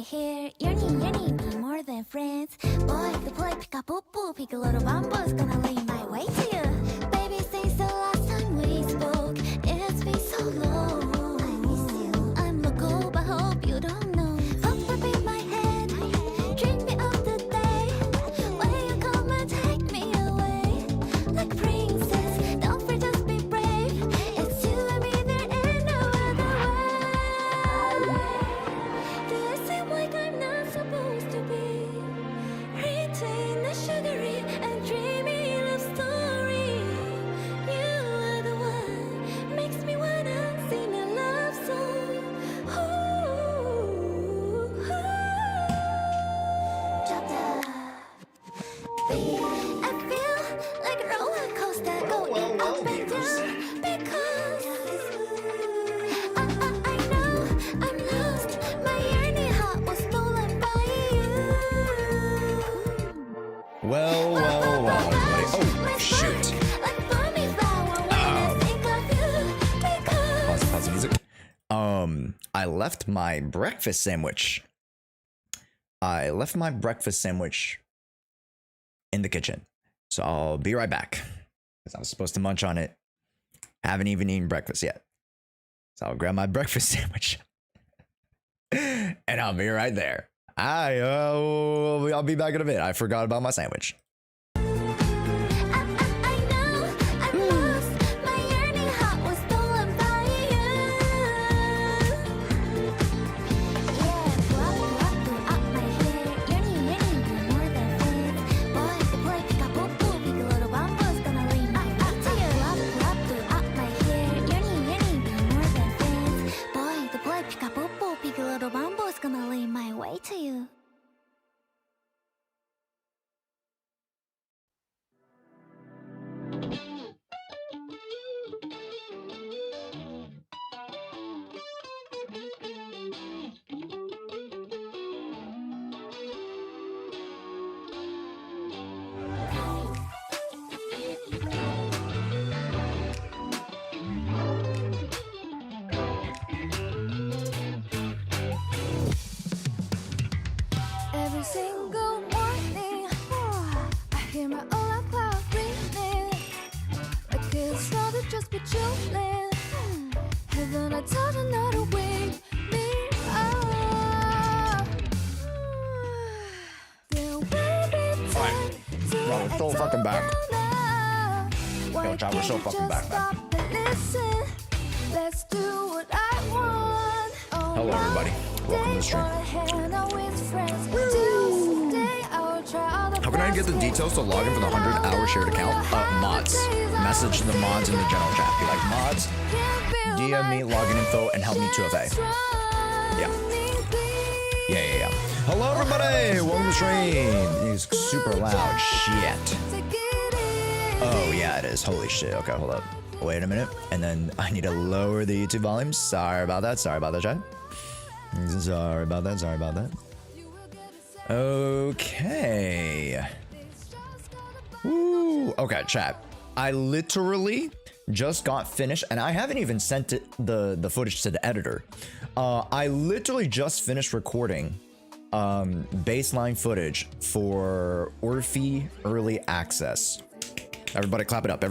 my hair. Yearning, be more than friends. Boy, the boy pick up poo poo, pick a little bamboo's gonna lay my way to you. Baby, since the last time we spoke, it's been so long. I miss you. I'm local, but hope you don't know. Pop up in my head, dream me of the day when you come and take me away. Like princess, don't fear, just be brave. It's you and me, there ain't no other way. Do I seem like I'm not supposed to be? Retain the sugary and dreamy love story. You are the one, makes me wanna sing a love song. Ooh, Drop the beat. I feel like a roller coaster going up and down because I know I'm lost. My yearning heart was stolen by you. Well, everybody. Oh, shoot. Like funny flower when I think of you because Pause the music. I left my breakfast sandwich. In the kitchen. So I'll be right back. Because I was supposed to munch on it. Haven't even eaten breakfast yet. So I'll grab my breakfast sandwich. And I'll be right there. I'll be back in a bit. I forgot about my sandwich. I know I'm lost. My yearning heart was stolen by you. Yeah, flop throughout my hair. Yearning, be more than friends. Boy, the boy pick up poo poo, pick a little bamboo's gonna lay my way to you. Flop throughout my hair. Yearning, be more than friends. Boy, the boy pick up poo poo, pick a little bamboo's gonna lay my way to you. Every single morning, I hear my own loud cloud breathing. My kids rather just be chilling. Heaven, I told you not to wake me up. There will be time to Wow, we're so fucking back. Why Yo, John, we're so can't you fucking just back, man. stop and listen? Let's do what I want. Oh, Hello, everybody. Welcome to the stream. How can I get the details to log in for the 100-hour shared account? Mods. Message the mods in the general chat. Be like, mods, DM me login info and help me 2FA. Yeah. Hello, everybody. Welcome to the stream. It's super loud. Shit. Oh, yeah, it is. Holy shit. Okay, hold up. Wait a minute. And then I need to lower the YouTube volume. Sorry about that, chat. Sorry about that. Okay. Woo. Okay, chat. I literally just got finished, and I haven't even sent it the footage to the editor. I literally just finished recording baseline footage for Orphe Early Access. Everybody clap it up.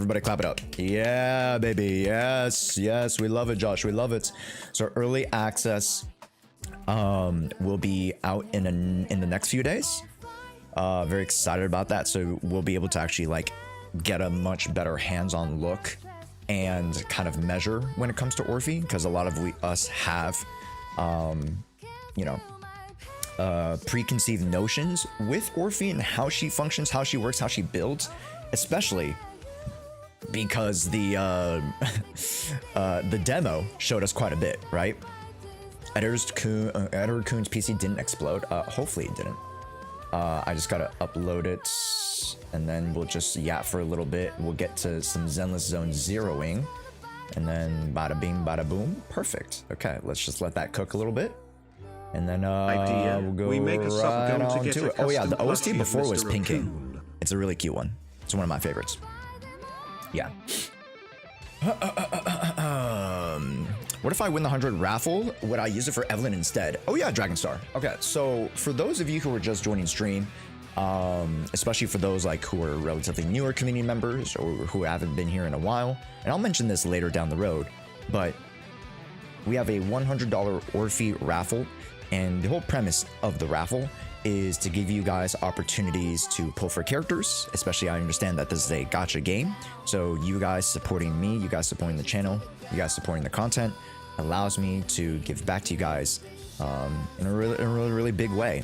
Yeah, baby. Yes, we love it, Josh. We love it. So Early Access will be out in the next few days. Very excited about that. So we'll be able to actually like get a much better hands-on look and kind of measure when it comes to Orphe, because a lot of us have preconceived notions with Orphe and how she functions, how she works, how she builds, especially because the demo showed us quite a bit, right? Editor Coon's PC didn't explode. Hopefully it didn't. I just gotta upload it, and then we'll just yap for a little bit. We'll get to some Zenless Zone zeroing, and then bada bing, bada boom. Perfect. Okay, let's just let that cook a little bit, and then we'll go right on to it. Oh yeah, the OST before was Pinking. It's a really cute one. It's one of my favorites. Yeah. What if I win the 100 raffle? Would I use it for Evelyn instead? Oh yeah, Dragon Star. Okay, so for those of you who are just joining stream, especially for those like who are relatively newer community members or who haven't been here in a while, and I'll mention this later down the road, but we have a $100 Orphe raffle, and the whole premise of the raffle is to give you guys opportunities to pull for characters. Especially, I understand that this is a gacha game, so you guys supporting me, you guys supporting the channel, you guys supporting the content allows me to give back to you guys in a really big way.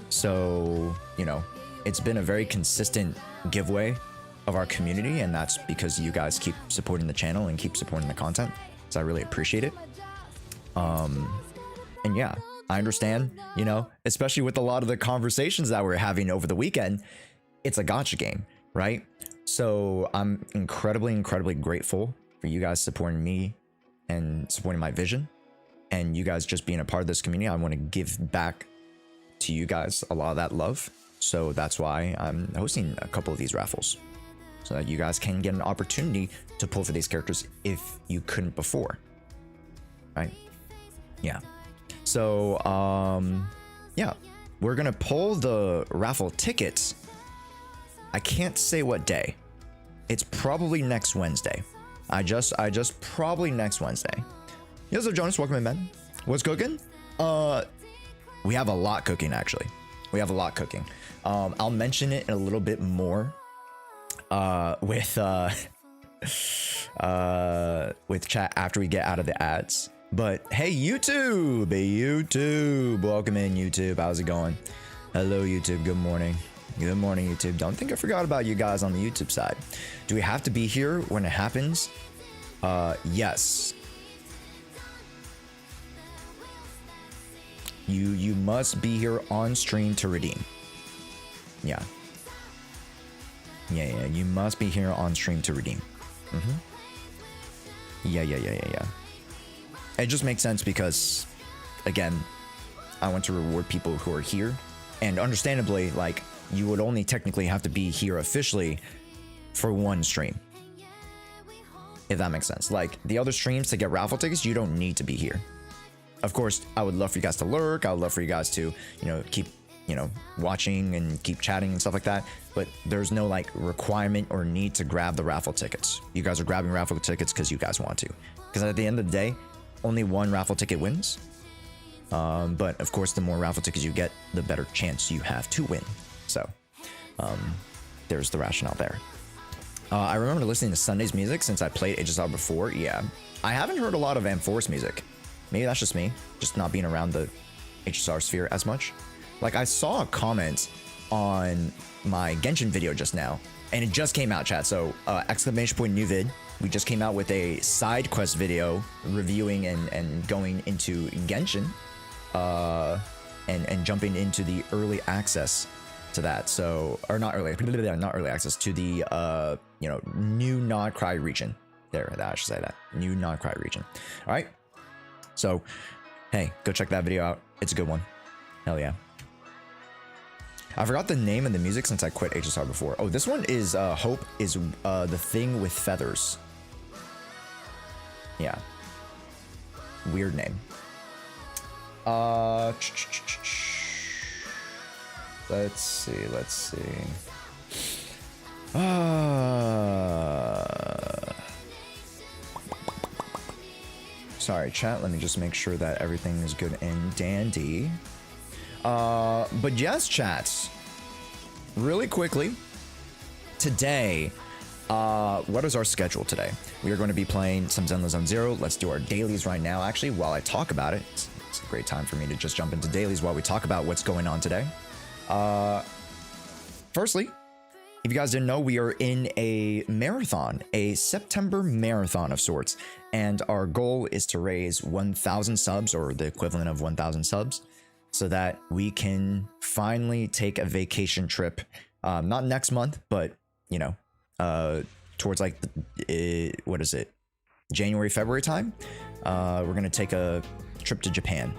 So, you know, it's been a very consistent giveaway of our community, and that's because you guys keep supporting the channel and keep supporting the content, so I really appreciate it. And yeah, I understand, you know, especially with a lot of the conversations that we're having over the weekend, it's a gacha game, right? So I'm incredibly grateful for you guys supporting me and supporting my vision, and you guys just being a part of this community. I want to give back to you guys a lot of that love. So that's why I'm hosting a couple of these raffles, so that you guys can get an opportunity to pull for these characters if you couldn't before, right? Yeah. So, yeah, we're gonna pull the raffle tickets. I can't say what day. It's probably next Wednesday. I just probably next Wednesday. Yes, so Jonas, welcome in, man. What's cooking? We have a lot cooking, actually. We have a lot cooking. I'll mention it in a little bit more with chat after we get out of the ads. But hey, YouTube, welcome in, YouTube. How's it going? Hello, YouTube. Good morning. Good morning, YouTube. Don't think I forgot about you guys on the YouTube side. Do we have to be here when it happens? Yes. You must be here on stream to redeem. Yeah. Yeah. You must be here on stream to redeem. Yeah. It just makes sense because, again, I want to reward people who are here, and understandably, like, you would only technically have to be here officially for one stream, if that makes sense. Like, the other streams to get raffle tickets, you don't need to be here. Of course, I would love for you guys to lurk. I would love for you guys to, you know, keep, you know, watching and keep chatting and stuff like that. But there's no like requirement or need to grab the raffle tickets. You guys are grabbing raffle tickets because you guys want to. Because at the end of the day, only one raffle ticket wins. But of course, the more raffle tickets you get, the better chance you have to win. So there's the rationale there. I remember listening to Sunday's music since I played HSR before. Yeah, I haven't heard a lot of Amphor's music. Maybe that's just me, just not being around the HSR sphere as much. Like, I saw a comment on my Genshin video just now, and it just came out, chat. So exclamation point new vid. We just came out with a side quest video reviewing and going into Genshin, and jumping into the early access to that. So, or not early access to the you know, new Nodcry region. There, I should say that new Nodcry region. All right. So, hey, go check that video out. It's a good one. Hell yeah. I forgot the name of the music since I quit HSR before. Oh, this one is Hope is the Thing with Feathers. Yeah. Weird name. Let's see. Sorry, chat. Let me just make sure that everything is good and dandy. But yes, chats. Really quickly, today, what is our schedule today? We are going to be playing some Zenless Zone Zero. Let's do our dailies right now. Actually, while I talk about it, it's a great time for me to just jump into dailies while we talk about what's going on today. Firstly, if you guys didn't know, we are in a marathon, a September marathon of sorts, and our goal is to raise 1,000 subs, or the equivalent of 1,000 subs, so that we can finally take a vacation trip, not next month, but, you know, towards like, what is it, January, February time. We're gonna take a trip to Japan,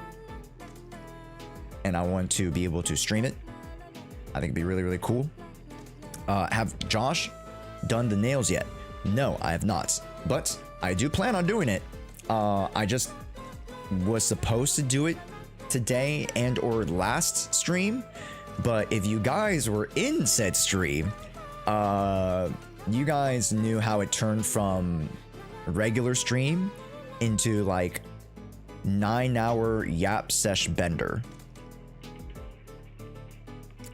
and I want to be able to stream it. I think it'd be really cool. Have Josh done the nails yet? No, I have not, but I do plan on doing it. I just was supposed to do it today and or last stream, but if you guys were in said stream, you guys knew how it turned from regular stream into like 9-hour yap sesh bender.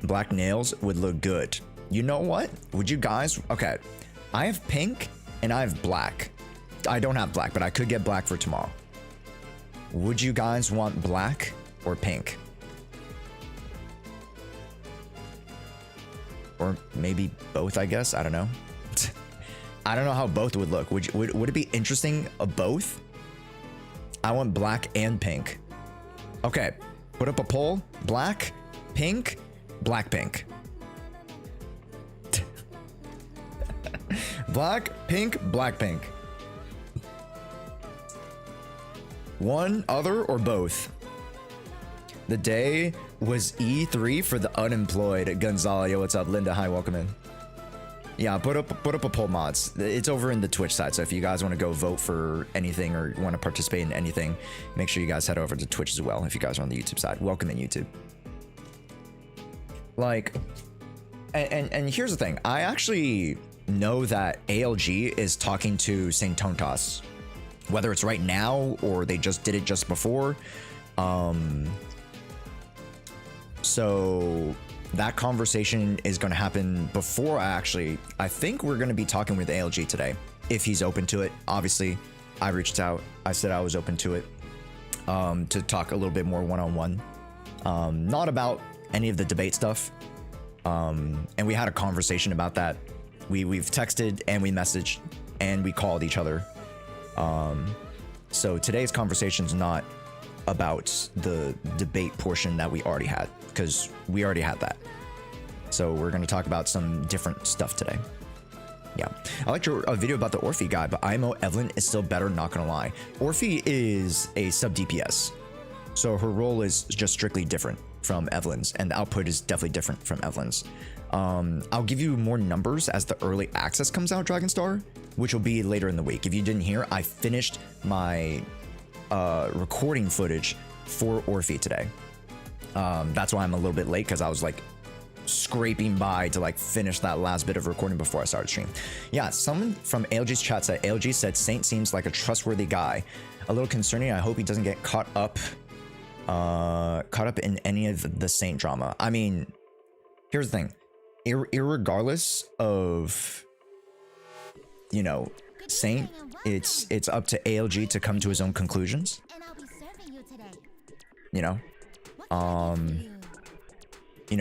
Black nails would look good. You know what? Would you guys? Okay, I have pink and I have black. I don't have black, but I could get black for tomorrow. Would you guys want black or pink? Or maybe both, I guess. I don't know. I don't know how both would look. Would it be interesting of both? I want black and pink. Okay, put up a poll. Black, pink, black, pink. Black, pink, black, pink. One, other, or both? The day was E3 for the unemployed. Gonzalo, yo, what's up? Linda, hi, welcome in. Yeah, put up a poll, mods. It's over in the Twitch side, so if you guys want to go vote for anything or want to participate in anything, make sure you guys head over to Twitch as well if you guys are on the YouTube side. Welcome in, YouTube. Like, and here's the thing. I actually know that ALG is talking to Saint Tontas, whether it's right now or they just did it just before. So that conversation is going to happen before I think we're going to be talking with ALG today, if he's open to it. Obviously, I reached out. I said I was open to it, to talk a little bit more one-on-one, not about any of the debate stuff. And we had a conversation about that. We've texted and we messaged and we called each other. So today's conversation is not about the debate portion that we already had, because we already had that. So we're going to talk about some different stuff today. Yeah, I liked your video about the Orphe guy, but IMO Evelyn is still better, not gonna lie. Orphe is a sub DPS, so her role is just strictly different from Evelyn's, and the output is definitely different from Evelyn's. I'll give you more numbers as the early access comes out, Dragonstar, which will be later in the week. If you didn't hear, I finished my recording footage for Orphe today. That's why I'm a little bit late, because I was like scraping by to like finish that last bit of recording before I started stream. Yeah, someone from ALG's chat said ALG said Saint seems like a trustworthy guy. A little concerning. I hope he doesn't get caught up in any of the Saint drama. I mean, here's the thing. Irregardless of, you know, Saint, it's up to ALG to come to his own conclusions. You know,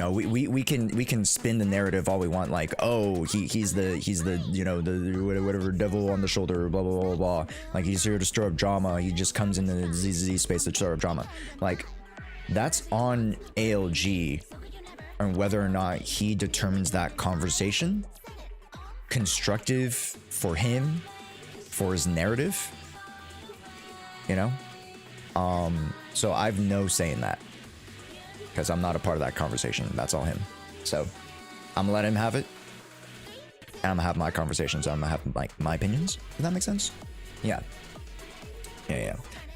we can spin the narrative all we want, like, oh, he's the you know, the whatever devil on the shoulder, blah blah blah blah. Like, he's here to stir up drama. He just comes into the ZZZ space to stir up drama. Like, that's on ALG, and whether or not he determines that conversation constructive for him, for his narrative. You know, so I've no say in that, because I'm not a part of that conversation. That's all him. So I'm gonna let him have it, and I'm gonna have my conversations. I'm gonna have like my opinions. Does that make sense? Yeah.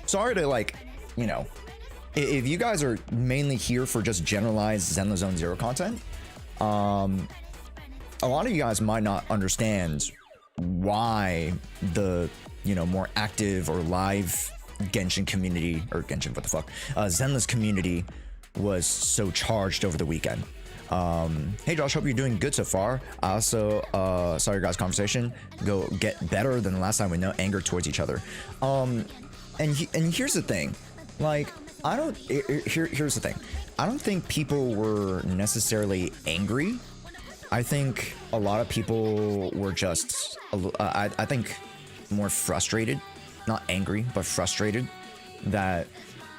Sorry to, like, you know, if you guys are mainly here for just generalized Zenless Zone Zero content, a lot of you guys might not understand why the, you know, more active or live Genshin community, or Genshin, what the fuck, Zenless community was so charged over the weekend. Hey Josh, hope you're doing good so far. I also saw your guys' conversation go get better than the last time with no anger towards each other. And here's the thing, like, here's the thing. I don't think people were necessarily angry. I think a lot of people were just, I think, more frustrated, not angry, but frustrated that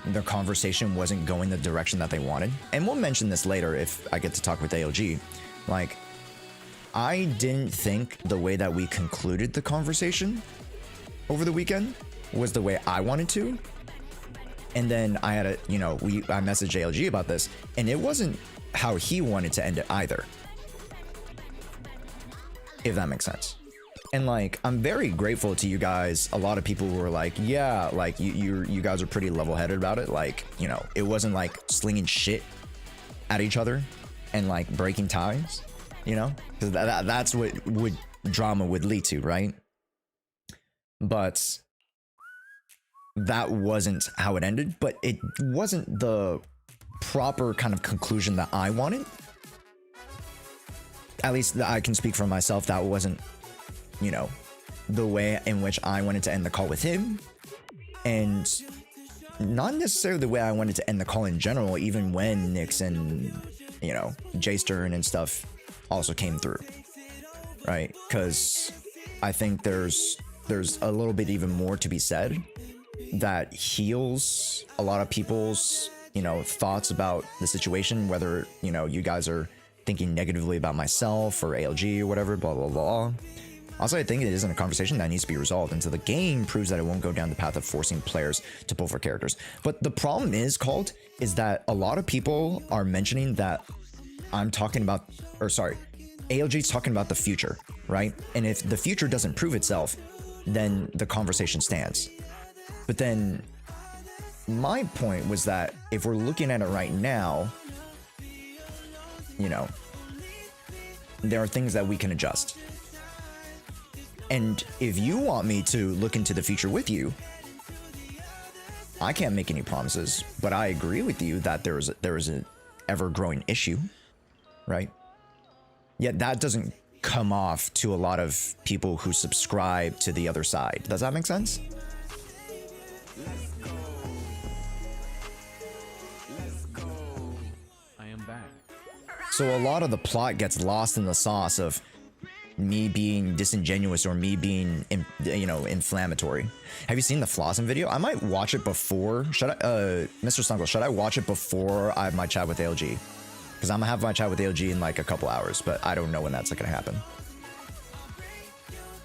their conversation wasn't going the direction that they wanted. And we'll mention this later if I get to talk with ALG. Like, I didn't think the way that we concluded the conversation over the weekend was the way I wanted to. And then I had I messaged ALG about this, and it wasn't how he wanted to end it either. If that makes sense. And like, I'm very grateful to you guys. A lot of people were like, yeah, like you guys are pretty level-headed about it. Like, you know, it wasn't like slinging shit at each other and like breaking ties, you know, because that's what drama would lead to, right? But that wasn't how it ended, but it wasn't the proper kind of conclusion that I wanted. At least I can speak for myself. That wasn't, you know, the way in which I wanted to end the call with him, and not necessarily the way I wanted to end the call in general, even when Nyx and, you know, J Stern and stuff also came through, right? Because I think there's a little bit even more to be said that heals a lot of people's, you know, thoughts about the situation, whether, you know, you guys are thinking negatively about myself or ALG or whatever, blah, blah, blah. Also, I think it isn't a conversation that needs to be resolved until the game proves that it won't go down the path of forcing players to pull for characters. But the problem is that a lot of people are mentioning that I'm talking about, or sorry, ALG's talking about the future, right? And if the future doesn't prove itself, then the conversation stands. But then my point was that if we're looking at it right now, you know, there are things that we can adjust. And if you want me to look into the future with you, I can't make any promises, but I agree with you that there is an ever-growing issue, right? Yet that doesn't come off to a lot of people who subscribe to the other side. Does that make sense? I am back. So a lot of the plot gets lost in the sauce of me being disingenuous or me being, you know, inflammatory. Have you seen the Flossin video? I might watch it before. Should I, Mr. Snuggles, should I watch it before I have my chat with ALG? Because I'm gonna have my chat with ALG in like a couple hours, but I don't know when that's gonna happen.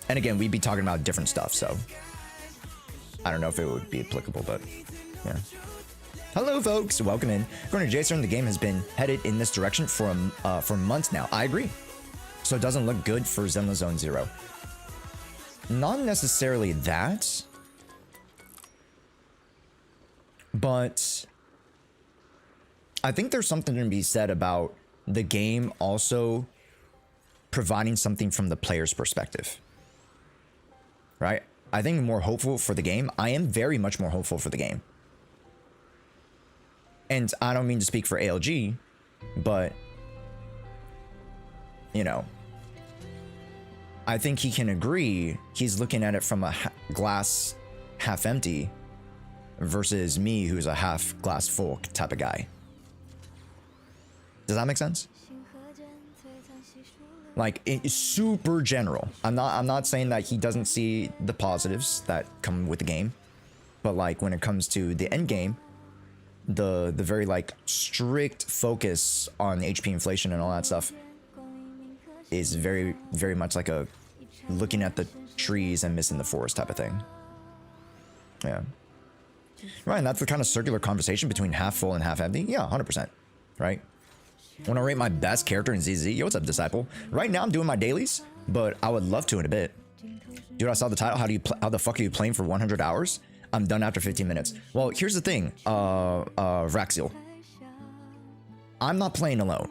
And again, we'd be talking about different stuff, so I don't know if it would be applicable, but yeah. Hello, folks. Welcome in. According to Jason, the game has been headed in this direction for months now. I agree. So it doesn't look good for Zenless Zone Zero. Not necessarily that, but I think there's something to be said about the game also providing something from the player's perspective, right? I think more hopeful for the game. I am very much more hopeful for the game. And I don't mean to speak for ALG, but, you know, I think he can agree. He's looking at it from a glass half empty versus me, who's a half glass full type of guy. Does that make sense? Like, it's super general. I'm not saying that he doesn't see the positives that come with the game, but like when it comes to the end game, the very like strict focus on HP inflation and all that stuff is very, very much like a looking at the trees and missing the forest type of thing. Yeah. Right, and that's the kind of circular conversation between half full and half empty. Yeah, 100%. Right? When I rate my best character in ZZZ, yo, what's up, Disciple? Right now I'm doing my dailies, but I would love to in a bit. Dude, I saw the title. How the fuck are you playing for 100 hours? I'm done after 15 minutes. Well, here's the thing, Raxil. I'm not playing alone.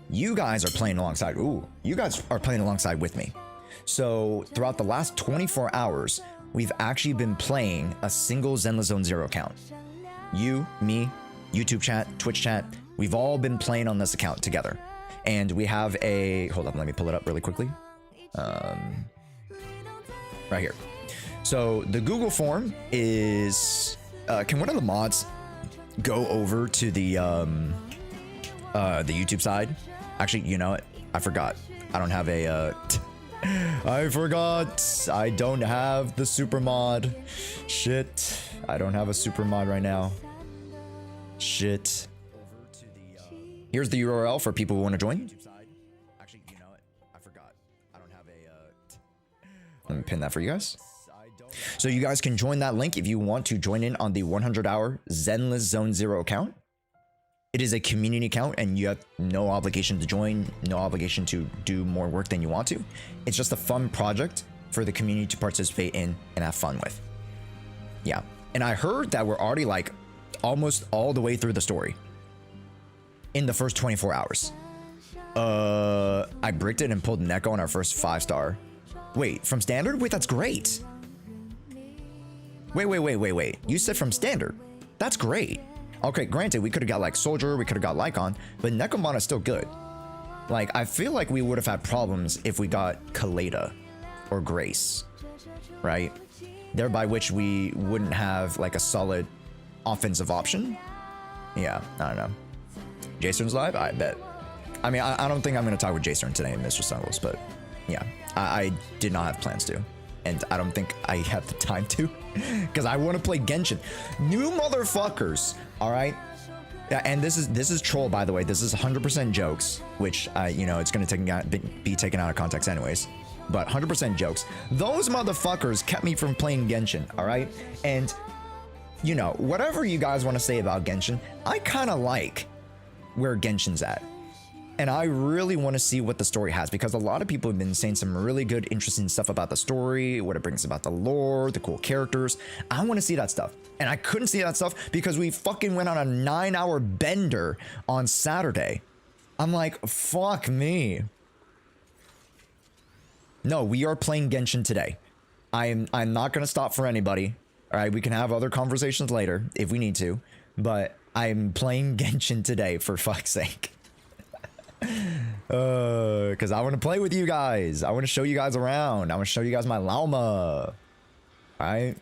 You guys are playing alongside. Ooh, you guys are playing alongside with me. So throughout the last 24 hours, we've actually been playing a single Zenless Zone Zero account. You, me, YouTube chat, Twitch chat, we've all been playing on this account together. And we have a, hold up, let me pull it up really quickly. Right here. So the Google form is, can one of the mods go over to the YouTube side? Actually, you know what? I forgot. I don't have a, I forgot. I don't have the super mod. Shit. I don't have a super mod right now. Shit. Here's the URL for people who want to join. Actually, you know what? I forgot. I don't have a, let me pin that for you guys. So you guys can join that link if you want to join in on the 100-hour Zenless Zone Zero account. It is a community account and you have no obligation to join, no obligation to do more work than you want to. It's just a fun project for the community to participate in and have fun with. Yeah. And I heard that we're already like almost all the way through the story in the first 24 hours. I bricked it and pulled Neko on our first 5-star. Wait, from standard? Wait, that's great. Wait. You said from standard. That's great. Okay, granted, we could have got like Soldier, we could have got Lycon, but Nekomon is still good. Like, I feel like we would have had problems if we got Kaleda or Grace, right? Thereby which we wouldn't have like a solid offensive option. Yeah, I don't know. Jason's live? I bet. I mean, I don't think I'm going to talk with Jason today in Mr. Snuggles, but yeah, I did not have plans to. And I don't think I have the time to, because I want to play Genshin. New motherfuckers, all right? Yeah, and this is troll, by the way. This is 100% jokes, which, you know, it's going to be taken out of context anyways. But 100% jokes. Those motherfuckers kept me from playing Genshin, all right? And, you know, whatever you guys want to say about Genshin, I kind of like where Genshin's at. And I really want to see what the story has, because a lot of people have been saying some really good, interesting stuff about the story, what it brings about the lore, the cool characters. I want to see that stuff. And I couldn't see that stuff because we fucking went on a 9-hour bender on Saturday. I'm like, fuck me. No, we are playing Genshin today. I'm not going to stop for anybody. All right, we can have other conversations later if we need to. But I'm playing Genshin today, for fuck's sake. Because I want to play with you guys. I want to show you guys around. I want to show you guys my Lauma. Alright?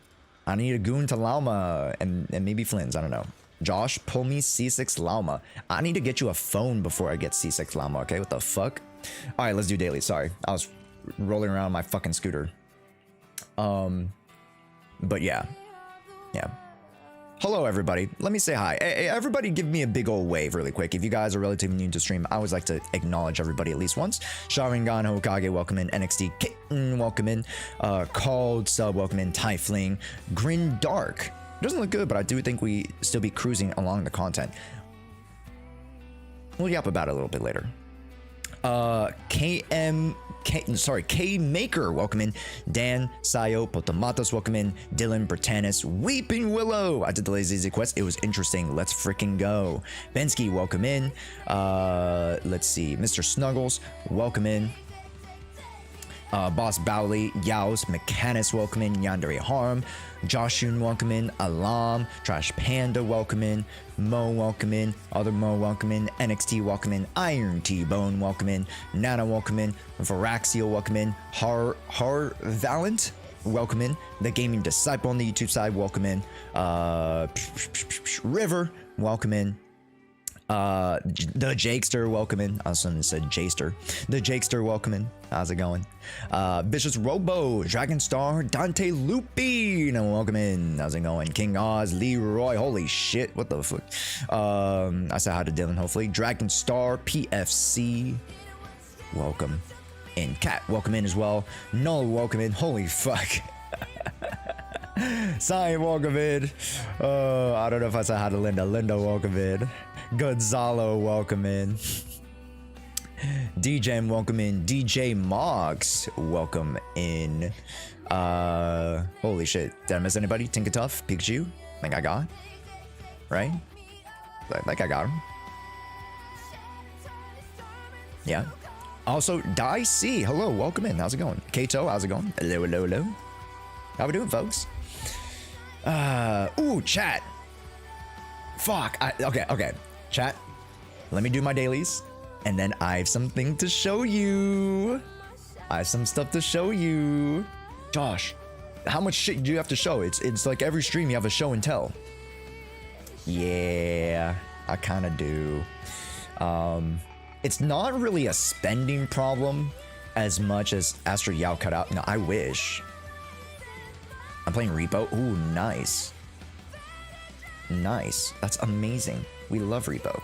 I need a goon to Lauma and maybe Flynn's. I don't know. Josh, pull me C6 Lauma. I need to get you a phone before I get C6 Lauma, okay? What the fuck? Alright, let's do daily. Sorry. I was rolling around my fucking scooter. But yeah. Yeah. Hello, everybody. Let me say hi. Hey, everybody give me a big old wave really quick. If you guys are relatively new to stream, I always like to acknowledge everybody at least once. Sharingan Hokage, welcome in. NXT Kitten, welcome in. Called Sub, welcome in. Tyfling. Grin Dark. Doesn't look good, but I do think we still be cruising along the content. We'll yap about it a little bit later. K Maker, welcome in. Dan, Sayo, Potomatos, welcome in. Dylan, Britannis, Weeping Willow. I did the ZZZ quest. It was interesting. Let's freaking go. Bensky, welcome in. Let's see. Mr. Snuggles, welcome in. Boss Bowley, Yaos, Mechanus, welcome in. Yandere Harm, Joshun, welcome in. Alam, Trash Panda, welcome in. Mo, welcome in. Other Mo, welcome in. NXT, welcome in. Iron T-Bone, welcome in. Nana, welcome in. Varaxiel, welcome in. Har Valent, welcome in. The Gaming Disciple on the YouTube side, welcome in. River, welcome in. The Jakester, welcome in. I also said Jaster. The Jakester, welcome in. How's it going? Vicious Robo, Dragon Star, Dante Lupino, welcome in. How's it going? King Oz, Leroy, holy shit, what the fuck? I said hi to Dylan, hopefully. Dragon Star, PFC, welcome in. Cat, welcome in as well. Null, welcome in. Holy fuck. Sai, welcome in. I don't know if I said hi to Linda. Linda, welcome in. Gonzalo, welcome in. DJ, welcome in. DJ Mox, welcome in. Holy shit. Did I miss anybody? Tinkatuff, Pikachu? Think I got? Right? I think I got him. Yeah. Also, Dicey, hello, welcome in. How's it going? Kato, how's it going? Hello, hello, hello. How we doing, folks? Ooh, chat. Fuck. Okay. Chat, let me do my dailies, and then I have something to show you. I have some stuff to show you. Josh, how much shit do you have to show? It's like every stream you have a show and tell. Yeah, I kind of do. It's not really a spending problem as much as Astro Yao cut out. No, I wish. I'm playing Repo. Ooh, nice. Nice. That's amazing. We love Repo.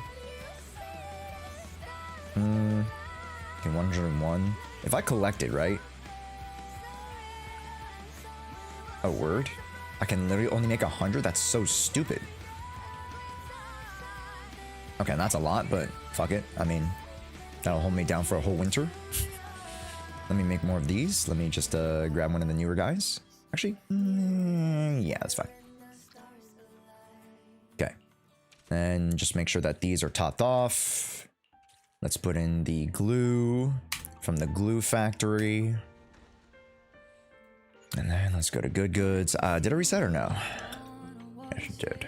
Okay, 101. If I collect it, right? A word? I can literally only make 100? That's so stupid. Okay, that's a lot, but fuck it. I mean, that'll hold me down for a whole winter. Let me make more of these. Let me just grab one of the newer guys. Actually, yeah, that's fine. Okay. And just make sure that these are topped off. Let's put in the glue from the glue factory. And then let's go to good goods. Did I reset or no? Yes, it did.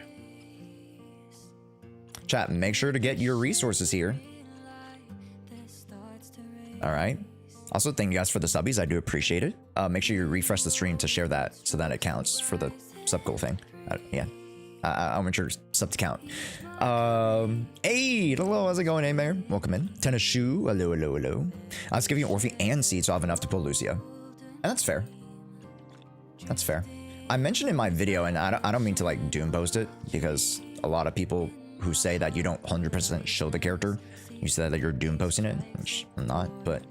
Chat, make sure to get your resources here. All right. Also, thank you guys for the subbies. I do appreciate it. Make sure you refresh the stream to share that so that it counts for the sub goal thing. Yeah. I want your sub to count. Hey, hello, how's it going, hey, Mayor? Welcome in. Tennis shoe, hello, hello, hello. I was giving you Orphe and Seed, so I have enough to pull Lucia. And that's fair. That's fair. I mentioned in my video, and I don't mean to like doom boast it, because a lot of people who say that you don't 100% show the character, you say that you're doom posting it, which I'm not, but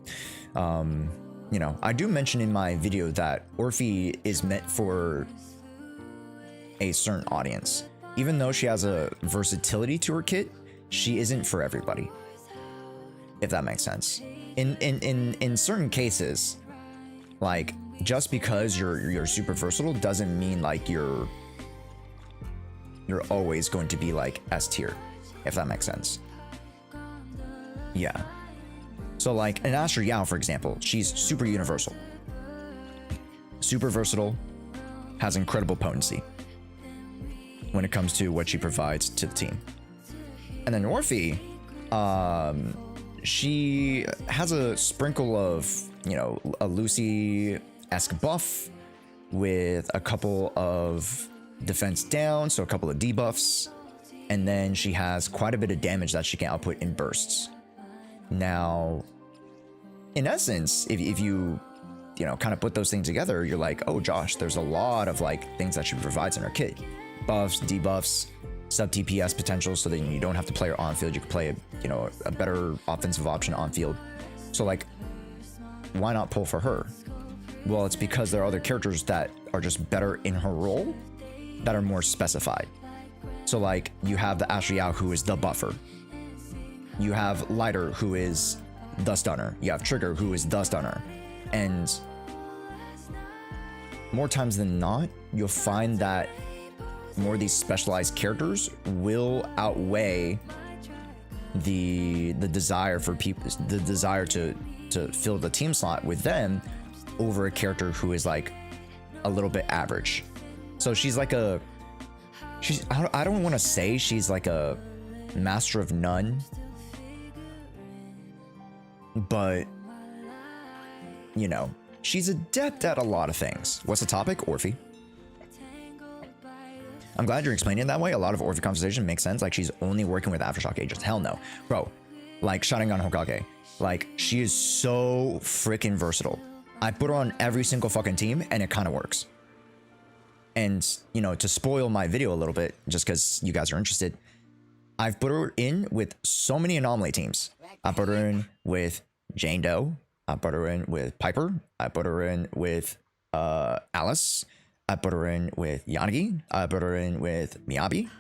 you know, I do mention in my video that Orphe is meant for a certain audience. Even though she has a versatility to her kit, she isn't for everybody, if that makes sense. In certain cases, like, just because you're super versatile doesn't mean like you're always going to be like S tier, if that makes sense. Yeah. So like an Asher Yao, for example, she's super universal, super versatile, has incredible potency when it comes to what she provides to the team. And then Orphe, she has a sprinkle of, you know, a Lucy-esque buff with a couple of defense down, so a couple of debuffs, and then she has quite a bit of damage that she can output in bursts. Now, in essence, if you know, kind of put those things together, you're like, oh, Josh, there's a lot of like things that she provides in her kit. Buffs, debuffs, sub TPS potential, so that you don't have to play her on field. You can play, you know, a better offensive option on field. So like, why not pull for her? Well, it's because there are other characters that are just better in her role, that are more specified. So like, you have the Asher Yao, who is the buffer. You have Lighter, who is the stunner. You have Trigger, who is the stunner. And more times than not, you'll find that more of these specialized characters will outweigh the desire for people, the desire to fill the team slot with them over a character who is like a little bit average. So she's like I don't want to say she's like a master of none, but you know, she's adept at a lot of things. What's the topic? Orphe. I'm glad you're explaining it that way. A lot of Orphe conversation makes sense. Like, she's only working with Aftershock agents. Hell no. Bro, like Sharingan Hokage. Like, she is so freaking versatile. I put her on every single fucking team, and it kind of works. And, you know, to spoil my video a little bit, just because you guys are interested, I've put her in with so many anomaly teams. I put her in with Jane Doe. I put her in with Piper. I put her in with Alice. I put her in with Yanagi. I put her in with Miyabi.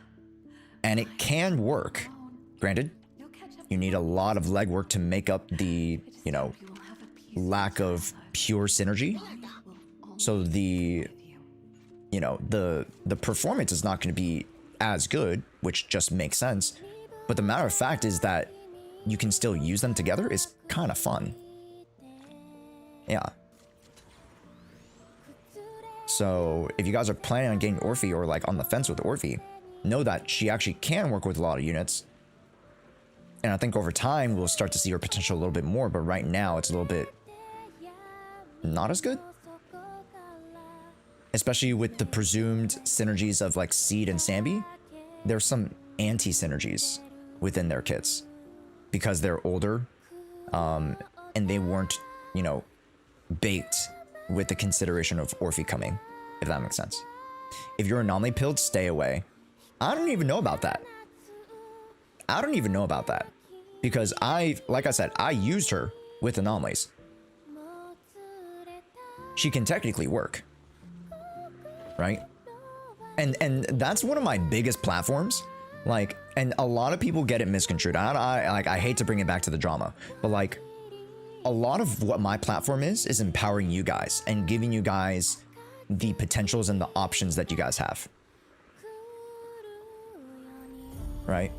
And it can work. Granted, you need a lot of legwork to make up the, you know, lack of pure synergy. So the, you know, the performance is not going to be as good, which just makes sense. But the matter of fact is that you can still use them together is kind of fun. Yeah. So if you guys are planning on getting Orphe or like on the fence with Orphe, know that she actually can work with a lot of units. And I think over time we'll start to see her potential a little bit more, but right now it's a little bit not as good. Especially with the presumed synergies of like Seed and Sambi, there's some anti-synergies within their kits because they're older and they weren't, you know, baked with the consideration of Orphe coming, if that makes sense. If you're anomaly pilled, stay away. I don't even know about that. I don't even know about that. Because like I said, I used her with anomalies. She can technically work. Right? And that's one of my biggest platforms Like, and a lot of people get it misconstrued. I hate to bring it back to the drama, but like, a lot of what my platform is empowering you guys and giving you guys the potentials and the options that you guys have. Right?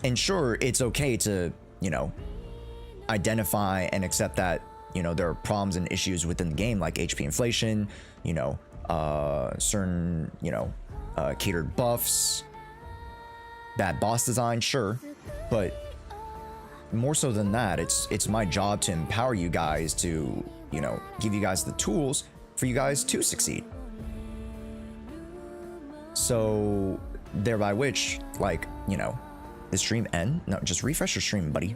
And sure, it's okay to, you know, identify and accept that, you know, there are problems and issues within the game, like HP inflation, you know, certain, you know, catered buffs, bad boss design, sure, but more so than that, it's my job to empower you guys to, you know, give you guys the tools for you guys to succeed. So thereby which, like, you know, the stream end? No, just refresh your stream, buddy.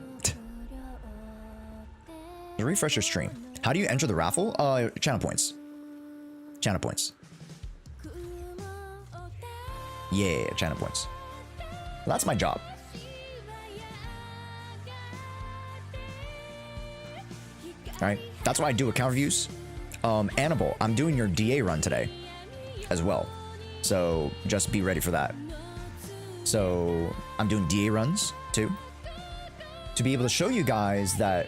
Refresh your stream. How do you enter the raffle? Channel points. Channel points. Yeah, channel points. Well, that's my job. Alright, that's why I do account reviews. Annabelle, I'm doing your DA run today as well. So just be ready for that. So I'm doing DA runs too. To be able to show you guys that,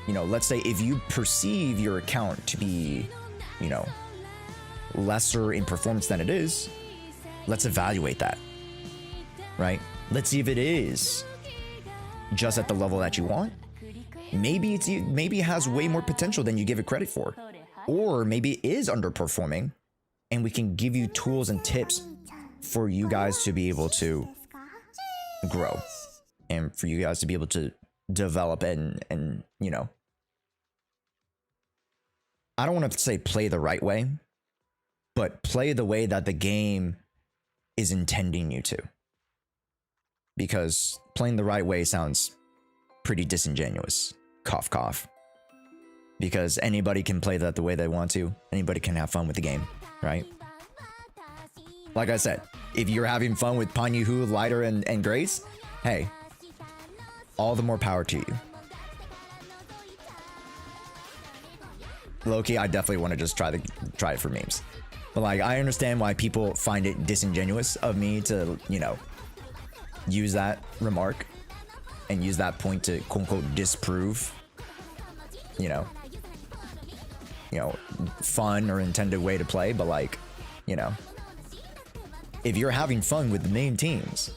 you know, let's say if you perceive your account to be, you know, lesser in performance than it is, let's evaluate that. Right? Let's see if it is just at the level that you want. Maybe it has way more potential than you give it credit for. Or maybe it is underperforming and we can give you tools and tips for you guys to be able to grow and for you guys to be able to develop and you know, I don't want to say play the right way, but play the way that the game is intending you to. Because playing the right way sounds pretty disingenuous. Cough, cough. Because anybody can play that the way they want to. Anybody can have fun with the game, right? Like I said, if you're having fun with Panyu, Lighter, and Grace, hey, all the more power to you. Low-key, I definitely want to just try it for memes. But like, I understand why people find it disingenuous of me to, you know, use that remark and use that point to quote-unquote disprove, you know, fun or intended way to play. But like, you know, if you're having fun with the main teams,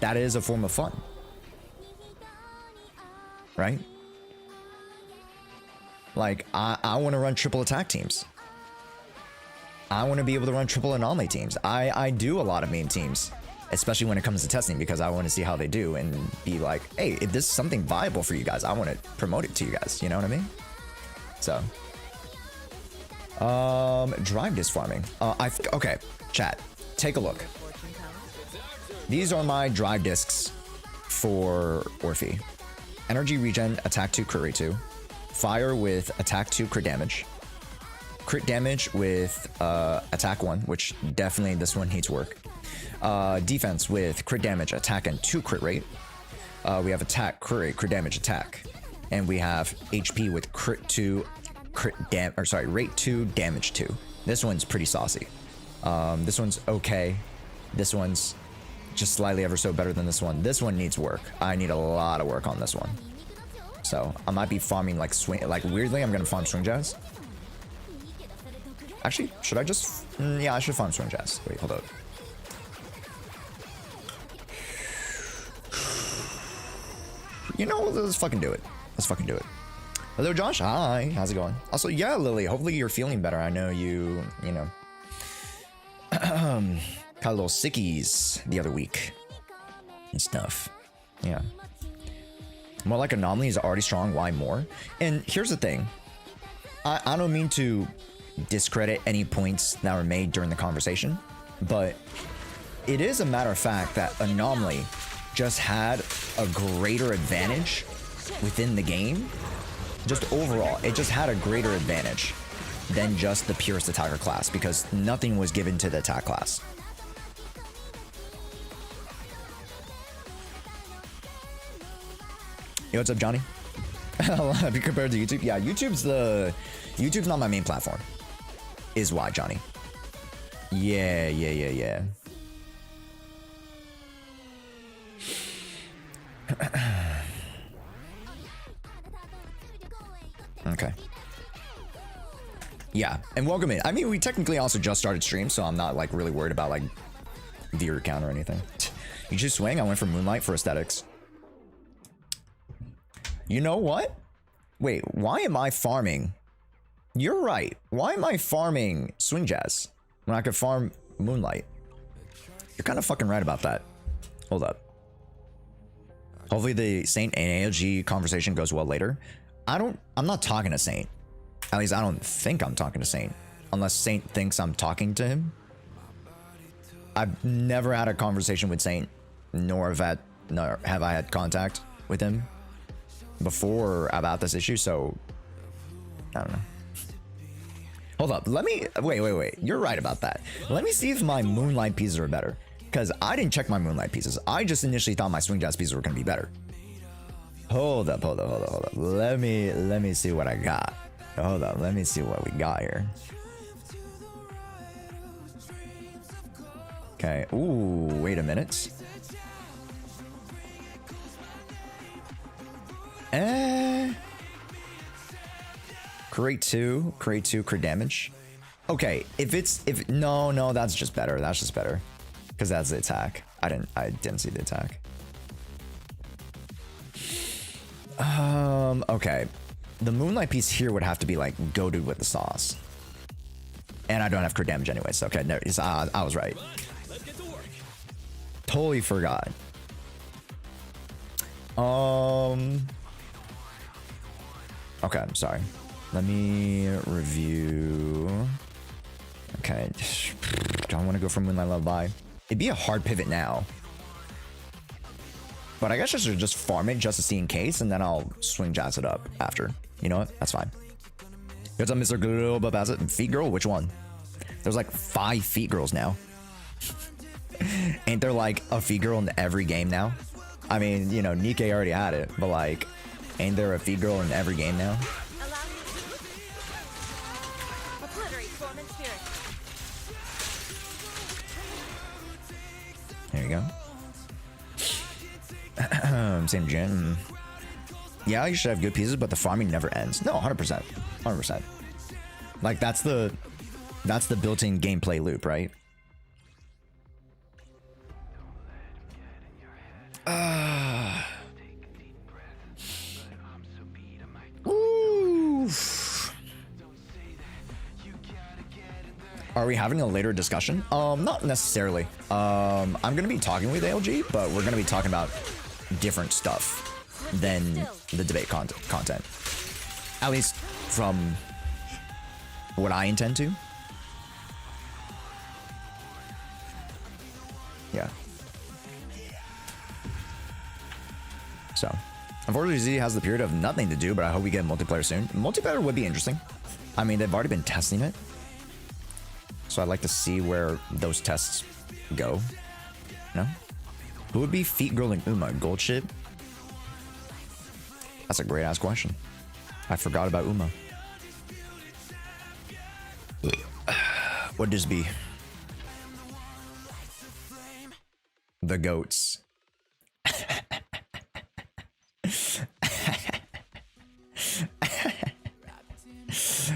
that is a form of fun, right? Like, I want to run triple attack teams. I want to be able to run triple anomaly teams. I do a lot of main teams, especially when it comes to testing, because I want to see how they do and be like, hey, if this is something viable for you guys, I want to promote it to you guys. You know what I mean? So, drive disc farming. Okay, chat, take a look. These are my drive discs for Orphe. Energy regen, attack 2, crit rate 2. Fire with attack 2, crit damage with attack 1, which definitely this one needs work. Defense with crit damage, attack, and 2 crit rate. We have attack, crit rate, crit damage, attack. And we have HP with rate 2, damage 2. This one's pretty saucy. This one's okay. This one's just slightly ever so better than this one. This one needs work. I need a lot of work on this one. So I might be farming like swing, like weirdly I'm gonna farm swing jazz. Actually, should I just? Yeah, I should farm swing jazz. Wait, hold up. You know, let's fucking do it. Let's fucking do it. Hello, Josh. Hi. How's it going? Also, yeah, Lily. Hopefully you're feeling better. I know you know, got a little sickies the other week and stuff. Yeah. More like Anomaly is already strong. Why more? And here's the thing. I don't mean to discredit any points that were made during the conversation, but it is a matter of fact that Anomaly just had a greater advantage within the game. Just overall, it just had a greater advantage than just the purest attacker class because nothing was given to the attack class. Yo, what's up, Johnny? Be compared to YouTube? Yeah, YouTube's not my main platform. Is why, Johnny. Yeah. Okay. Yeah, and welcome in. I mean, we technically also just started stream, so I'm not like really worried about like viewer count or anything. You choose swing. I went for Moonlight for aesthetics. You know what? Wait, why am I farming? You're right. Why am I farming Swing Jazz when I could farm Moonlight? You're kind of fucking right about that. Hold up. Hopefully the Saint and AOG conversation goes well later. I'm not talking to Saint. At least I don't think I'm talking to Saint. Unless Saint thinks I'm talking to him. I've never had a conversation with Saint, nor have I had contact with him before about this issue, so I don't know. Hold up, let me wait. You're right about that. Let me see if my Moonlight pieces are better. Because I didn't check my Moonlight pieces. I just initially thought my Swing Jazz pieces were gonna be better. Hold up. Let me see what I got. Hold up, let me see what we got here. Okay, ooh, wait a minute. Create two, crit damage. Okay, no, that's just better. That's just better. Because that's the attack. I didn't see the attack. Okay. The Moonlight piece here would have to be like goated with the sauce. And I don't have crit damage anyway, so okay, no, I was right. Totally forgot. Okay, I'm sorry. Let me review. Okay. Don't want to go for Moonlight Lullaby. It'd be a hard pivot now. But I guess I should just farm it just to see in case, and then I'll Swing Jazz it up after. You know what? That's fine. What's up, Mr. Global Bassett? Feet Girl? Which one? There's like 5 Feet Girls now. Ain't there like a Feet Girl in every game now? I mean, you know, Nikkei already had it, but like, ain't there a Feet Girl in every game now? There you go. Same gen. Yeah, you should have good pieces, but the farming never ends. No, 100%. 100%. Like, that's the built-in gameplay loop, right? Are we having a later discussion? Not necessarily. I'm gonna be talking with ALG, but we're gonna be talking about different stuff than the debate content. At least from what I intend to. Yeah. So, unfortunately, Z has the period of nothing to do, but I hope we get multiplayer soon. Multiplayer would be interesting. I mean, they've already been testing it. So I'd like to see where those tests go. No? Who would be Feet Girl and Uma? Gold shit? That's a great ass question. I forgot about Uma. What'd this be? The goats.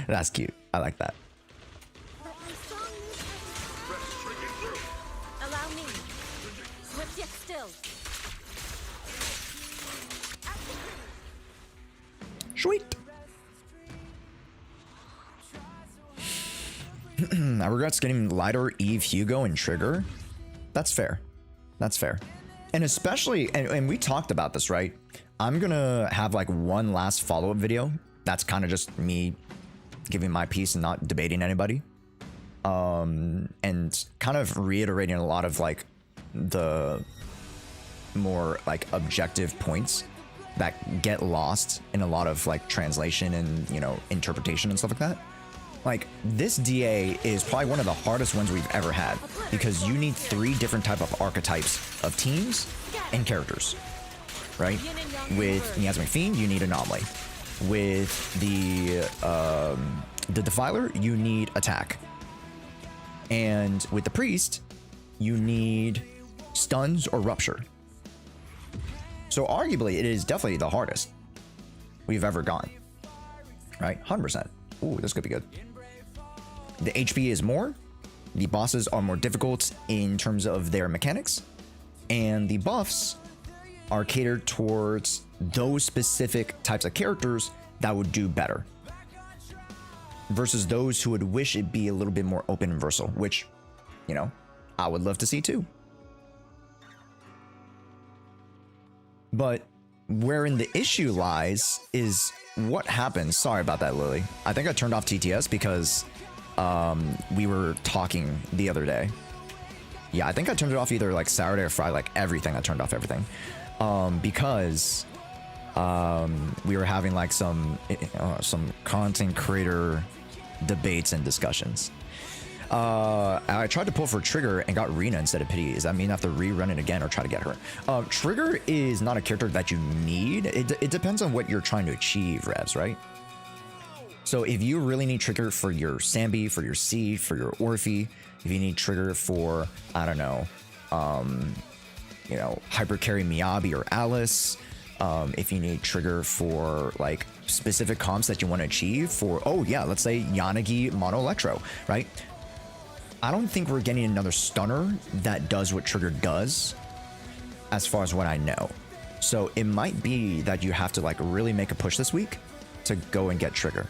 That's cute. I like that. Allow me. Swift yet still. Sweet. I regret getting lighter Eve, Hugo, and Trigger. That's fair. That's fair. And especially, and we talked about this, right? I'm gonna have like one last follow-up video. That's kind of just me giving my piece and not debating anybody. And kind of reiterating a lot of like the more like objective points that get lost in a lot of like translation and, you know, interpretation and stuff like that. Like, this DA is probably one of the hardest ones we've ever had because you need 3 different type of archetypes of teams and characters, right? With Miasmic Fiend, you need Anomaly. With the Defiler, you need Attack. And with the Priest, you need Stuns or Rupture. So arguably, it is definitely the hardest we've ever gone. right? 100%. Ooh, this could be good. The HP is more. The bosses are more difficult in terms of their mechanics. And the buffs are catered towards those specific types of characters that would do better. Versus those who would wish it be a little bit more open and versatile, which, you know, I would love to see too. But wherein the issue lies is what happens. Sorry about that, Lily. I think I turned off TTS because we were talking the other day. Yeah, I think I turned it off either like Saturday or Friday, like everything. I turned off everything because we were having like some content creator debates and discussions. I tried to pull for Trigger and got Rena instead of Pity. Does that mean I have to rerun it again or try to get her? Trigger is not a character that you need. It depends on what you're trying to achieve, Revs, right? So if you really need Trigger for your Sambi, for your C, for your Orphe, if you need Trigger for, I don't know, you know, Hyper Carry Miyabi or Alice, if you need Trigger for like specific comps that you want to achieve for, oh yeah, let's say Yanagi Mono Electro, right? I don't think we're getting another stunner that does what Trigger does, as far as what I know. So it might be that you have to like really make a push this week to go and get Trigger.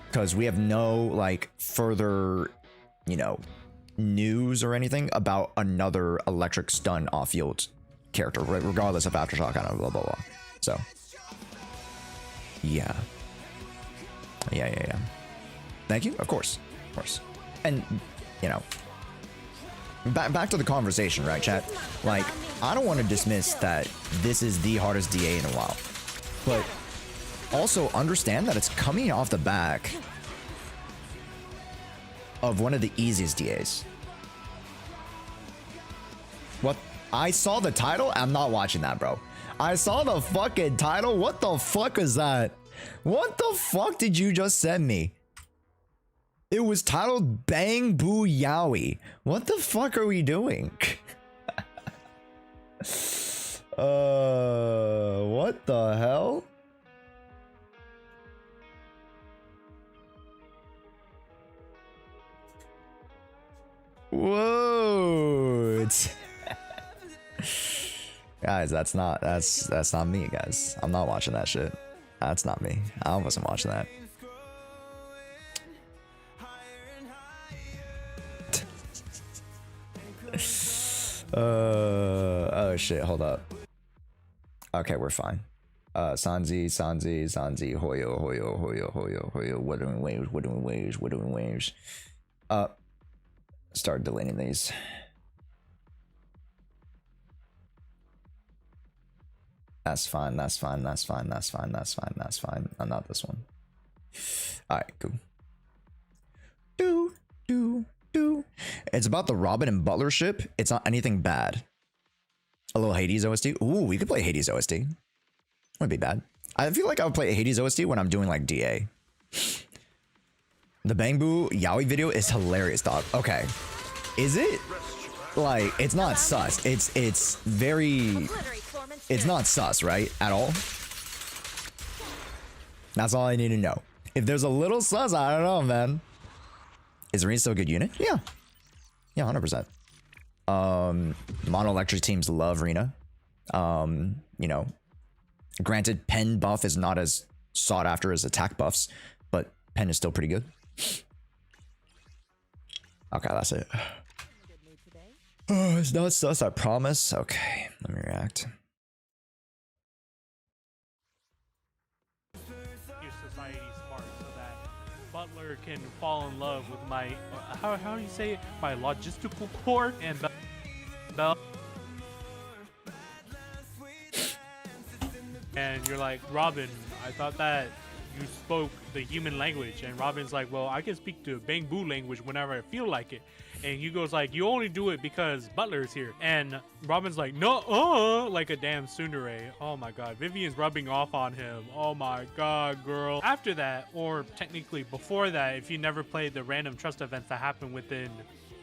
Because we have no like further, you know, news or anything about another electric stun off-field character, right? Regardless of Aftershock, kind of blah, blah, blah. So, yeah. Yeah. Thank you. Of course. And, you know, back to the conversation, right, chat? Like, I don't want to dismiss that this is the hardest DA in a while, but also understand that it's coming off the back of one of the easiest DAs. What? I saw the title? I'm not watching that, bro. I saw the fucking title. What the fuck is that? What the fuck did you just send me? It was titled Bang Boo Yowie. What the fuck are we doing? What the hell? Whoa. Guys, that's not me, guys. I'm not watching that shit. That's not me. I wasn't watching that. Oh shit, hold up. Okay, we're fine. Sanzi, Hoyo, what doing waves. Start deleting these. That's fine. I'm not this one. Alright, cool. It's about the Robin and Butler ship. It's not anything bad. A little Hades OST. Ooh, we could play Hades OST. Wouldn't be bad. I feel like I would play Hades OST when I'm doing like DA. The Bang Boo Yaoi video is hilarious, dog. Okay. Is it? Like, it's not sus. It's very... It's not sus, right? At all? That's all I need to know. If there's a little sus, I don't know, man. Is Rena still a good unit? Yeah. Yeah, 100%. Mono electric teams love Rena. You know, granted, pen buff is not as sought after as attack buffs, but pen is still pretty good. Okay, that's it. Oh, it's not sus, I promise. Okay, let me react. Society smart so that Butler can fall in love with my how do you say it? My logistical core and Bell. And you're like, Robin, I thought that you spoke the human language. And Robin's like, well, I can speak the Bang Boo language whenever I feel like it. And Hugo's like, you only do it because Butler's here. And Robin's like, no, like a damn tsundere. Oh my god, Vivian's rubbing off on him. Oh my god, girl. After that, or technically before that, if you never played the random trust events that happen within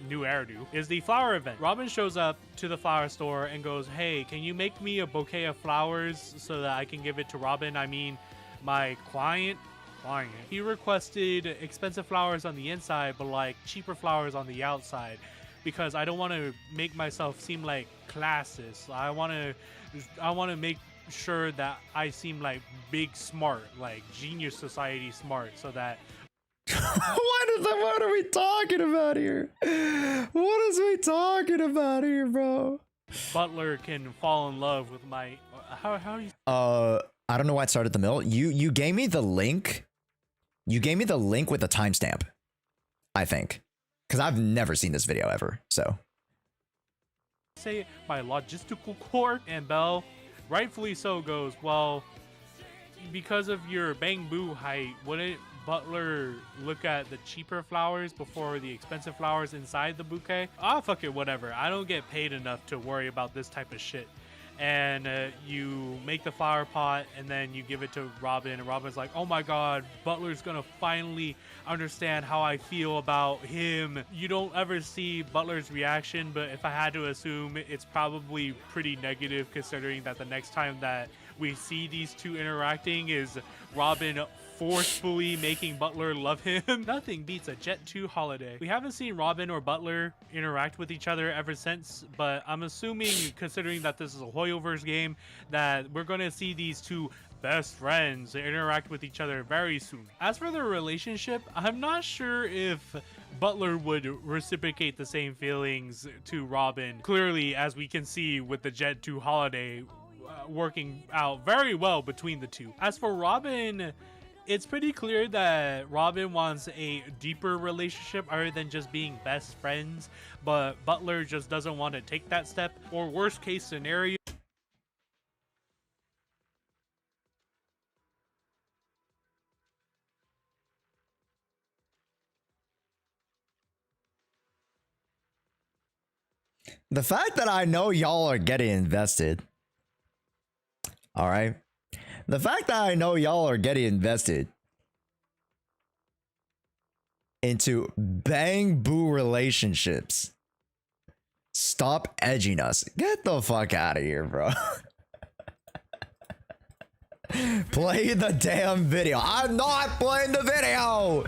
New Eridu, is the flower event. Robin shows up to the flower store and goes, hey, can you make me a bouquet of flowers so that I can give it to Robin? I mean, my client applying it. He requested expensive flowers on the inside, but like cheaper flowers on the outside, because I don't want to make myself seem like classist. I want to make sure that I seem like big smart, like genius society smart, so that what are we talking about here? What is we talking about here, bro? Butler can fall in love with my how do you I don't know why it started the mill. You gave me the link. You gave me the link with the timestamp, I think, because I've never seen this video ever. So say my logistical core, and Belle, rightfully so, goes, well, because of your bang boo height, wouldn't Butler look at the cheaper flowers before the expensive flowers inside the bouquet? Ah, fuck it, whatever. I don't get paid enough to worry about this type of shit. And you make the flower pot, and then you give it to Robin, and Robin's like, oh my god, Butler's gonna finally understand how I feel about him. You don't ever see Butler's reaction, but if I had to assume, it's probably pretty negative, considering that the next time that we see these two interacting is Robin forcefully making Butler love him. Nothing beats a Jet 2 holiday. We haven't seen Robin or Butler interact with each other ever since, but I'm assuming, considering that this is a Hoyoverse game, that we're going to see these two best friends interact with each other very soon. As for their relationship, I'm not sure if Butler would reciprocate the same feelings to Robin. Clearly, as we can see with the Jet 2 holiday, working out very well between the two. As for Robin, it's pretty clear that Robin wants a deeper relationship other than just being best friends, but Butler just doesn't want to take that step. Or worst case scenario, the fact that I know y'all are getting invested, all right? The fact that I know y'all are getting invested into bang boo relationships. Stop edging us. Get the fuck out of here, bro. Play the damn video. I'm not playing the video.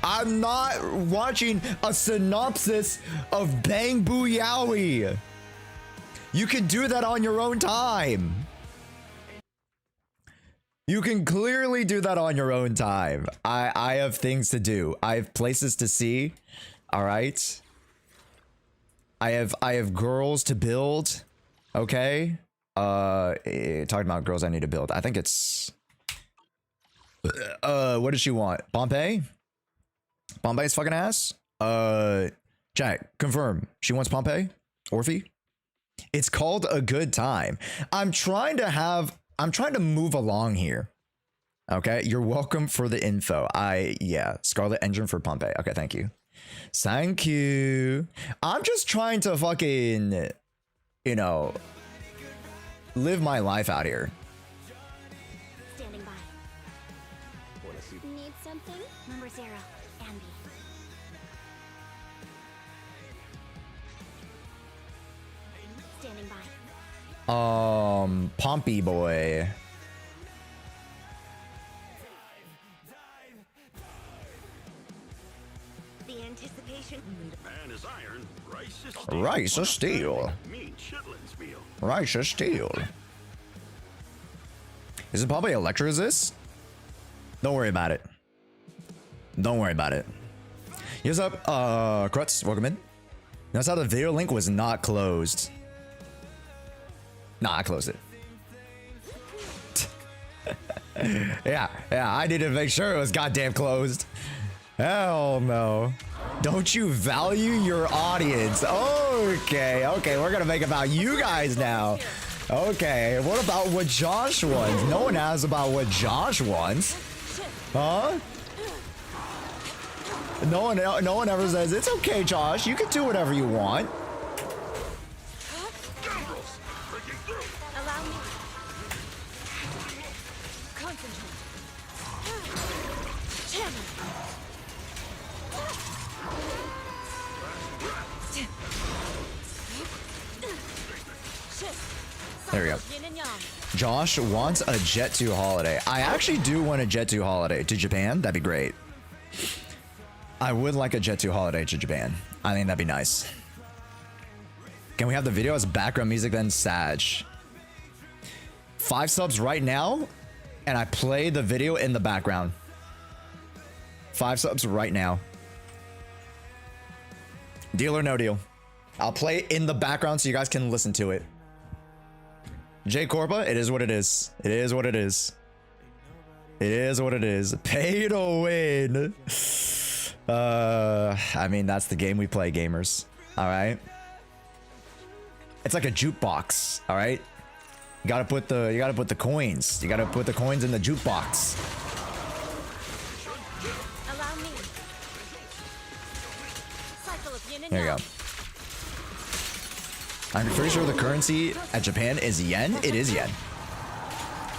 I'm not watching a synopsis of Bang Boo Yowie. You can do that on your own time. You can clearly do that on your own time. I have things to do. I have places to see. All right. I have girls to build. Okay. Talking about girls I need to build. I think it's what does she want? Pompeii? Pompeii's fucking ass? Jack, confirm. She wants Pompeii? Orphe? It's called a good time. I'm trying to move along here. Okay, you're welcome for the info. Yeah, Scarlet Engine for Pompeii. Okay, thank you. Thank you. I'm just trying to fucking, you know, live my life out here. Standing by. Need something? Number 0, Andy. Standing by. Pompey boy. The anticipation. Man is iron, rice is steel. Rice is steel. Mean chitlins meal. Rice is steel. Is it probably Electra resist? Don't worry about it. Don't worry about it. Here's up, Krutz, welcome in. Notice how the video link was not closed. Nah, I closed it. yeah, I needed to make sure it was goddamn closed. Hell no. Don't you value your audience? Okay, we're gonna make it about you guys now. Okay, what about what Josh wants? No one asks about what Josh wants. Huh? No one ever says, it's okay, Josh, you can do whatever you want. Scoundrels! Breaking through! Allow me. Concentrate. Channel. There we go. Yin and yang. Josh wants a Jet 2 holiday. I actually do want a Jet 2 holiday to Japan. That'd be great. I would like a Jet 2 holiday to Japan. I think that'd be nice. Can we have the video as background music then? Sag. 5 subs right now, and I play the video in the background. 5 subs right now. Deal or no deal? I'll play it in the background so you guys can listen to it. J Corpa, it is what it is. It is what it is. It is what it is. Pay to win. I mean, that's the game we play, gamers. All right. It's like a jukebox. All right. You gotta put the coins. You gotta put the coins in the jukebox. Allow me. Cycle of yin and There you go. I'm pretty sure the currency at Japan is yen. It is yen.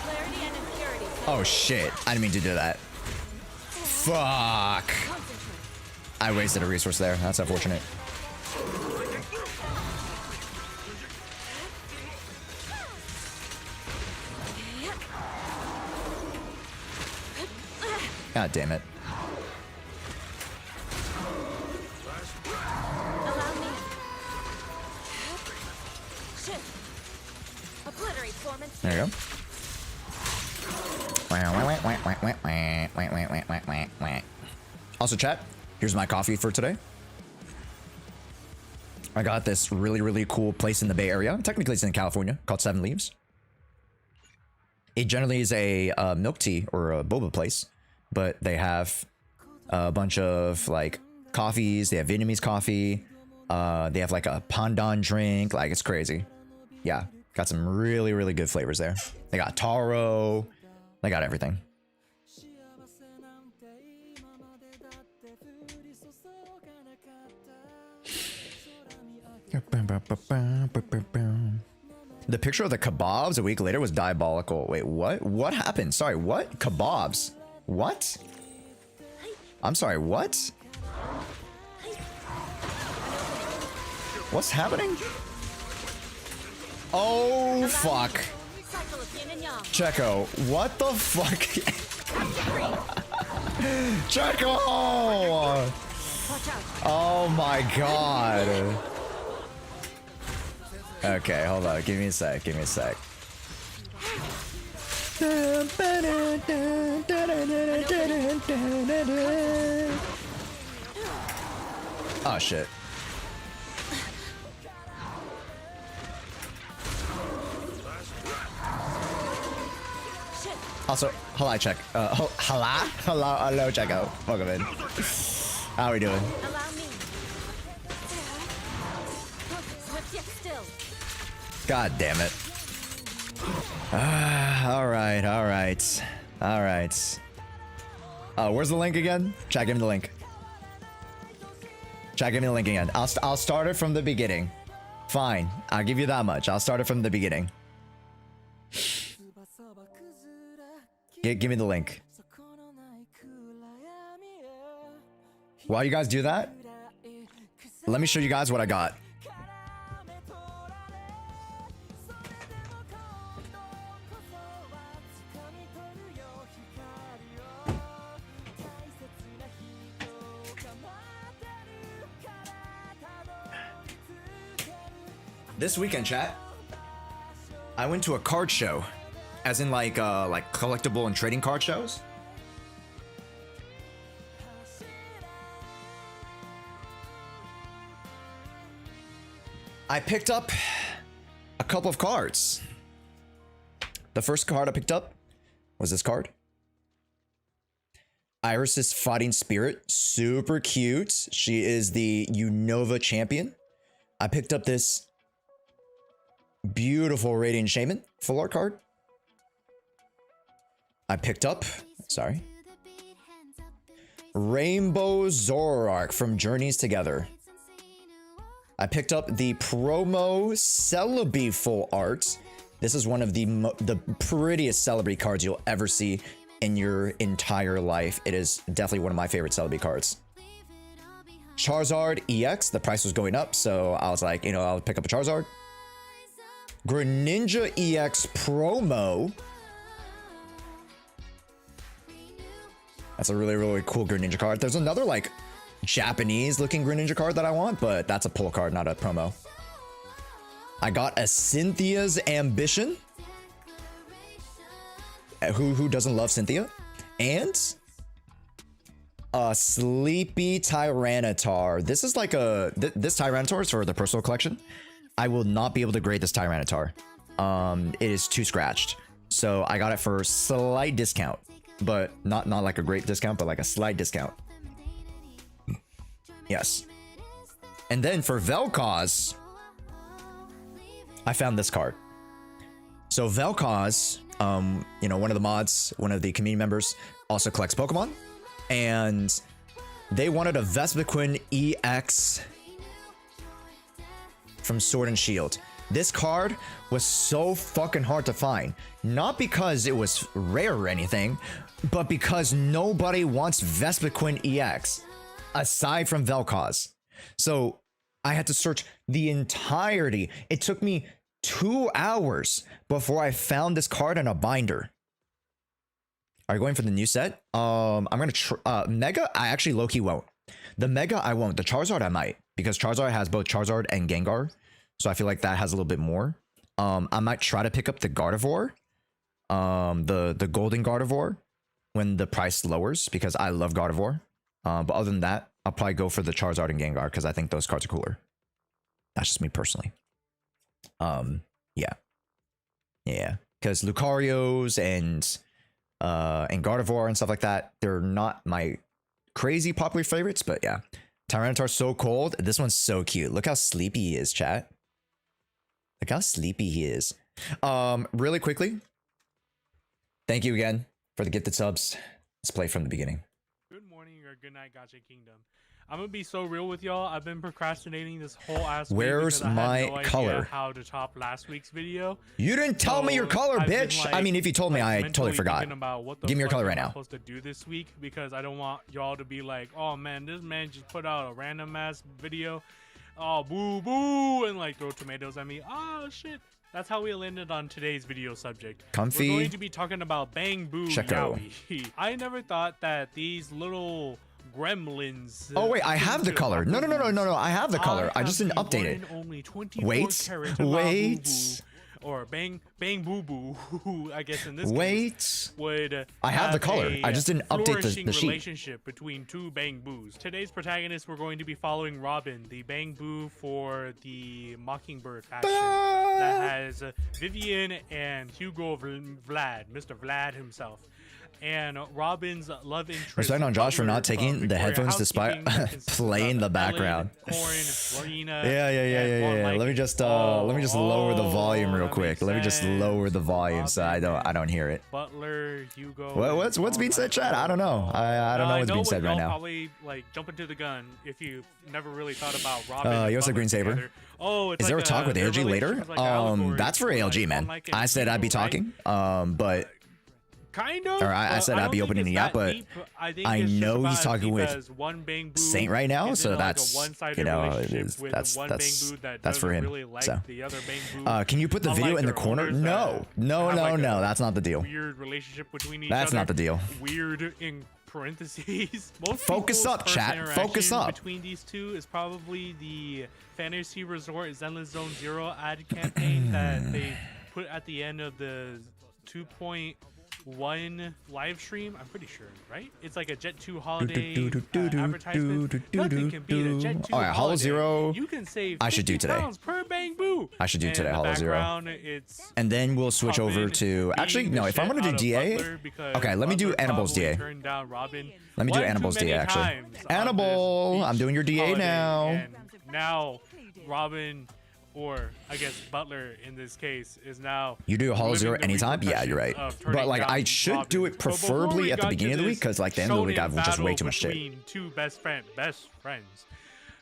Clarity and impurity. Oh shit. I didn't mean to do that. Fuck. I wasted a resource there. That's unfortunate. God damn it. Allow me. Shift. Obliterate form and There you go. Also, chat, here's my coffee for today. I got this really cool place in the Bay Area. Technically, it's in California, called 7 Leaves. It generally is a milk tea or a boba place, but they have a bunch of like coffees. They have Vietnamese coffee. They have like a pandan drink. Like, it's crazy. Yeah, got some really good flavors there. They got taro. They got everything. The picture of the kebabs a week later was diabolical. Wait, what? What happened? Sorry, what? Kebabs? What? I'm sorry, what? What's happening? Oh, fuck. cycle of yin and yang. Checo, what the fuck? Checo! Watch out. Oh my god. Okay, hold on. Give me a sec. Give me a sec. Oh shit. Also, hello, check. Hello, Checo. Welcome in. How are we doing? Allow me. Swift yet still. God damn it. Alright. Where's the link again? Chat, give me the link. Chat, give me the link again. I'll start it from the beginning. Fine. I'll give you that much. I'll start it from the beginning. Give me the link. While you guys do that, let me show you guys what I got. This weekend, chat, I went to a card show, as in like collectible and trading card shows. I picked up a couple of cards. The first card I picked up was this card. Iris's Fighting Spirit, super cute. She is the Unova champion. I picked up this beautiful Radiant Shaman full art card. I picked up, sorry, Rainbow Zoroark from Journeys Together. I picked up the promo Celebi full art. This is one of the prettiest Celebi cards you'll ever see in your entire life. It is definitely one of my favorite Celebi cards. Charizard EX, the price was going up, so I was like, you know, I'll pick up a Charizard. Greninja EX promo. That's a really, really cool Greninja card. There's another like Japanese looking Greninja card that I want, but that's a pull card, not a promo. I got a Cynthia's Ambition. Who doesn't love Cynthia? And a Sleepy Tyranitar. This is like a this Tyranitar is for the personal collection. I will not be able to grade this Tyranitar. It is too scratched. So I got it for slight discount, but not like a great discount, but like a slight discount. Yes. And then for Vel'Koz, I found this card. So Vel'Koz, you know, one of the mods, one of the community members, also collects Pokemon, and they wanted a Vespiquen EX from Sword and Shield. This card was so fucking hard to find, not because it was rare or anything, but because nobody wants Vespiquen EX aside from Vel'Koz. So I had to search the entirety. It took me 2 hours before I found this card in a binder. Are you going for the new set? I'm gonna Mega. I actually low-key won't. The Mega I won't. The Charizard I might, because Charizard has both Charizard and Gengar, so I feel like that has a little bit more. I might try to pick up the Gardevoir, the Golden Gardevoir, when the price lowers, because I love Gardevoir. But other than that, I'll probably go for the Charizard and Gengar because I think those cards are cooler. That's just me personally. Yeah, because Lucario's and Gardevoir and stuff like that, they're not my crazy popular favorites, but yeah. Tyranitar's so cold. This one's so cute. Look how sleepy he is, chat. Look how sleepy he is. Really quickly, thank you again for the gifted subs. Let's play from the beginning. Good morning or good night, Gacha Kingdom. I'm gonna be so real with y'all. I've been procrastinating this whole ass week. Where's my color? How to top last week's video? You didn't tell me your color, bitch. Like, I mean, if you told me, I totally forgot. Give me your color right now. I'm supposed to do this week because I don't want y'all to be like, oh man, this man just put out a random ass video. Oh boo boo, and like throw tomatoes at me. Oh shit. That's how we landed on today's video subject. Comfy. We're going to be talking about Bang Boo Checo. Yowie. I never thought that these little gremlins. Oh wait, I have the color. No. I have the color. I just didn't update it. Wait. Or Bang Boo Boo, I guess in this case, would I have the color. I just didn't update the sheet. Relationship between two Bang Boos. Today's protagonists, we're going to be following Robin, the Bang Boo for the Mockingbird faction that has Vivian and Hugo Vlad, Mr. Vlad himself. And Robin's love interest. Respect on Josh for not taking the headphones despite playing the background. Yeah. Let me just lower the volume real quick. Let me just lower the volume so I don't hear it. Butler, Hugo. What's being said, chat? I don't know. I don't know what's being said right now. Probably like jump into the gun if you never really thought about Robin. You also Green Saber. Oh, is there a talk with ALG later? That's for ALG, man. I said I'd be talking. But. Kind of. Or I said I'd be opening it up, but I know he's talking with Saint right now, so that's, you know, that's for him. Really like so, the other can you put the video in the corner? No, that's not the deal. Weird relationship between each that's other. not the deal. Weird in parentheses. Most focus up, chat. Focus up. Between these two is probably the Fantasy Resort Zenless Zone Zero ad campaign that they put at the end of the 2.1 live stream. I'm pretty sure, right? It's like a Jet 2 holiday advertisement. Nothing can beat a Jet 2 Alright, Hollow Zero. You can save I should do today. Per Bang Boo. I should do today, Hollow Zero. And then we'll switch over to. Actually, no. If I want to do DA, okay. Let me do Annabelle's DA. Let me do Annabelle's DA. Actually, Annabelle, I'm doing your DA now. And now, Robin. Or I guess Butler in this case is now. You do a Hollow Zero anytime? Yeah, you're right. But like I should do it preferably at the beginning of the week because like the end of the week I have just way too much shit. Two best friends.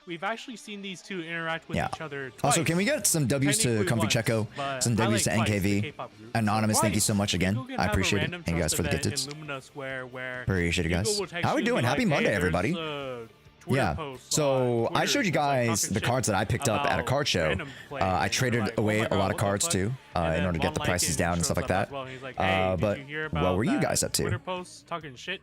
We've actually seen these two interact with each other twice. Also, can we get some W's to Comfy Checo, some W's to NKV, Anonymous? Thank you so much again. I appreciate it. Thank you guys for the gifted. Appreciate it, guys. How are we doing? Happy Monday, everybody. Twitter Yeah. posts So on I Twitter showed you just, like, guys talking the shit cards that I picked up at a about card show. random players, I and traded they're like, away "Oh my a God, lot of what the cards fuck?" too, And in then order to get the Von prices Lycan down and shows stuff like up that. as well, and he's like, "Hey, But did you hear what about were you that guys up to? Twitter posts talking shit?"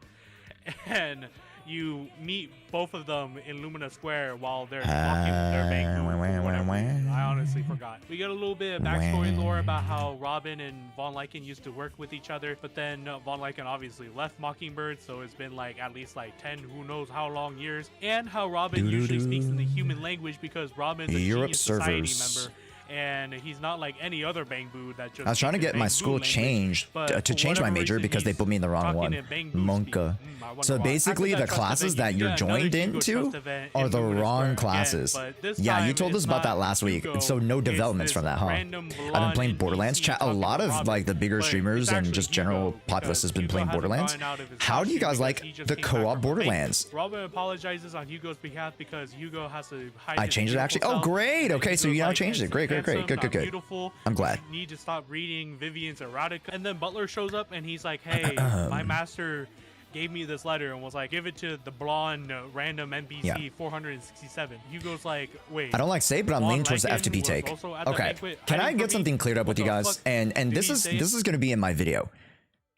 And you meet both of them in Lumina Square while they're talking with their bank for whatever reason. I honestly forgot. We get a little bit of backstory lore about how Robin and Von Lycan used to work with each other, but then Von Lycan obviously left Mockingbird, so it's been like at least like 10 who knows how long years, and how Robin usually speaks in the human language because Robin's a Europe Genius Society servers. member. And he's not like any other Bangbu that just. I was trying to speaks in get my Bangbu school language, changed but to for change my whatever major reason, because they he's put me in the wrong talking one. in Bangbu Monka. speak. I wonder So why. basically, After the that trust classes event, that you you're get another joined Hugo into trust event are in the Lumina wrong Square again, classes. but this Yeah, you time told us it's about that not last week. Hugo, So no it's developments this from that, huh? random I've been blonde playing Borderlands NPC chat. A talking lot to of Robin, like the bigger but streamers it's and actually just general Hugo, populace has because been playing Hugo hasn't Borderlands. gotten out of his How do you costume guys because like he just the came back co-op from a Borderlands? bank. Robin apologizes on Hugo's behalf because Hugo has to hide I his changed it beautiful actually. Oh, self, great. and Okay, so Hugo's you now like, changed it. Great, great, great. "Handsome, Good, not good, good. beautiful. I'm glad. You need to stop reading Vivian's erotica." And then Butler shows up and he's like, "Hey, my master gave me this letter and was like, give it to the blonde random NPC Yeah. 467. Hugo's like, wait. I don't like say, but I'm Von leaning towards the Lycan FTP was take. also at the Okay, banquet can I hiding get from me? something cleared up What with you the guys? fuck And did this he is say? going to be in my video.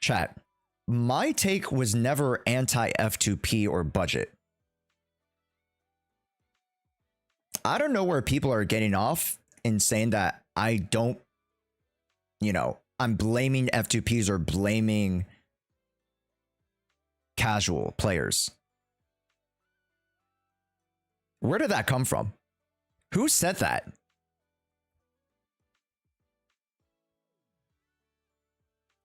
Chat. My take was never anti F2P or budget. I don't know where people are getting off in saying that I don't, I'm blaming F2Ps or blaming casual players. Where did that come from? Who said that?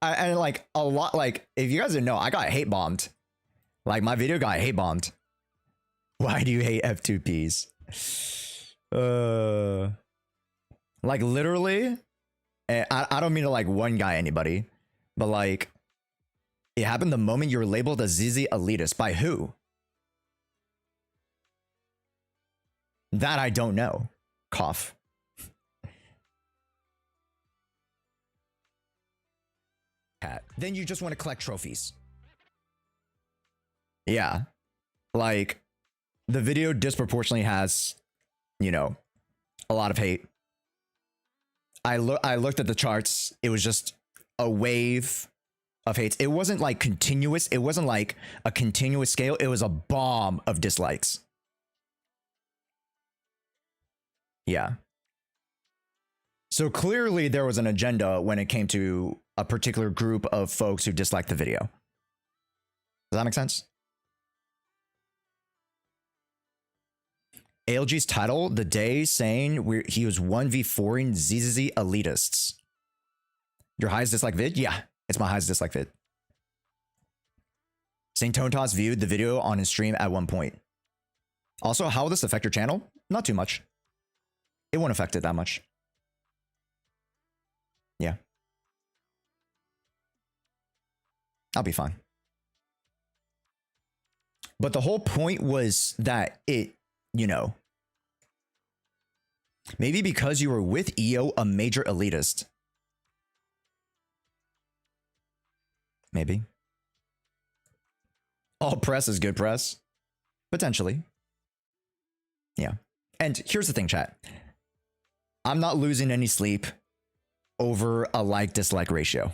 And like a lot, like if you guys didn't know, I got hate bombed. Like my video got hate bombed. Why do you hate F2Ps? Like literally, and I don't mean to like one guy anybody, but like it happened the moment you were labeled a ZZ elitist. By who? That I don't know. Cough. Then you just want to collect trophies. Yeah. Like the video disproportionately has, a lot of hate. I looked at the charts. It was just a wave of hates. It wasn't like continuous. It wasn't like a continuous scale. It was a bomb of dislikes. Yeah. So clearly there was an agenda when it came to a particular group of folks who disliked the video. Does that make sense? ALG's title, the day saying he was 1v4ing ZZZ elitists. Your highest dislike vid? Yeah, it's my highest dislike vid. Saint Tontas viewed the video on his stream at one point. Also, how will this affect your channel? Not too much. It won't affect it that much. Yeah. I'll be fine. But the whole point was that it, maybe because you were with EO, a major elitist. Maybe. All press is good press. Potentially. Yeah. And here's the thing, chat. I'm not losing any sleep over a like-dislike ratio.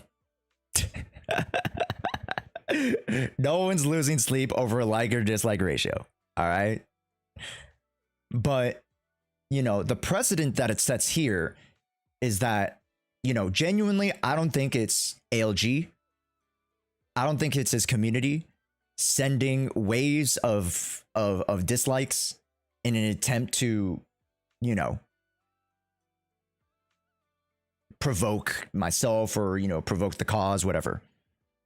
No one's losing sleep over a like or dislike ratio. All right. But, the precedent that it sets here is that, genuinely, I don't think it's ALG. I don't think it's his community sending waves of dislikes in an attempt to, provoke myself or, provoke the cause, whatever.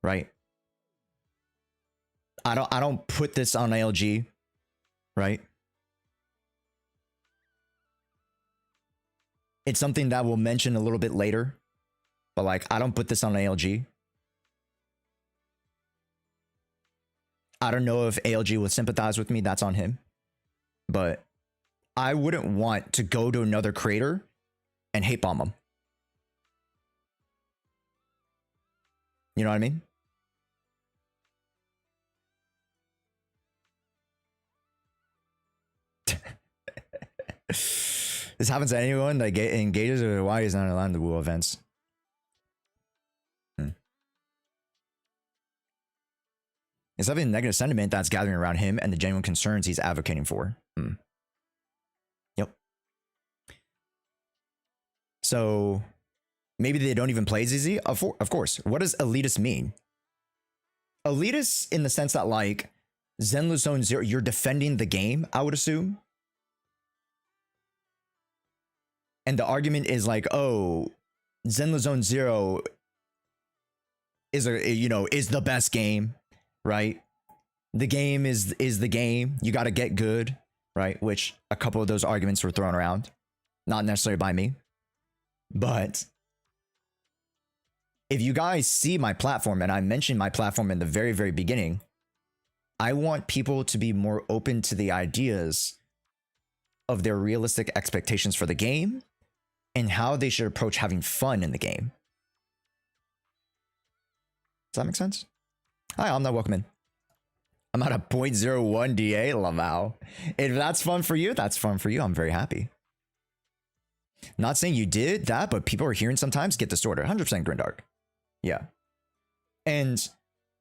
Right. I don't put this on ALG. Right. It's something that we'll mention a little bit later, but like, I don't put this on ALG. I don't know if ALG will sympathize with me. That's on him. But I wouldn't want to go to another creator and hate bomb him. You know what I mean? This happens to anyone that engages or why he's not allowed in the Woo events. It's something negative sentiment that's gathering around him and the genuine concerns he's advocating for. Yep. So maybe they don't even play ZZ? Of course. What does elitist mean? Elitist in the sense that, like, Zenless Zone Zero, you're defending the game, I would assume. And the argument is like, oh, Zenless Zone Zero is the best game, right? The game is the game. You got to get good, right? Which a couple of those arguments were thrown around, not necessarily by me. But if you guys see my platform, and I mentioned my platform in the very, very beginning, I want people to be more open to the ideas of their realistic expectations for the game and how they should approach having fun in the game. Does that make sense? Hi, I'm not welcome in. I'm at a 0.01 DA, Lamau. If that's fun for you, that's fun for you. I'm very happy. Not saying you did that, but people are hearing sometimes get distorted. 100% Grindark. Yeah. And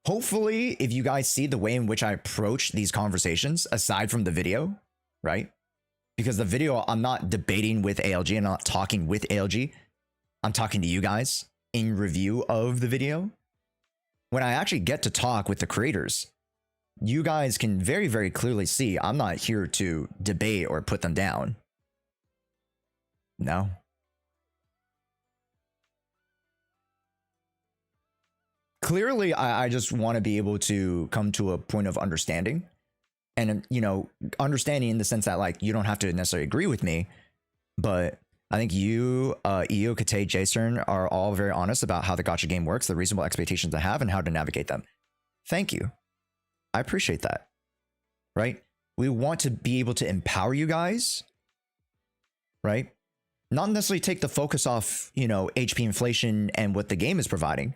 hopefully, if you guys see the way in which I approach these conversations, aside from the video, right? Because the video, I'm not debating with ALG, I'm not talking with ALG. I'm talking to you guys in review of the video. When I actually get to talk with the creators, you guys can very, very clearly see I'm not here to debate or put them down. No. Clearly, I just want to be able to come to a point of understanding. And, understanding in the sense that, like, you don't have to necessarily agree with me. But I think you, Eo, Kate, Jason are all very honest about how the gacha game works, the reasonable expectations I have, and how to navigate them. Thank you. I appreciate that. Right? We want to be able to empower you guys. Right? Not necessarily take the focus off, HP inflation and what the game is providing.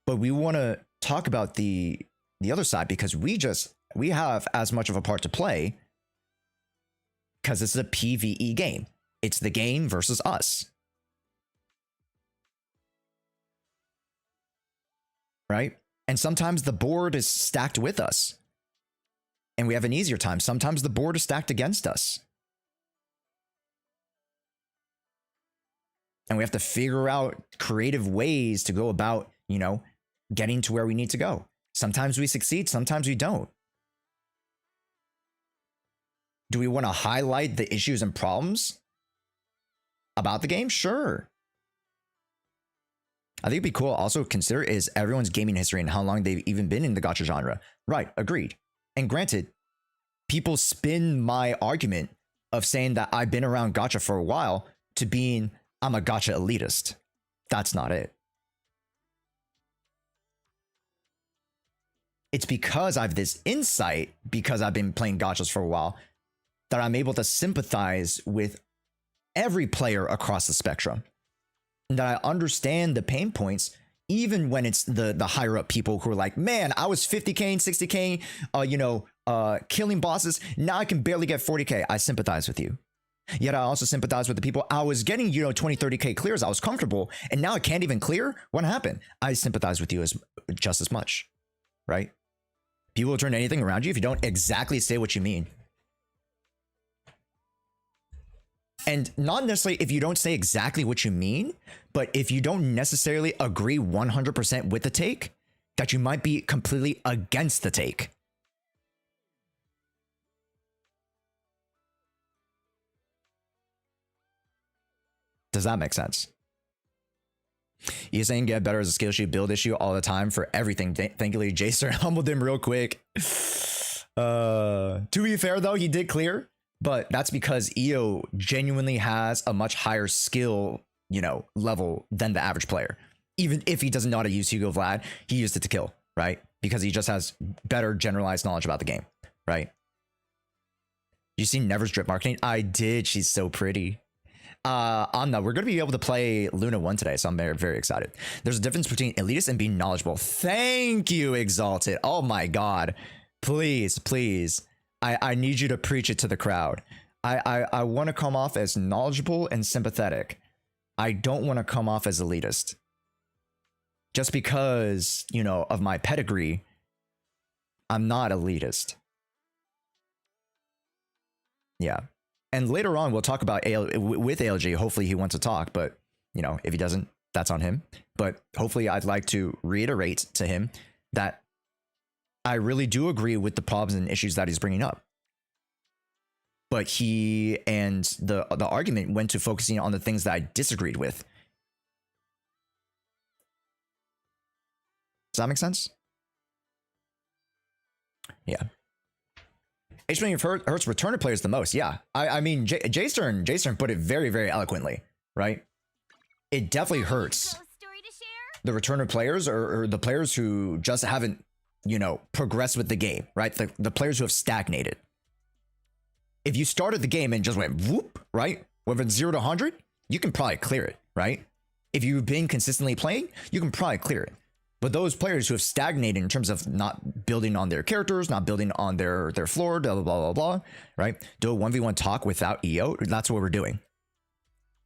But we want to talk about the other side because we have as much of a part to play because this is a PvE game. It's the game versus us. Right? And sometimes the board is stacked with us. And we have an easier time. Sometimes the board is stacked against us. And we have to figure out creative ways to go about, getting to where we need to go. Sometimes we succeed, sometimes we don't. Do we want to highlight the issues and problems about the game? Sure. I think it'd be cool to also consider is everyone's gaming history and how long they've even been in the gacha genre. Right, agreed. And granted, people spin my argument of saying that I've been around gacha for a while to being I'm a gacha elitist. That's not it. It's because I have this insight, because I've been playing gachas for a while, that I'm able to sympathize with every player across the spectrum. And that I understand the pain points, even when it's the higher up people who are like, man, I was 50K and 60K, killing bosses. Now I can barely get 40K. I sympathize with you. Yet I also sympathize with the people. I was getting, 20, 30K clears. I was comfortable. And now I can't even clear. What happened? I sympathize with you just as much, right? People will turn anything around you if you don't exactly say what you mean. And not necessarily if you don't say exactly what you mean, but if you don't necessarily agree 100% with the take, that you might be completely against the take. Does that make sense? You're saying get better as a skill sheet build issue all the time for everything. Thankfully, Jason humbled him real quick. To be fair, though, he did clear. But that's because EO genuinely has a much higher skill, level than the average player. Even if he doesn't know how to use Hugo Vlad, he used it to kill, right? Because he just has better generalized knowledge about the game, right? You seen Never's drip marketing? I did. She's so pretty. Anna, we're going to be able to play Luna 1 today, so I'm very, very excited. There's a difference between elitist and being knowledgeable. Thank you, Exalted. Oh my God. Please, please. I need you to preach it to the crowd. I want to come off as knowledgeable and sympathetic. I don't want to come off as elitist. Just because, you know, of my pedigree, I'm not elitist. Yeah. And later on, we'll talk about with ALG. Hopefully he wants to talk, but, you know, if he doesn't, that's on him. But hopefully I'd like to reiterate to him that I really do agree with the problems and issues that he's bringing up. But he and the argument went to focusing on the things that I disagreed with. Does that make sense? Yeah. H million hurts returner players the most. Yeah. I mean, J-Stern put it very, very eloquently, right? It definitely hurts the returner players or the players who just haven't, you know, progressed with the game, right? The players who have stagnated. If you started the game and just went whoop, right? Went from 0 to 100, you can probably clear it, right? If you've been consistently playing, you can probably clear it. But those players who have stagnated in terms of not building on their characters, not building on their floor, blah, blah, blah, blah, blah, right? Do a 1v1 talk without EO. That's what we're doing.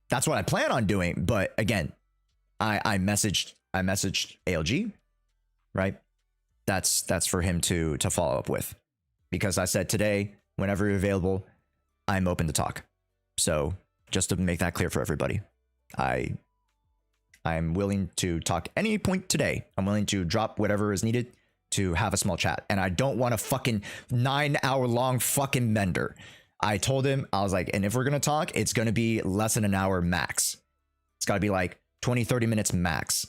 That's what I plan on doing. But again, I messaged ALG, right? That's for him to follow up with. Because I said today, whenever you're available, I'm open to talk. So just to make that clear for everybody, I'm willing to talk any point today. I'm willing to drop whatever is needed to have a small chat. And I don't want a fucking 9-hour-long fucking mender. I told him, I was like, and if we're going to talk, it's going to be less than an hour max. It's got to be like 20, 30 minutes max.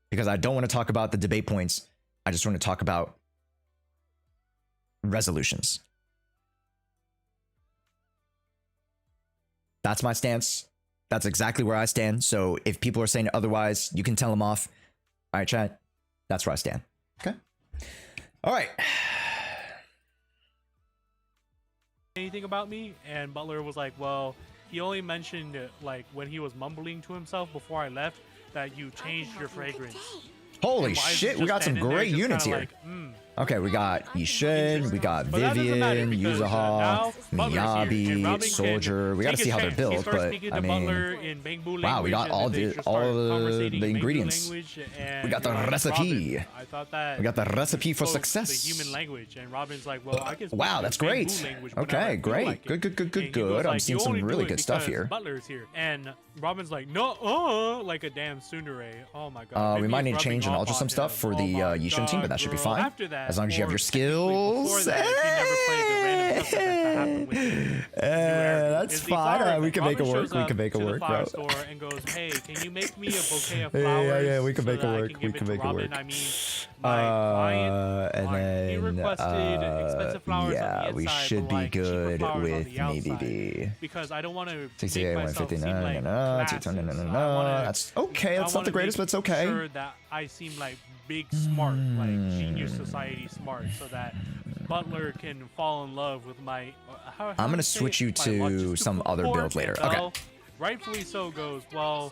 Because I don't want to talk about the debate points. I just want to talk about resolutions. That's my stance. That's exactly where I stand. So if people are saying otherwise, you can tell them off. All right, chat. That's where I stand. Okay. All right. Anything about me? And Butler was like, well, he only mentioned like when he was mumbling to himself before I left that you changed your fragrance. Holy shit, we got some great units here. Like, okay, we got Yishin, we got Vivian, Yuzaha, Miyabi, Soldier. We gotta see how they're built, but I mean, wow, we got all the ingredients. We got the recipe. We got the recipe for success. The human language, and Robin's like, well, I can wow, that's great. Okay, great. Good. I'm seeing some really good stuff here. Butler's here, and Robin's like, no, like a damn tsundere. Oh my god. We might need to change and alter some stuff for the Yishin team, but that should be fine. As long as you have your skills. That's fine. We can make it work. We can make it work, bro. And goes, hey, can you make me a bouquet of flowers? Yeah, we can make it work. We can make it work. I mean, my client, and then he requested expensive flowers yeah, on the inside, we should be good with maybe because I don't want to 68, 159, that's okay. That's not the greatest, but it's okay. Sure that I seem like big smart, like genius society smart, so that Butler can fall in love with my. I'm gonna switch you to some other build later. Okay. Rightfully so goes well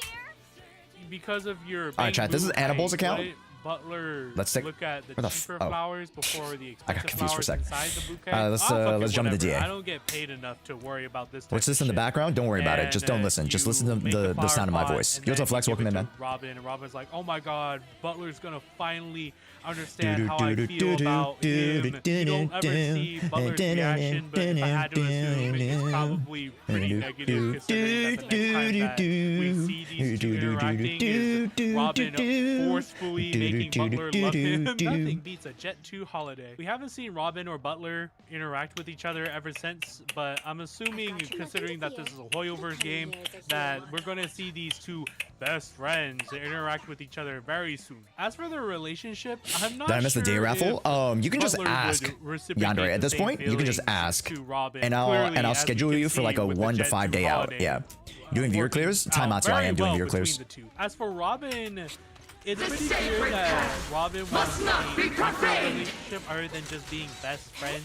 because of your. All right, chat. This is Annibal's account. Butler, let's take, look at the cheaper flowers before the expensive I got confused for a sec. inside the bouquet. Let's jump into DA. I don't get paid enough to worry about this. What's this in the background? Don't worry about it. Just don't listen. Just listen to the sound of my voice. Yo, what's up, Flex? Welcome in, man. Robin's like, oh my god, Butler's gonna finally understand how I feel about him. You don't ever see Butler's reaction, but if I had to assume, it's probably pretty negative considering that the next time that we see these two interacting is Robin forcefully making Butler love him. Nothing beats a Jet 2 holiday. We haven't seen Robin or Butler interact with each other ever since, but I'm assuming, considering that this is a Hoyoverse game, that we're going to see these two best friends interact with each other very soon. As for their relationship, I'm not sure. Did I miss the day raffle? You can just ask Yandere at this point. You can just ask, and I'll schedule you for like a 1 to 5 day out. Yeah. Doing viewer clears? Timeouts. I am doing viewer clears. As for Robin, it's pretty clear that Robin wants a deeper relationship other than just being best friends,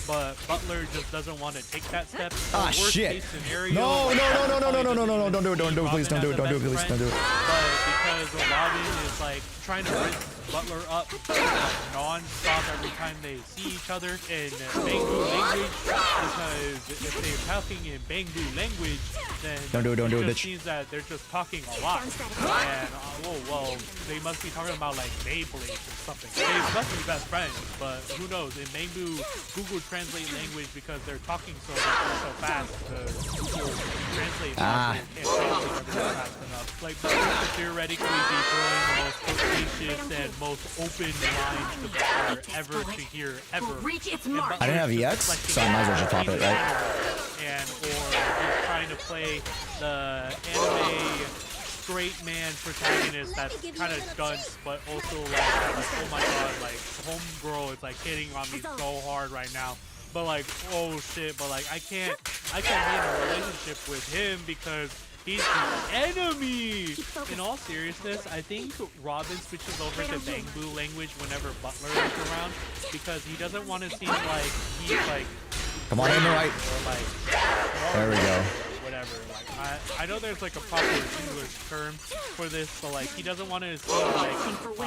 but Butler just doesn't want to take that step. Ah, Worst shit. case scenario, No, no, no, no, no, no, no, no, no, no, don't do it, see don't do it, please, don't do it, Robin don't do it, as a please, don't best do it. friend, but because Robin is like trying to rinse Butler up like, non-stop every time they see each other in Bangbu language, because if they're talking in Bangbu language, then Don't do it, it bitch. just means that they're just talking a lot. And well, they must be talking about like Beyblades or something. They must be best friends, but who knows? In Bangbu, Google Translate language because they're talking so fast. Google Translate language can't translate everything fast enough. Like Butler could theoretically be throwing the most flirtatious and most open lines to Butler ever to hear ever. I didn't have EX, so I might as well just pop it, right? And or he's trying to play the anime straight man protagonist that's kind of dunce, but also like oh my god, like homegirl is like hitting on me so hard right now. But like, oh shit, but like I can't be in a relationship with him because he's the enemy! In all seriousness, I think Robin switches over to Bangbu language whenever Butler is around because he doesn't want to seem like he's like... Come on in, right? Or like... There we go. Whatever. Like, I know there's like a proper English term for this, but like he doesn't want to seem like...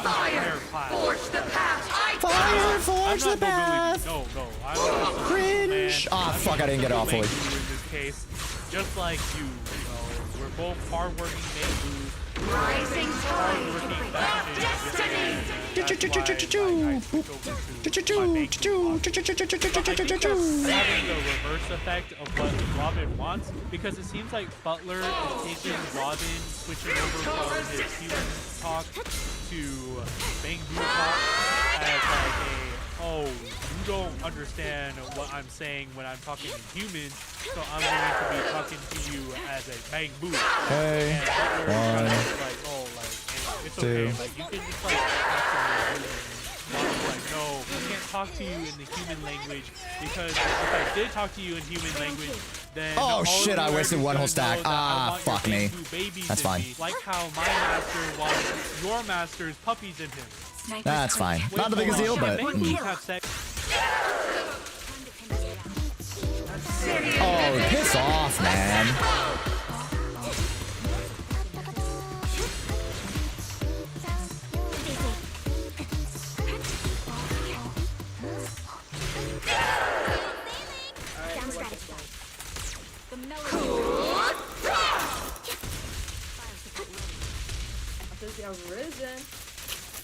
Fire! Forge the path! Fire! Forge the path! No, I'm Cringe! Ah, fuck, I didn't get it off fully. In this case, just like you know, we're both hardworking Bangboos. Rising Hardworking destiny. Having the reverse effect of what Robin wants, because it seems like Butler is taking Robin, switching over from his human talk to Bangbu talk as like oh, you don't understand what I'm saying when I'm talking in human, so I'm going to be talking to you as a Bangbu. Hey, And Butler is one, like, oh, like, it's two. okay, like, you can just, like, talk to me in human. Butler's like, no, I can't talk to you in the human language, because if I did talk to you in human language, then Oh, all shit, the I wasted world one whole is gonna stack. know that I Ah, want your fuck me. Bangbu babies That's in fine. me, like how my master wants your master's puppies in him. That's fine. Not the biggest deal, but... Bangboos have sex. Oh, piss off, man.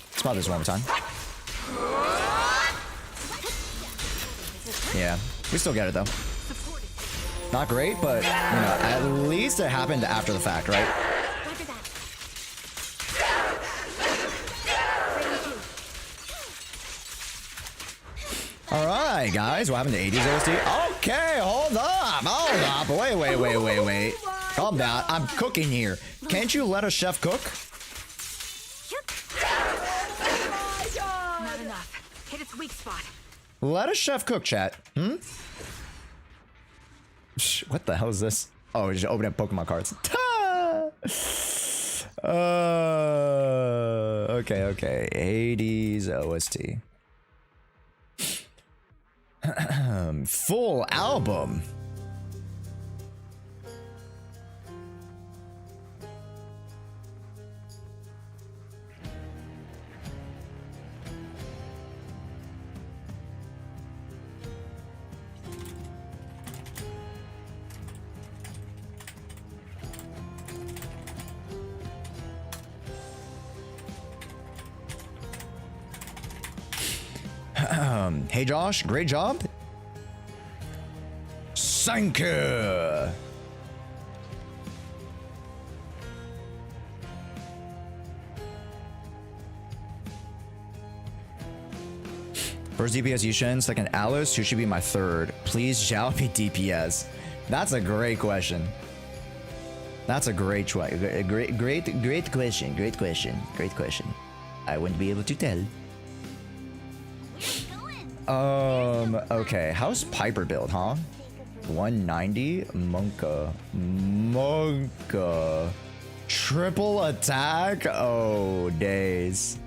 Let's pop this one more time. Yeah, we still get it though. Not great, but you know, at least it happened after the fact, right? All right, guys, what happened to 80s OST? Okay, hold up, wait. Calm down, I'm cooking here. Can't you let a chef cook? Not enough. Hit its weak spot. Let a chef cook, chat. What the hell is this? Oh, just open up Pokemon cards. Okay. 80s OST. Full album. Hey Josh, great job. Thank you. First DPS Yushin, second Alice, who should be my third? Please Zhao be DPS. That's a great question. That's a great question. Great question. I wouldn't be able to tell. Okay, how's Piper build, huh? 190? Monka. Triple attack? Oh, days.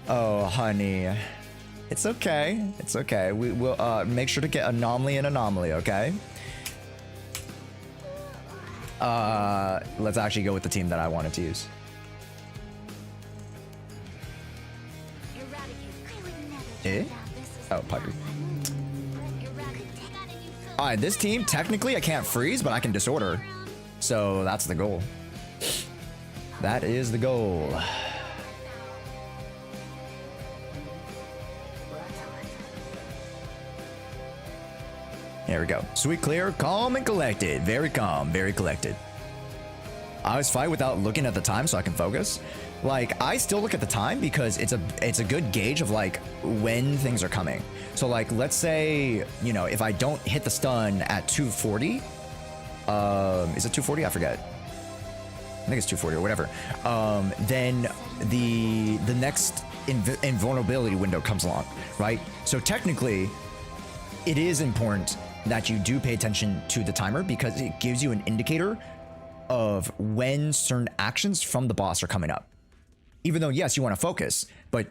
Oh, honey. It's okay. It's okay. We will make sure to get anomaly and anomaly, okay? Let's actually go with the team that I wanted to use. Eh? Oh, Piper. Alright, this team, technically I can't freeze, but I can disorder. So that's the goal. That is the goal. There we go. Sweet, clear, calm, and collected. Very calm, very collected. I always fight without looking at the time so I can focus. Like, I still look at the time because it's a good gauge of like when things are coming. So like, let's say, you know, if I don't hit the stun at 240, is it 240? I forget. I think it's 240 or whatever. Then the next invulnerability window comes along, right? So technically, it is important that you do pay attention to the timer because it gives you an indicator of when certain actions from the boss are coming up. Even though, yes, you want to focus, but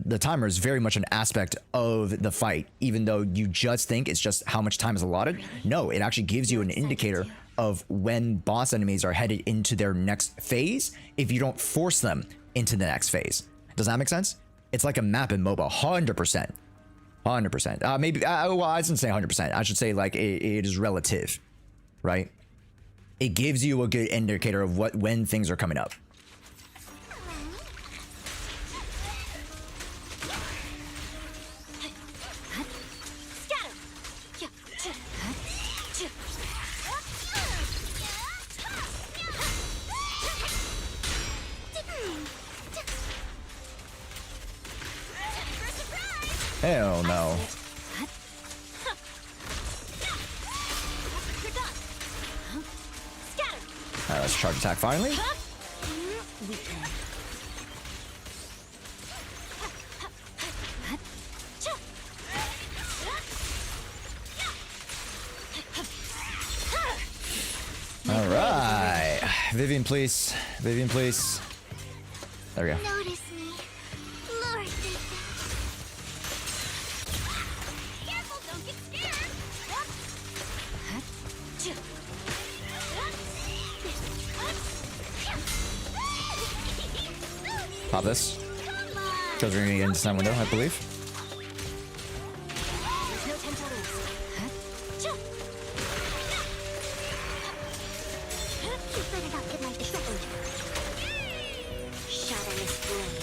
the timer is very much an aspect of the fight. Even though you just think it's just how much time is allotted, no, it actually gives you an indicator of when boss enemies are headed into their next phase if you don't force them into the next phase. Does that make sense? It's like a map in MOBA, 100%. 100%. Maybe, well, I shouldn't say 100%. I should say like it is relative, right? It gives you a good indicator of when things are coming up. Hell no. Alright, let's charge attack finally. Alright. Vivian, please. Vivian, please. There we go. Notice me. Lord, careful, don't get scared. Pop this. Because we're gonna get into time window, I believe. There's no time to lose. You better not get my distracted. Shadowless blade.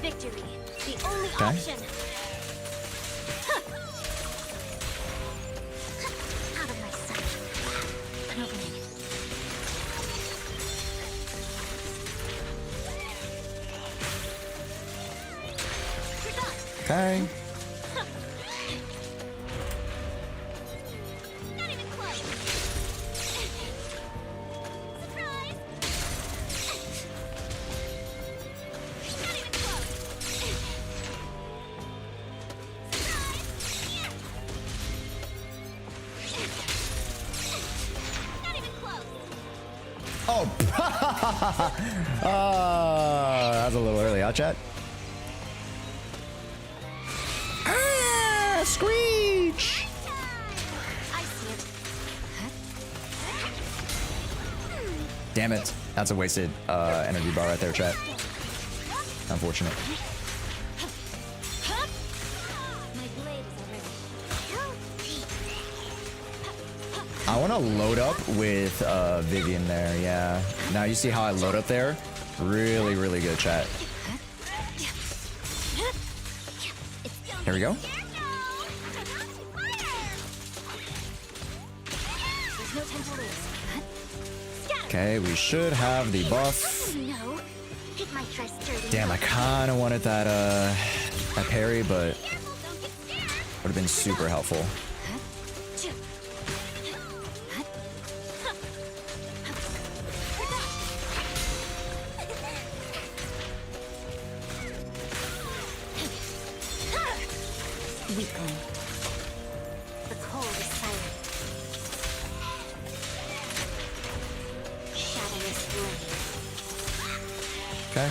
Victory, the only option. Out of my sight. An opening. Okay. Not even close. Surprise! Not even close. Surprise! Not even close. Oh, that's a little early, huh, chat? Screech! I see it. Damn it. That's a wasted energy bar right there, chat. Unfortunate. My blade is already. I want to load up with Vivian there, yeah. Now you see how I load up there? Really, really good, chat. Here we go. Okay, we should have the buff. No. Hit my trust dirty. Damn, I kind of wanted that that parry, but would have been super helpful. Weakling. The cold is silent. Shadowless Okay.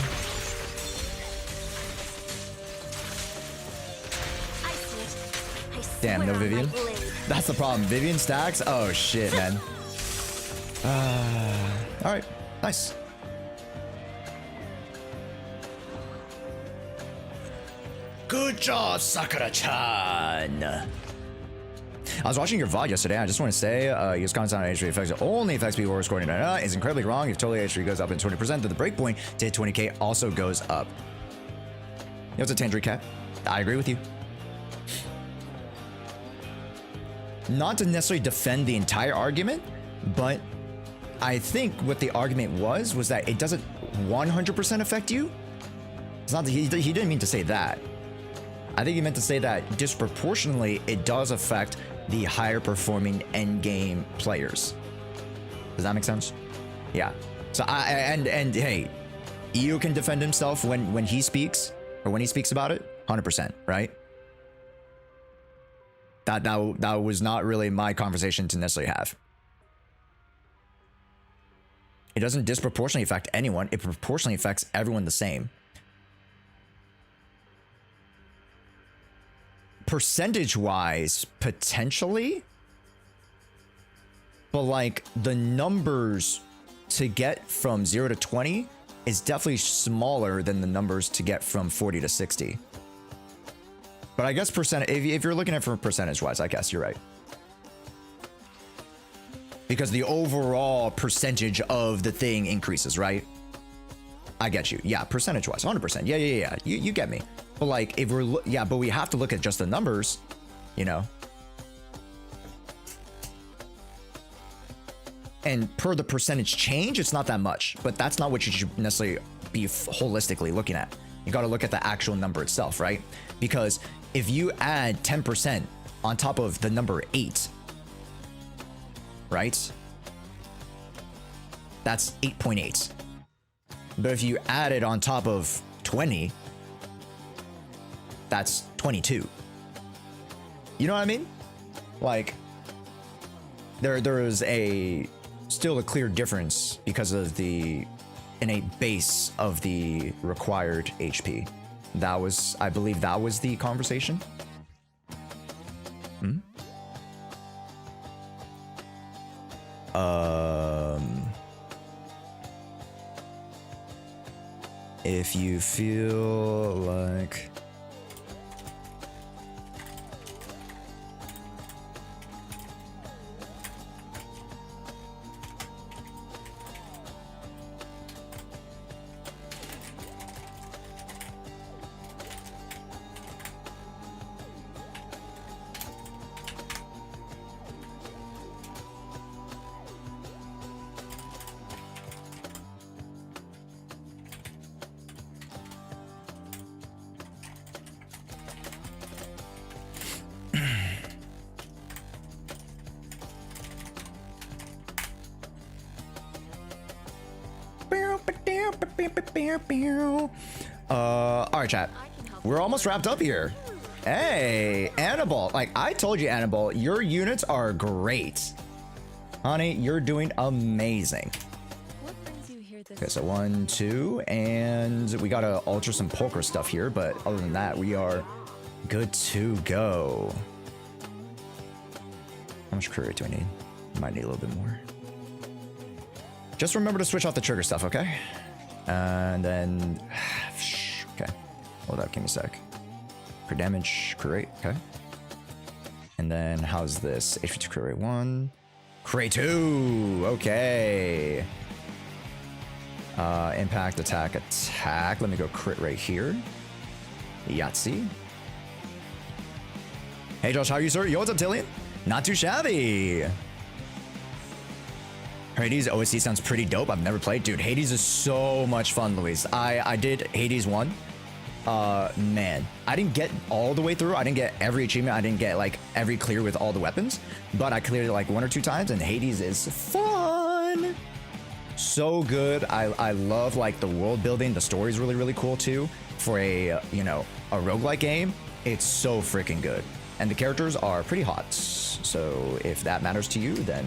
I see it. I Damn, swear no on my Vivian. blade. That's the problem. Vivian stacks? Oh, shit, man. Alright. Nice. Good job, Sakura-chan. I was watching your VOD yesterday. I just want to say, use content on H3 effects only affects people who are scoring is incredibly wrong. If totally H3 goes up in 20%, then the breakpoint to hit 20k also goes up. You know, it's a Tangerine Cat. I agree with you. Not to necessarily defend the entire argument, but I think what the argument was that it doesn't 100% affect you. It's not that he didn't mean to say that. I think he meant to say that disproportionately it does affect the higher performing end game players. Does that make sense? Yeah. So and hey, EU can defend himself when he speaks or when he speaks about it, 100%, right? That was not really my conversation to necessarily have. It doesn't disproportionately affect anyone. It proportionally affects everyone the same. Percentage-wise, potentially. But like the numbers to get from 0 to 20 is definitely smaller than the numbers to get from 40 to 60. But I guess if you're looking at it from percentage-wise, I guess you're right. Because the overall percentage of the thing increases, right? I get you. Yeah, percentage-wise, 100%. Yeah. You get me. But like, if we're but we have to look at just the numbers, you know. And per the percentage change, it's not that much. But that's not what you should necessarily be holistically looking at. You got to look at the actual number itself, right? Because if you add 10% on top of the number 8, right? That's 8.8. But if you add it on top of 20, that's 22. You know what I mean? Like, there is still a clear difference because of the innate base of the required HP. That was, I believe that was the conversation. If you feel like all right, chat. We're almost wrapped up here. Hey, Annabelle. Like I told you, Annabelle, your units are great. Honey, you're doing amazing. Okay, so 1, 2, and we gotta alter some poker stuff here, but other than that, we are good to go. How much career do I need? Might need a little bit more. Just remember to switch off the trigger stuff, okay? And then, okay. Hold up, give me a sec. Per damage, career rate, okay. And then how's this? HP2 career rate 1. Career 2, okay. Impact, attack. Let me go crit right here. Yahtzee. Hey Josh, how are you, sir? Yo, what's up, Tillian? Not too shabby. Hades OSC sounds pretty dope. I've never played. Dude, Hades is so much fun, Luis. I did Hades 1. Man, I didn't get all the way through. I didn't get every achievement. I didn't get like every clear with all the weapons, but I cleared it like 1 or 2 times, and Hades is fun. So good. I love like the world building. The story's really, really cool too. For a, you know, a roguelike game, it's so freaking good. And the characters are pretty hot. So if that matters to you, then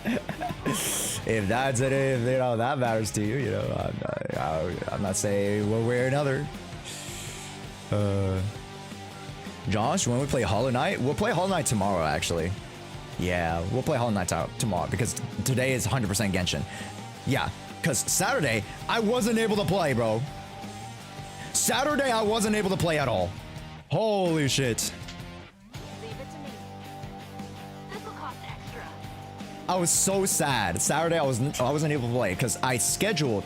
If that's it, if you know that matters to you, you know, I'm not saying one way or another. Josh, when we play Hollow Knight, we'll play Hollow Knight tomorrow, actually. Yeah, we'll play Hollow Knight tomorrow because today is 100% Genshin. Yeah, because Saturday, I wasn't able to play, bro. Saturday, I wasn't able to play at all. Holy shit. Leave it to me. This will cost extra. I was so sad. Saturday, I wasn't able to play because I scheduled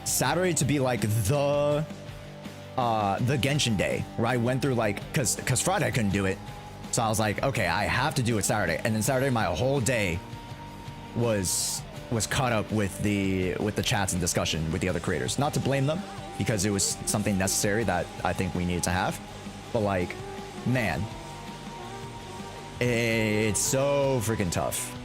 Saturday to be like the Genshin day, where I went through like, cause Friday I couldn't do it. So I was like, okay, I have to do it Saturday. And then Saturday, my whole day was caught up with the chats and discussion with the other creators. Not to blame them, because it was something necessary that I think we needed to have. But like, man, it's so freaking tough.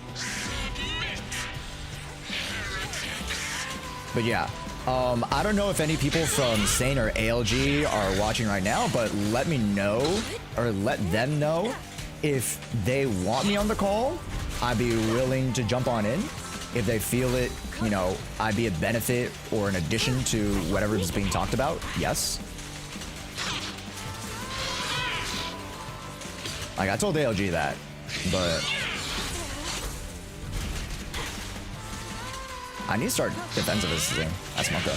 But yeah, I don't know if any people from Sane or ALG are watching right now, but let me know, or let them know, if they want me on the call. I'd be willing to jump on in. If they feel it, you know, I'd be a benefit or an addition to whatever is being talked about, yes. Like, I told ALG that, but I need to start defensive assisting. That's my goal.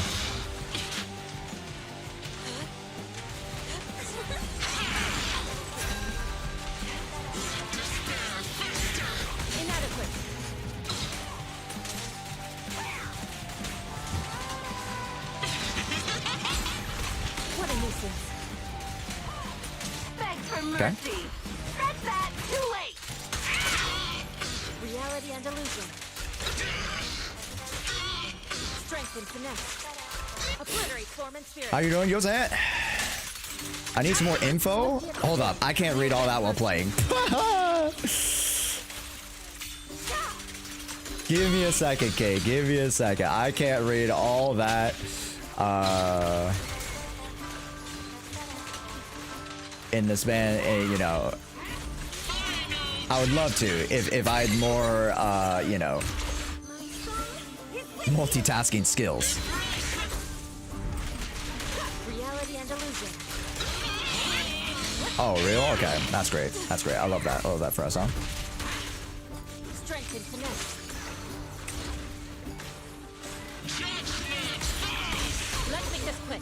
Inadequate. What a nuisance. Beg for mercy. That's that. Too late. Reality and illusion. Strength and finesse. Obliterate form and spirit. How you doing, Yozat? I need some more info. Hold up, I can't read all that while playing. Give me a second, Kay. Give me a second. I can't read all that. In the span, you know. I would love to if I had more, you know, multitasking skills. Reality and illusion. Oh, real? Okay, that's great. That's great. I love that. I love that for us, huh? Strength and finesse. Let's make this quick.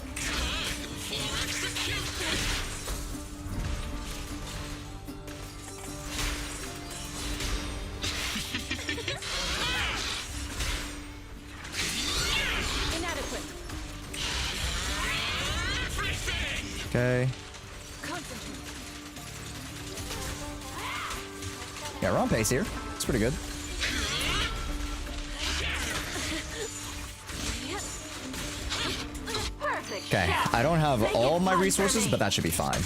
Inadequate. Okay. Concentrate. Yeah, we're on pace here. It's pretty good. Perfect. Okay, I don't have all my resources, but that should be fine.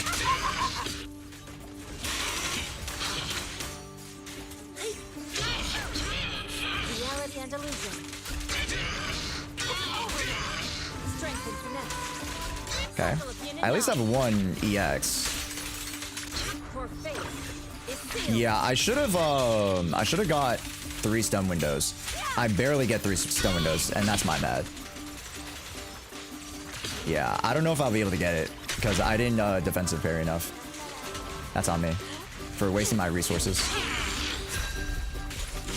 Reality and illusion. Strength and finesse. Okay. I at least have one EX. For faith. It's sealed. Yeah, I should have got 3 stun windows. I barely get 3 stun windows, and that's my bad. Yeah, I don't know if I'll be able to get it because I didn't defensive parry enough. That's on me for wasting my resources.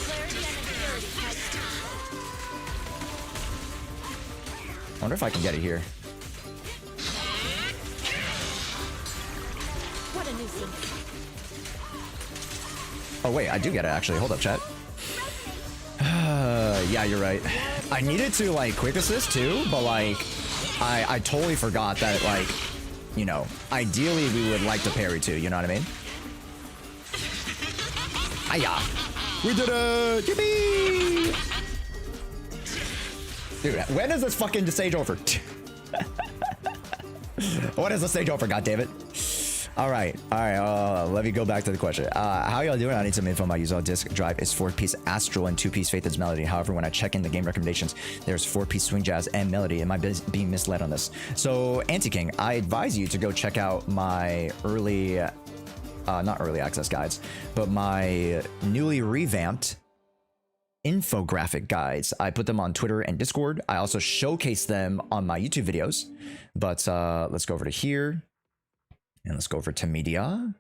Clarity and impurity. I wonder if I can get it here. What a nuisance. Oh wait, I do get it actually. Hold up, chat. Yeah, you're right. I needed to like quick assist too, but like I totally forgot that like, you know, ideally we would like to parry too, you know what I mean? Hiya! We did it! Yippee! Dude, when is this fucking stage over? When is the stage over, goddammit? Alright, let me go back to the question. How y'all doing? I need some info. My user disk drive is 4-piece Astral and 2-piece Faithless Melody. However, when I check in the game recommendations, there's 4-piece Swing Jazz and Melody. Am I being misled on this? So, Anti-King, I advise you to go check out my early, not early access guides, but my newly revamped infographic guides. I put them on Twitter and Discord. I also showcase them on my YouTube videos. But let's go over to here. And let's go over to media.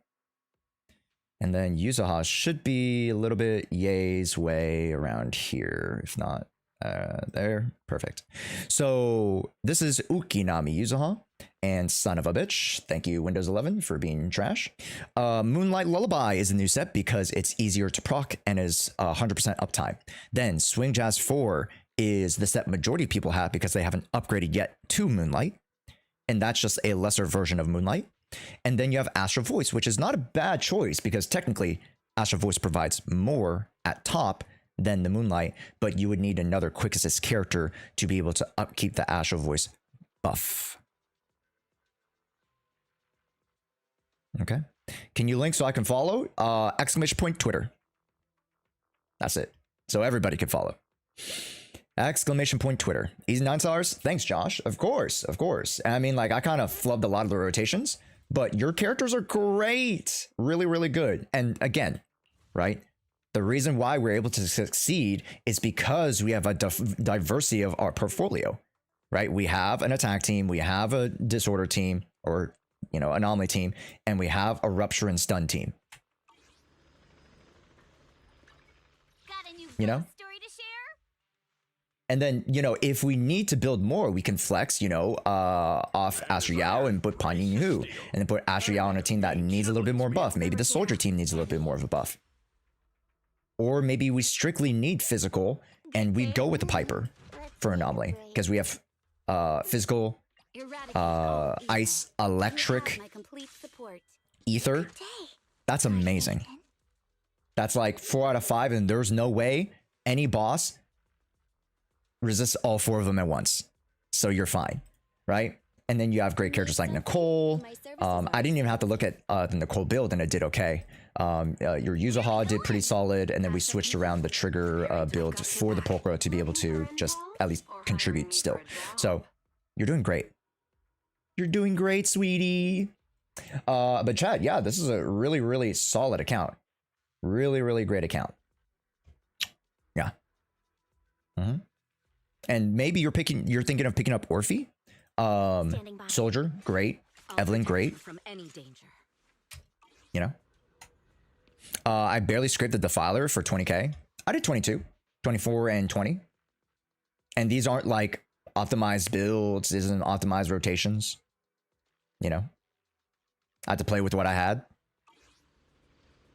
And then Yuzuha should be a little bit Ye's way around here. If not, there. Perfect. So this is Ukinami Yuzuha. And son of a bitch, thank you Windows 11 for being trash. Moonlight Lullaby is a new set because it's easier to proc and is 100% uptime. Then Swing Jazz 4 is the set majority of people have because they haven't upgraded yet to Moonlight. And that's just a lesser version of Moonlight. And then you have Astral Voice, which is not a bad choice because technically Astral Voice provides more at top than the Moonlight, but you would need another Quick Assist character to be able to upkeep the Astral Voice buff. Okay. Can you link so I can follow? Exclamation point Twitter. That's it. So everybody can follow. Exclamation point Twitter. Easy 9 stars. Thanks, Josh. Of course. Of course. I mean, like, I kind of flubbed a lot of the rotations, but your characters are great. Really, really good. And again, right? The reason why we're able to succeed is because we have a diversity of our portfolio, right? We have an attack team. We have a disorder team, or you know, anomaly team, and we have a rupture and stun team. Got a new You know? story to share? And then, you know, if we need to build more, we can flex, you know, off Asher Yao and put Pan Yin Hu, and then put Asher Yao on a team that needs a little bit more buff. Maybe the soldier team needs a little bit more of a buff. Or maybe we strictly need physical, and we go with the Piper for anomaly, because we have physical, ice, electric, ether. That's amazing. That's like 4 out of 5, and there's no way any boss resists all 4 of them at once. So you're fine, right? And then you have great characters like Nicole. I didn't even have to look at the Nicole build, and it did okay. Your Yuzuha did pretty solid, and then we switched around the trigger build for the Polka to be able to just at least contribute still. So you're doing great. You're doing great, sweetie. But Chad, yeah, this is a really, really solid account. Really, really great account. Yeah. And maybe you're thinking of picking up Orphe. Soldier, great. Evelyn, great. From any danger. You know. I barely scraped the Defiler for 20k. I did 22, 24, and 20. And these aren't like optimized builds. This isn't optimized rotations. You know, I had to play with what I had.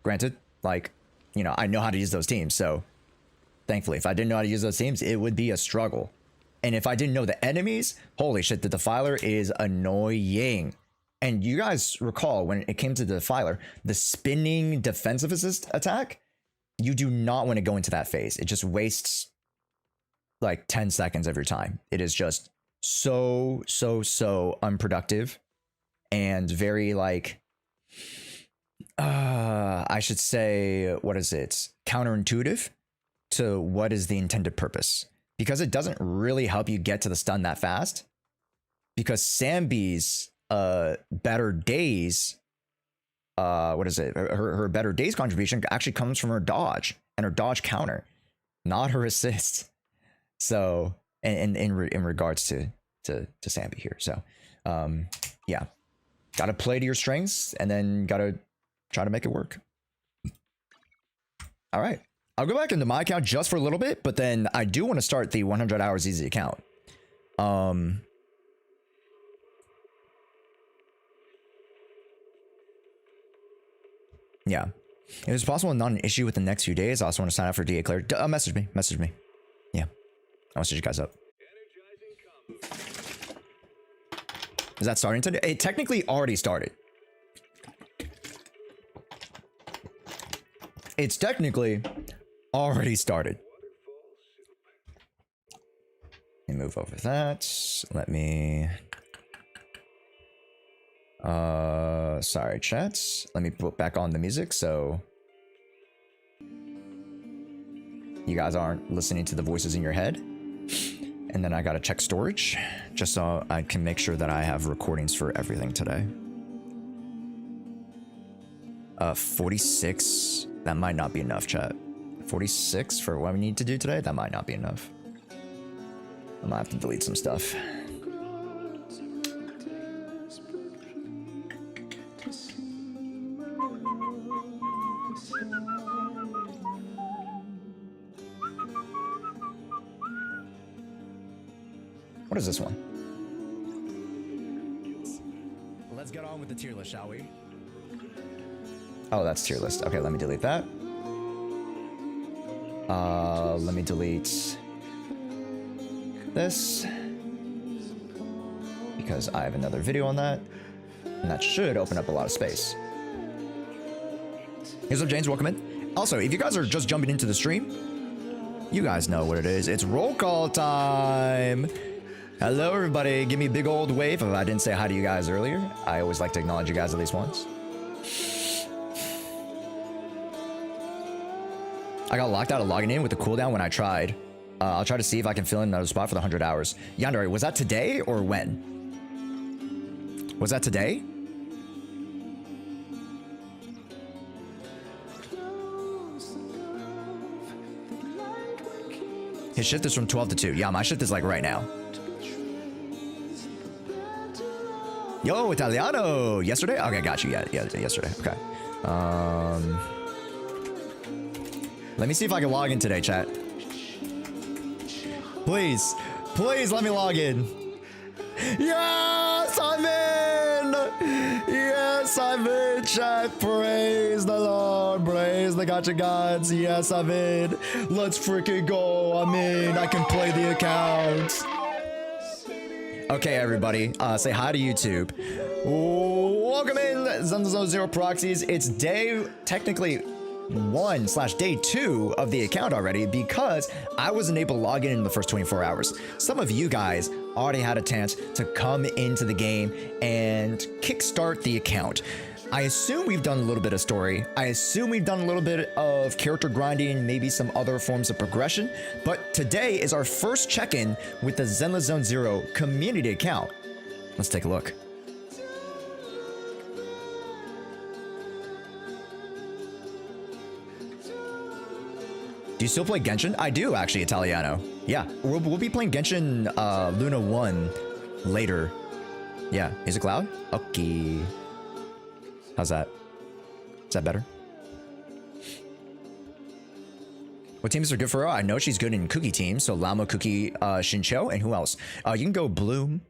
Granted, like, you know, I know how to use those teams. So thankfully, if I didn't know how to use those teams, it would be a struggle. And if I didn't know the enemies, holy shit, the Defiler is annoying. And you guys recall when it came to the Defiler, the spinning defensive assist attack, you do not want to go into that phase. It just wastes like 10 seconds of your time. It is just so unproductive and very like, I should say, what is it? Counterintuitive to what is the intended purpose. Because it doesn't really help you get to the stun that fast. Because Sambi's better days, what is it? Her better days contribution actually comes from her dodge and her dodge counter, not her assist. So, in regards to Sambi here, so yeah, gotta play to your strengths and then gotta try to make it work. All right, I'll go back into my account just for a little bit, but then I do want to start the 100 hours easy account. Yeah, if it's possible and not an issue with the next few days, I also want to sign up for DA Clear. Message me. Yeah, I'll message you guys up. Is that starting today? It technically already started. It's technically already started. Let me move over that. Let me... sorry, chat. Let me put back on the music so you guys aren't listening to the voices in your head. And then I gotta check storage just so I can make sure that I have recordings for everything today. 46. That might not be enough, chat. 46 for what we need to do today. That might not be enough. I might have to delete some stuff. What is this one? Let's get on with the tier list, shall we? Oh, that's tier list. Okay, let me delete that. Let me delete this because I have another video on that, and that should open up a lot of space. Here's up, James. Welcome in. Also, if you guys are just jumping into the stream, you guys know what it is. It's roll call time. Hello, everybody. Give me a big old wave if I didn't say hi to you guys earlier. I always like to acknowledge you guys at least once. I got locked out of logging in with the cooldown when I tried. I'll try to see if I can fill in another spot for the 100 hours. Yandere, was that today or when? Was that today? His shift is from 12 to 2. Yeah, my shift is like right now. Yo, Italiano! Yesterday? Okay, got you. Yeah, yesterday. Okay. Let me see if I can log in today, chat. Please let me log in. Yes, I'm in! Yes, I'm in, chat. Praise the Lord. Praise the gotcha gods. Yes, I'm in. Let's freaking go. I'm in. I can play the account. Okay, everybody. Say hi to YouTube. Welcome in, ZZZ Proxies. It's technically 1/day 2 of the account already because I wasn't able to log in the first 24 hours. Some of you guys already had a chance to come into the game and kickstart the account. I assume we've done a little bit of story. I assume we've done a little bit of character grinding, maybe some other forms of progression. But today is our first check-in with the Zenless Zone Zero community account. Let's take a look. Do you still play Genshin? I do, actually, Italiano. Yeah, we'll be playing Genshin Luna 1 later. Yeah, is it Cloud? Okay. How's that? Is that better? What teams are good for her? I know she's good in Cookie teams. So Llama, Cookie, Shincho, and who else? You can go Bloom.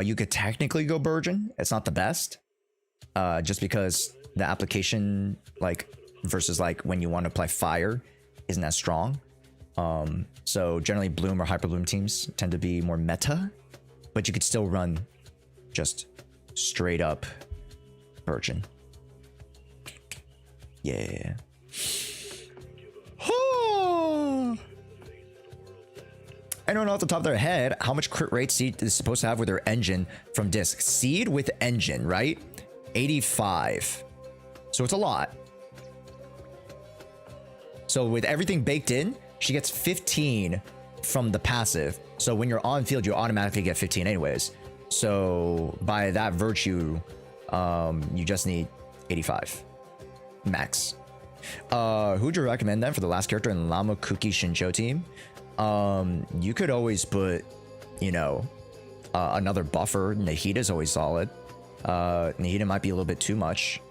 You could technically go Burgeon. It's not the best. Just because the application, like, versus like when you want to play Fire isn't as strong. So generally Bloom or Hyper Bloom teams tend to be more meta. But you could still run just straight up Virgin. Yeah. Anyone off the top of their head, how much crit rate Seed is supposed to have with their engine from disc? Seed with engine, right? 85. So it's a lot. So with everything baked in, she gets 15 from the passive. So when you're on field, you automatically get 15 anyways. So by that virtue, you just need 85 max. Who'd you recommend then for the last character in Llama Cookie Shincho team? You could always put, you know, another buffer. Nahita's always solid. Nahita might be a little bit too much.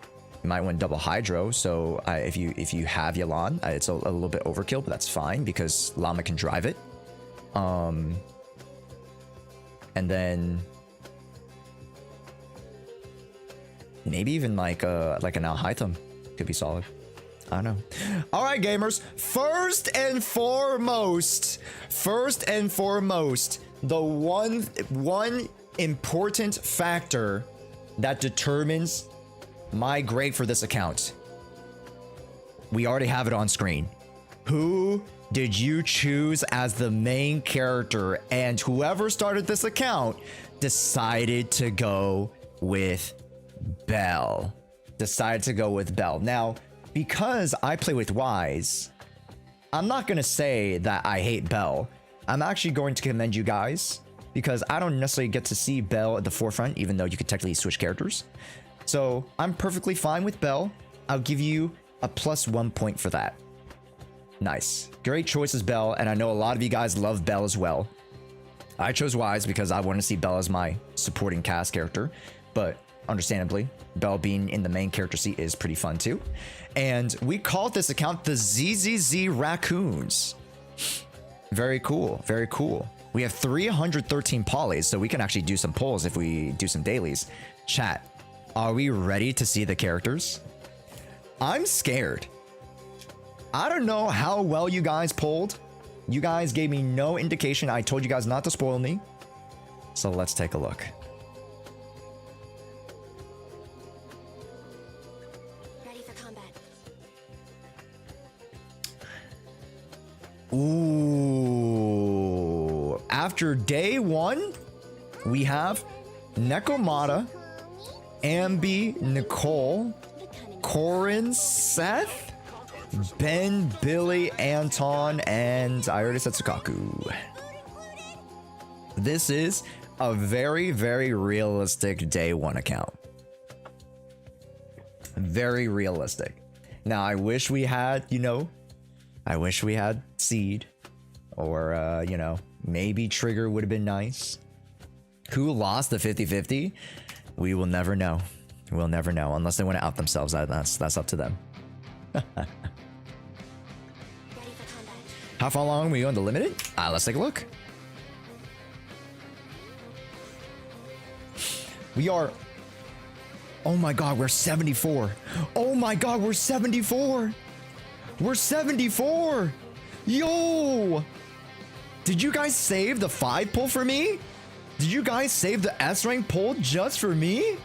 You might want double hydro. So if you have Yalan, it's a little bit overkill, but that's fine because Llama can drive it. And then maybe even like an Alhaitham could be solid. I don't know. All right, gamers. First and foremost, the one important factor that determines my grade for this account. We already have it on screen. Who did you choose as the main character? And whoever started this account decided to go with Belle. Now, because I play with Wise, I'm not going to say that I hate Belle. I'm actually going to commend you guys because I don't necessarily get to see Belle at the forefront, even though you could technically switch characters. So I'm perfectly fine with Belle. I'll give you a +1 point for that. Nice. Great choices, Belle, and I know a lot of you guys love Belle as well. I chose Wise because I want to see Belle as my supporting cast character, but understandably, Belle being in the main character seat is pretty fun too. And we called this account the ZZZ Raccoons. Very cool, very cool. We have 313 polys, so we can actually do some polls if we do some dailies. Chat, are we ready to see the characters? I'm scared. I don't know how well you guys polled. You guys gave me no indication. I told you guys not to spoil me. So let's take a look. Ready for combat. Ooh. After day 1, we have Nekomata, Ambi, Nicole, Corin, Seth, Ben, Billy, Anton, and I already said Sukaku. This is a very, very realistic day 1 account. Very realistic. Now, I wish we had, I wish we had Seed or, maybe Trigger would have been nice. Who lost the 50-50? We will never know. We'll never know unless they want to out themselves. That's up to them. How far along are we on the limited? Let's take a look. We are... Oh my god, we're 74. Oh my god, we're 74. We're 74. Yo! Did you guys save the 5 pull for me? Did you guys save the S rank pull just for me?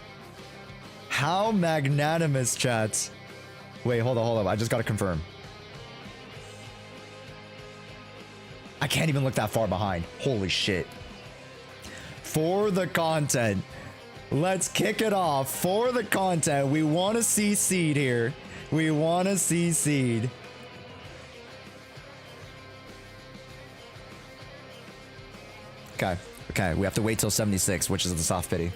How magnanimous, chat. Wait, hold on. I just gotta confirm. I can't even look that far behind. Holy shit. For the content. Let's kick it off. For the content. We want to see Seed here. We want to see Seed. Okay. Okay. We have to wait till 76, which is the soft pity.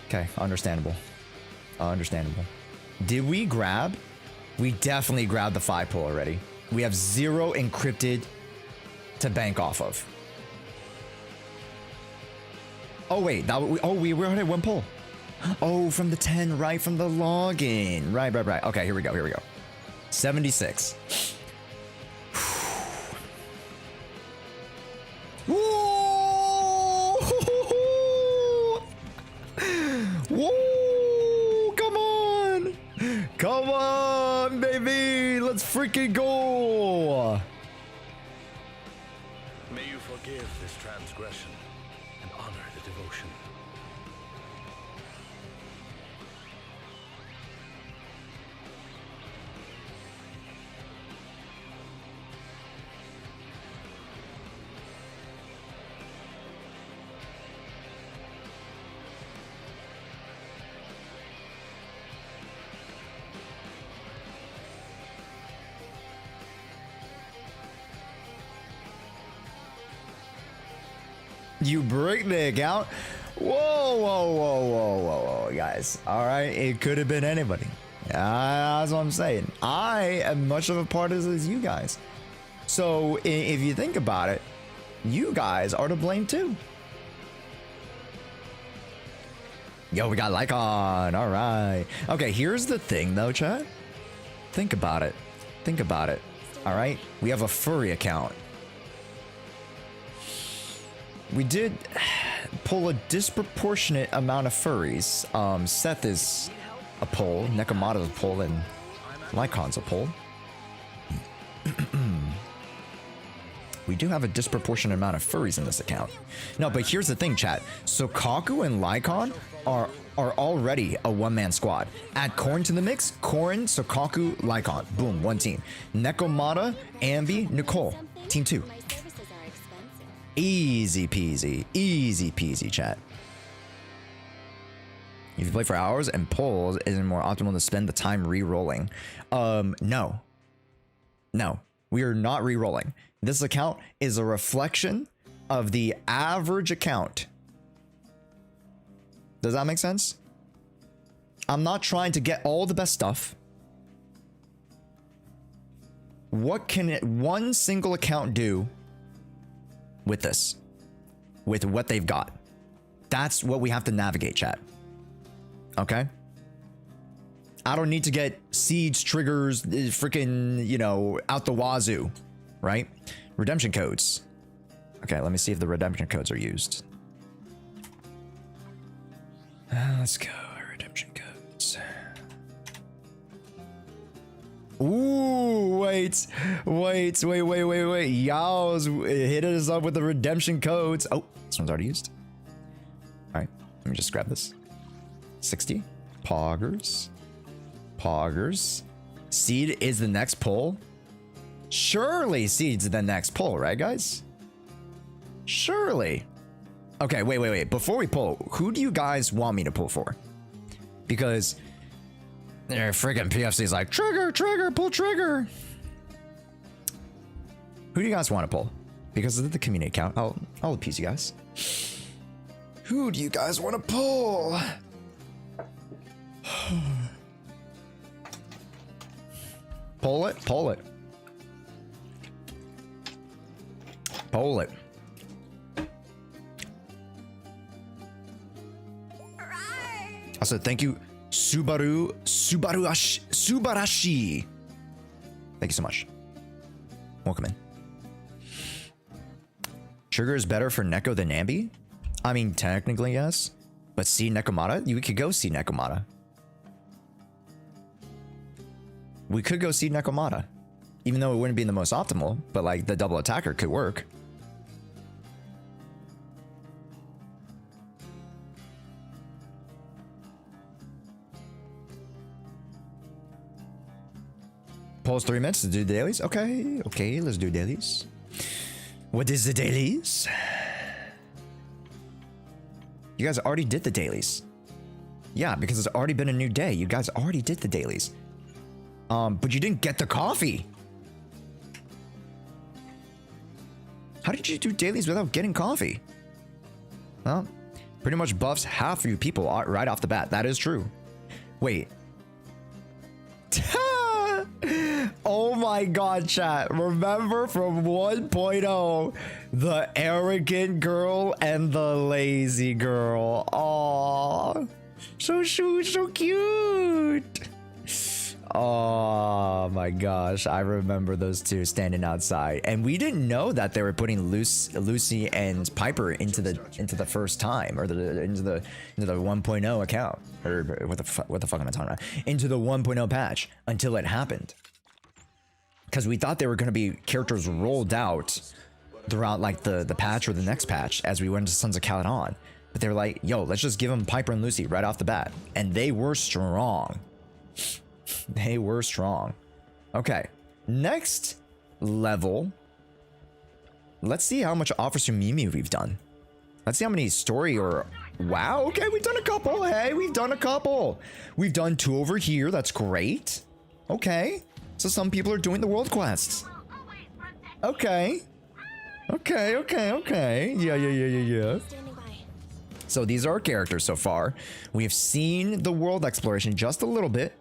Okay. Understandable. Understandable. Did we grab? We definitely grabbed the 5 pull already. We have 0 encrypted to bank off of. Oh wait, we were at 1 pull. Oh, from the 10, right, from the login. Right. Okay, here we go. 76. Whoa! Whoa! Come on, baby! Let's freaking go! May you forgive this transgression and honor the devotion. You break the account? Whoa, guys. All right, it could have been anybody. That's what I'm saying. I am much of a part of this as you guys. So if you think about it, you guys are to blame too. Yo, we got Lycon. All right. Okay, here's the thing though, chat. Think about it. All right, we have a furry account. We did pull a disproportionate amount of furries. Seth is a pull, Nekomata's a pull, and Lycon's a pull. We do have a disproportionate amount of furries in this account. No, but here's the thing, chat. So Kaku and Lycon are already a one-man squad. Add Corrin to the mix. Corrin, Sokaku, Lycon. Boom, 1 team. Nekomata, Ambi, Nicole. Team 2. Easy peasy, chat. If you play for hours and polls, isn't it more optimal to spend the time re-rolling? No, we are not re-rolling. This account is a reflection of the average account. Does that make sense? I'm not trying to get all the best stuff. What can one single account do with this? With what they've got? That's what we have to navigate, chat. Okay? I don't need to get seeds, triggers, freaking, you know, out the wazoo, right? Redemption codes. Okay, let me see if the redemption codes are used. Let's go, redemption codes. Ooh, wait. Y'all's hit us up with the redemption codes. Oh, this one's already used. All right, let me just grab this. 60. Poggers. Seed is the next pull. Surely seed's the next pull, right, guys? Surely. Okay, wait. Before we pull, who do you guys want me to pull for? Because their freaking PFC is like, trigger, pull trigger. Who do you guys want to pull? Because of the community account, I'll appease you guys. Who do you guys want to pull? Pull it. I said thank you, Subarashi. Thank you so much. Welcome in. Trigger is better for Neko than Nambi? I mean, technically yes, but see Nekomata? We could go see Nekomata. We could go see Nekomata, even though it wouldn't be the most optimal, but like the double attacker could work. Pulls 3 minutes to do dailies. Okay, let's do dailies. What is the dailies? You guys already did the dailies. Yeah, because it's already been a new day. You guys already did the dailies. But you didn't get the coffee. How did you do dailies without getting coffee? Well, pretty much buffs half of you people right off the bat. That is true. Wait. Oh my god, chat. Remember from 1.0, the arrogant girl and the lazy girl. Aww. So cute. Oh my gosh, I remember those two standing outside, and we didn't know that they were putting Lucy and Piper into the first time, or into the 1.0 account, or what the fuck am I talking about? Into the 1.0 patch until it happened, because we thought they were going to be characters rolled out throughout like the patch or the next patch as we went into Sons of Caledon, but they were like, yo, let's just give them Piper and Lucy right off the bat, and they were strong. They were strong. Okay, next level. Let's see how much Officer Mimi we've done. Let's see how many story or... Wow, okay, we've done a couple. Hey, we've done a couple. We've done 2 over here. That's great. Okay, so some people are doing the world quests. Okay. Yeah. So these are our characters so far. We have seen the world exploration just a little bit.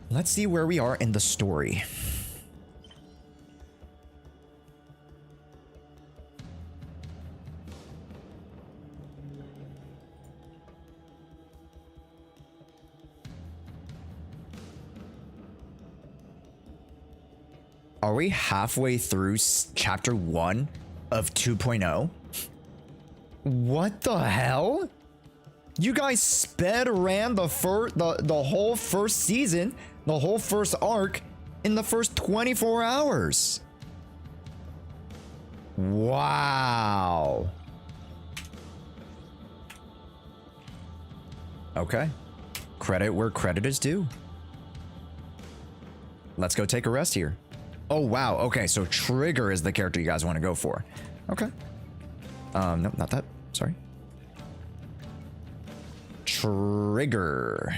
Let's see where we are in the story. Are we halfway through chapter 1 of 2.0? What the hell? You guys sped around the whole first season, the whole first arc, in the first 24 hours. Wow. Okay. Credit where credit is due. Let's go take a rest here. Oh, wow. Okay, so Trigger is the character you guys want to go for. Okay. No, not that. Sorry. Trigger.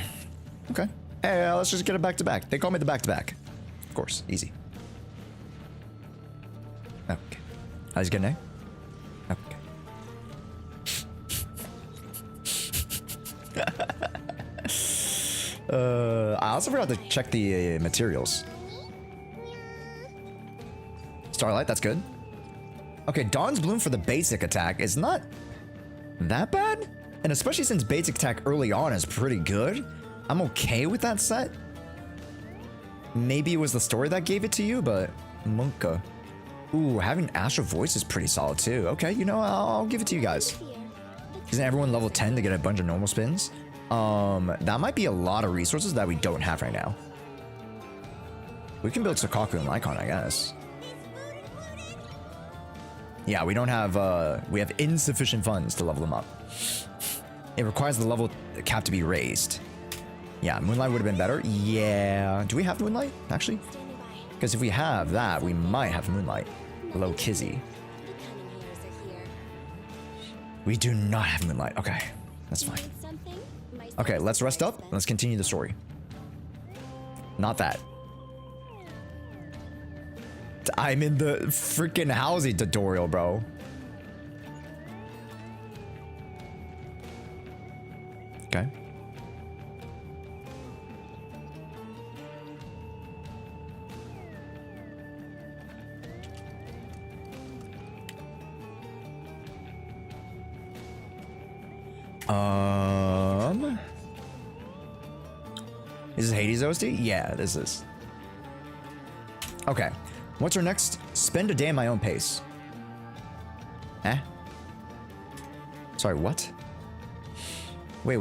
Okay. Hey, let's just get it back to back. They call me the back to back. Of course. Easy. Okay. How's it going, eh? Okay. I also forgot to check the materials. Starlight, that's good. Okay, Dawn's Bloom for the basic attack is not that bad. And especially since basic attack early on is pretty good. I'm okay with that set. Maybe it was the story that gave it to you, but Monka. Ooh, having Astral Voice is pretty solid too. Okay, you know, I'll give it to you guys. Isn't everyone level 10 to get a bunch of normal spins? That might be a lot of resources that we don't have right now. We can build Sukaku and Lycon, I guess. Yeah, we don't have, we have insufficient funds to level them up. It requires the level cap to be raised. Yeah, Moonlight would have been better. Yeah, do we have Moonlight, actually? Because if we have that, we might have Moonlight. Low Kizzy. We do not have Moonlight. Okay, that's fine. Okay, let's rest up. Let's continue the story. Not that. I'm in the freaking housing tutorial, bro. Okay. Is this Hades OST? Yeah, this is. Okay. What's our next? Spend a day at my own pace. Eh? Sorry, what? Wait.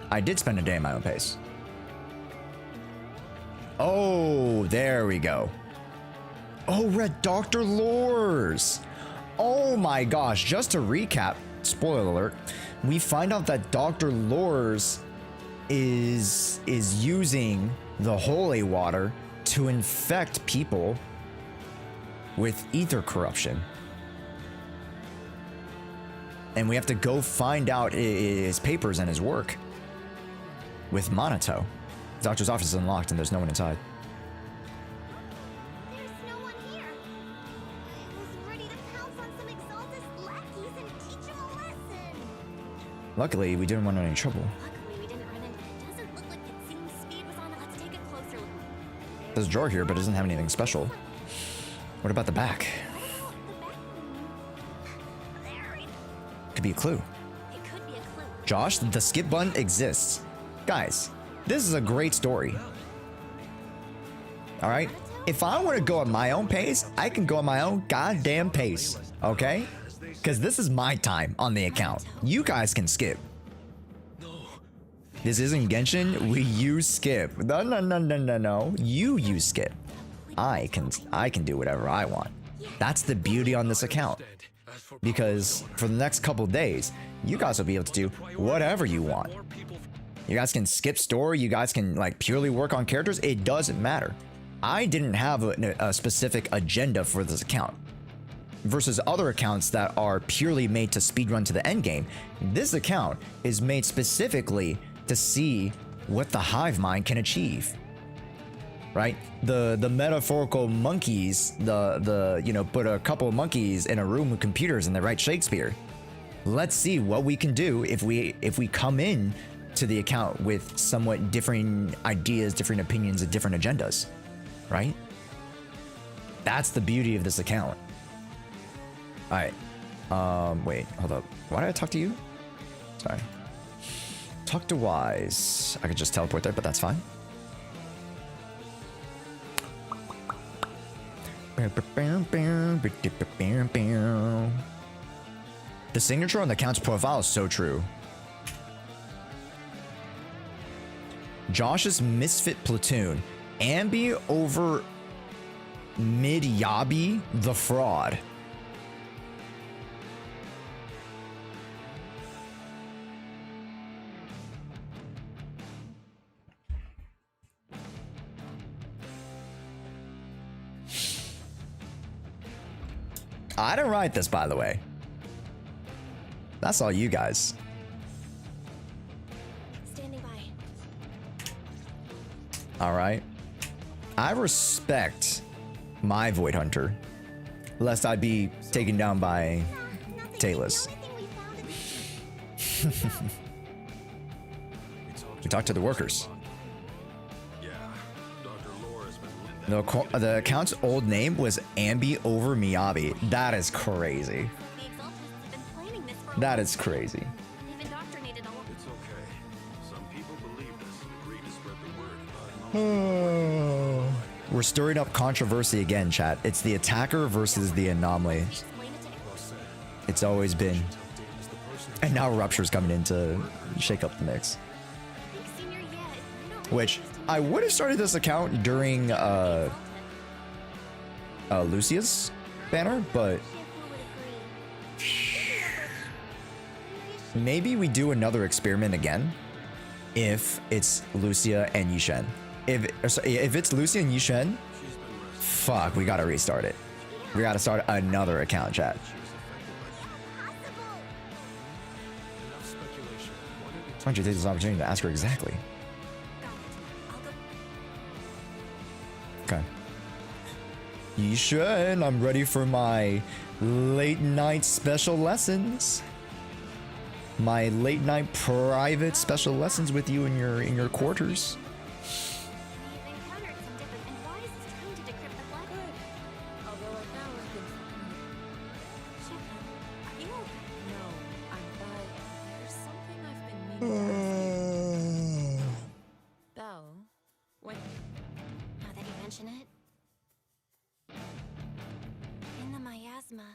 I did spend a day at my own pace. Oh, there we go. Oh, Red Dr. Lores. Oh my gosh, just to recap, spoiler alert, we find out that Dr. Lores is using the holy water to infect people with ether corruption. And we have to go find out his papers and his work with Monato. The doctor's office is unlocked and there's no one inside. There's no one here. I was ready to pounce on some Exaltus lackeys and teach them a lesson. Luckily, we didn't run into any trouble. Luckily, we didn't run in. Doesn't look like it seems speed was on it. Let's take a closer look. There's a drawer here, but it doesn't have anything special. What about the back? Oh, the back room. There it Could be a clue. could be a clue. Josh, the skip button exists. Guys, this is a great story. All right? If I want to go at my own pace, I can go at my own goddamn pace. Okay? Because this is my time on the account. You guys can skip. This isn't Genshin. We use skip. No. You use skip. I can do whatever I want. That's the beauty on this account. Because for the next couple days, you guys will be able to do whatever you want. You guys can skip story. You guys can like purely work on characters. It doesn't matter. I didn't have a specific agenda for this account. Versus other accounts that are purely made to speedrun to the end game. This account is made specifically to see what the hive mind can achieve. Right? The metaphorical monkeys, put a couple of monkeys in a room with computers and they write Shakespeare. Let's see what we can do if we come in to the account with somewhat different ideas, different opinions, and different agendas. Right? That's the beauty of this account. Alright. Wait, hold up. Why did I talk to you? Sorry. Talk to Wise. I could just teleport there, but that's fine. The signature on the account's profile is so true. Josh's Misfit Platoon. Ambi over Mid-Yabi the Fraud. I didn't write this, by the way. That's all you guys. Standing by. All right. I respect my Void Hunter, lest I be taken down by Taylor's. We talked to the workers. Yeah. The account's old name was Ambi over Miyabi. That is crazy. The Exaltists have been planning this for That is crazy. They've indoctrinated all It's okay. Some people believe this and agree to spread the word about it. We're stirring up controversy again, chat. It's the attacker versus the anomaly. explain it to It's always been. And now Rupture's coming in to shake up the mix. Big senior yet. You don't Which I would have started this account during Lucia's banner, but maybe we do another experiment again if it's Lucia and Yishen. If it's Lucia and Yishen, fuck, we gotta restart it. We gotta start another account, chat. Why don't you take this opportunity to ask her exactly? Okay. Yishen, I'm ready for my late night special lessons. My late night private special lessons with you in your quarters. We've encountered some different and why is this trying to decrypt the blood? Good. Although I found Shiva, are you okay? No, I'm fine. There's something I've been meaning to ask you. Belle, when now that you mention it. In the miasma,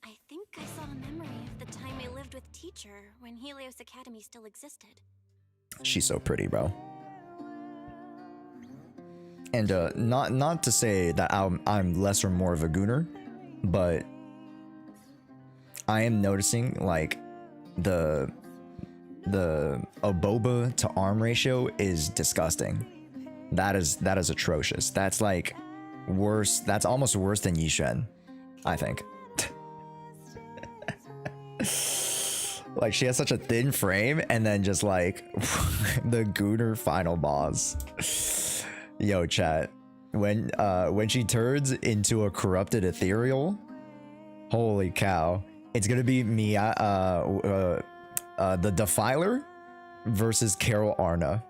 I think I saw a memory of the time I lived with Teacher when Helios Academy still existed. She's so pretty, bro. And not to say that I'm less or more of a gooner, but I am noticing like the Aboba to arm ratio is disgusting. That is atrocious. That's like worse. That's almost worse than Yishen, I think. Like she has such a thin frame, and then just like the gooner final boss. Yo, chat. When she turns into a corrupted ethereal, holy cow! It's gonna be me, the Defiler versus Carol Arna.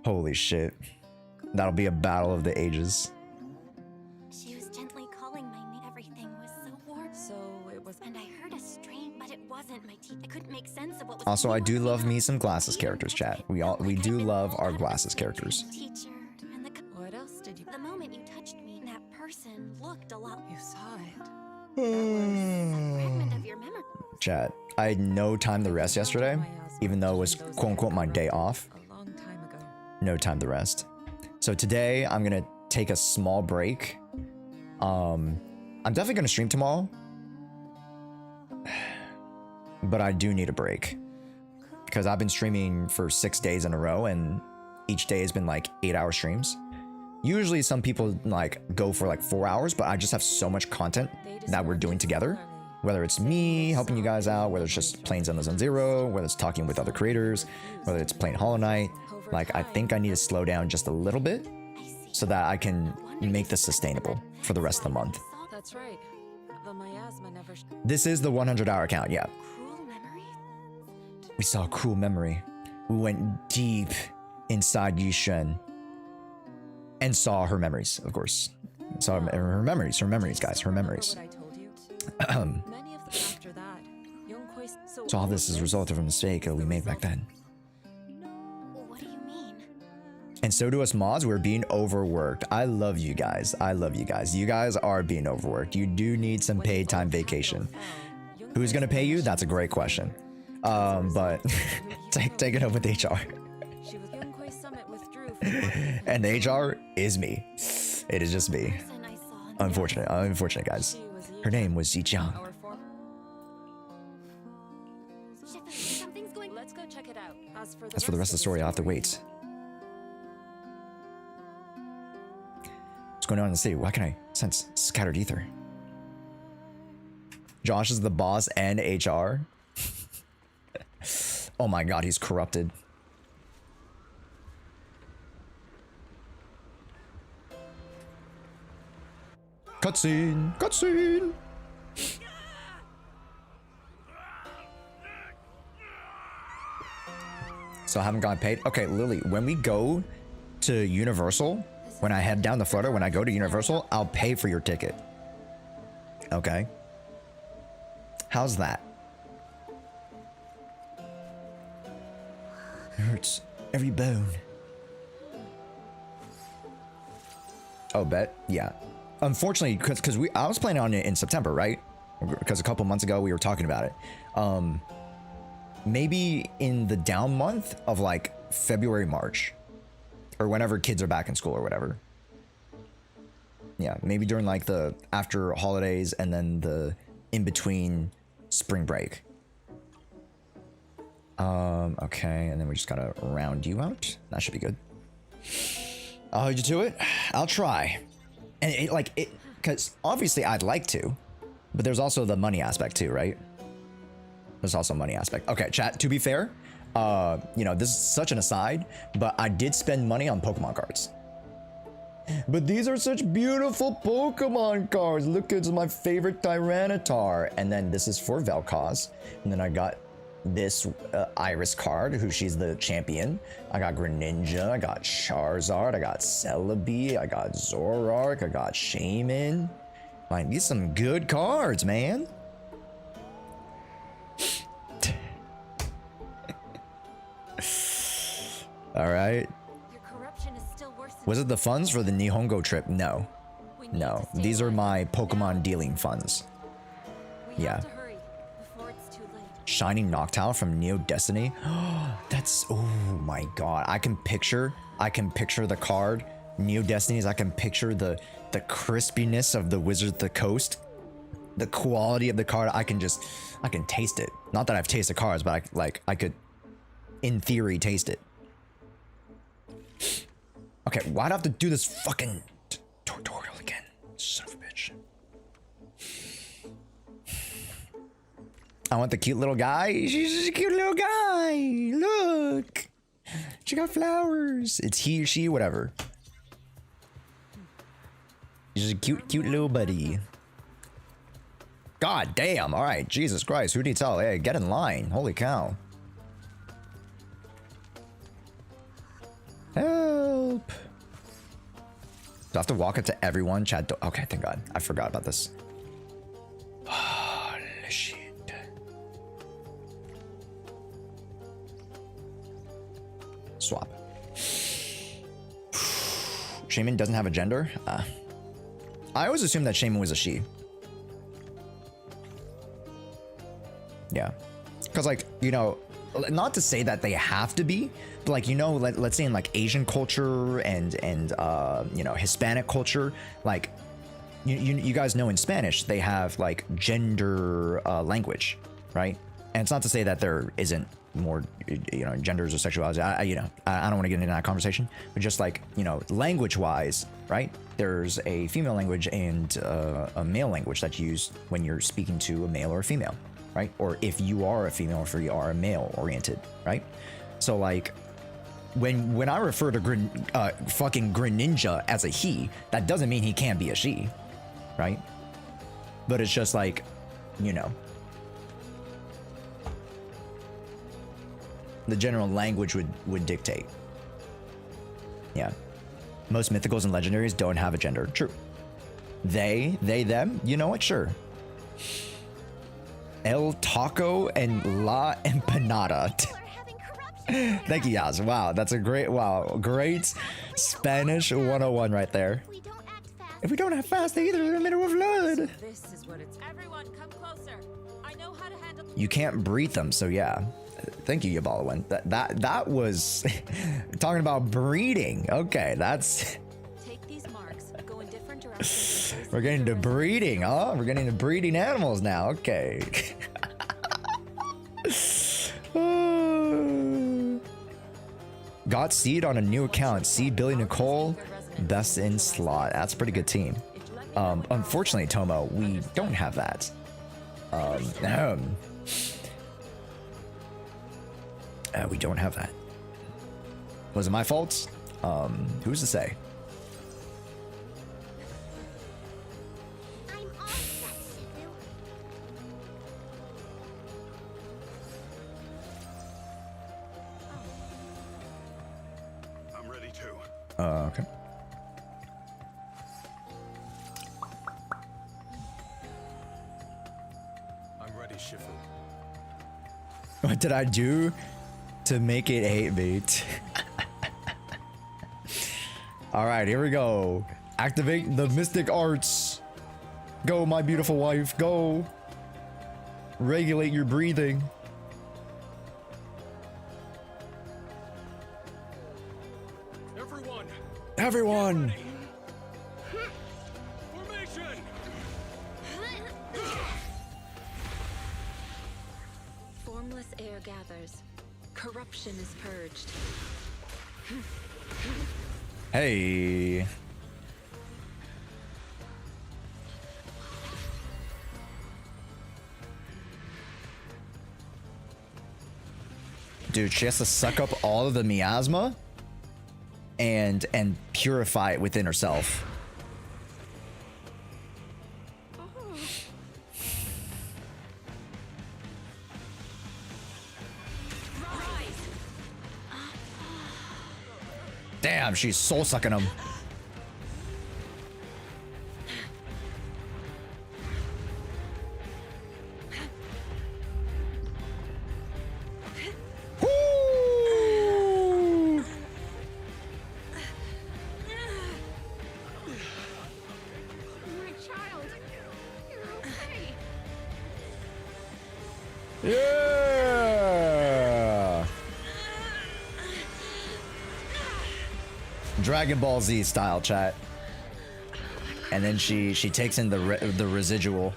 Holy shit! That'll be a battle of the ages. She was gently calling my name. Everything was so warm. So it was, and I heard a strain, but it wasn't my teeth. I couldn't make sense of what was. Also, I do love me some glasses characters, chat. We do love our glasses characters. Teacher, and what else did you? The moment you touched me, that person looked a lot. You saw it. That was a fragment of your memory. Chat, I had no time to rest yesterday, even though it was quote unquote my day off. A long time ago. No time to rest. So today I'm gonna take a small break. I'm definitely gonna stream tomorrow, but I do need a break because I've been streaming for 6 days in a row, and each day has been like 8-hour streams. Usually some people like go for like 4 hours, but I just have so much content that we're doing together. Whether it's me helping you guys out, whether it's just playing Zenless on Zero, whether it's talking with other creators, whether it's playing Hollow Knight. Like, I think I need to slow down just a little bit so that I can make this sustainable for the rest of the month. That's right. The miasma never. This is the 100-hour count, yeah. Cruel memory. We saw a cruel memory. We went deep inside Yishen and saw her memories, of course. Saw her memories, guys, her memories. What I told you. Many of them after that. So all this is a result of a mistake we made back then. What do you mean? And so do us mods, we're being overworked. I love you guys. I love you guys. You guys are being overworked. You do need some paid time vacation. Who's gonna pay you? That's a great question. But take it up with HR. And the HR is me. It is just me. Person I saw. Unfortunate guys. Her name was Zijiang. Shiva, something's going. Let's go check it out. As for the rest of the story, I'll have to wait. What's going on in the city? Why can I sense scattered ether? Josh is the boss and HR. Oh my god, he's corrupted. Cutscene! Cutscene! So I haven't gotten paid. Okay, Lily, when we go to Universal, When I head down to Florida, when I go to Universal, I'll pay for your ticket. Okay. How's that? It hurts every bone. Oh, bet? Yeah. Unfortunately, because I was planning on it in September, right? Because a couple months ago we were talking about it. Maybe in the down month of like February, March, or whenever kids are back in school or whatever. Yeah, maybe during like the after holidays and then the in between spring break. Okay, and then we just gotta round you out. That should be good. Oh, you do it? I'll try. And it like it, because obviously I'd like to, but there's also the money aspect too, right? There's also a money aspect. Okay, chat, to be fair, you know, this is such an aside, but I did spend money on Pokemon cards. But these are such beautiful Pokemon cards. Look, it's my favorite Tyranitar. And then this is for Vel'Koz. And then I got this Iris card, who she's the champion. I got Greninja, I got Charizard, I got Celebi, I got Zoroark, I got Shaman. Like, these are some good cards, man. All right. Your corruption is still worse than Was it the funds for the Nihongo trip? No. we need No. to stay These are alive. my Pokemon dealing funds. We yeah. have to hurry before it's too late. Shining Noctowl from Neo Destiny. That's, oh my god. I can picture the card. Neo Destinies, I can picture the crispiness of the Wizard of the Coast. The quality of the card, I can taste it. Not that I've tasted cards, but I could, in theory, taste it. Okay, why'd I have to do this fucking tutorial again? Son of a bitch. I want the cute little guy. She's just a cute little guy. Look. She got flowers. It's he or she, whatever. She's a cute little buddy. God damn. All right. Jesus Christ. Who needs help? Hey, get in line. Holy cow. Help. Do I have to walk it to everyone? Chat. Okay, thank God. I forgot about this. Holy shit. Swap. Shaman doesn't have a gender? I always assumed that Shaman was a she. Yeah. Because, like, you know, not to say that they have to be, but, like, you know, let's say in, like, Asian culture and you know, Hispanic culture, like, you guys know in Spanish, they have, like, gender language, right? And it's not to say that there isn't more, you know, genders or sexuality. You know, I don't want to get into that conversation, but just like, you know, language-wise, right? There's a female language and a male language that's used when you're speaking to a male or a female, right? Or if you are a female, or if you are a male-oriented, right? So like, when I refer to fucking Greninja as a he, that doesn't mean he can't be a she, right? But it's just like, you know, the general language would dictate. Yeah. Most mythicals and legendaries don't have a gender. True. They, them, you know what? Sure. El Taco and La Empanada. Thank you, Yaz. Wow, that's a great, great Spanish 101 right there. If we don't act fast, they either in the middle of flood. This is what it's. Everyone, come closer. I know how to handle. You can't breed them, so yeah. Thank you, Yabalawin. That was talking about breeding. Okay, that's. Take these marks. Go in different directions. We're getting to breeding, huh? We're getting to breeding animals now. Okay. Got seed on a new account. Seed Billy Nicole, best in slot. That's a pretty good team. Unfortunately, Tomo, we don't have that. We don't have that. Was it my fault? Who's to say? I'm all set, Shifu. I'm ready too. Okay. What did I do to make it hate me? All right, here we go. Activate the mystic arts. Go, my beautiful wife, go. Regulate your breathing. Everyone. Formation. Formless air gathers. Corruption is purged. Hey. Dude, she has to suck up all of the miasma and purify it within herself. Damn, she's soul sucking him. Woo! My child, you're okay. Yeah! Dragon Ball Z style, chat. And then she takes in the residual.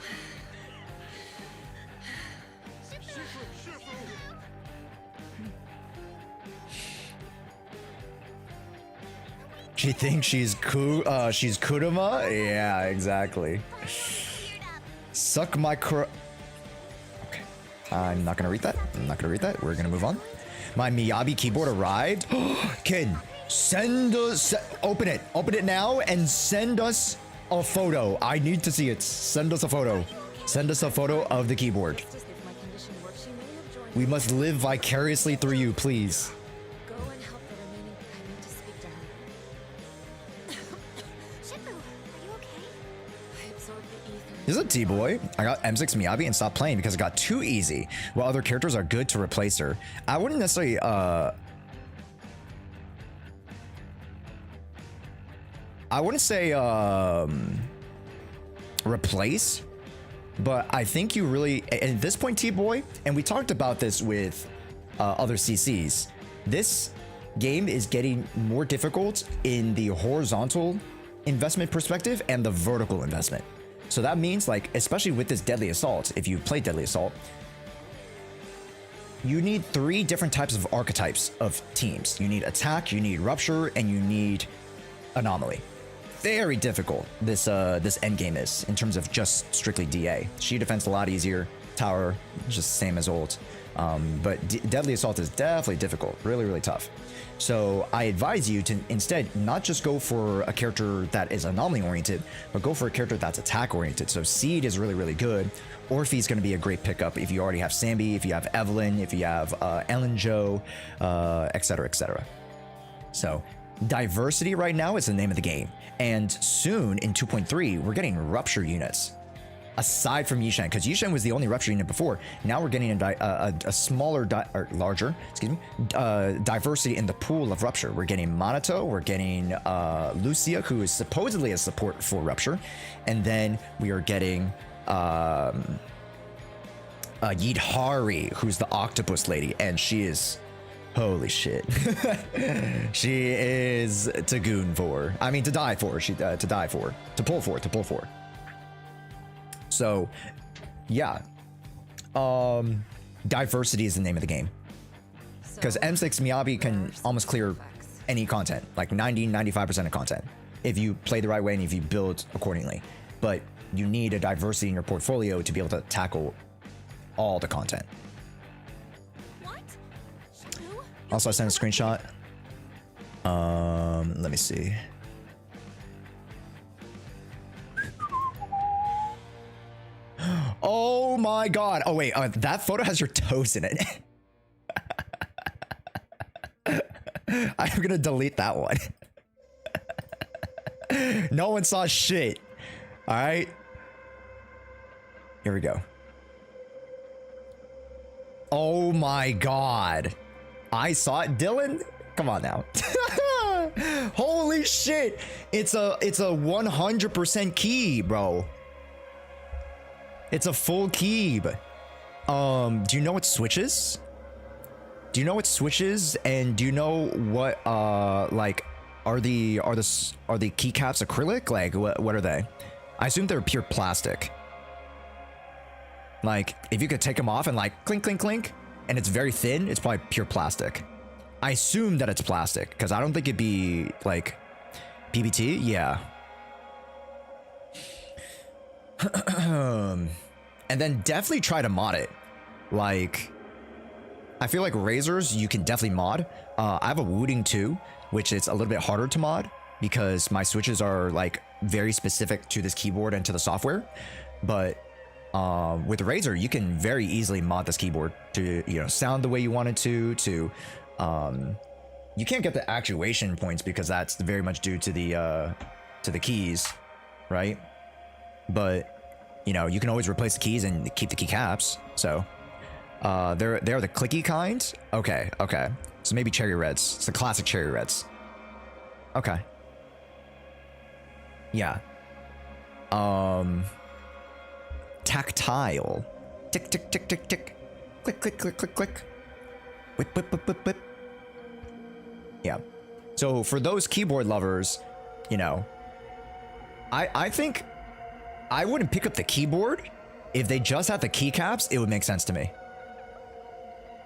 She thinks she's Kurama? Yeah, exactly. Suck my Okay. I'm not gonna read that. I'm not gonna read that. We're gonna move on. My Miyabi keyboard arrived. Kid, send us. Open it. Open it now and send us a photo. I need to see it. Send us a photo. Send us a photo of the keyboard. Just if my condition works, she may have joined. We must live vicariously through you, please. Go and help the remaining. I need to speak to her. Shifu, are you okay? I absorbed the ether. This is a T-boy. I got M6 Miyabi and stopped playing because it got too easy, while other characters are good to replace her. I wouldn't necessarily, I wouldn't say, replace, but I think you really, at this point, T-boy, and we talked about this with other CCs, this game is getting more difficult in the horizontal investment perspective and the vertical investment. So that means, like, especially with this Deadly Assault, if you play Deadly Assault, you need 3 different types of archetypes of teams. You need attack, you need rupture, and you need anomaly. Very difficult this end game is in terms of just strictly DA. Shield defense a lot easier. Tower just same as old. But Deadly Assault is definitely difficult, really tough. So I advise you to instead not just go for a character that is anomaly oriented, but go for a character that's attack oriented. So Seed is really good. Orphe is going to be a great pickup if you already have Sambi, if you have Evelyn, if you have Ellen Jo, etc. etc. So diversity right now is the name of the game. And soon in 2.3, we're getting rupture units. Aside from Yishan, because Yishan was the only rupture unit before, now we're getting a smaller, or larger, excuse me, diversity in the pool of rupture. We're getting Minato, we're getting Lucia, who is supposedly a support for rupture, and then we are getting Yidhari, who's the octopus lady, and she is, holy shit, she is to goon for. I mean, to die for. To die for. To pull for. To pull for. So, yeah. Diversity is the name of the game. Because M6 Miyabi can almost clear any content, like 90-95% of content, if you play the right way and if you build accordingly. But you need a diversity in your portfolio to be able to tackle all the content. What? Shifu? Also, I sent a screenshot. Let me see. Oh my god. Oh wait, that photo has your toes in it. I'm gonna delete that one. No one saw shit. Alright. Here we go. Oh my god. I saw it, Dylan. Come on now. Holy shit. It's a 100% key, bro. It's a full key. Do you know what switches? Do you know what switches? And do you know what like are the keycaps acrylic? Like what are they? I assume they're pure plastic. Like if you could take them off and like clink clink clink and it's very thin, it's probably pure plastic. I assume that it's plastic because I don't think it'd be like PBT. Yeah. And then definitely try to mod it. Like, I feel like razors you can definitely mod. I have a Wooting too, which is a little bit harder to mod because my switches are like very specific to this keyboard and to the software. But with razor, you can very easily mod this keyboard to, you know, sound the way you want it to you can't get the actuation points because that's very much due to the keys, right? But you know, you can always replace the keys and keep the keycaps. So they're the clicky kind. Okay. So maybe cherry reds. It's the classic cherry reds. Okay. Yeah. Tactile. Tick tick tick tick tick. Click click click click click. Whip whip whip whip whip. Yeah. So for those keyboard lovers, you know, I think I wouldn't pick up the keyboard. If they just had the keycaps, it would make sense to me.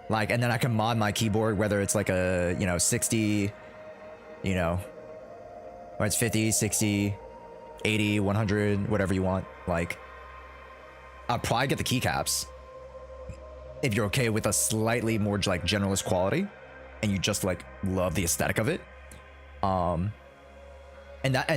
Like, and then I can mod my keyboard, whether it's like a, you know, 60, you know, or it's 50, 60, 80, 100, whatever you want. Like, I'll probably get the keycaps if you're okay with a slightly more like generalist quality and you just like love the aesthetic of it. And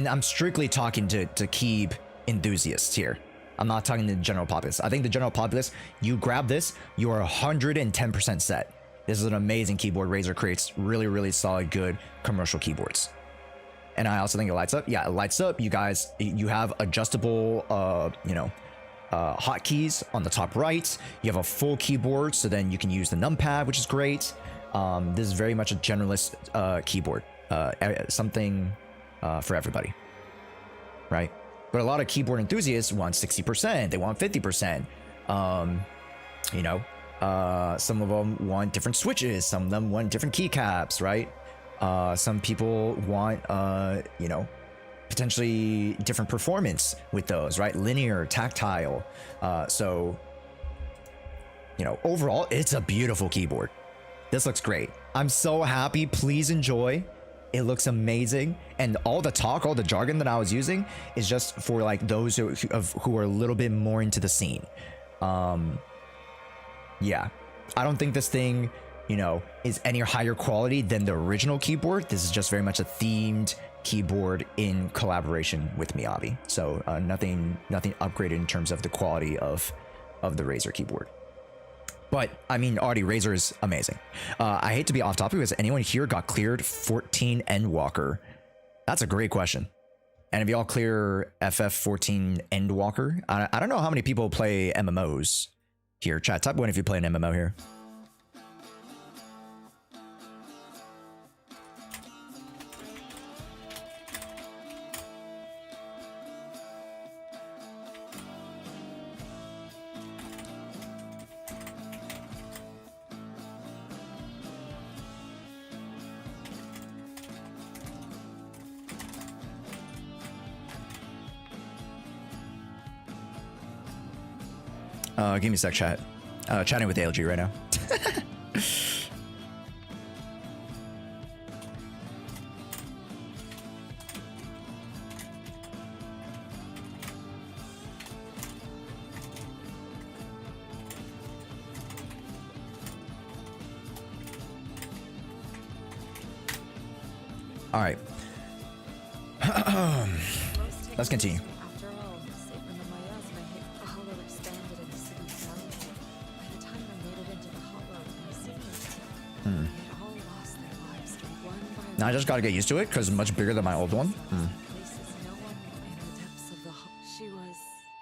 I'm strictly talking to keyb enthusiasts here. I'm not talking to the general populace. I think the general populace, you grab this, you are 110% set. This is an amazing keyboard. Razer creates really, really solid, good commercial keyboards. And I also think it lights up. Yeah, it lights up. You guys, you have adjustable, you know, hotkeys on the top right. You have a full keyboard, so then you can use the numpad, which is great. This is very much a generalist keyboard. Something for everybody, right? But a lot of keyboard enthusiasts want 60%. They want 50%. You know, some of them want different switches. Some of them want different keycaps, right? Some people want, you know, potentially different performance with those, right? Linear, tactile. So, you know, overall, it's a beautiful keyboard. This looks great. I'm so happy. Please enjoy. It looks amazing, and all the talk, all the jargon that I was using is just for like those who are a little bit more into the scene. Yeah, I don't think this thing, you know, is any higher quality than the original keyboard. This is just very much a themed keyboard in collaboration with Miyabi. So nothing upgraded in terms of the quality of the Razer keyboard. But, I mean, already, Razer is amazing. I hate to be off topic, because anyone here got cleared 14 Endwalker? That's a great question. And if y'all clear FF14 Endwalker, I don't know how many people play MMOs here. Chat, type 1 if you play an MMO here. Give me a sec, chat. Chatting with ALG right now. All right. Let's continue. After all, save when the miasma hit, the hollow expanded and the city fell. By the time I made it into the hollow, my siblings, they all lost their lives one by one. Now I just gotta get used to it because it's much bigger than my old one. Places no one in the depths of the she was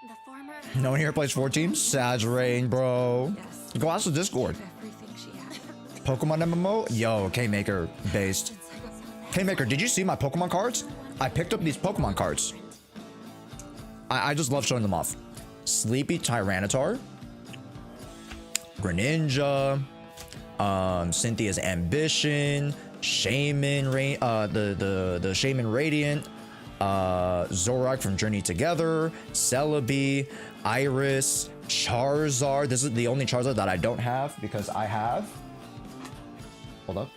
The former. No one here plays 4 teams? Saturating, bro. Yes. Go ask the Discord. Everything she had. Pokemon MMO? Yo, K-Maker based. K-Maker, did you see my Pokemon cards? I picked up these Pokemon cards. I just love showing them off. Sleepy Tyranitar. Greninja. Cynthia's Ambition. Shaman, the Shaman Radiant. Zorak from Journey Together. Celebi. Iris. Charizard. This is the only Charizard that I don't have because I have. Hold up.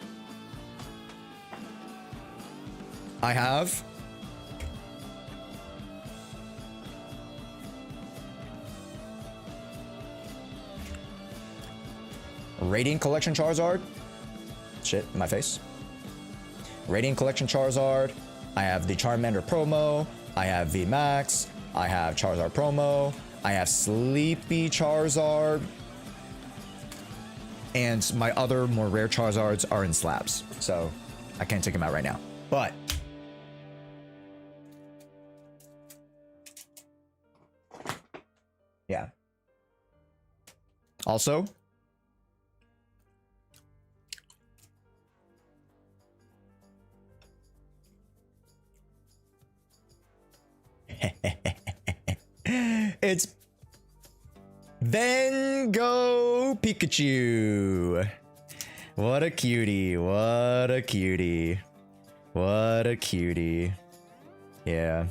I have. Radiant Collection Charizard. Shit, in my face. Radiant Collection Charizard. I have the Charmander promo. I have VMAX. I have Charizard promo. I have Sleepy Charizard. And my other more rare Charizards are in slabs. So I can't take them out right now. But yeah. Also, it's Vengo Pikachu. What a cutie. What a cutie. What a cutie. Yeah.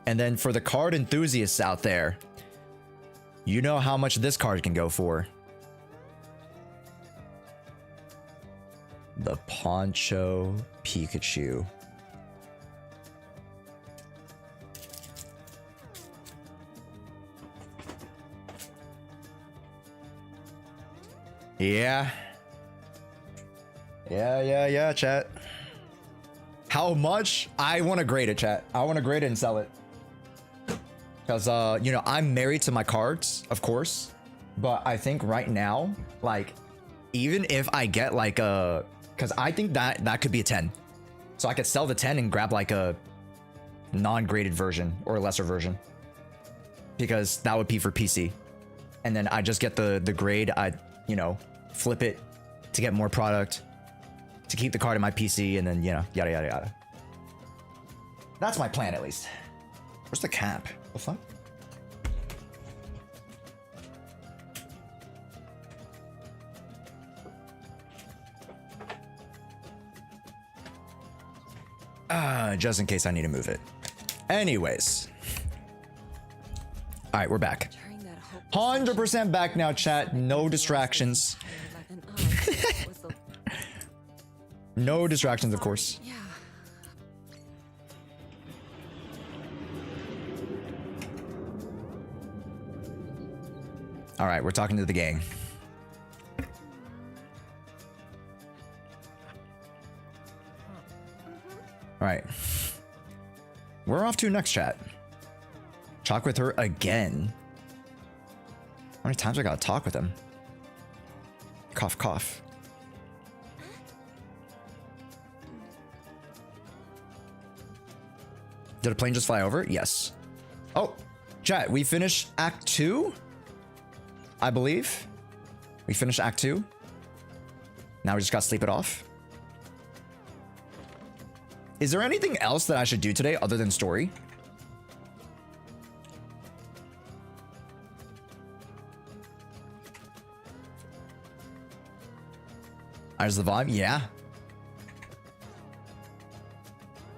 And then for the card enthusiasts out there, you know how much this card can go for. The Poncho Pikachu. Yeah. Yeah, chat. How much? I want to grade it, chat. I want to grade it and sell it. Because, you know, I'm married to my cards, of course. But I think right now, like, even if I get like a... Because I think that could be a 10. So I could sell the 10 and grab like a non-graded version or a lesser version. Because that would be for PC. And then I just get the grade, I, you know, flip it to get more product. To keep the card in my PC and then, you know, yada, yada, yada. That's my plan, at least. Where's the cap? The fuck? Just in case I need to move it. Anyways. All right, we're back. 100% back now, chat. No distractions. No distractions, of course. Yeah. All right, we're talking to the gang. All right. We're off to next chat. Talk with her again. How many times I gotta talk with him? Cough, cough. Did a plane just fly over? Yes. Oh, chat, we finished Act 2? I believe. We finished Act 2. Now we just gotta sleep it off. Is there anything else that I should do today other than story? There's the vibe, yeah.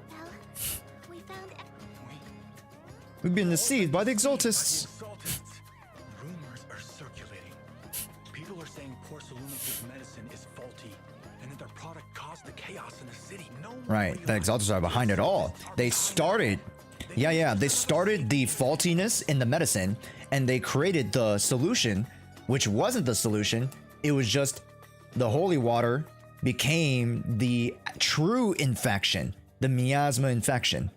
Well, we found. We've been deceived by the Exaltists. Rumors are circulating. People are saying Porcelumix's medicine is faulty, and that their product caused the chaos in the city. No one Right, the Exaltists are behind it all. They started, they started the faultiness in the medicine, and they created the solution, which wasn't the solution. It was just the holy water became the true infection, the miasma infection.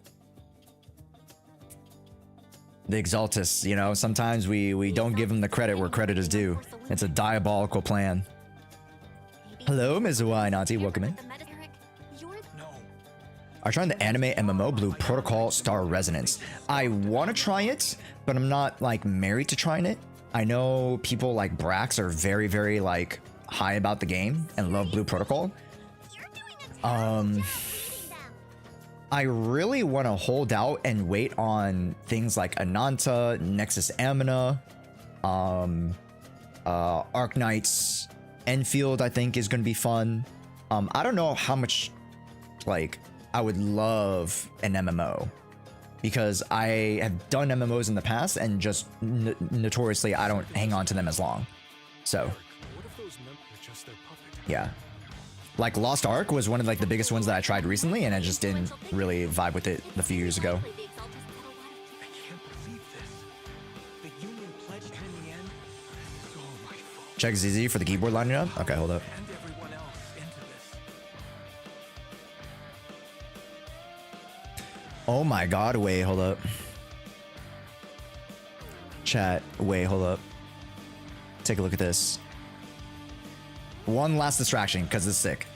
The Exaltists, you know, sometimes we don't give them the credit where credit is due. It's a diabolical plan. Hello, Ms. Wainati, welcome in. No. Are trying the anime MMO Blue Protocol Star Resonance. I want to try it, but I'm not like married to trying it. I know people like Brax are very, very like high about the game and love Blue Protocol. I really want to hold out and wait on things like Ananta, Nexus Amina, Arknights, Enfield. I think is going to be fun. I don't know how much like I would love an MMO because I have done MMOs in the past and just notoriously I don't hang on to them as long. So What if those men were just their puppet? yeah, like Lost Ark was one of like the biggest ones that I tried recently, and I just didn't really vibe with it a few years ago. I can't believe this. The Union pledged in the end. It's all my fault. Check ZZ for the keyboard lining up. Okay, hold up. And everyone else into this. Oh my god, wait, hold up. Chat, wait, hold up. Take a look at this. One last distraction, because it's sick.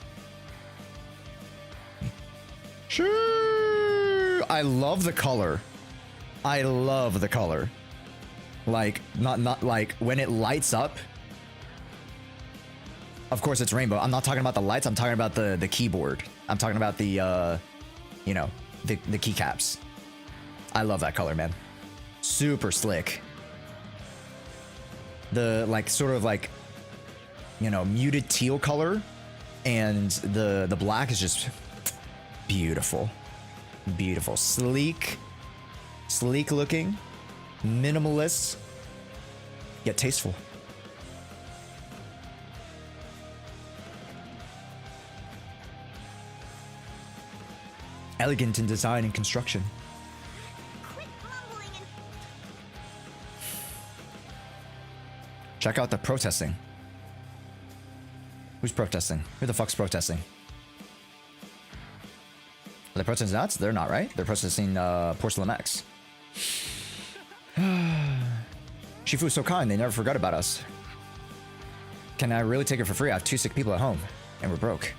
Sure. I love the color. I love the color. Like, not like when it lights up. Of course it's rainbow. I'm not talking about the lights, I'm talking about the keyboard. I'm talking about the you know, the keycaps. I love that color, man. Super slick. The like sort of like, you know, muted teal color and the black is just beautiful. Beautiful. Sleek looking, minimalist, yet tasteful. Elegant in design and construction. Check out the protesting. Who's protesting? Who the fuck's protesting? Are they protesting nuts? They're not, right? They're protesting Porcelain X. Shifu's so kind, they never forgot about us. Can I really take it for free? I have 2 sick people at home, and we're broke.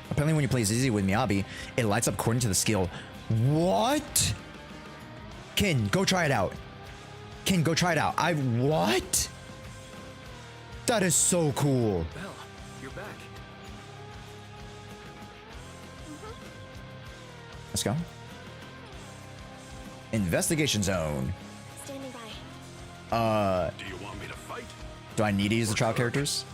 Apparently when you play ZZ with Miyabi, it lights up according to the skill. What? Kin, go try it out. Kin, go try it out. What? That is so cool. Bella, you're back. Let's go. Investigation zone. Standing by. Do you want me to fight? Do I need to use the trial characters?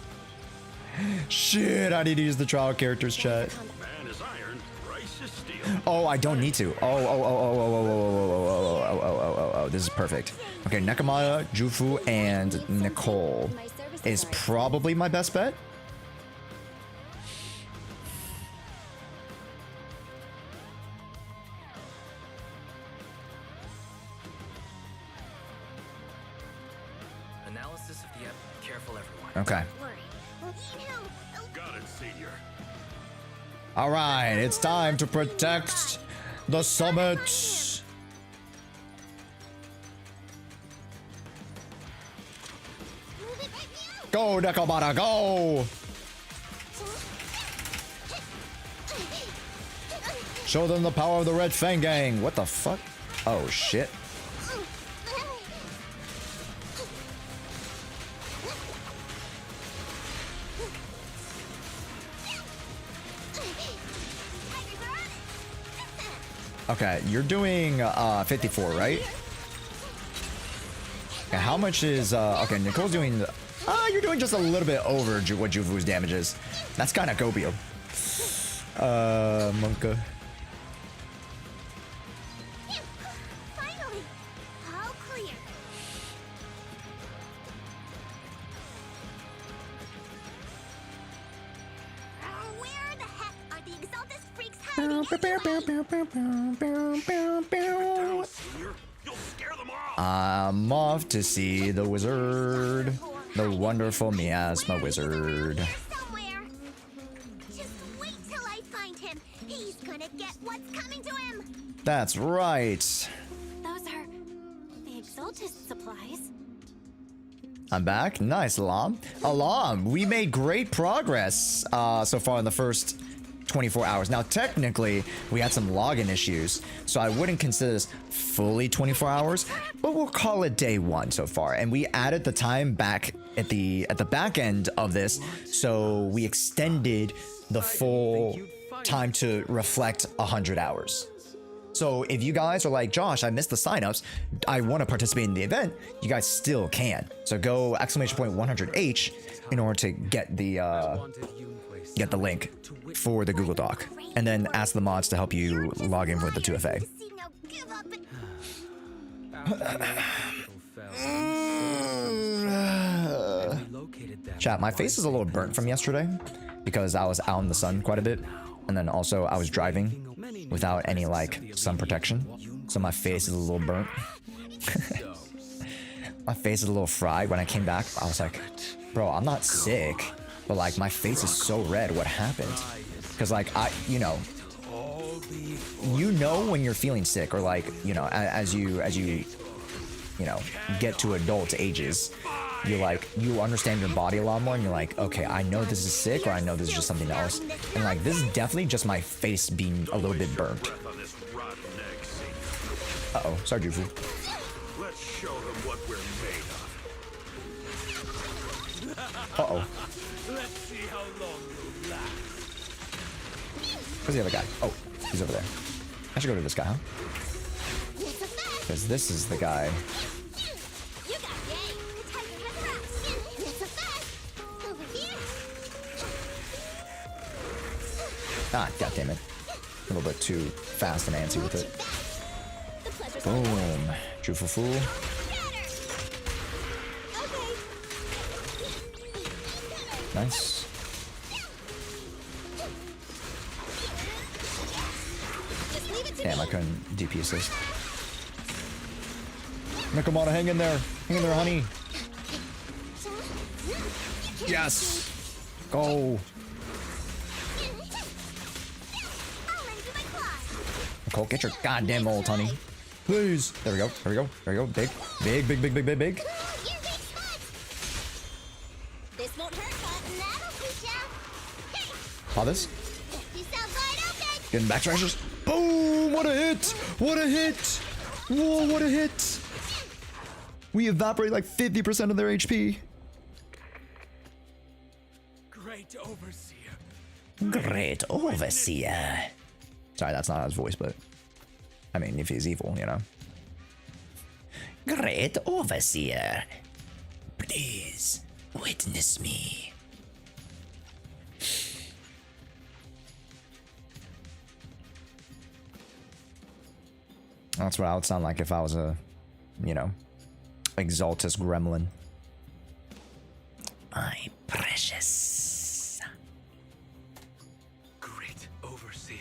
Shit, I need to use the trial characters, chat. Man is iron, price is steel. Oh, I don't need to. Oh, this is perfect. Okay, Nekomata, Jufu, and Nicole is probably my best bet. Analysis of the app. Careful, everyone. Okay. Got it, senior. All right, it's time to protect the summit. Go, Nekomata, go! Show them the power of the Red Fang Gang. What the fuck? Oh, shit. Okay, you're doing 54, right? Okay, how much is okay, Nicole's doing you're doing just a little bit over what Juvu's damage is. That's kind of Gobio. Monka. Finally, all clear. Where the heck are the Exaltus freaks hiding? Senior, you'll scare them off. I'm off to see the wizard, the wonderful miasma wizard. Somewhere. Just wait till I find him. He's gonna get what's coming to him. That's right. Those are the Exaltist supplies. I'm back. Nice, Alam. Alam, we made great progress so far in the first 24 hours. Now, technically, we had some login issues, so I wouldn't consider this fully 24 hours, but we'll call it day 1 so far. And we added the time back at the back end of this, so we extended the full time to reflect 100 hours. So if you guys are like, Josh, I missed the signups, I want to participate in the event, you guys still can. So go !100H in order to get the link for the Google Doc, and then ask the mods to help you log in with the 2FA. See, now give up and Chat, my face is a little burnt from yesterday because I was out in the sun quite a bit, and then also I was driving without any like sun protection, so my face is a little burnt. My face is a little fried. When I came back, I was like, bro, I'm not sick, but like my face is so red. What happened? Because like you know when you're feeling sick, or like, you know, as you get to adult ages, you understand your body a lot more, and you're like, okay, I know this is sick, or I know this is just something else. And like, this is definitely just my face being a little bit burnt. Uh-oh, sorry, Jufu. Let's show them what we're made of. Uh-oh. Let's see how long you last. Where's the other guy? Oh, he's over there. I should go to this guy, huh? it's a fact. Because this is the guy. You got game. Take your head around. It's a fact. Over here. Ah, god damn it. A little bit too fast and antsy with it. The pleasure's all yours. Boom. Jufu fool. Nice. Just leave it to Damn, me. I couldn't DP assist. Nakamata, hang in there. Hang in there, honey. Yes. Go. I'll lend you my claws. Nicole, get your goddamn ult, honey. Please. There we go. There we go. There we go. Big. Big, big, big, big, big, big. You big sluts. This won't hurt, but that'll teach ya. Hey, Saw this? you sound wide open. Getting back trashers. Boom! What a hit! What a hit! Whoa, what a hit! We evaporate like 50% of their HP. Great overseer. Great overseer. Sorry, that's not his voice, but I mean, if he's evil, you know. Great overseer. Please witness me. That's what I would sound like if I was a, you know, Exaltus gremlin. My precious. Great overseer.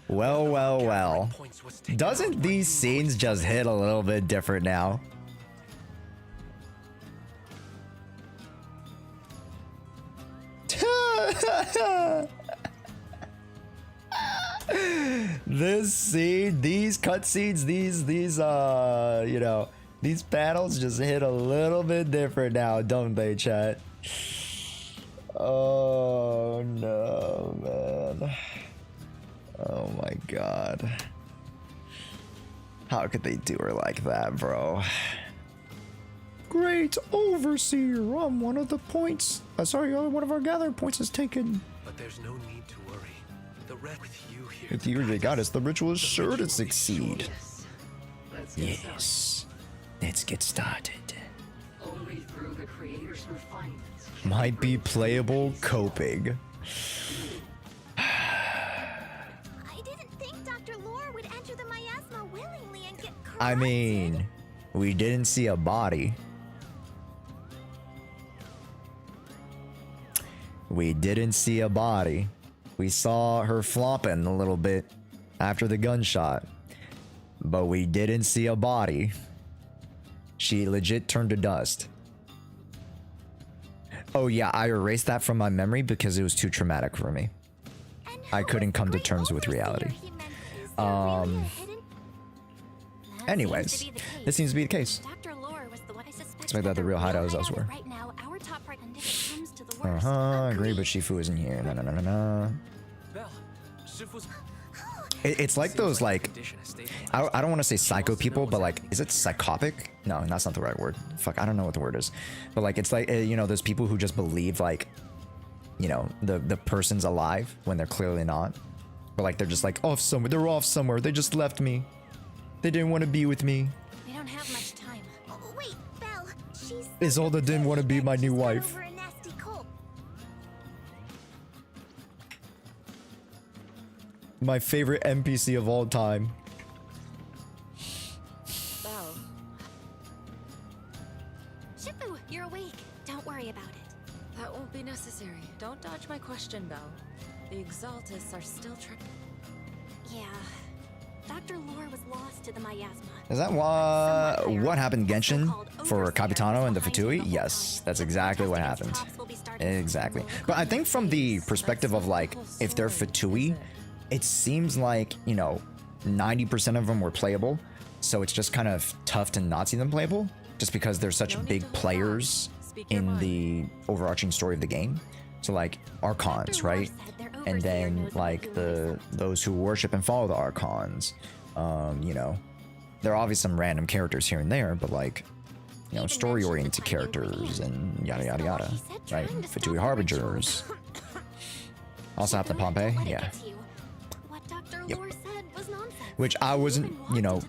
Well, well, well. Points was taken Doesn't out. these scenes just hit a little bit different now? This scene, these cutscenes, these you know, these panels just hit a little bit different now, don't they, chat? Oh no, man. Oh my god. How could they do her like that, bro? Great overseer, I'm one of the points. Sorry, one of our gathered points is taken. But there's no need to worry. The red with you here. With you, the goddess, the ritual is sure to succeed. Yes. Let's get started. Only through the creator's refinements. Might be playable coping. I didn't think Dr. Lore would enter the miasma willingly and get corrupted. I mean, we didn't see a body. We didn't see a body. We saw her flopping a little bit after the gunshot, but we didn't see a body. She legit turned to dust. Oh yeah, I erased that from my memory because it was too traumatic for me. And I who couldn't is come to Great terms with Overseer, reality. he meant? Is there really a hidden- Anyways, this seems to be the case. Dr. Lore was the one I suspect. Expect that the real hideout is elsewhere. Right now, our top priority comes to the worst. Agree, but Shifu isn't here. No. Belle, Shifu's It's like those, like, I don't want to say psycho people, but like, is it psychotic? No, that's not the right word. Fuck, I don't know what the word is. But like, it's like, you know, those people who just believe like, you know, the person's alive when they're clearly not. But like, they're just like off somewhere. They're off somewhere. They just left me. They didn't want to be with me. We don't have much time. Oh, wait, Belle. She's Isolde didn't want to be my new wife. over a nasty cult. My favorite NPC of all time. Belle, Shifu, you're awake. Don't worry about it. that won't be necessary. Don't dodge my question, Belle. The Exaltists are still tripping. Yeah. Dr. Lore was lost to the miasma. Is that what happened in Genshin for Capitano and the Fatui? Yes, that's exactly what happened. Exactly. But I think from the perspective of like, if they're Fatui, it seems like, you know, 90% of them were playable. So it's just kind of tough to not see them playable just because they're such big players in the overarching story of the game. So like Archons, right? And then like those who worship and follow the Archons, you know, there are obviously some random characters here and there, but like, you know, story oriented characters and yada yada yada, right? Fatui Harbingers. Also happened to Pompeii, yeah. Yep. Which I wasn't, you know,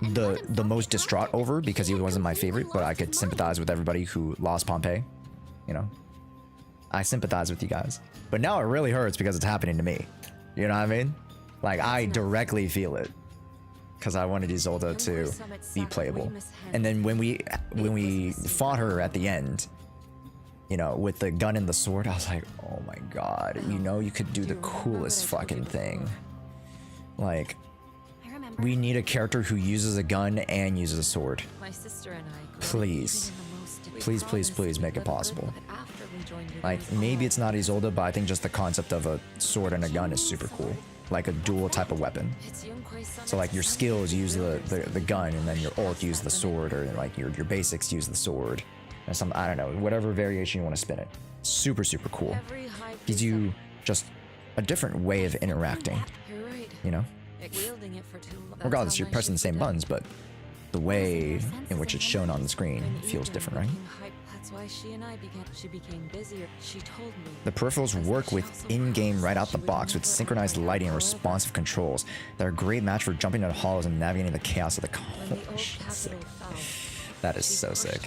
the most distraught over because he wasn't my favorite, but I could sympathize with everybody who lost Pompeii, you know. I sympathize with you guys. But now it really hurts because it's happening to me. You know what I mean? Like, I directly feel it. Because I wanted Isolde to be playable. And then when we fought her at the end, you know, with the gun and the sword, I was like, oh my god, you know you could do the coolest fucking thing. Like, we need a character who uses a gun and uses a sword. My sister and I. Please. Please make it possible. Like, maybe it's not Isolde, but I think just the concept of a sword and a gun is super cool. Like a dual type of weapon. So like your skills use the gun, and then your ult use the sword, or like your basics use the sword. Or some, I don't know, whatever variation you want to spin it. Super cool. Gives you just a different way of interacting. You know? Regardless, you're pressing the same buttons, but the way in which it's shown on the screen feels different, right? That's why she became busier. She told me. The peripherals work with in-game right out the box with synchronized lighting and responsive controls. They're a great match for jumping into hollows and navigating the chaos of the sick. That is so sick.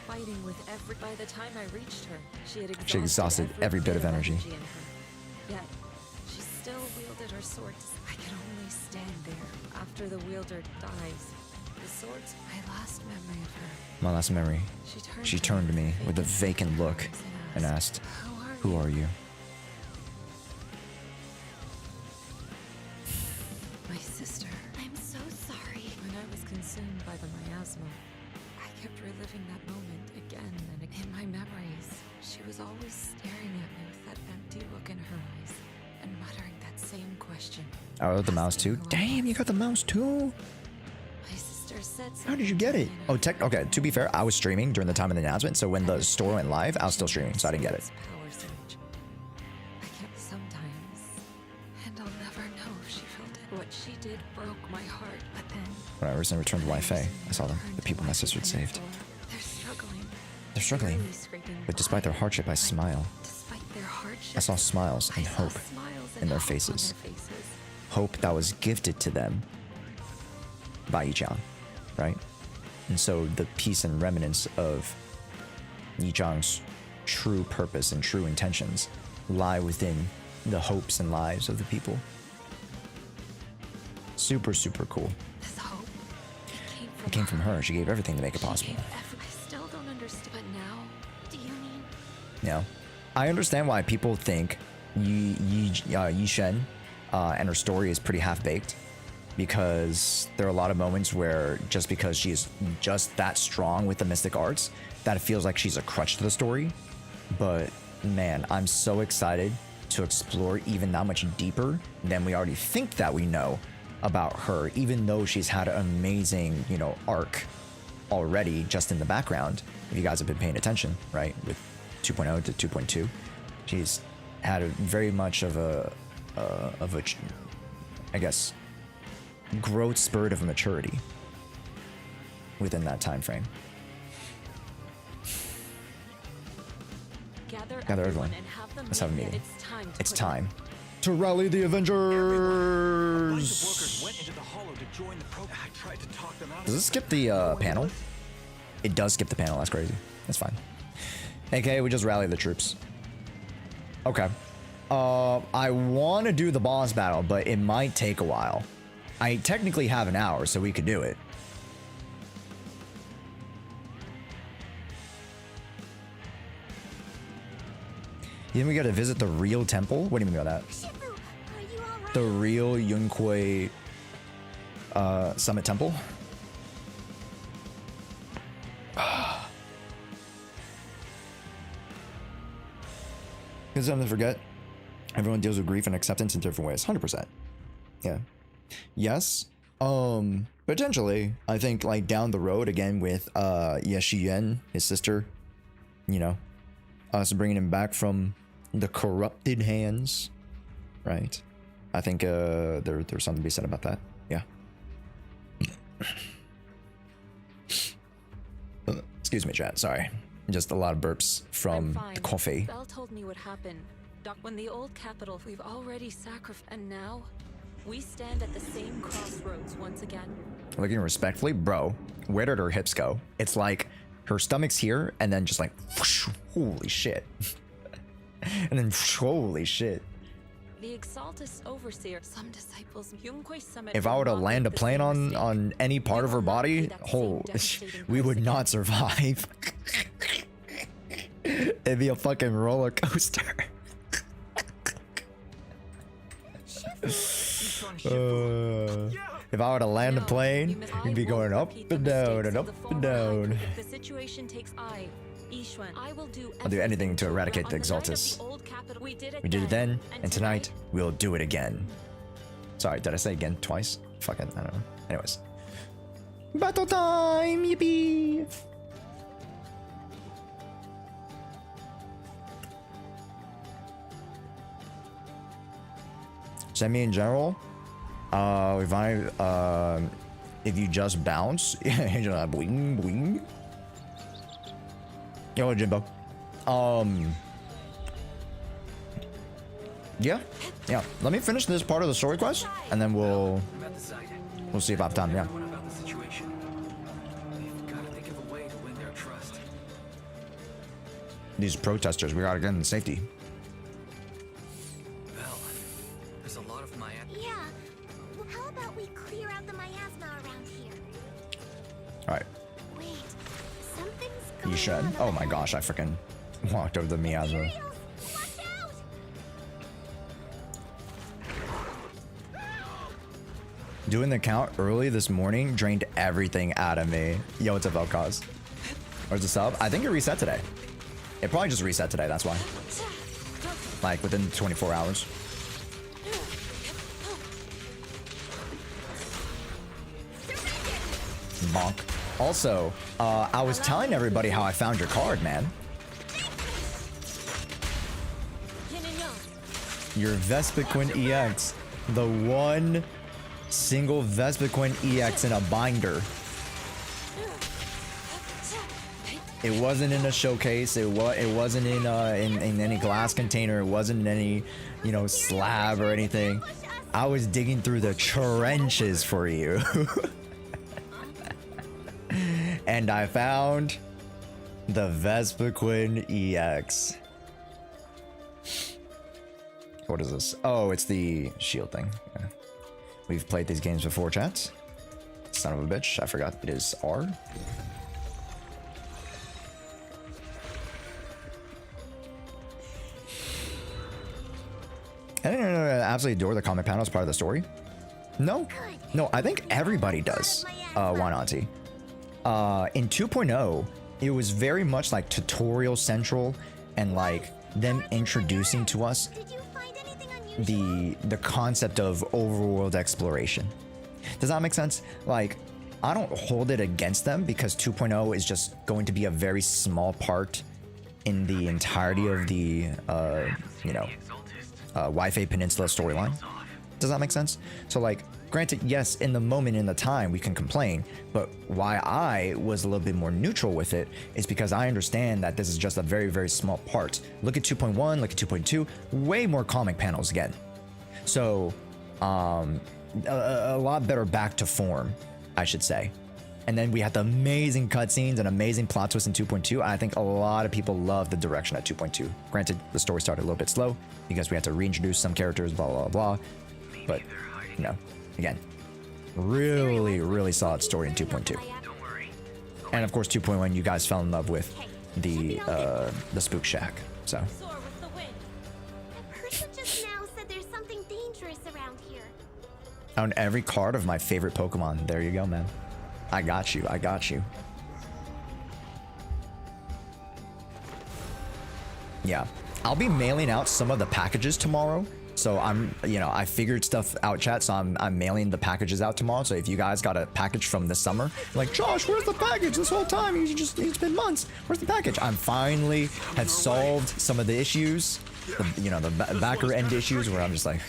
Fighting with every. By the time I reached her, she exhausted every bit of energy. In her. Yet she still wielded her sword. I can only stand there after the wielder dies. The sword's my last memory of her. My last memory. She turned to me with a vacant look and asked, "Who are you?" My sister. I'm so sorry. When I was consumed by the miasma, I kept reliving that moment again and again. In my memories, she was always staring at me with that empty look in her eyes and muttering that same question. I wrote the mouse too. Damn, you got the mouse too? How did you get it? Oh, okay, to be fair, I was streaming during the time of the announcement, so when the store went live, I was still streaming, so I didn't get it. I kept sometimes, and I'll never know if she felt it. What she did broke my heart, but then... When I recently returned to Life I saw them, the people my sister had saved. They're struggling, but despite their hardship, I smile. I saw smiles and hope in their faces. Hope that was gifted to them by Yichang, right? And so the peace and remnants of Yichang's true purpose and true intentions lie within the hopes and lives of the people. Super cool. This hope It came from her. She gave everything to make it possible. I still don't understand. But now, Do you mean? No. I understand why people think Yi Shen and her story is pretty half-baked, because there are a lot of moments where just because she's just that strong with the mystic arts, that it feels like she's a crutch to the story. But man, I'm so excited to explore even that much deeper than we already think that we know about her, even though she's had an amazing, you know, arc already just in the background. If you guys have been paying attention, right, with 2.0 to 2.2, she's had a very much of a I guess, growth spurt of maturity within that time frame. Gather everyone. and have them Let's have a know that meeting. It's time To rally the A bunch of Avengers. workers went into the hollow to join the program. I tried to talk them out. Does it skip the panel? It does skip the panel. That's crazy. That's fine. Okay, we just rally the troops. Okay. I want to do the boss battle, but it might take a while. I technically have an hour, so we could do it. Then we got to visit the real temple. What do you mean by that? Shifu, are you alright? The real Yunkwei Summit Temple. Here's something to forget. Everyone deals with grief and acceptance in different ways. 100%. Yeah. Yes. Potentially. I think like down the road again with Yeshien, his sister. You know, us bringing him back from the corrupted hands. Right. I think there's something to be said about that. Yeah. Excuse me, chat. Sorry. Just a lot of burps from the coffee. Belle told me what happened. When the old capital, we've already sacrificed, and now we stand at the same crossroads once again. Looking respectfully, bro, where did her hips go? It's like her stomach's here, and then just like, whoosh, holy shit. And then, holy shit. The Exaltus Overseer, some disciples, Yunkwei Summit. If I were to land a plane on any part of her body, we would not survive. It'd be a fucking roller coaster. If I were to land a plane, you'd be going up and down and up and down. The situation takes I'll do anything to eradicate the Exaltus. We did it then, and tonight we'll do it again. Sorry, did I say again twice? Fucking, I don't know. Anyways. Battle time! Yippee! Send me in general. If if you just bounce, you're just like boing boing. Yo, Jimbo. Yeah. Let me finish this part of the story quest, and then we'll see if I have time. Yeah. About the situation. We've got to think of a way to win their trust. These protesters, we gotta get them in safety. Well, there's a lot of Yeah. Well, how about we clear out the miasma around here? All right. Wait, something's going You should. on Oh over my there. gosh, I freaking walked over the miasma. Materials! Watch out! Doing the count early this morning drained everything out of me. Yo, what's up, Velcause? Where's the sub? I think it reset today. It probably just reset today, that's why. Like, within 24 hours. Bonk. Also, I was telling everybody how I found your card, man. Your Vespiquen EX. The one single Vespiquen EX in a binder. It wasn't in a showcase. It wasn't in any glass container. It wasn't in any, you know, slab or anything. I was digging through the trenches for you. And I found the Vespiquen EX. What is this? Oh, it's the shield thing. Okay. We've played these games before, chat. Son of a bitch. I forgot it is R. I didn't know I absolutely adore the comment panel as part of the story. No? No, I think everybody does. Why not? In 2.0, it was very much like tutorial central and like them introducing to us Did you find anything unusual? the concept of overworld exploration. Does that make sense? Like, I don't hold it against them because 2.0 is just going to be a very small part in the entirety of the, you know, Wi-Fi Peninsula storyline. Does that make sense? So like, granted, yes, in the moment, in the time, we can complain, but why I was a little bit more neutral with it is because I understand that this is just a very, very small part. Look at 2.1, look at 2.2, way more comic panels again. So, a lot better back to form, I should say. And then we had the amazing cutscenes and amazing plot twists in 2.2. I think a lot of people love the direction at 2.2. Granted, the story started a little bit slow because we had to reintroduce some characters, blah, blah, blah. But, you know, again, really, really solid story in 2.2. And of course, 2.1, you guys fell in love with the Spook Shack. So. The person just now said there's something dangerous around here. On every card of my favorite Pokemon. There you go, man. I got you. I got you. Yeah. I'll be mailing out some of the packages tomorrow. So I'm, you know, I figured stuff out, chat. So I'm mailing the packages out tomorrow. So if you guys got a package from this summer, like, Josh, where's the package this whole time? It's been months. Where's the package? I'm finally have solved some of the issues, you know, the backer end issues where I'm just like,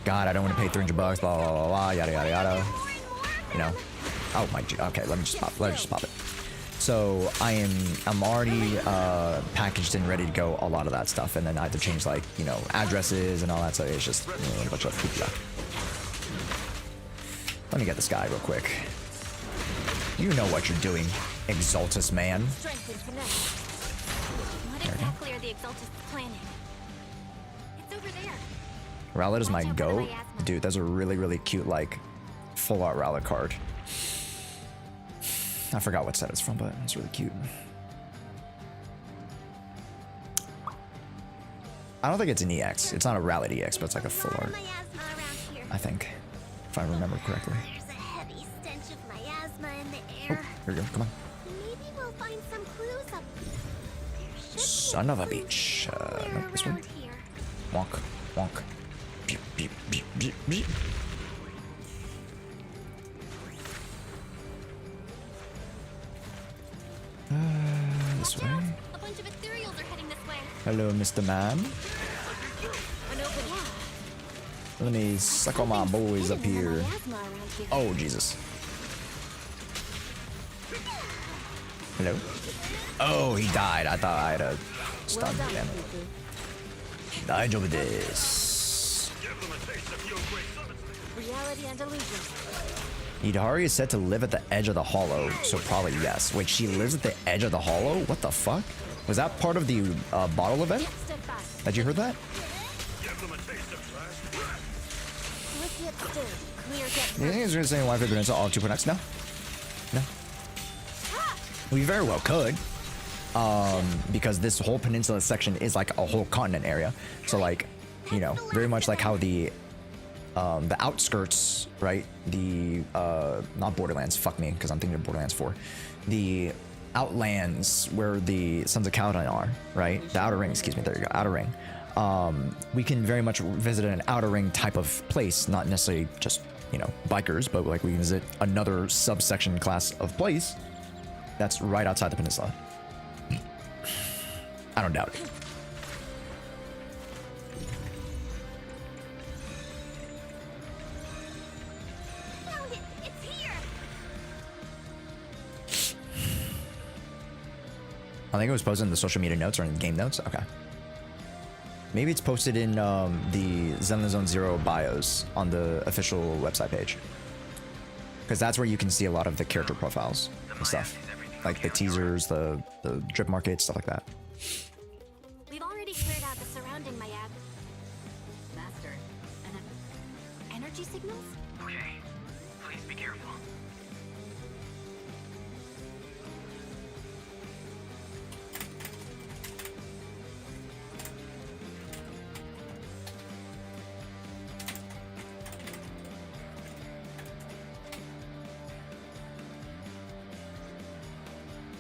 God, I don't want to pay $300, blah, blah, blah, blah, yada, yada, yada. You know, oh my, okay, let me just pop it. So I'm already packaged and ready to go, a lot of that stuff, and then I have to change, like, you know, addresses and all that. So it's just, you know, a bunch of hoopla. Let me get this guy real quick. You know what you're doing, Exaltus man. What exactly are the Exaltus planning? It's over there. Rowlet is my goat. Dude, that's a really, really cute, like, full art Rowlet card. I forgot what set it's from, but it's really cute. I don't think it's an EX. It's not a Rowlet EX, but it's like a full art. I think, if I remember correctly. There's a heavy stench of miasma in the Oh, air. here we go. Come on. Maybe we'll find some clues up there. Son of a bitch. No, this one. Wonk, wonk. Beep, beep, beep, beep, beep. This way. A bunch of ethereals are heading this way. Hello, Mr. Man. Let me suck all my boys up here. Oh, Jesus. Hello? Oh, he died. I thought I had a stun. Damn it. Daijoubu desu. Reality and illusion. Idari is said to live at the edge of the hollow, so probably yes. Wait, she lives at the edge of the hollow? What the fuck? Was that part of the bottle event? Had you heard that? You think it's gonna say why for the all 2.x? No. No. We very well could. Because this whole peninsula section is like a whole continent area. So like, you know, very much like how the outskirts, right? The not Borderlands, fuck me, because I'm thinking of Borderlands 4. The Outlands, where the Sons of Caladan are, right? The Outer Ring, excuse me, there you go, Outer Ring. We can very much visit an Outer Ring type of place, not necessarily just, you know, bikers, but like we can visit another subsection class of place that's right outside the peninsula. I don't doubt it. Found it. It's here. I think it was posted in the social media notes or in the game notes. Okay. Maybe it's posted in the Zenless Zone Zero bios on the official website page. Because that's where you can see a lot of the character profiles and stuff. Like the teasers, the drip markets, stuff like that. We've already cleared out the surrounding miasma. Master, Energy signals? Okay, please be careful.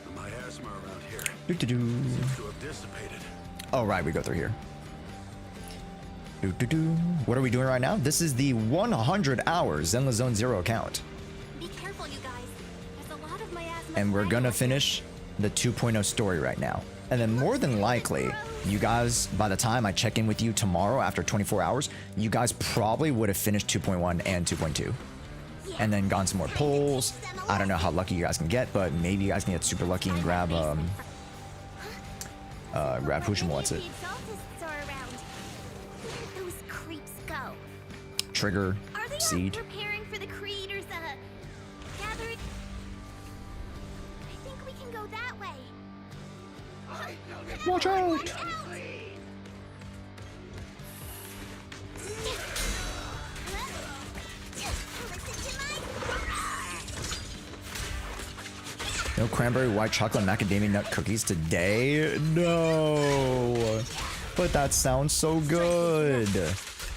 The miasma around here Doo-doo-doo. seems to have dissipated. Oh, right, we go through here. What are we doing right now? This is the 100 hours Zenless Zone 0 account. Be careful, you guys. There's a lot of miasma. And we're gonna finish the 2.0 story right now. And then more than likely, you guys, by the time I check in with you tomorrow after 24 hours, you guys probably would have finished 2.1 and 2.2. And then gone some more pulls. I don't know how lucky you guys can get, but maybe you guys can get super lucky and grab Pushimo, what's it? Those creeps go. Trigger, Are they Seed. preparing for the creators gathering? I think we can go that way. Watch out! No cranberry white chocolate macadamia nut cookies today? No! But that sounds so good!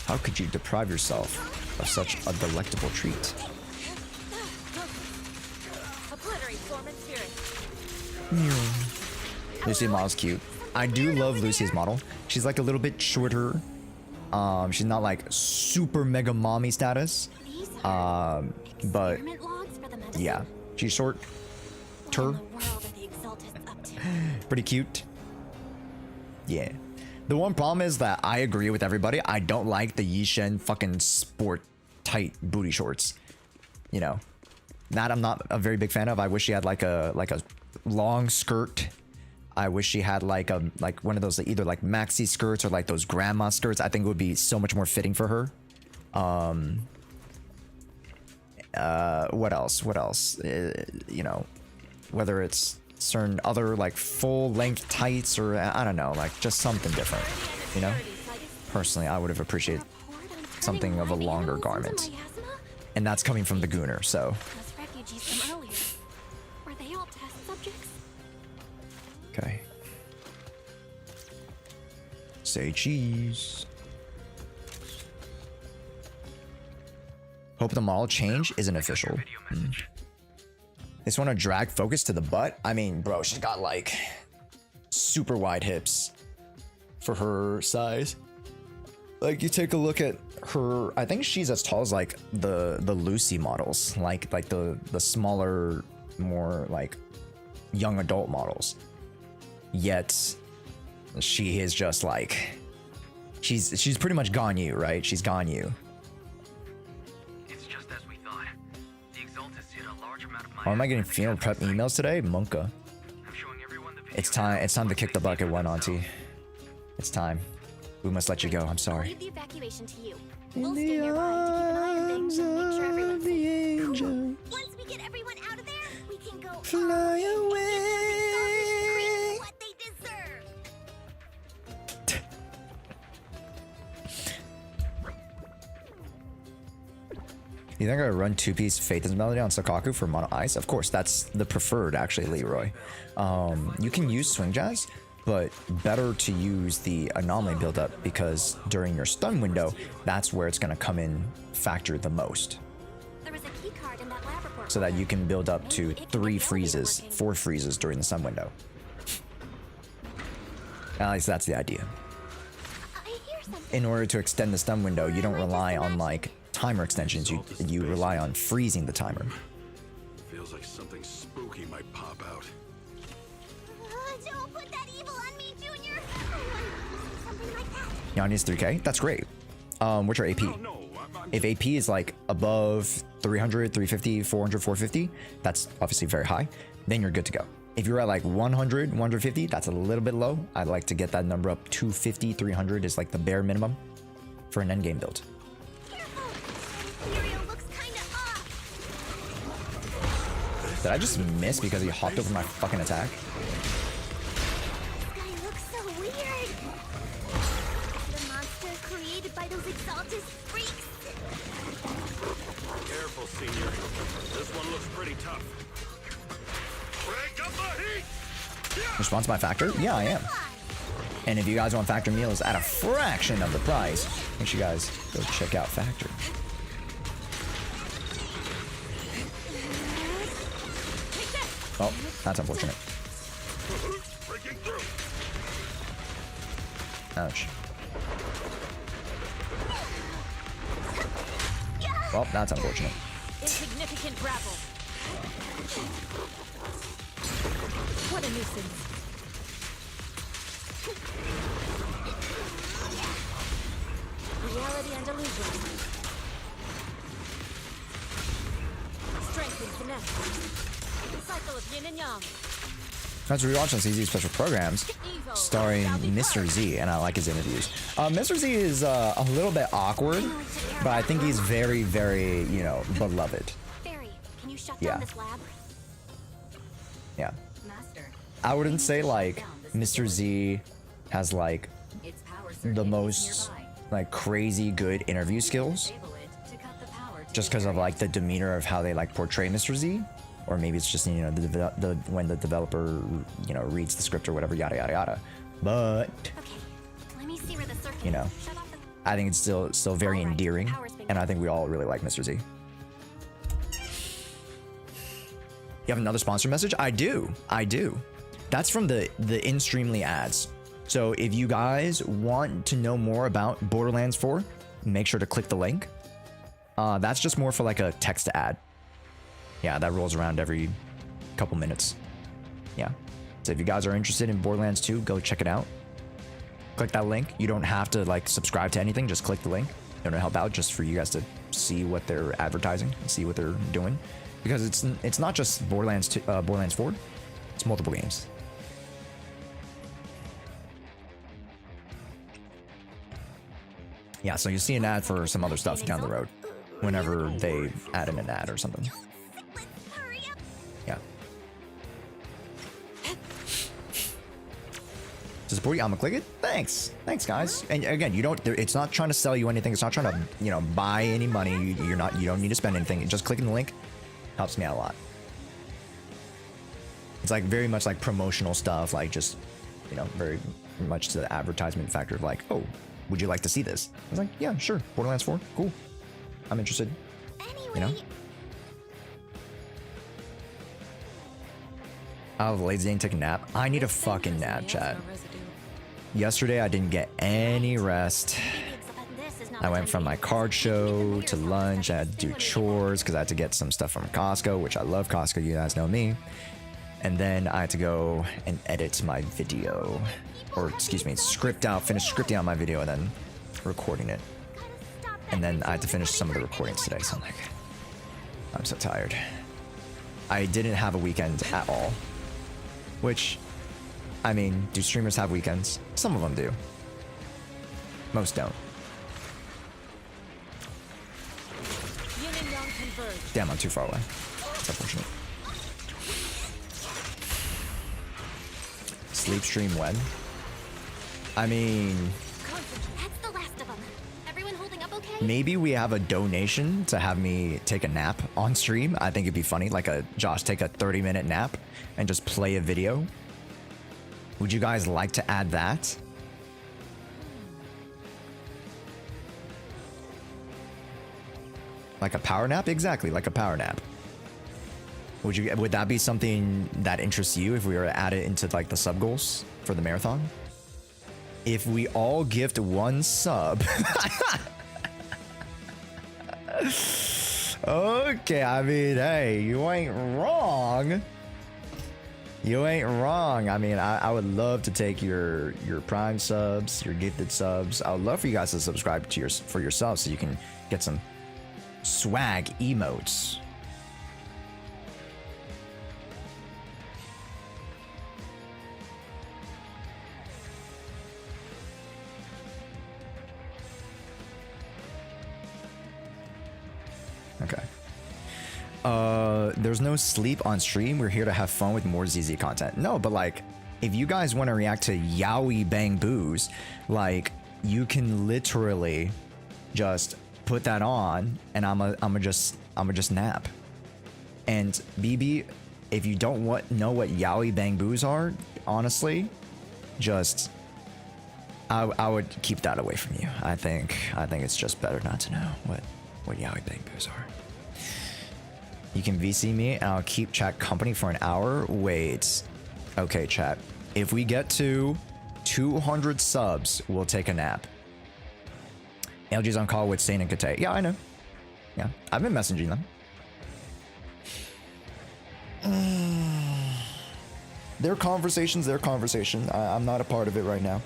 How could you deprive yourself of such a delectable treat? Lucy model's cute. I do love Lucy's model. She's like a little bit shorter. She's not like super mega mommy status. But Experiment logs for the medicine. yeah, she's short. What in the world are the Exaltists up to? Pretty cute. Yeah. The one problem is that I agree with everybody. I don't like the Yishen fucking sport tight booty shorts. You know, that I'm not a very big fan of. I wish she had like a long skirt. I wish she had like one of those either like maxi skirts or like those grandma skirts. I think it would be so much more fitting for her. What else? You know, whether it's certain other like full length tights or I don't know, like just something different, you know. Personally, I would have appreciated something of a longer garment, and that's coming from the Gooner. So Those refugees from earlier. Were they all test subjects? okay, say cheese. Hope the model change isn't official. Just want to drag focus to the butt. I mean, bro, she's got like super wide hips for her size. Like you take a look at her, I think she's as tall as like the Lucy models, like the smaller, more like young adult models. Yet she is just like she's pretty much Ganyu, right? She's Ganyu. Why am I getting funeral prep emails today? Monka. It's time to kick the bucket, one auntie. It's time. We must let you go. I'm sorry. Leave the evacuation to you. We'll stay nearby to keep an eye on things and make sure everyone's safe. Cool. Once we get everyone out of there, we can go Fly away. what they deserve. You think I run two-piece Faithless Melody on Sakaku for Mono Ice? Of course, that's the preferred, actually, Leroy. You can use Swing Jazz, but better to use the Anomaly build-up because during your stun window, that's where it's going to come in factor the most. There was a key card in that lab report. So that you can build up to 4 freezes during the stun window. At least that's the idea. I hear something. In order to extend the stun window, you don't rely on like timer extensions, you rely on freezing the timer. Feels like something spooky might pop out. Don't put that evil on me, Junior. Something like that. Yanni's 3k, that's great. What's your AP? If AP is like above 300, 350, 400, 450, that's obviously very high, then you're good to go. If you're at like 100, 150, that's a little bit low. I'd like to get that number up. 250, 300 is like the bare minimum for an endgame build. Did I just miss because he hopped over my fucking attack? This guy looks so weird. The monster created by those Exaltist freaks. Careful, Senior. This one looks pretty tough. Break up the heat! Response to my factor? Yeah, I am. And if you guys want factor meals at a fraction of the price, make sure you guys go check out Factor. Oh, that's unfortunate. Ouch. Well, that's unfortunate. Insignificant gravel. What a nuisance. Reality and illusion. Strength and finesse. The cycle of yin and yang. I was rewatching ZZ special programs starring Mr. Z, and I like his interviews. Mr. Z is a little bit awkward, but I think he's very, very, you know, beloved. Barry, can you shut Yeah. down this lab? Yeah. Master, I wouldn't say like Mr. Z has like its power the circuit is most nearby. like crazy good interview skills, Enable it to cut the power to just the because of like the areas. demeanor of how they like portray Mr. Z, or maybe it's just, you know, the when the developer, you know, reads the script or whatever, yada yada yada. But Okay, let me see where the circuit you know, is. Shut off the... I think it's still very Alright, endearing, power's been and I think we all really like Mr. Z. You have another sponsor message? I do. That's from the in-streamly ads. So if you guys want to know more about Borderlands 4, make sure to click the link. That's just more for like a text ad. Yeah, that rolls around every couple minutes. Yeah. So if you guys are interested in Borderlands 2, go check it out. Click that link. You don't have to like subscribe to anything. Just click the link. It'll help out just for you guys to see what they're advertising and see what they're doing. Because it's not just Borderlands 4. It's multiple games. Yeah, so you'll see an ad for some other stuff down the road whenever they add in an ad or something. Hurry up! Yeah. To support you, I'm gonna click it. Thanks, guys. And again, you don't. It's not trying to sell you anything. It's not trying to, you know, buy any money. You don't need to spend anything. Just clicking the link helps me out a lot. It's like very much like promotional stuff. Like just, you know, very much to the advertisement factor of like, oh, would you like to see this? I was like, yeah, sure. Borderlands 4, cool. I'm interested. Anyway, You know. I was lazy and take a nap. I need a fucking nap, chat. Yesterday I didn't get any rest. I went from my card show to lunch. I had to do chores because I had to get some stuff from Costco, which I love Costco. You guys know me. And then I had to go and edit my video, or excuse me, finish scripting out my video and then recording it. And then I had to finish some of the recordings today. So I'm so tired. I didn't have a weekend at all. Which, I mean, do streamers have weekends? Some of them do. Most don't. yin and yang converge. Damn, I'm too far away. It's unfortunate. Sleep stream when? I mean, That's the last of them. Everyone holding up okay? maybe we have a donation to have me take a nap on stream. I think it'd be funny, like Josh take a 30-minute nap and just play a video. Would you guys like to add that? Like a power nap? Exactly, like a power nap. Would that be something that interests you if we were to add it into like the sub goals for the marathon? If we all gift one sub. Okay, I mean, hey, you ain't wrong. I mean, I would love to take your Prime subs, your gifted subs. I would love for you guys to subscribe to for yourselves so you can get some swag emotes. Okay. There's no sleep on stream. We're here to have fun with more ZZ content. No, but like, if you guys want to react to Yaoi Bang Boos, like, you can literally just put that on, and I'ma just nap. And BB, if you don't know what Yaoi Bang Boos are, honestly, just I would keep that away from you. I think it's just better not to know what Yaoi Bang Boos are. You can VC me and I'll keep chat company for an hour. Wait. Okay, chat. If we get to 200 subs, we'll take a nap. LG's on call with Sane and Kate. Yeah, I know. Yeah, I've been messaging them. Their conversation's their conversation. I'm not a part of it right now.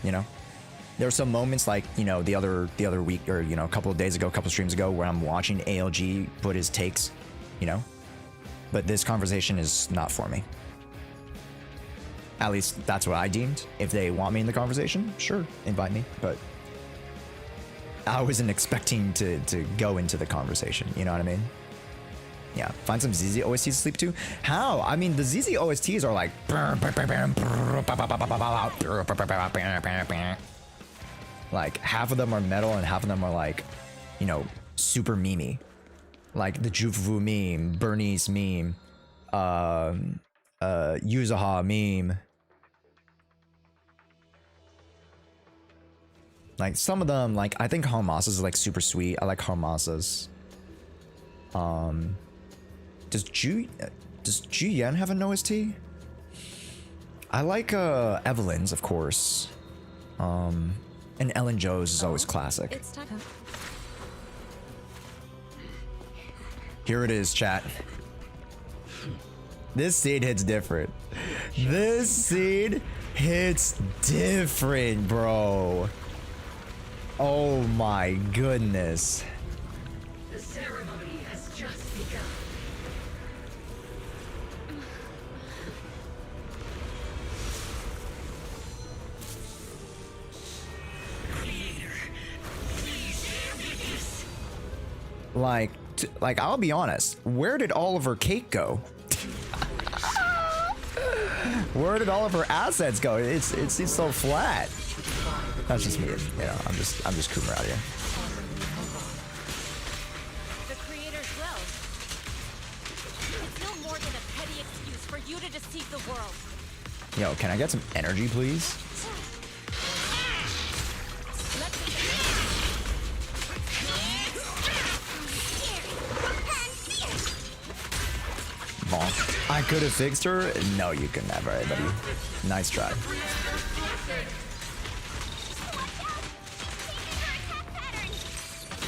You know, there are some moments like, you know, the other week, or, you know, a couple of days ago, a couple of streams ago, where I'm watching ALG put his takes, you know, but this conversation is not for me. At least that's what I deemed. If they want me in the conversation, sure, invite me, but I wasn't expecting to go into the conversation, you know what I mean? Yeah, find some ZZ OSTs to sleep to. How? I mean, the ZZ OSTs are like, half of them are metal and half of them are like, you know, super memey. Like the Jufu meme, Bernie's meme, Yuzaha meme. Like some of them, like I think Harmasa's is like super sweet. I like Harmasa's. Does Juyen have an OST? I like Evelyn's, of course. And Ellen Jo's is always classic. It's time. Here it is, chat. This scene hits different. This scene hits different, bro. Oh my goodness. The ceremony has just begun. Like I'll be honest, where did all of her cake go? Where did all of her assets go? It's so flat. That's just me, you know. I'm just Coomer out here. The creator's will. It's no more than a petty excuse for you to deceive the world. Yo, can I get some energy, please? Bonk. I could have fixed her. No, you could never, buddy. Nice try.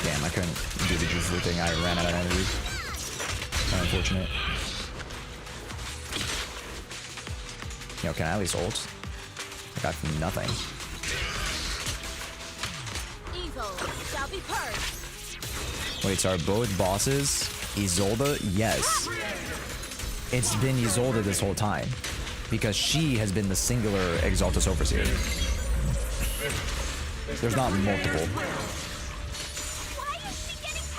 Damn, I couldn't do the Jufu thing. I ran out of energy. Unfortunate. Yo, can I at least ult? I got nothing. Evil shall be purged. Wait, so are both bosses Isolde? Yes. It's been Isolde this whole time. Because she has been the singular Exaltus Overseer. There's not multiple.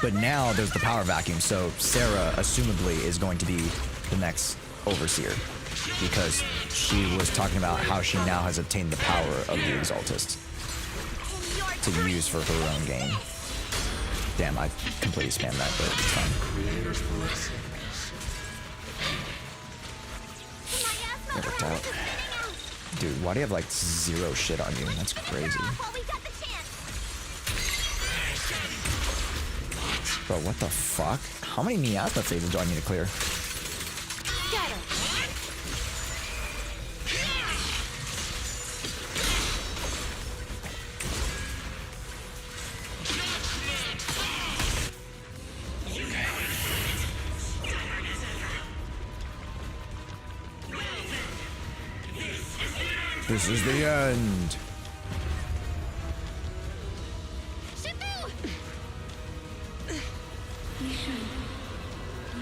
But now there's the power vacuum, so Sarah, assumably, is going to be the next Overseer. Because she was talking about how she now has obtained the power of the Exaltist to use for her own gain. Damn, I completely spammed that, but it's fine. It worked out. Dude, why do you have like 0 shit on you? That's crazy. Bro, what the fuck? How many miasma phases do I need to clear? This is the end. You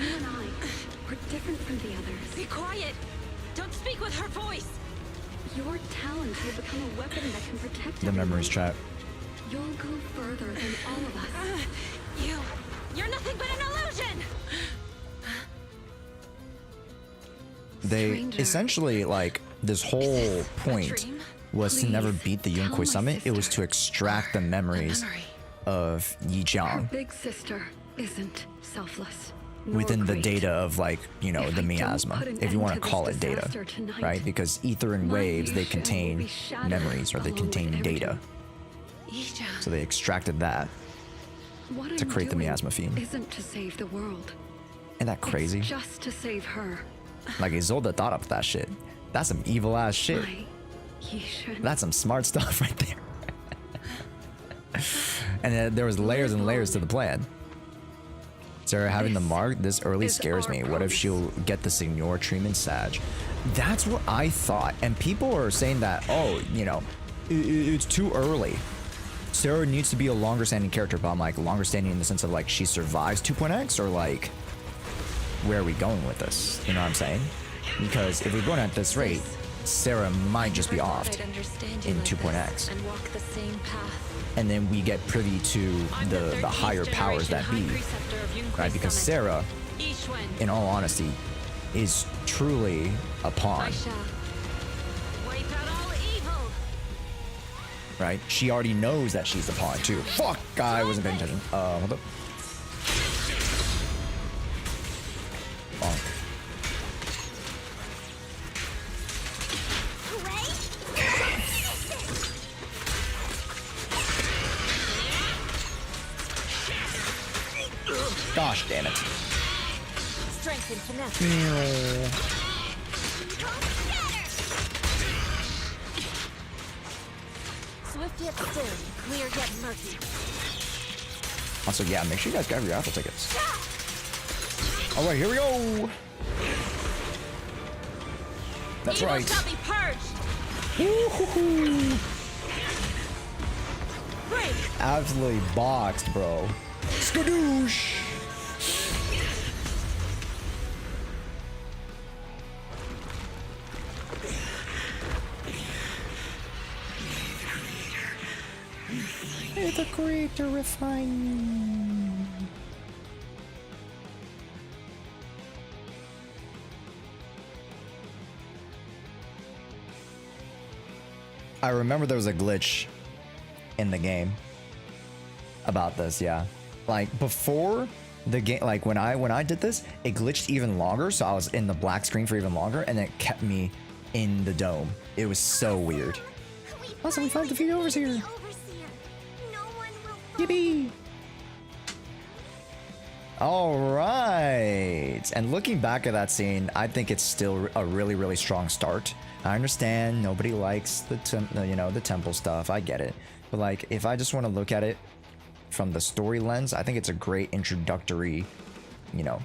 and I, we're different from the others. Be quiet! Don't speak with her voice! Your talent will become a weapon that can protect The memories chat. You'll go further than all of us. You're nothing but an illusion! They Stranger. essentially, like, this whole point was to never beat the Yunqui Summit. It was to extract the memories of Yi Her Jiang big sister isn't selfless. nor within the great. data of, like, you know, If the I don't miasma, put an if you end want to to call this it data, disaster tonight, right? Because ether and my waves, they vision will contain be shattered memories, or they along with contain data. everything. So they extracted that. What to I'm create the doing miasma fiend. Isn't to save the world. Isn't that crazy? It's just to save her. Like, Isolde thought up that shit. That's some evil ass shit. My Yishan. That's some smart stuff right there. And then there was layers and layers to the plan. Sarah having the mark this early scares me. What if she'll get the Signor treatment, Sag? That's what I thought. And people are saying that, oh, you know, it's too early. Sarah needs to be a longer standing character, but I'm like, longer standing in the sense of like she survives 2.x, or like, where are we going with this? You know what I'm saying? Because if we're going at this rate, Sarah might just be offed in 2.x. And walk the same path. And then we get privy to the higher powers that be, right? Because Sarah, in all honesty, is truly a pawn, right? She already knows that she's a pawn too. Fuck, I wasn't paying attention. Hold up. Bonk. Gosh damn it. Strength and finesse. Swift yet still, clear yet murky. Also, yeah, make sure you guys grab your Raffle tickets. All right, here we go. That's Evil right. shall be purged. Woo-hoo-hoo. Absolutely boxed, bro. Skadoosh. May the creator refine me. I remember there was a glitch in the game about this, yeah. Like before the game, like when I did this, it glitched even longer, so I was in the black screen for even longer, and it kept me in the dome. It was so weird. Also, we found the few overseer. Yippee! All right. And looking back at that scene, I think it's still a really, really strong start. I understand nobody likes the temple stuff. I get it. But like, if I just want to look at it from the story lens, I think it's a great introductory, you know,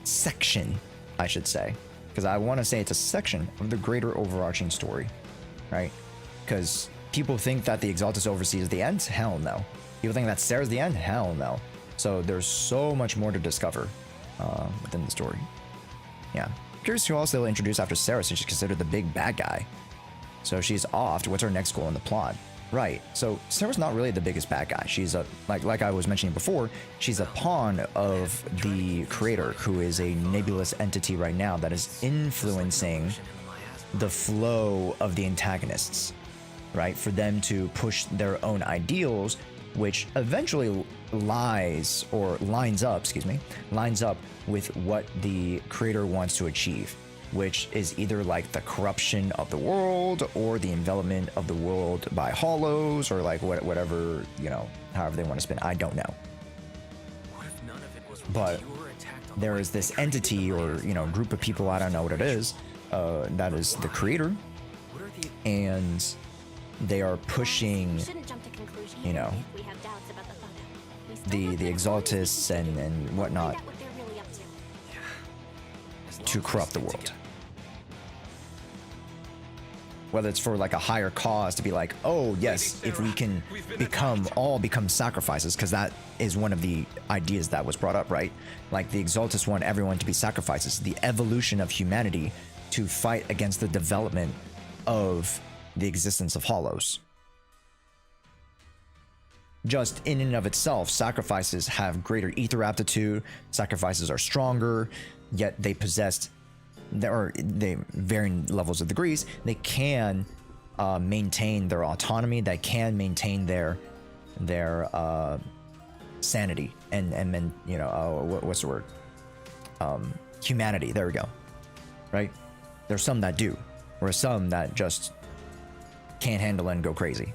section, I should say. Because I want to say it's a section of the greater overarching story, right? Because people think that the Exaltus Overseer is the end? Hell no. People think that Sarah's the end? Hell no. So there's so much more to discover within the story. Yeah. Curious who else they'll introduce after Sarah, since she's considered the big bad guy. So she's off. What's her next goal in the plot? Right. So Sarah's not really the biggest bad guy. She's a like I was mentioning before, she's a pawn of the creator, who is a nebulous entity right now that is influencing the flow of the antagonists, right? For them to push their own ideals, which eventually lines up with what the creator wants to achieve, which is either like the corruption of the world or the envelopment of the world by hollows, or like whatever, you know, however they want to spin. I don't know. But there is this entity, or, you know, group of people, I don't know what it is, that is the creator, and they are pushing, you know, the Exaltists and whatnot to corrupt the world. Whether it's for like a higher cause, to be like, oh yes, if we can become sacrifices, because that is one of the ideas that was brought up, right? Like the Exaltists want everyone to be sacrifices, the evolution of humanity to fight against the development of the existence of hollows. Just in and of itself, sacrifices have greater ether aptitude, sacrifices are stronger, yet they possess, they varying levels of degrees, they can maintain their autonomy, they can maintain their sanity and you know, what's the word? Humanity, there we go, right? There's some that do, or some that just can't handle it and go crazy.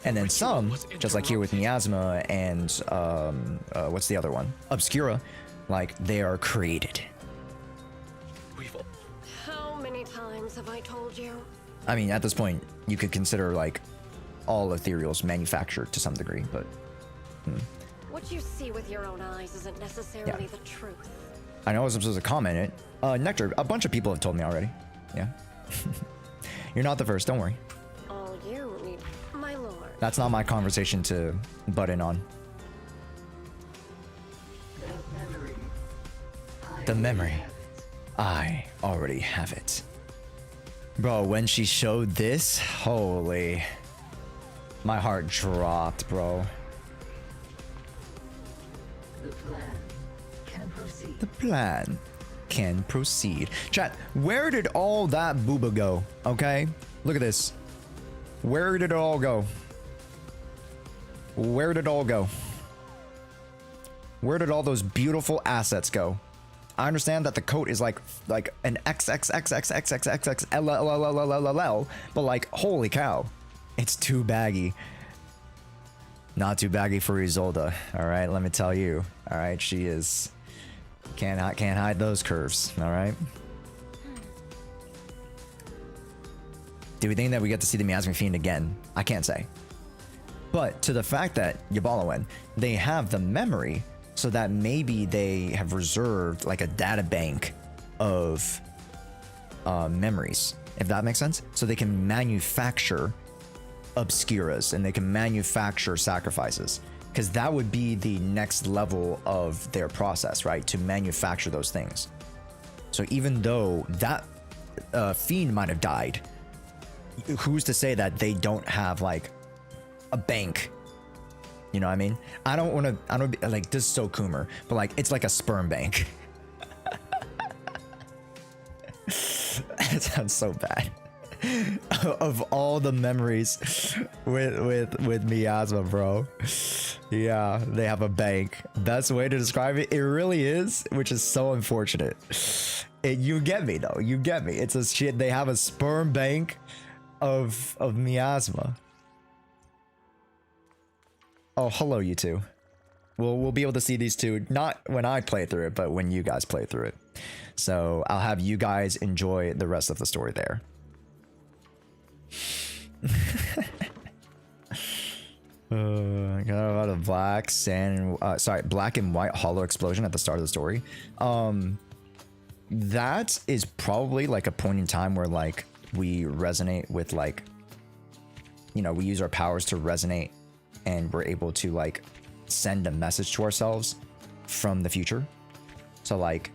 And then some, just like here with Miasma and what's the other one? Obscura, like they are created. How many times have I told you? I mean, at this point, you could consider like all ethereals manufactured to some degree, but What you see with your own eyes isn't necessarily the truth. I know I was supposed to comment it. Nectar, a bunch of people have told me already. Yeah. You're not the first, don't worry. All you need, my lord. That's not my conversation to butt in on. The memory. I already have it. Bro, when she showed this, holy. My heart dropped, bro. The plan can proceed. The plan can proceed. Chat, where did all that booba go? Okay? Look at this. Where did it all go? Where did it all go? Where did all those beautiful assets go? I understand that the coat is like an XXXXXXXXXLLLLLL, but like, holy cow. It's too baggy. Not too baggy for Isolde. All right, let me tell you. All right, she is can't hide those curves. All right. Do we think that we get to see the Miasma Fiend again? I can't say. But to the fact that Yabalawen, they have the memory, so that maybe they have reserved like a data bank of memories, if that makes sense. So they can manufacture obscuras and they can manufacture sacrifices, because that would be the next level of their process, right? To manufacture those things. So even though that fiend might have died, who's to say that they don't have like a bank? You know what I mean? I don't want to like, this is so Coomer, but like, it's like a sperm bank. That sounds so bad. Of all the memories with Miasma, bro. Yeah, they have a bank. That's the way to describe it. It really is, which is so unfortunate. You get me though. You get me. It's a shit. They have a sperm bank of Miasma. Oh, hello, you two. We'll be able to see these two, not when I play through it, but when you guys play through it. So I'll have you guys enjoy the rest of the story there. I got about a black sand, black and white hollow explosion at the start of the story. That is probably like a point in time where like we resonate with like, you know, we use our powers to resonate, and we're able to like send a message to ourselves from the future. So like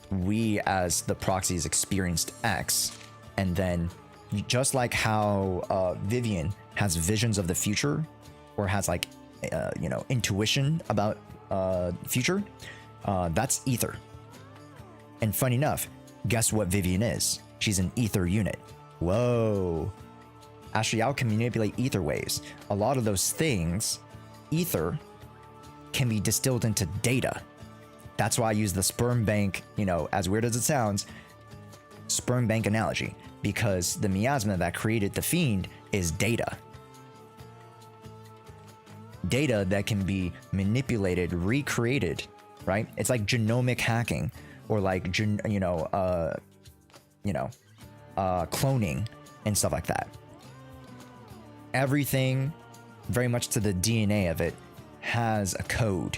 we as the proxies experienced X, and then just like how Vivian has visions of the future, or has like you know, intuition about future, that's ether. And funny enough, guess what Vivian is? She's an ether unit. Whoa. Astrial can manipulate ether waves. A lot of those things, ether, can be distilled into data. That's why I use the sperm bank, you know, as weird as it sounds, sperm bank analogy, because the miasma that created the fiend is data. Data that can be manipulated, recreated, right? It's like genomic hacking, or like, cloning and stuff like that. Everything, very much to the DNA of it, has a code.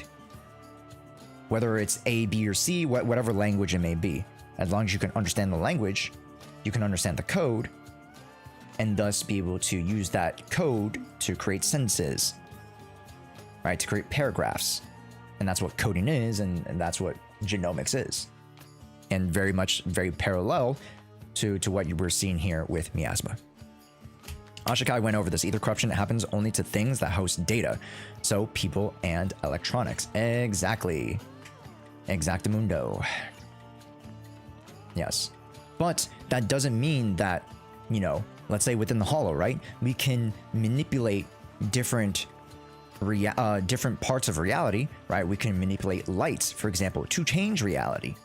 Whether it's A, B, or C, whatever language it may be. As long as you can understand the language, you can understand the code, and thus be able to use that code to create sentences, right? To create paragraphs. And that's what coding is, and that's what genomics is. And very parallel to what you were seeing here with miasma. Ashikai went over this. Ether corruption happens only to things that host data. So people and electronics. Exactly. Exactamundo. Yes. But that doesn't mean that, you know, let's say within the hollow, right? We can manipulate different parts of reality, right? We can manipulate lights, for example, to change reality,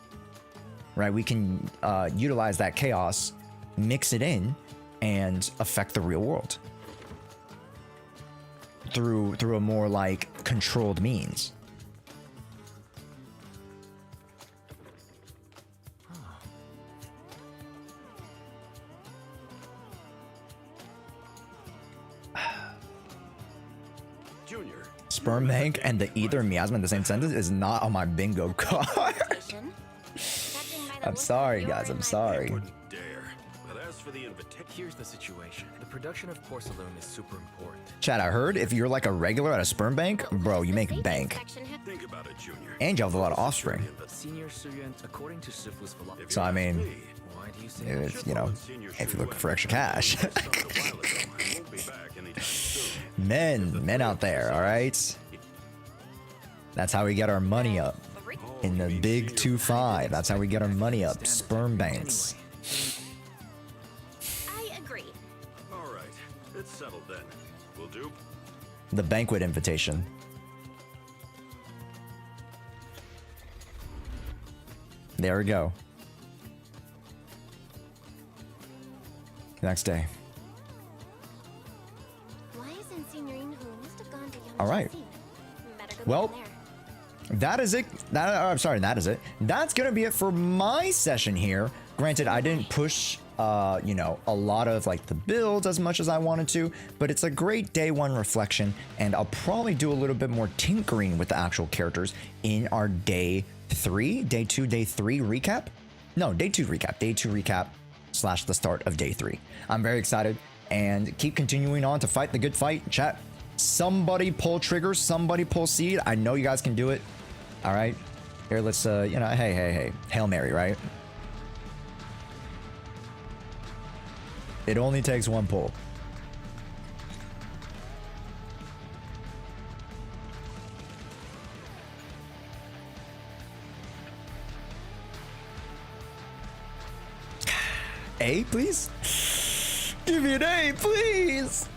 right? We can utilize that chaos, mix it in, and affect the real world through a more like controlled means. sperm bank and the ether and miasma in the same sentence is not on my bingo card. I'm sorry, guys. I'm sorry. Here's the situation. The production of porcelain is super important. Chad, I heard if you're like a regular at a sperm bank, bro, you make bank. Think about it, Junior. And you have a lot of offspring. Senior student, according to Shifu's philosophy. So, I mean, Why do you say it's, you know, if you're looking for extra cash. Men out there, all right? That's how we get our money up. In the big 2-5, that's how we get our money up. Sperm banks. It's settled then. Will do. The banquet invitation. There we go. Next day. All right. Well, that is it. I'm sorry, that is it. That's gonna be it for my session here. Granted, I didn't push you know, a lot of like the builds as much as I wanted to, but it's a great day one reflection, and I'll probably do a little bit more tinkering with the actual characters in our day 3 recap. No, day 2 recap / the start of day 3. I'm very excited and keep continuing on to fight the good fight. Chat, somebody pull trigger, somebody pull seed. I know you guys can do it. All right, here, let's you know, hey, Hail Mary, right? It only takes one pull. A, please? Give me an A, please!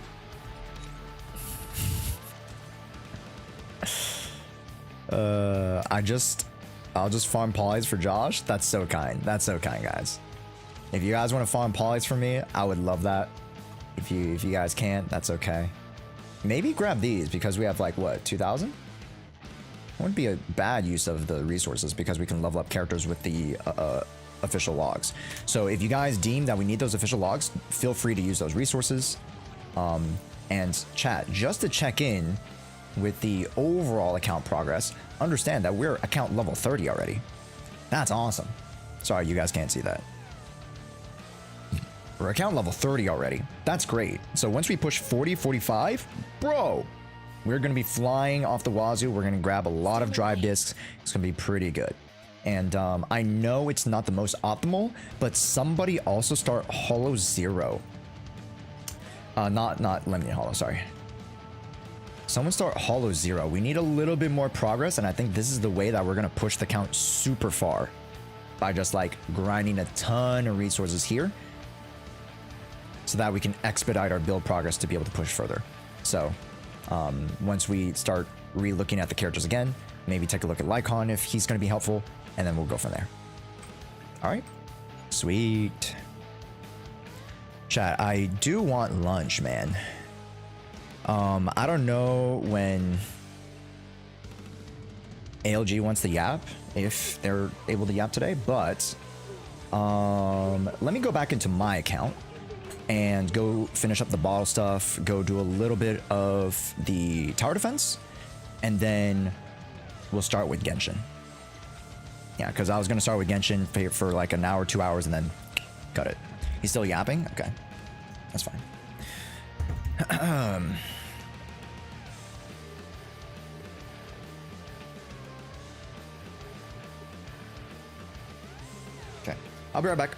I'll just farm polys for Josh. That's so kind. That's so kind, guys. If you guys want to farm polys for me, I would love that. If you guys can't, that's okay. Maybe grab these because we have like what, 2,000? Wouldn't be a bad use of the resources because we can level up characters with the official logs. So if you guys deem that we need those official logs, feel free to use those resources. And chat, just to check in with the overall account progress, understand that we're account level 30 already. That's awesome. Sorry, you guys can't see that. We're account level 30 already. That's great. So once we push 40, 45, bro, we're going to be flying off the wazoo. We're going to grab a lot of drive discs. It's going to be pretty good. And I know it's not the most optimal, but somebody also start Hollow Zero. Not Limited Hollow, sorry. Someone start Hollow Zero. We need a little bit more progress, and I think this is the way that we're going to push the count super far. By just like grinding a ton of resources here. So that we can expedite our build progress to be able to push further. So once we start re-looking at the characters again, maybe take a look at Lycon if he's going to be helpful, and then we'll go from there. All right, sweet. Chat, I do want lunch, man. I don't know when ALG wants the yap, if they're able to yap today, but let me go back into my account and go finish up the bottle stuff, go do a little bit of the tower defense, and then we'll start with Genshin. Yeah, because I was going to start with Genshin for like an hour, 2 hours, and then cut it. He's still yapping? Okay. That's fine. Okay. I'll be right back.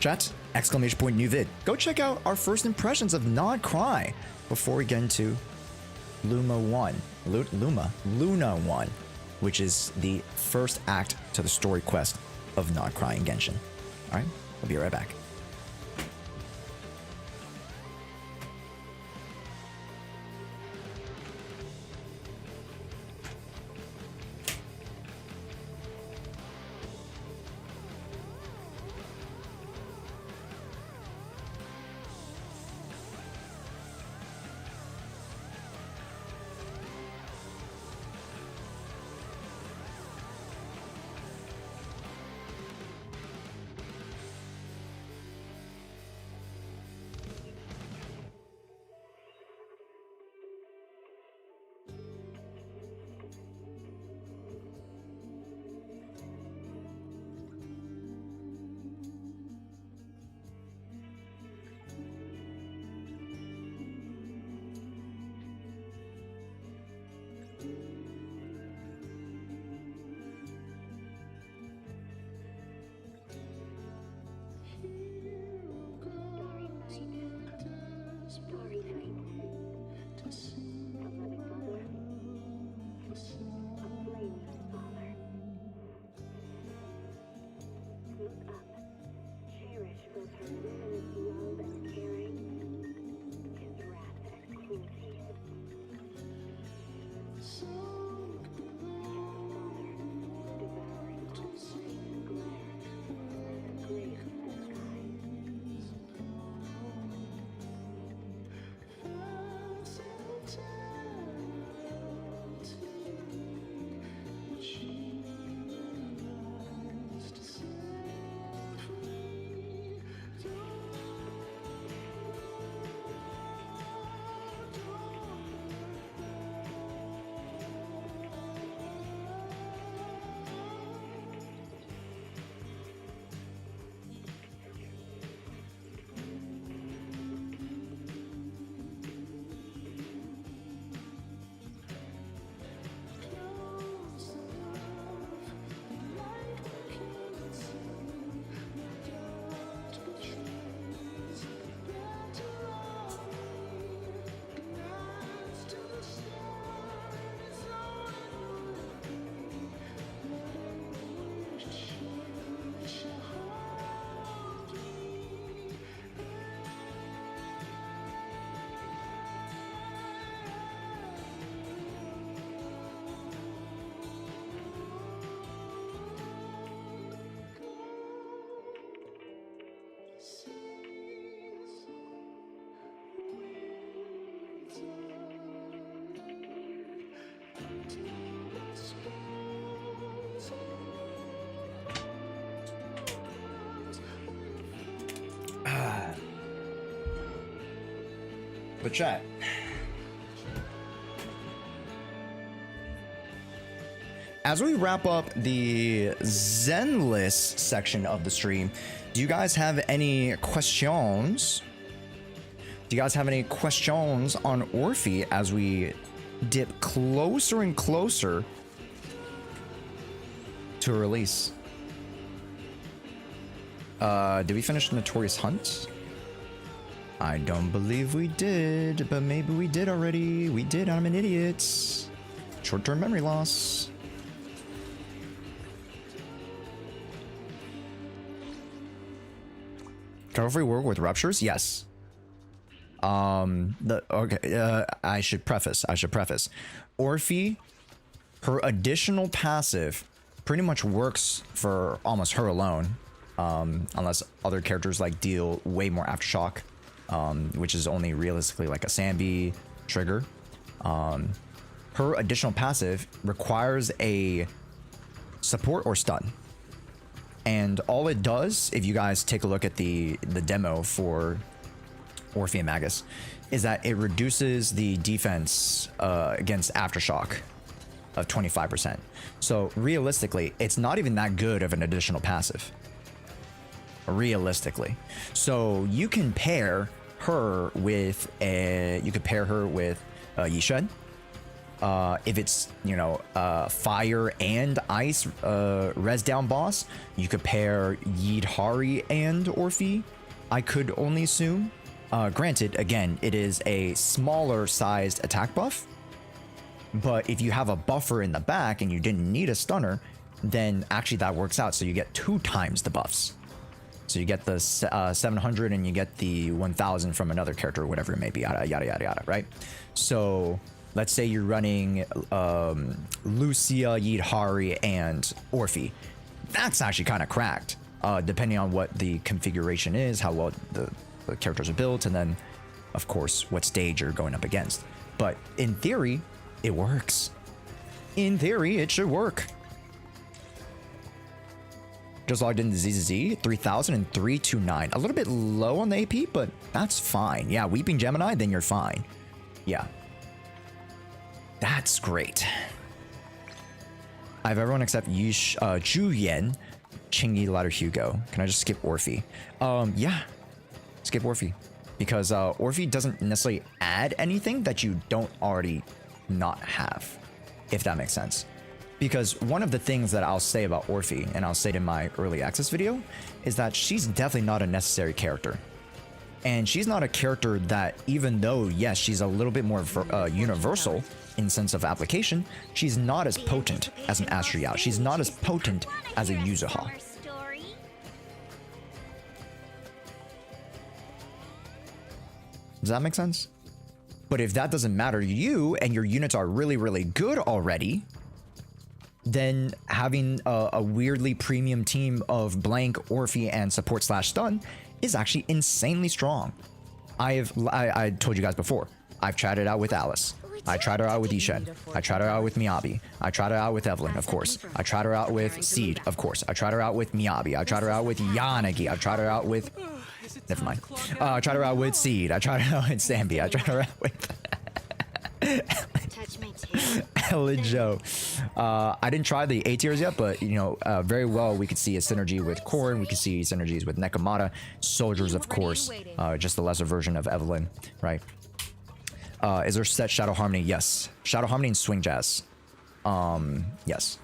Chat, ! New vid. Go check out our first impressions of Not Cry before we get into Luna 1, which is the first act to the story quest of Not Cry in Genshin. All right, we'll be right back. But chat. As we wrap up the Zenless section of the stream, do you guys have any questions? Do you guys have any questions on Orphe as we dip closer and closer to a release? Did we finish Notorious Hunt? I don't believe we did, but maybe we did already. We did, I'm an idiot. Short-term memory loss. Can Orphe work with ruptures? Yes. I should preface. Orphe, her additional passive pretty much works for almost her alone. Unless other characters like deal way more aftershock, which is only realistically like a Sambi trigger. Her additional passive requires a support or stun. And all it does, if you guys take a look at the demo for Orphe and Magus, is that it reduces the defense against aftershock of 25%. So realistically, it's not even that good of an additional passive. Realistically. So you can pair her with Yishen. If it's, you know, fire and ice res down boss, you could pair Yidhari and Orphe, I could only assume. Granted, again, it is a smaller sized attack buff, but if you have a buffer in the back and you didn't need a stunner, then actually that works out. So you get 2 times the buffs. So you get the 700 and you get the 1000 from another character or whatever it may be, yada, yada, yada, yada, right? So let's say you're running Lucia, Yidhari, and Orphe. That's actually kind of cracked, depending on what the configuration is, how well the characters are built, and then, of course, what stage you're going up against. But in theory, it works. In theory, it should work. Just logged into ZZZ, 3,329. A little bit low on the AP, but that's fine. Yeah, Weeping Gemini, then you're fine. Yeah. That's great. I have everyone except Juyen, Chingy, Ladder, Hugo. Can I just skip Orphe? Yeah. Skip Orphe. Because Orphe doesn't necessarily add anything that you don't already not have, if that makes sense. Because one of the things that I'll say about Orphe, and I'll say it in my early access video, is that she's definitely not a necessary character. And she's not a character that, even though, yes, she's a little bit more universal in sense of application, she's not as potent as an Astrial. She's not as potent as a Yuzuha. Does that make sense? But if that doesn't matter to you and your units are really, really good already, then having a weirdly premium team of blank, Orphe, and support / stun is actually insanely strong. I told you guys before, I've tried it out with Alice. I tried her out with Ishen. I tried her out with Miyabi. I tried her out with Evelyn, of course. I tried her out with Seed, of course. I tried her out with Miyabi. I tried her out with Yanagi. I tried her out with... Never mind. I tried her out with Seed. I tried her out with Sambi. I tried her out with... Ella Joe. I didn't try the A tiers yet, but you know, very well we could see a synergy with Korn. We could see synergies with Nekomata, Soldiers, of course. Just the lesser version of Evelyn, right? Is there set Shadow Harmony? Yes. Shadow Harmony and Swing Jazz. Yes.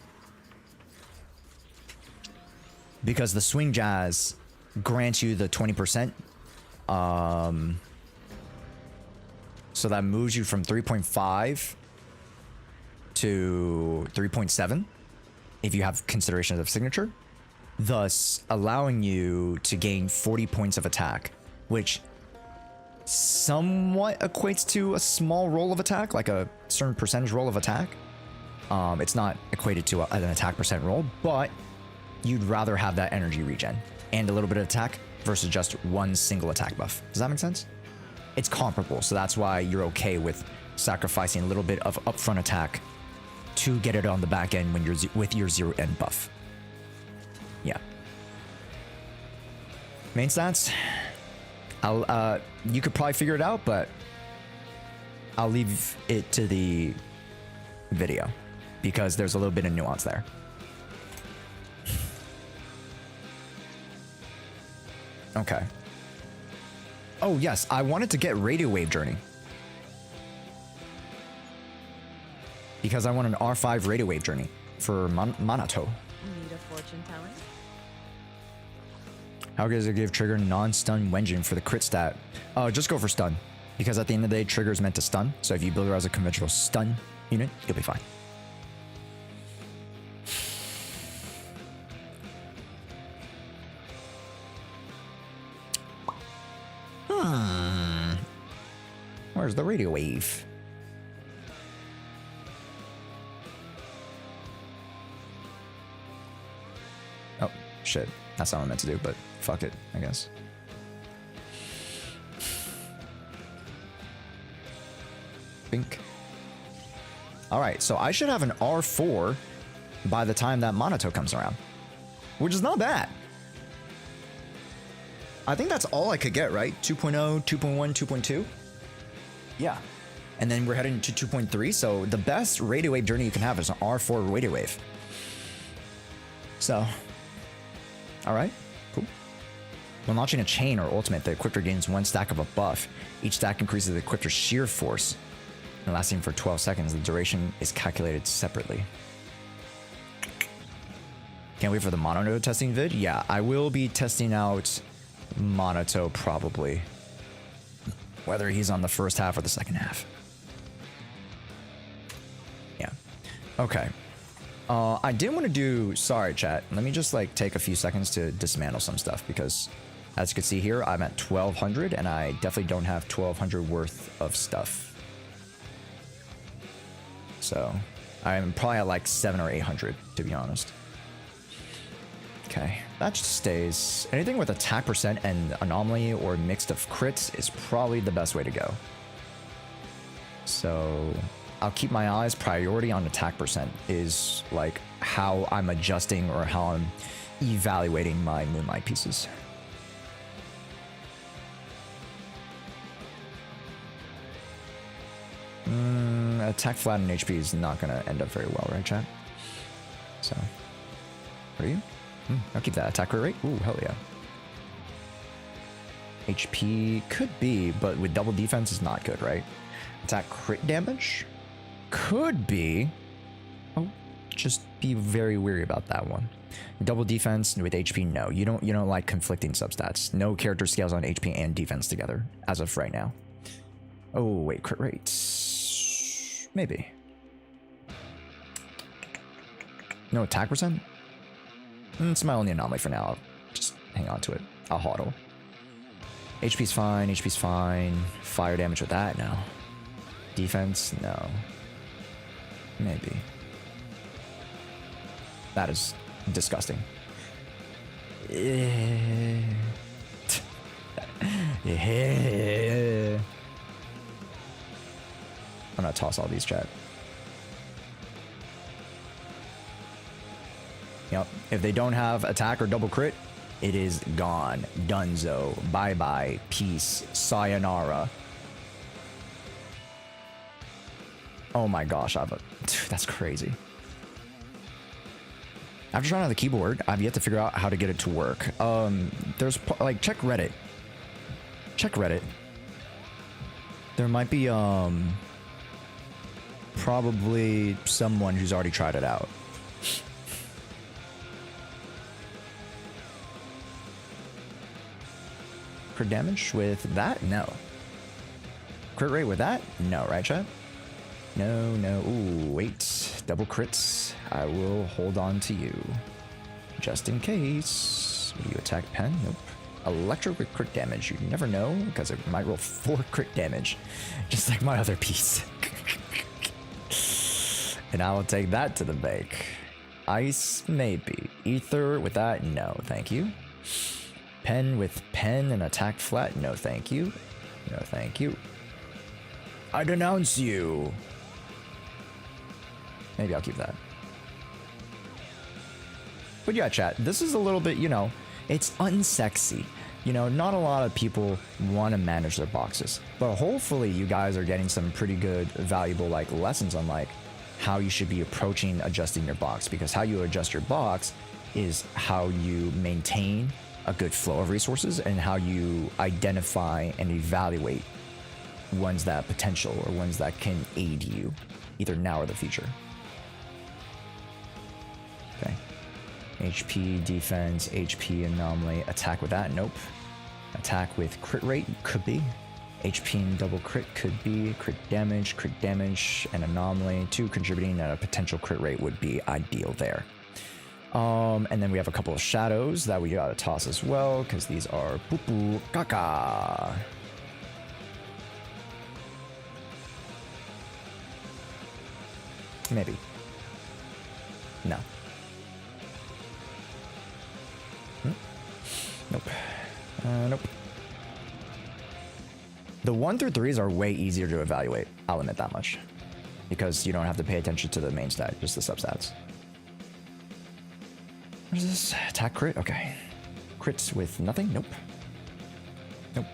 Because the Swing Jazz grants you the 20%. So that moves you from 3.5 to 3.7 if you have considerations of signature, thus allowing you to gain 40 points of attack, which somewhat equates to a small roll of attack, like a certain percentage roll of attack. It's not equated to an attack percent roll, but you'd rather have that energy regen and a little bit of attack versus just one single attack buff. Does that make sense? It's comparable, so that's why you're okay with sacrificing a little bit of upfront attack to get it on the back end when you're with your 0 end buff. Yeah. Main stats. You could probably figure it out, but I'll leave it to the video because there's a little bit of nuance there. Okay. Oh yes, I wanted to get Radio Wave Journey. Because I want an R5 Radio Wave Journey for Manato. Need a fortune telling? How does it give trigger non-stun Wenjin for the crit stat? Just go for stun. Because at the end of the day, trigger is meant to stun. So if you build her as a conventional stun unit, you'll be fine. Where's the radio wave? Oh, shit. That's not what I meant to do, but fuck it, I guess. Bink. Alright, so I should have an R4 by the time that Monato comes around. Which is not bad. I think that's all I could get, right? 2.0, 2.1, 2.2? Yeah. And then we're heading to 2.3, so the best radio wave journey you can have is an R4 radio wave. So, alright, cool. When launching a chain or ultimate, the equipper gains 1 stack of a buff. Each stack increases the equipper's sheer force. And lasting for 12 seconds, the duration is calculated separately. Can't wait for the Monato testing vid? Yeah, I will be testing out Monato probably. Whether he's on the first half or the second half. Yeah. Okay. I did want to do... Sorry, chat. Let me just like take a few seconds to dismantle some stuff because as you can see here, I'm at 1200 and I definitely don't have 1200 worth of stuff. So I'm probably at like 700 or 800 to be honest. Okay, that just stays. Anything with attack percent and anomaly or mixed of crits is probably the best way to go. So I'll keep my eyes priority on attack percent is like how I'm adjusting or how I'm evaluating my Moonlight pieces. Attack flat and HP is not going to end up very well, right, chat? So, what are you? I'll keep that attack rate. Ooh, hell yeah. HP could be, but with double defense is not good, right? Attack crit damage could be. Oh, just be very wary about that one. Double defense with HP, no. You don't like conflicting substats. No character scales on HP and defense together as of right now. Oh wait, crit rates. Maybe. No attack percent? It's my only anomaly for now. I'll just hang on to it. I'll hodl. HP's fine. HP's fine. Fire damage with that? No. Defense? No. Maybe. That is disgusting. Yeah. I'm gonna toss all these, chat. Yep. If they don't have attack or double crit, it is gone. Dunzo. Bye-bye. Peace. Sayonara. Oh my gosh, that's crazy. After trying out the keyboard, I've yet to figure out how to get it to work. There's like check Reddit. Check Reddit. There might be probably someone who's already tried it out. Crit damage with that? No. Crit rate with that? No, right, chat? No, no. Ooh, wait. Double crits. I will hold on to you. Just in case. You attack pen? Nope. Electric with crit damage. You never know, because it might roll 4 crit damage. Just like my other piece. And I will take that to the bank. Ice, maybe. Ether with that? No, thank you. Pen with pen and attack flat? No, thank you. No, thank you. I denounce you. Maybe I'll keep that. But yeah, chat, this is a little bit, you know, it's unsexy. You know, not a lot of people want to manage their boxes, but hopefully you guys are getting some pretty good, valuable like lessons on like how you should be approaching adjusting your box, because how you adjust your box is how you maintain a good flow of resources and how you identify and evaluate ones that potential or ones that can aid you either now or the future. Okay. HP, defense, HP, anomaly, attack with that, nope. Attack with crit rate, could be. HP and double crit, could be. Crit damage, and anomaly. 2 contributing at a potential crit rate would be ideal there. And then we have a couple of shadows that we gotta toss as well, because these are poo-poo caca. Maybe. No. Nope. Nope. The 1 through 3s are way easier to evaluate. I'll admit that much. Because you don't have to pay attention to the main stat, just the substats. What is this? Attack crit? Okay. Crits with nothing? Nope. Nope.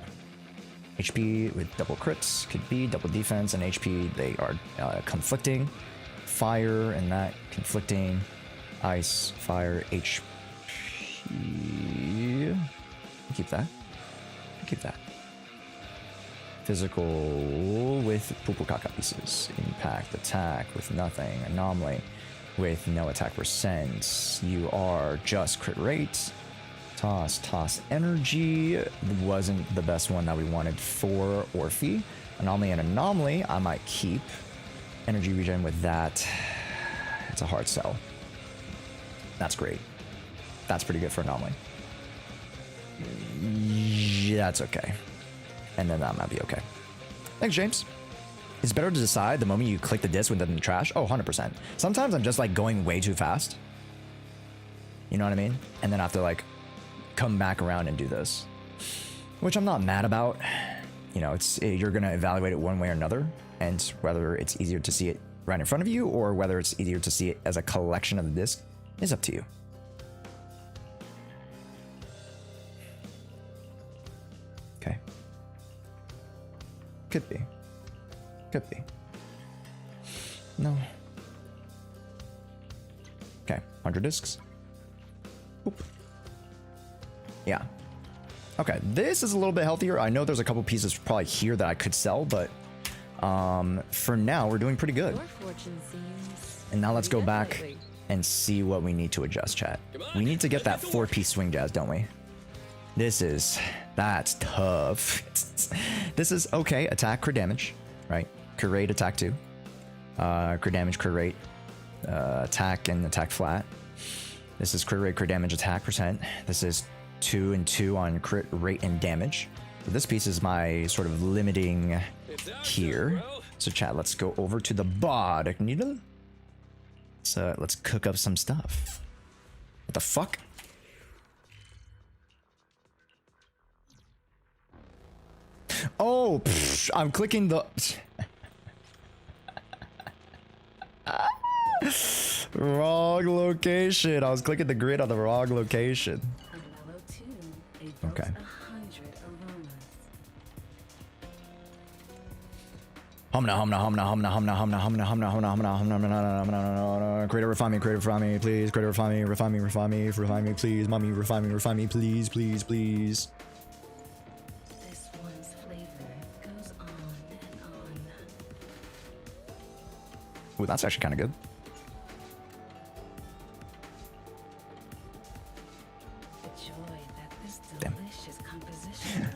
HP with double crits. Could be double defense and HP. They are conflicting. Fire and that conflicting. Ice, fire, HP. Keep that. Keep that. Physical with poo-poo caca pieces. Impact, attack with nothing. Anomaly with no attack percent. You are just crit rate. Toss energy. Wasn't the best one that we wanted for Orphe. Anomaly and anomaly, I might keep. Energy regen with that. It's a hard sell. That's great. That's pretty good for anomaly. Yeah, that's okay. And then that might be okay. Thanks, James. It's better to decide the moment you click the disc when it's in the trash. Oh, 100%. Sometimes I'm just like going way too fast. You know what I mean? And then I have to like come back around and do this, which I'm not mad about. You know, you're gonna evaluate it one way or another, and whether it's easier to see it right in front of you or whether it's easier to see it as a collection of the disc is up to you. Okay. Could be. Could be. No. Okay, 100 discs. Oop. Yeah. Okay, this is a little bit healthier. I know there's a couple pieces probably here that I could sell, but for now, we're doing pretty good. And now let's go back and see what we need to adjust, chat. We need to get that 4-piece swing jazz, don't we? That's tough. This is okay. Attack, crit damage, right? Crit rate, attack 2. Crit damage, crit rate, attack and attack flat. This is crit rate, crit damage, attack percent. This is 2 and 2 on crit rate and damage. So this piece is my sort of limiting here. So chat, let's go over to the bod needle. So let's cook up some stuff. What the fuck? Oh, I'm clicking the wrong location. I was clicking the grid on the wrong location. Okay. Creator refine me, please. Creator refine me, please. Mommy, refine me, please, please, please. This one's flavor goes on and on. Ooh, that's actually kind of good. The joy that this delicious composition.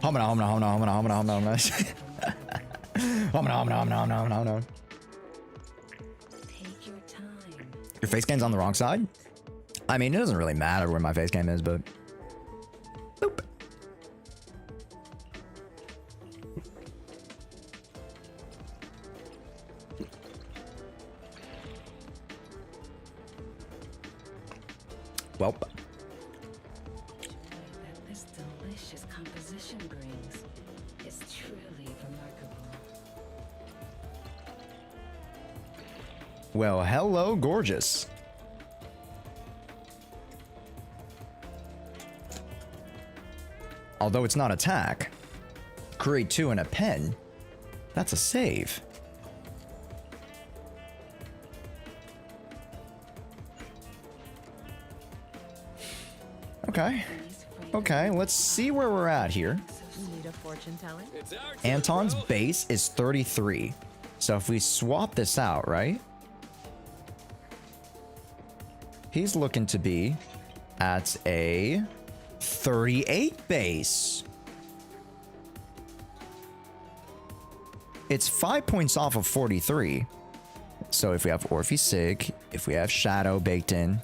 Take your time. Your face cam's on the wrong side? I mean, it doesn't really matter where my face cam is, but boop. Welp. That this delicious composition brings is truly remarkable. Well, hello, gorgeous. although it's not attack. Create 2 and a pen. That's a save. Okay. Okay, let's see where we're at here. Need a fortune telling? Anton's base is 33. So if we swap this out, right? He's looking to be at a 38 base. It's 5 points off of 43. So if we have Orphe Sig, if we have Shadow baked in,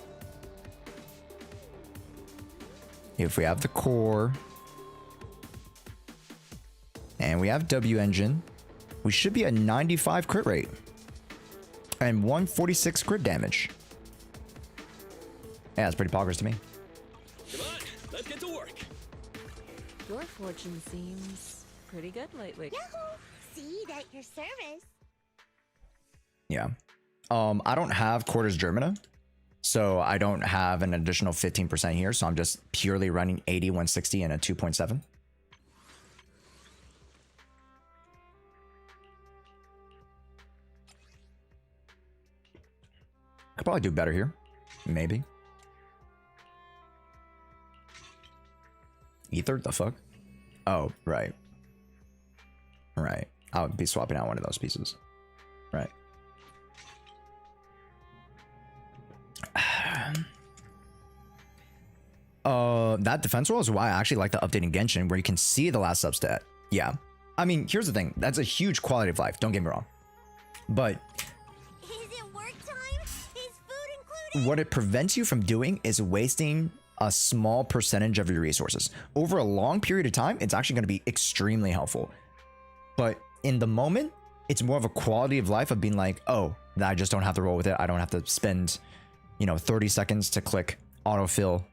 if we have the core, and we have W engine, we should be at 95 crit rate and 146 crit damage. Yeah, it's pretty progress to me. Come on, let's get to work. Your fortune seems pretty good lately. Yahoo! See you at your service. Yeah. I don't have quarters Germina, so I don't have an additional 15% here, so I'm just purely running 80, 160, and a 2.7. Could probably do better here. Maybe. Ether? The fuck? Oh, right. Right. I would be swapping out one of those pieces. Right. That defense roll is why I actually like the update in Genshin, where you can see the last substat. Yeah. I mean, here's the thing. That's a huge quality of life. Don't get me wrong. But Is it work time? Is food included? what it prevents you from doing is wasting a small percentage of your resources. Over a long period of time, it's actually going to be extremely helpful. But in the moment, it's more of a quality of life of being like, oh, I just don't have to roll with it. I don't have to spend, 30 seconds to click autofill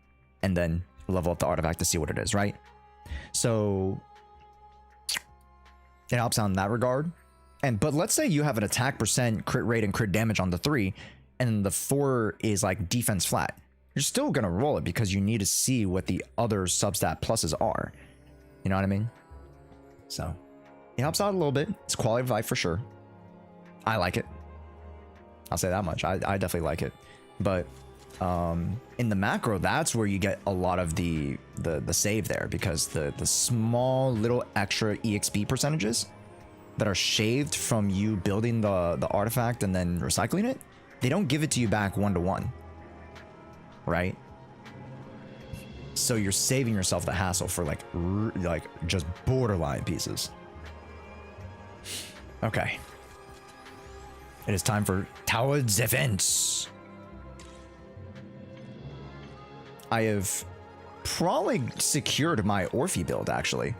and then level up the artifact to see what it is, right? So it helps out in that regard. But let's say you have an attack percent, crit rate, and crit damage on the 3, and the 4 is like defense flat. You're still gonna roll it because you need to see what the other substat pluses are. You know what I mean? So it helps out a little bit. It's quality of life for sure. I like it. I'll say that much. I definitely like it. But in the macro, that's where you get a lot of the save there, because the small little extra EXP percentages that are shaved from you building the artifact and then recycling it, they don't give it to you back 1-to-1, right? So you're saving yourself the hassle for like just borderline pieces. Okay. It is time for Tower Defense. I have probably secured my Orphe build, actually.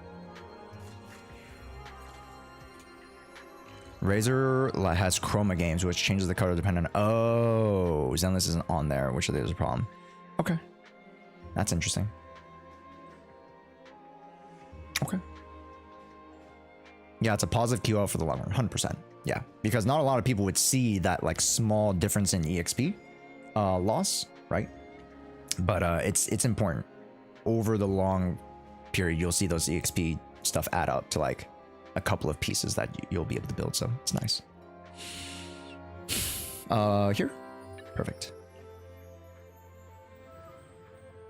Razor has chroma games, which changes the color depending on... Oh, Zenless isn't on there, which there's a problem. Okay. That's interesting. Okay. Yeah, it's a positive QL for the long run, 100%. Yeah, because not a lot of people would see that like small difference in EXP loss, right? But it's important. Over the long period, you'll see those EXP stuff add up to like a couple of pieces that you'll be able to build, so it's nice. Here. Perfect.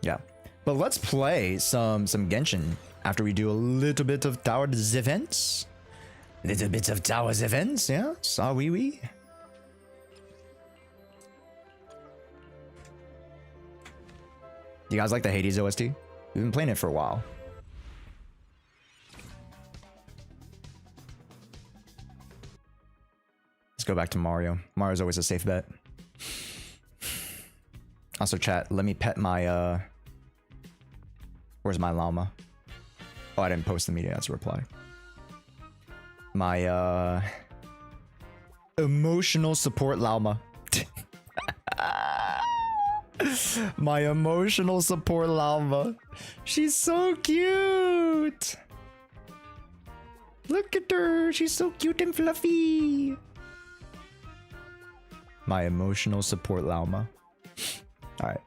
Yeah. But let's play some Genshin after we do a little bit of Tower Defense. Little bit of Tower Defense, yeah? Ça oui oui. Do you guys like the Hades OST? We've been playing it for a while. Let's go back to Mario. Mario's always a safe bet. Also, chat, let me pet my, where's my llama? Oh, I didn't post the media as a reply. My, emotional support llama. My emotional support llama. She's so cute. Look at her. She's so cute and fluffy. My emotional support llama. All right.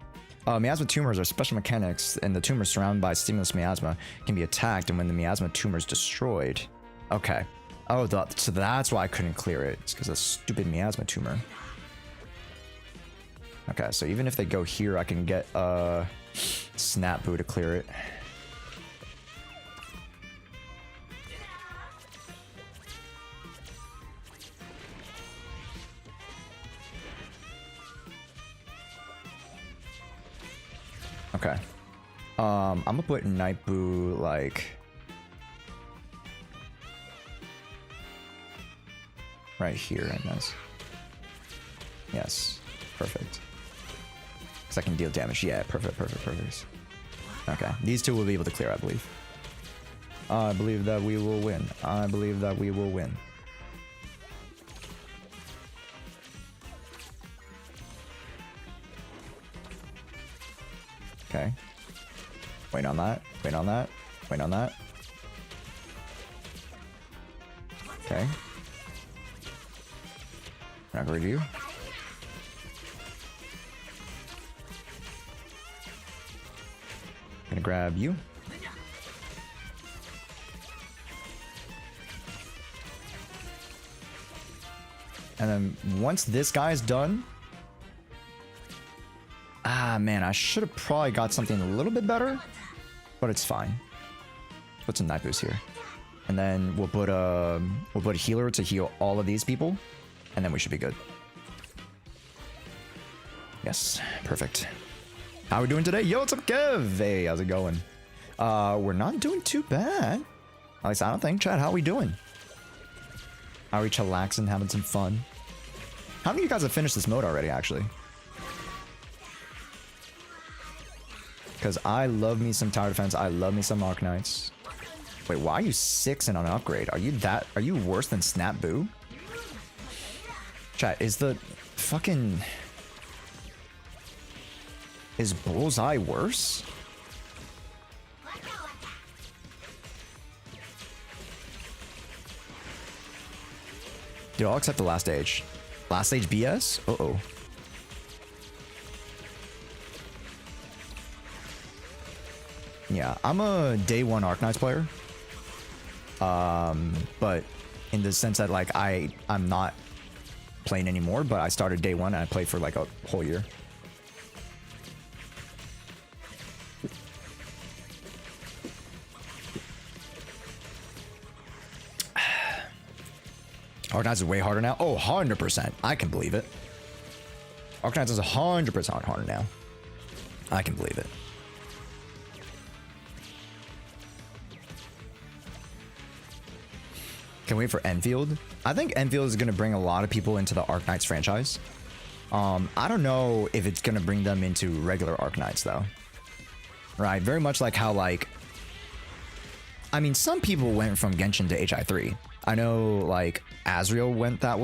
Miasma tumors are special mechanics, and the tumors surrounded by stimulus miasma can be attacked, and when the miasma tumor is destroyed. Okay. Oh, so that's why I couldn't clear it. It's because of stupid miasma tumor. Okay, so even if they go here, I can get Snap Boo to clear it. Okay. I'm gonna put Night Boo like right here, I guess. Yes, perfect. Because I can deal damage. Yeah, perfect. Okay, these two will be able to clear, I believe. I believe that we will win. I believe that we will win. Okay. Wait on that. Wait on that. Wait on that. Okay. Not gonna review. Gonna grab you. And then once this guy's done. Ah, man, I should have probably got something a little bit better, but it's fine. Put some Night Boos here. And then we'll put a healer to heal all of these people, and then we should be good. Yes, perfect. How are we doing today? Yo, what's up, Kev? Hey, how's it going? We're not doing too bad. At least I don't think. Chad, how are we doing? Are we chillaxing, having some fun? How many of you guys have finished this mode already, actually? Because I love me some Tower Defense. I love me some Arknights. Wait, why are you 6 and on an upgrade? Are you worse than Snap Boo? Chat, is the fucking... Is Bullseye worse? Dude, I'll accept the last stage. Last stage BS? Uh-oh. Yeah, I'm a day 1 Arknights player. But in the sense that like I'm not playing anymore, but I started day 1 and I played for like a whole year. Arknights is way harder now. Oh, 100%. I can believe it. Arknights is 100% harder now. I can believe it. Can we wait for Enfield? I think Enfield is going to bring a lot of people into the Arknights franchise. I don't know if it's going to bring them into regular Arknights though. Right, very much like how like... I mean, some people went from Genshin to HI3. I know like Azrael went that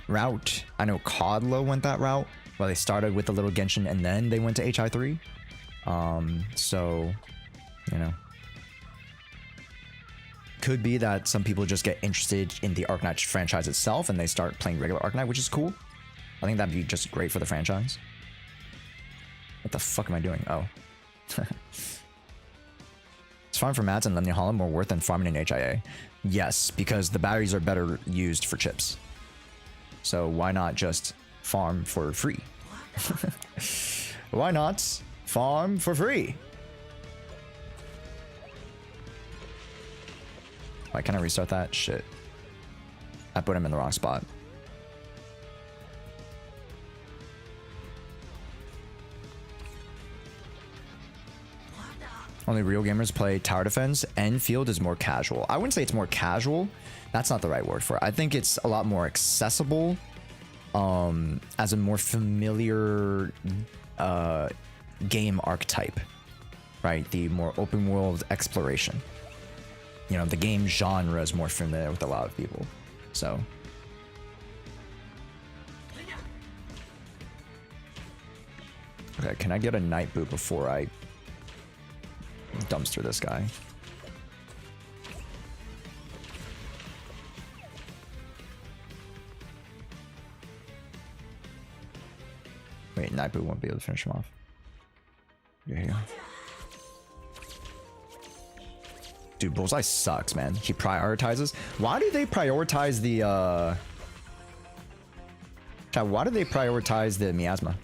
route. I know Kodla went that route, where they started with a little Genshin and then they went to HI3. So, you know. Could be that some people just get interested in the Arknight franchise itself and they start playing regular Arknight, which is cool. I think that'd be just great for the franchise. What the fuck am I doing? Oh. Is farming for mats and Lemony Holland more worth than farming in HIA? Yes, because the batteries are better used for chips. So why not just farm for free? Why not farm for free? Why can't I restart that? Shit. I put him in the wrong spot. Only real gamers play tower defense. Enfield is more casual. I wouldn't say it's more casual. That's not the right word for it. I think it's a lot more accessible as a more familiar game archetype, right? The more open world exploration. You know, the game genre is more familiar with a lot of people. So. Okay, can I get a Night Boot before I dumpster this guy? Wait, Night Boot won't be able to finish him off. Yeah. Dude, Bullseye sucks, man. He prioritizes. Why do they prioritize the Chat, why do they prioritize the miasma?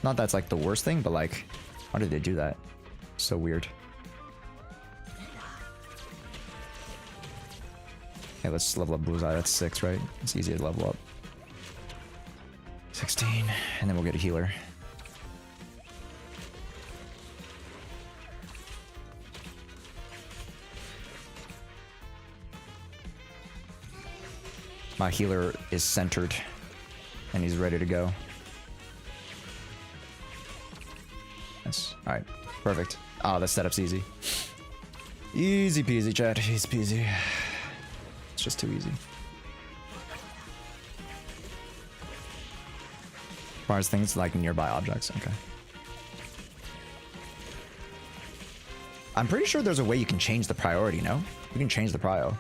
Not that's like the worst thing, but like, why did they do that? So weird. Okay, let's level up Bullseye. That's 6, right? It's easy to level up. 16, and then we'll get a healer. My healer is centered, and he's ready to go. Yes. All right. Perfect. Oh, the setup's easy. Easy peasy, chat. Easy peasy. It's just too easy. As far as things like nearby objects. Okay. I'm pretty sure there's a way you can change the priority, no? You can change the prio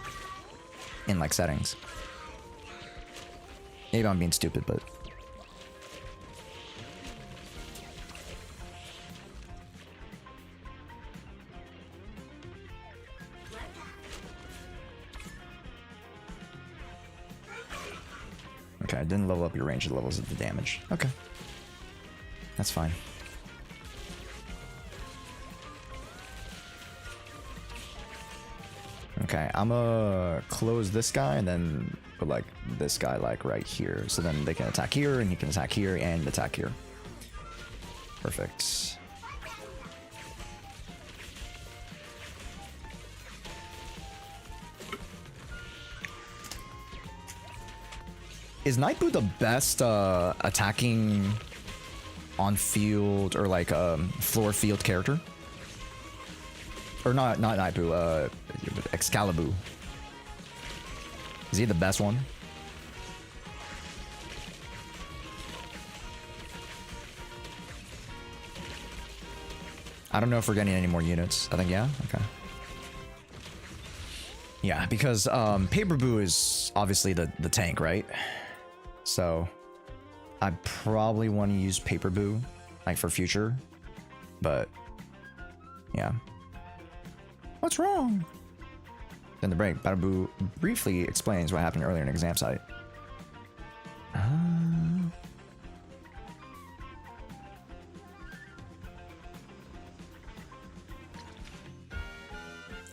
in like settings. Maybe I'm being stupid, but... Okay, I didn't level up your range, it levels up the damage. Okay. That's fine. Okay, I'm gonna close this guy and then put like this guy like right here. So then they can attack here and he can attack here and attack here. Perfect. Is Nightboot the best attacking on field or like floor field character? Or not Nightboot, Excalibur. Is he the best one? I don't know if we're getting any more units. I think yeah. Okay. Yeah, because Paper Boo is obviously the tank, right? So I probably want to use Paper Boo like for future, but yeah. What's wrong? In the break, Paper Boo briefly explains what happened earlier in an exam site.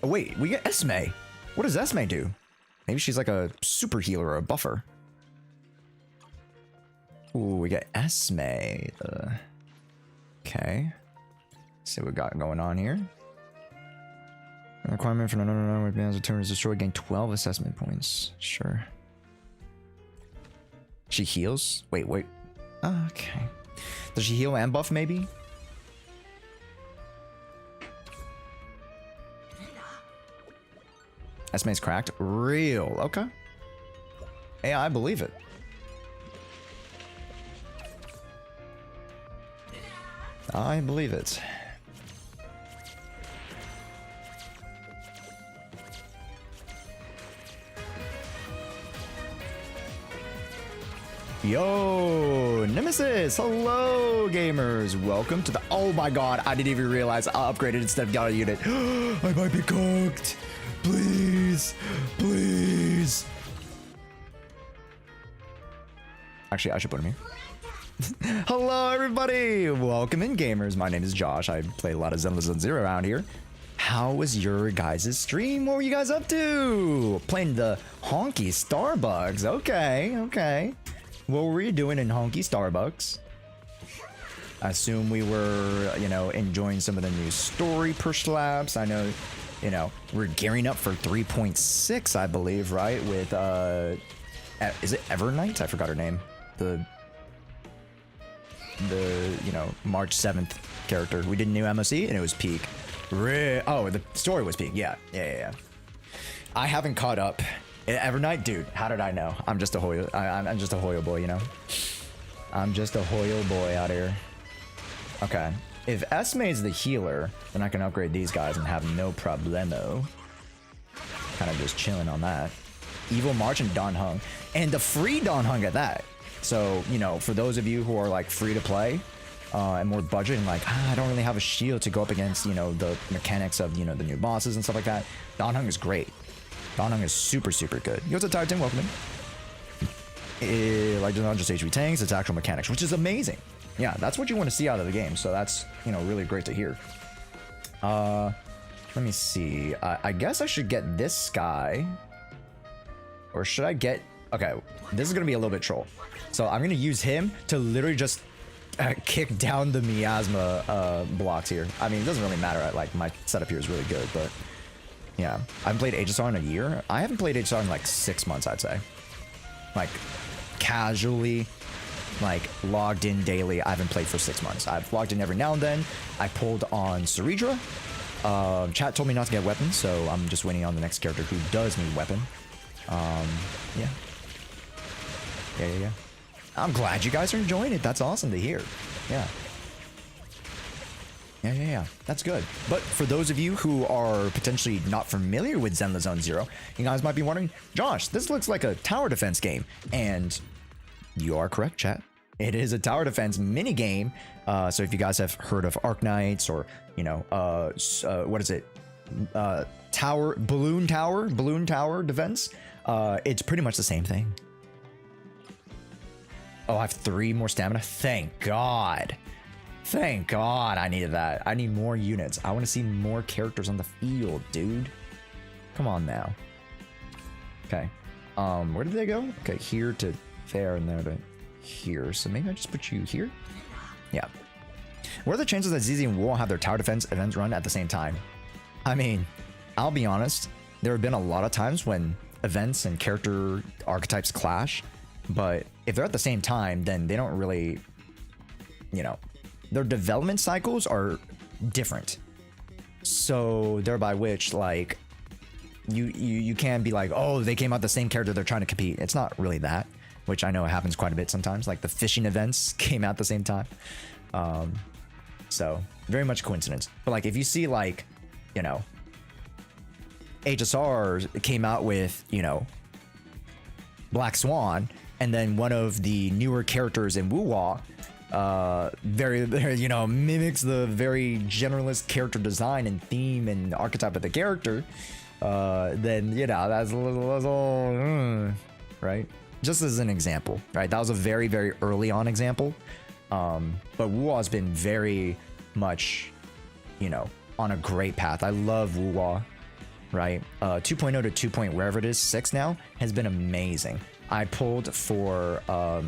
Oh wait, we get Esme. What does Esme do? Maybe she's like a super healer or a buffer. Ooh, we get Esme. Okay. Let's see what we got going on here. Requirement for no advanced return is destroyed. Gain 12 assessment points. Sure. She heals? Wait. Okay. Does she heal and buff maybe? Esme's cracked. Real. Okay. Yeah, I believe it. I believe it. Yo, Nemesis, hello gamers, welcome to the, oh my god, I didn't even realize I upgraded instead of got a unit. I might be cooked, please. Actually, I should put him here. Hello everybody, welcome in gamers, my name is Josh, I play a lot of Zenless and Zero around here. How was your guys' stream? What were you guys up to? Playing the honky Starbucks, okay. What were you doing in honky Starbucks? I assume we were, enjoying some of the new story push slaps. I know, we're gearing up for 3.6, I believe, right? With, is it Evernight? I forgot her name. The March 7th character. We did a new MOC and it was peak. Oh, the story was peak. Yeah. I haven't caught up. Evernight, dude, how did I know? I'm just a Hoyo. I'm just a Hoyo boy, I'm just a Hoyo boy out here. Okay. If Esme's the healer, then I can upgrade these guys and have no problemo. Kind of just chilling on that. Evil March and Don Hung. And the free Don Hung at that. So, for those of you who are like free to play, and more budget, and like, I don't really have a shield to go up against, you know, the mechanics of, you know, the new bosses and stuff like that. Donhung is great. Donhung is super, super good. He goes to Titan, welcome in. Like, not just HP tanks, it's actual mechanics, which is amazing. Yeah, that's what you want to see out of the game, so that's, you know, really great to hear. Let me see. I guess I should get this guy. Or should I get... Okay, this is going to be a little bit troll. So I'm going to use him to literally just kick down the miasma blocks here. I mean, it doesn't really matter. Like, my setup here is really good, but... Yeah. I haven't played HSR in a year. I haven't played HSR in like 6 months, I'd say. Like, casually, like, logged in daily. I haven't played for 6 months. I've logged in every now and then. I pulled on Ceridra. Chat told me not to get weapons, so I'm just waiting on the next character who does need weapon. Yeah. Yeah. I'm glad you guys are enjoying it. That's awesome to hear. Yeah. Yeah. That's good. But for those of you who are potentially not familiar with Zenless Zone Zero, you guys might be wondering, Josh, this looks like a tower defense game. And you are correct, chat. It is a tower defense mini game. So if you guys have heard of Arc Knights or, you know, what is it? Balloon tower defense. It's pretty much the same thing. Oh, I have 3 more stamina. Thank God. Thank God I needed that. I need more units. I want to see more characters on the field, dude. Come on now. Okay. Where did they go? Okay, here to there and there to here. So maybe I just put you here? Yeah. What are the chances that ZZ and Wool have their tower defense events run at the same time? I mean, I'll be honest. There have been a lot of times when events and character archetypes clash, but if they're at the same time, then they don't really, you know, their development cycles are different. So thereby which, like, you can be like, oh, they came out the same character, they're trying to compete. It's not really that, which I know happens quite a bit sometimes. Like the fishing events came out at the same time. So very much coincidence. But like if you see like, you know, HSR came out with, you know, Black Swan, and then one of the newer characters in Wuwa very, you know, mimics the very generalist character design and theme and archetype of the character, then, you know, that's a little right? Just as an example, right? That was a very, very early on example. But Wuwa's been very much, you know, on a great path. I love Wuwa, right? 2.0 to 2. Wherever it is, 6 now, has been amazing. I pulled for the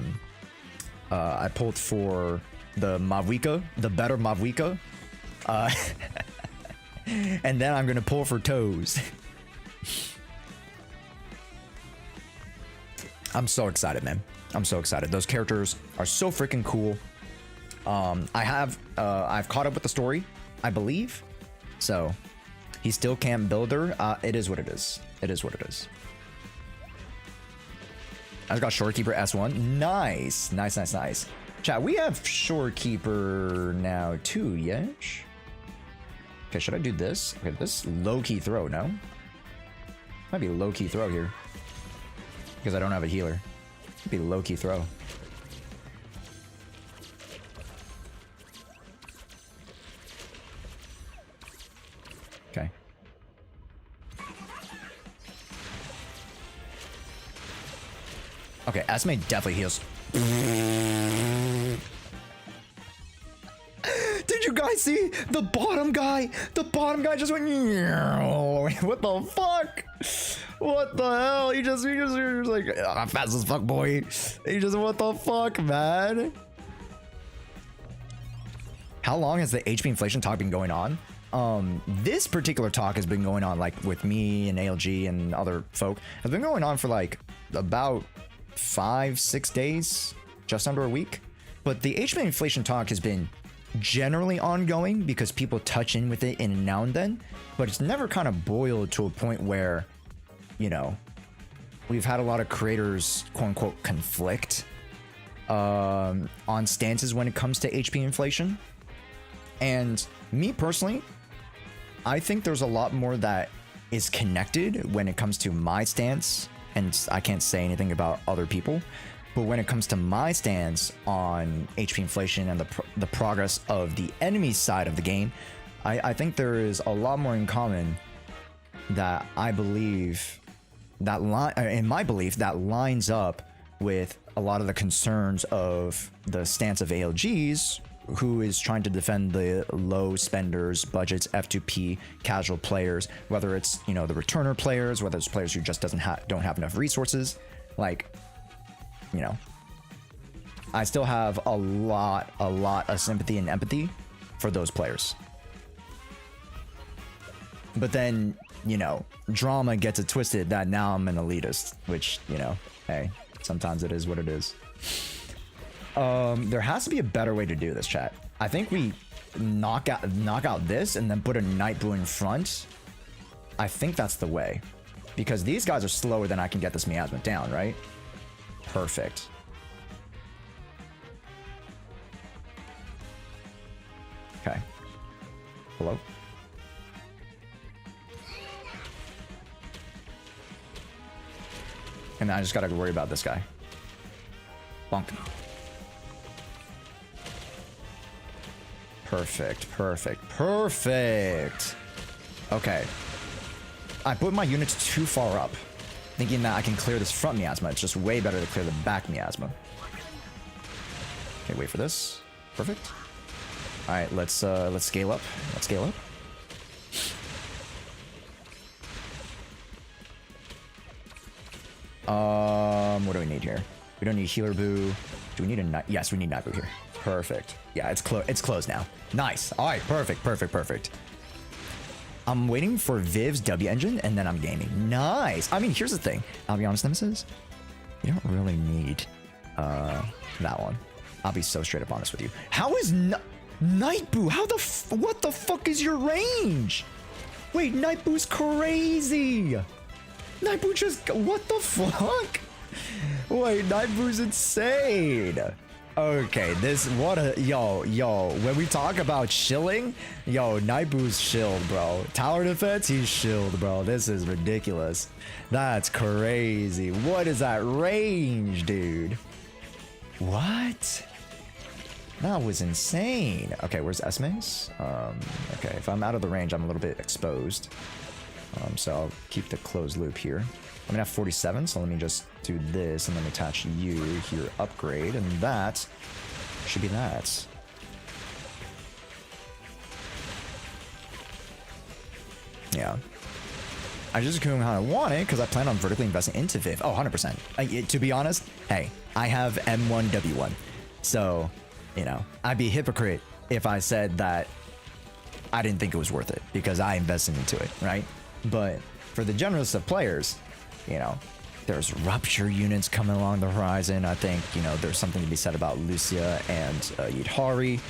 Mavwika, the better Mavwika. And then I'm gonna pull for Toes. I'm so excited, man. I'm so excited. Those characters are so freaking cool. I've caught up with the story, I believe. So he still can't build her. It is what it is. It is what it is. I've got Shorekeeper S1. Nice. Nice. Chat, we have Shorekeeper now too, yes? Okay, should I do this? Okay, this low-key throw, no? Might be low-key throw here. Because I don't have a healer. Might be low-key throw. Okay. Okay, Esme definitely heals. Did you guys see the bottom guy? The bottom guy just went. What the fuck? What the hell? He just was like, I'm fast as fuck, boy. He just, what the fuck, man? How long has the HP inflation talk been going on? This particular talk has been going on, like with me and ALG and other folk, has been going on for like about 5-6 days, just under a week. But the HP inflation talk has been generally ongoing because people touch in with it in now and then, but it's never kind of boiled to a point where, you know, we've had a lot of creators quote unquote conflict on stances when it comes to HP inflation. And me personally, I think there's a lot more that is connected when it comes to my stance, and I can't say anything about other people, But when it comes to my stance on HP inflation and the progress of the enemy side of the game, I think there is a lot more in common that I believe that in my belief that lines up with a lot of the concerns of the stance of ALGs, who is trying to defend the low spenders, budgets, F2P, casual players, whether it's, you know, the returner players, whether it's players who just don't have enough resources. Like, you know, I still have a lot of sympathy and empathy for those players. But then, you know, drama gets it twisted that now I'm an elitist, which, you know, hey, sometimes it is what it is. There has to be a better way to do this, chat. I think we knock out this and then put a Night Boo in front. I think that's the way, because these guys are slower than I can get this miasma down, right? Perfect. Okay. Hello? And I just gotta worry about this guy. Bonk. Perfect, perfect, perfect. Okay. I put my units too far up, thinking that I can clear this front miasma. It's just way better to clear the back miasma. Okay, wait for this. Perfect. All right, let's scale up. Let's scale up. What do we need here? We don't need healer boo. Do we need a night? Yes, we need night boo here. Perfect. Yeah, it's closed now. Nice. All right, perfect, perfect, perfect. I'm waiting for Viv's W engine and then I'm gaming. Nice. I mean, here's the thing. I'll be honest, Nemesis. You don't really need that one. I'll be so straight up honest with you. How is Night Boo? What the fuck is your range? Wait, Night Boo's crazy. Night Boo just, what the fuck? Wait, Night Boo's insane. Okay, yo, when we talk about shilling, yo, Night Boo's shilled, bro. Tower defense, he's shilled, bro. This is ridiculous. That's crazy. What is that range, dude? What? That was insane. Okay, where's Esme's? Okay, if I'm out of the range, I'm a little bit exposed. So I'll keep the closed loop here. I'm gonna have 47, so let me just do this and then attach you here, upgrade, and that should be that. Yeah. I just couldn't how I want it because I plan on vertically investing into Viv. Oh, 100%. To be honest, hey, I have M1, W1. So, you know, I'd be a hypocrite if I said that I didn't think it was worth it because I invested into it, right? But for the generalist of players, you know, there's Rupture units coming along the horizon. I think, you know, there's something to be said about Lucia and Yidhari.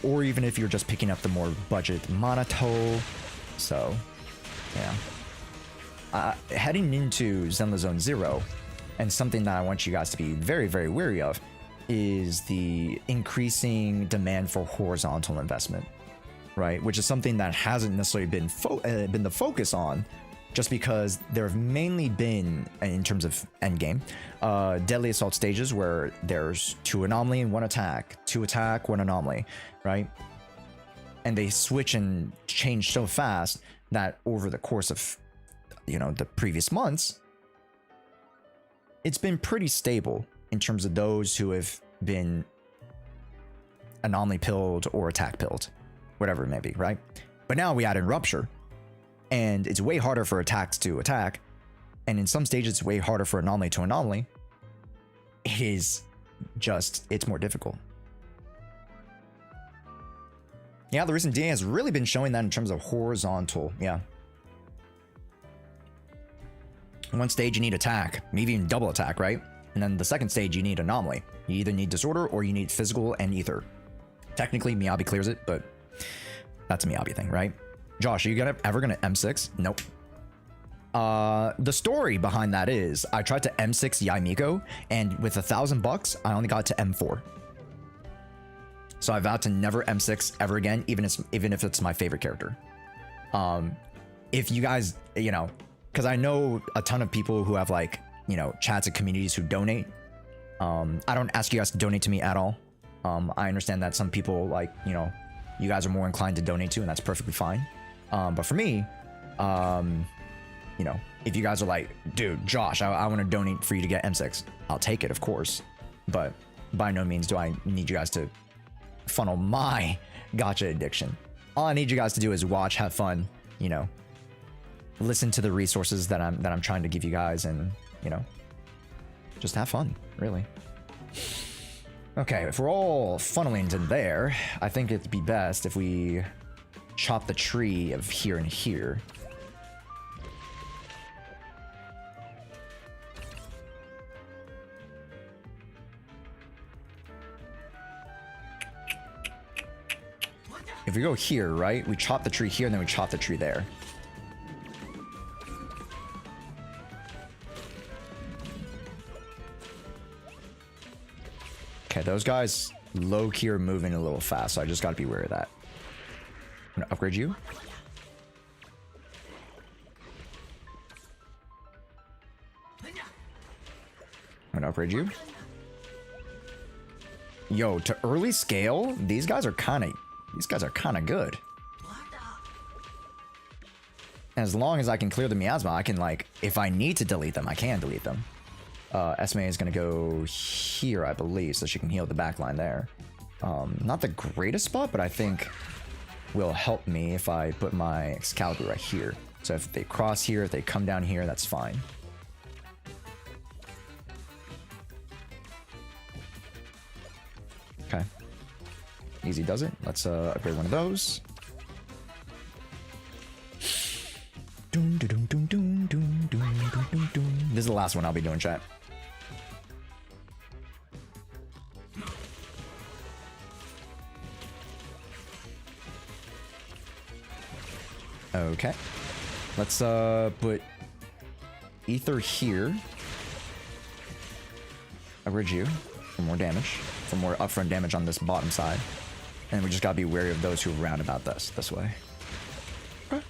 Or even if you're just picking up the more budget Monato. So, yeah. Heading into Zenless Zone 0, and something that I want you guys to be very, very wary of, is the increasing demand for horizontal investment, right? Which is something that hasn't necessarily been the focus on, just because there have mainly been, in terms of endgame, deadly assault stages where there's 2 anomaly and 1 attack, 2 attack, 1 anomaly, right? And they switch and change so fast that over the course of, you know, the previous months, it's been pretty stable in terms of those who have been anomaly pilled or attack pilled, whatever it may be, right? But now we add in Rupture, and it's way harder for attacks to attack, and in some stages it's way harder for anomaly to anomaly. It is just, it's more difficult. Yeah, the recent DA has really been showing that in terms of horizontal, yeah. One stage you need attack, maybe even double attack, right? And then the second stage you need anomaly. You either need disorder or you need physical and ether. Technically Miyabi clears it, but that's a Miyabi thing, right? Josh, are you ever gonna M6? Nope. The story behind that is I tried to M6 Yaimiko, and with $1,000 I only got to M4. So I vowed to never M6 ever again, even if it's my favorite character. If you guys, you know, because I know a ton of people who have, like, you know, chats and communities who donate I don't ask you guys to donate to me at all. I understand that some people, like, you know, you guys are more inclined to donate to, and that's perfectly fine. But for me, you know, if you guys are like, dude, Josh, I want to donate for you to get M6, I'll take it, of course. But by no means do I need you guys to funnel my gacha addiction. All I need you guys to do is watch, have fun, you know, listen to the resources that I'm trying to give you guys, and, you know, just have fun, really. Okay, if we're all funneling to there, I think it'd be best if we chop the tree of here and here. If we go here, right, we chop the tree here and then we chop the tree there. Okay, those guys low-key are moving a little fast, so I just gotta be wary of that. I'm gonna upgrade you. I'm gonna upgrade you. Yo, to early scale, these guys are kind of good. As long as I can clear the miasma, I can, like, if I need to delete them, I can delete them. Esme is gonna go here, I believe, so she can heal the back line there. Not the greatest spot, but I think will help me if I put my Excalibur right here. So if they cross here, if they come down here, that's fine. Okay. Easy does it. Let's upgrade one of those. This is the last one I'll be doing, chat. Okay. Let's put Ether here. Upgrade you for more damage, for more upfront damage on this bottom side. And we just gotta be wary of those who round about this way. Okay.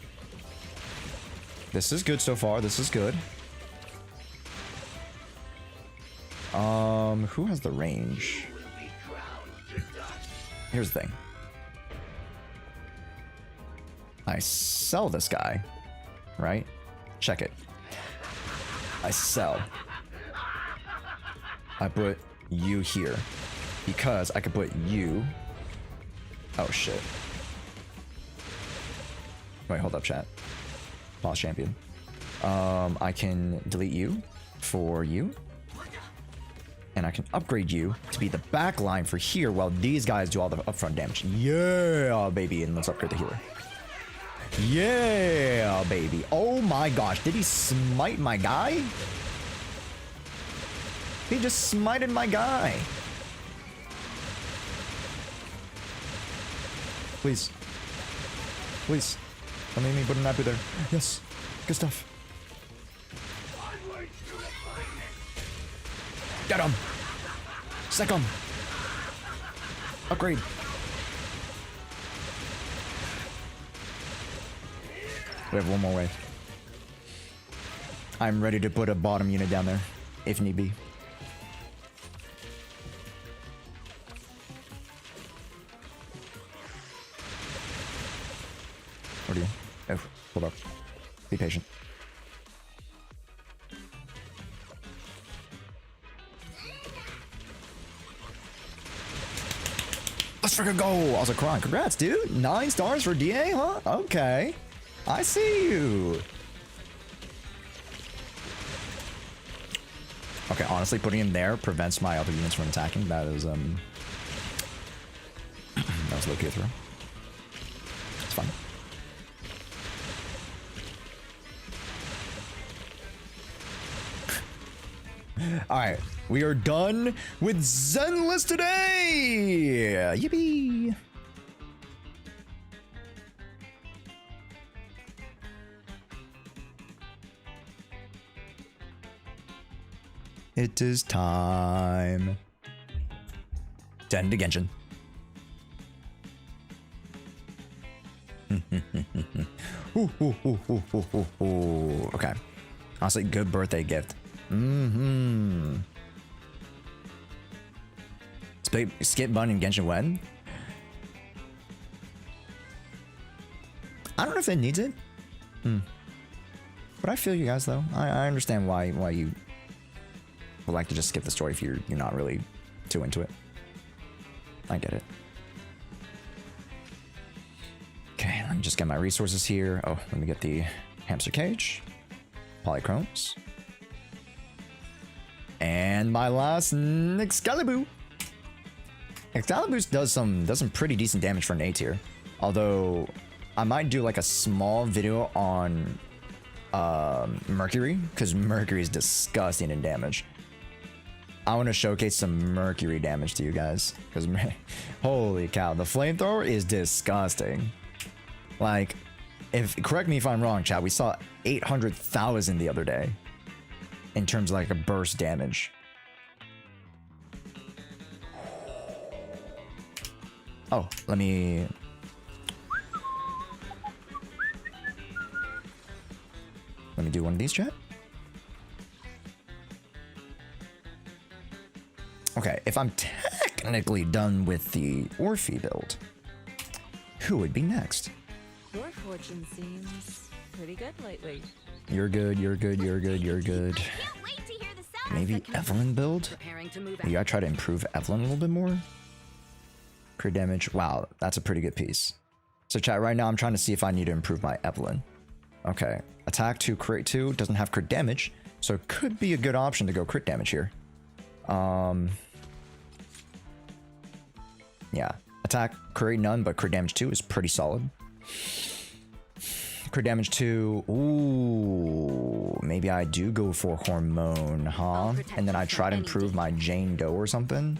This is good so far. This is good. Who has the range? Here's the thing. I sell this guy, right? Check it. I sell. I put you here because I could put you. Oh shit. Wait, hold up, chat. Boss champion. I can delete you for you. And I can upgrade you to be the back line for here while these guys do all the upfront damage. Yeah, baby. And let's upgrade the healer. Yeah, baby. Oh my gosh. Did he smite my guy? He just smited my guy. Please. Please. Don't make me put a nappy there. Yes. Good stuff. Get him. Sick him. Upgrade. We have one more wave. I'm ready to put a bottom unit down there, if need be. What are you? Oh, hold up. Be patient. Let's freaking go! I was like, crying. Congrats, dude. 9 stars for DA, huh? Okay. I see you. Okay, honestly, putting him there prevents my other units from attacking. That is, that was low-key a throw. It's fine. Alright, we are done with Zenless today! Yippee! It is time to end the Genshin. Okay. Honestly, good birthday gift. skip button in Genshin when? I don't know if it needs it. But I feel you guys though. I understand why you would like to just skip the story if you're not really too into it. I get it. Okay, let me just get my resources here. Oh, let me get the hamster cage, polychromes, and my last Excalibur. Excalibur does some pretty decent damage for an A tier. Although I might do like a small video on Mercury, because Mercury is disgusting in damage. I want to showcase some Mercury damage to you guys, because holy cow, the flamethrower is disgusting. Like, correct me if I'm wrong, chat, we saw 800,000 the other day in terms of like a burst damage. Oh, let me do one of these, chat. Okay, if I'm technically done with the Orphe build, who would be next? Your fortune seems pretty good lately. You're good, you're good, you're good, you're good. Maybe Evelyn build? Maybe I try to improve Evelyn a little bit more? Crit damage. Wow, that's a pretty good piece. So chat, right now I'm trying to see if I need to improve my Evelyn. Okay, attack 2, crit 2, doesn't have crit damage, so it could be a good option to go crit damage here. Yeah, attack, crit none, but crit damage 2 is pretty solid. Crit damage 2, ooh, maybe I do go for Hormone, huh? And then I try to improve my Jane Doe or something,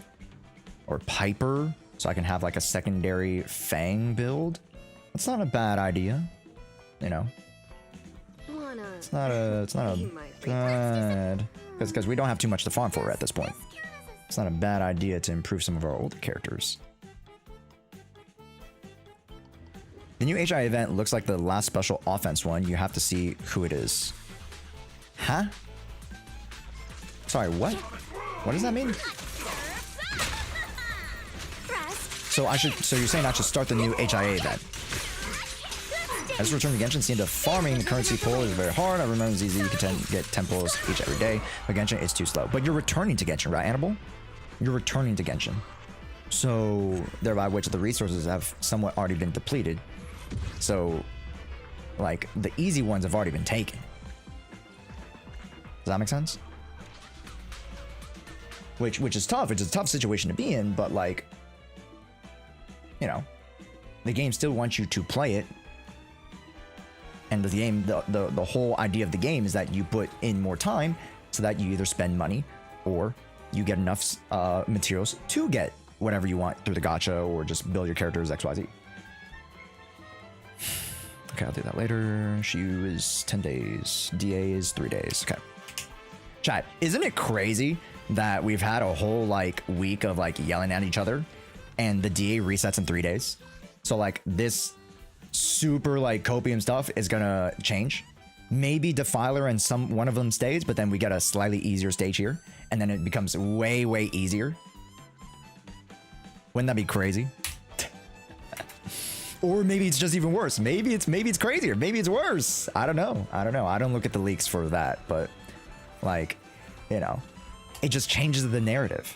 or Piper, so I can have like a secondary Fang build. That's not a bad idea, you know. It's not a bad, because we don't have too much to farm for at this point. It's not a bad idea to improve some of our older characters. The new HI event looks like the last special offense one. You have to see who it is. Huh? Sorry, what? What does that mean? So you're saying I should start the new HIA event? I just returned to Genshin, seeing the farming the currency pool is very hard. I remember ZZZ you can get 10 pulls each every day, but Genshin is too slow. But you're returning to Genshin, right, Annabelle? You're returning to Genshin. So thereby which the resources have somewhat already been depleted. So like the easy ones have already been taken. Does that make sense? Which is tough. It's a tough situation to be in, but like, you know, the game still wants you to play it. And the game, the whole idea of the game is that you put in more time so that you either spend money or you get enough materials to get whatever you want through the gacha or just build your characters XYZ. Okay, I'll do that later. Shu is 10 days. DA is 3 days. Okay. Chat, isn't it crazy that we've had a whole like week of like yelling at each other and the DA resets in 3 days? So like this super like copium stuff is gonna change. Maybe Defiler and one of them stays, but then we get a slightly easier stage here, and then it becomes way easier. Wouldn't that be crazy? Or maybe it's just even worse. Maybe it's crazier. Maybe it's worse. I don't know. I don't look at the leaks for that, but like, you know, it just changes the narrative.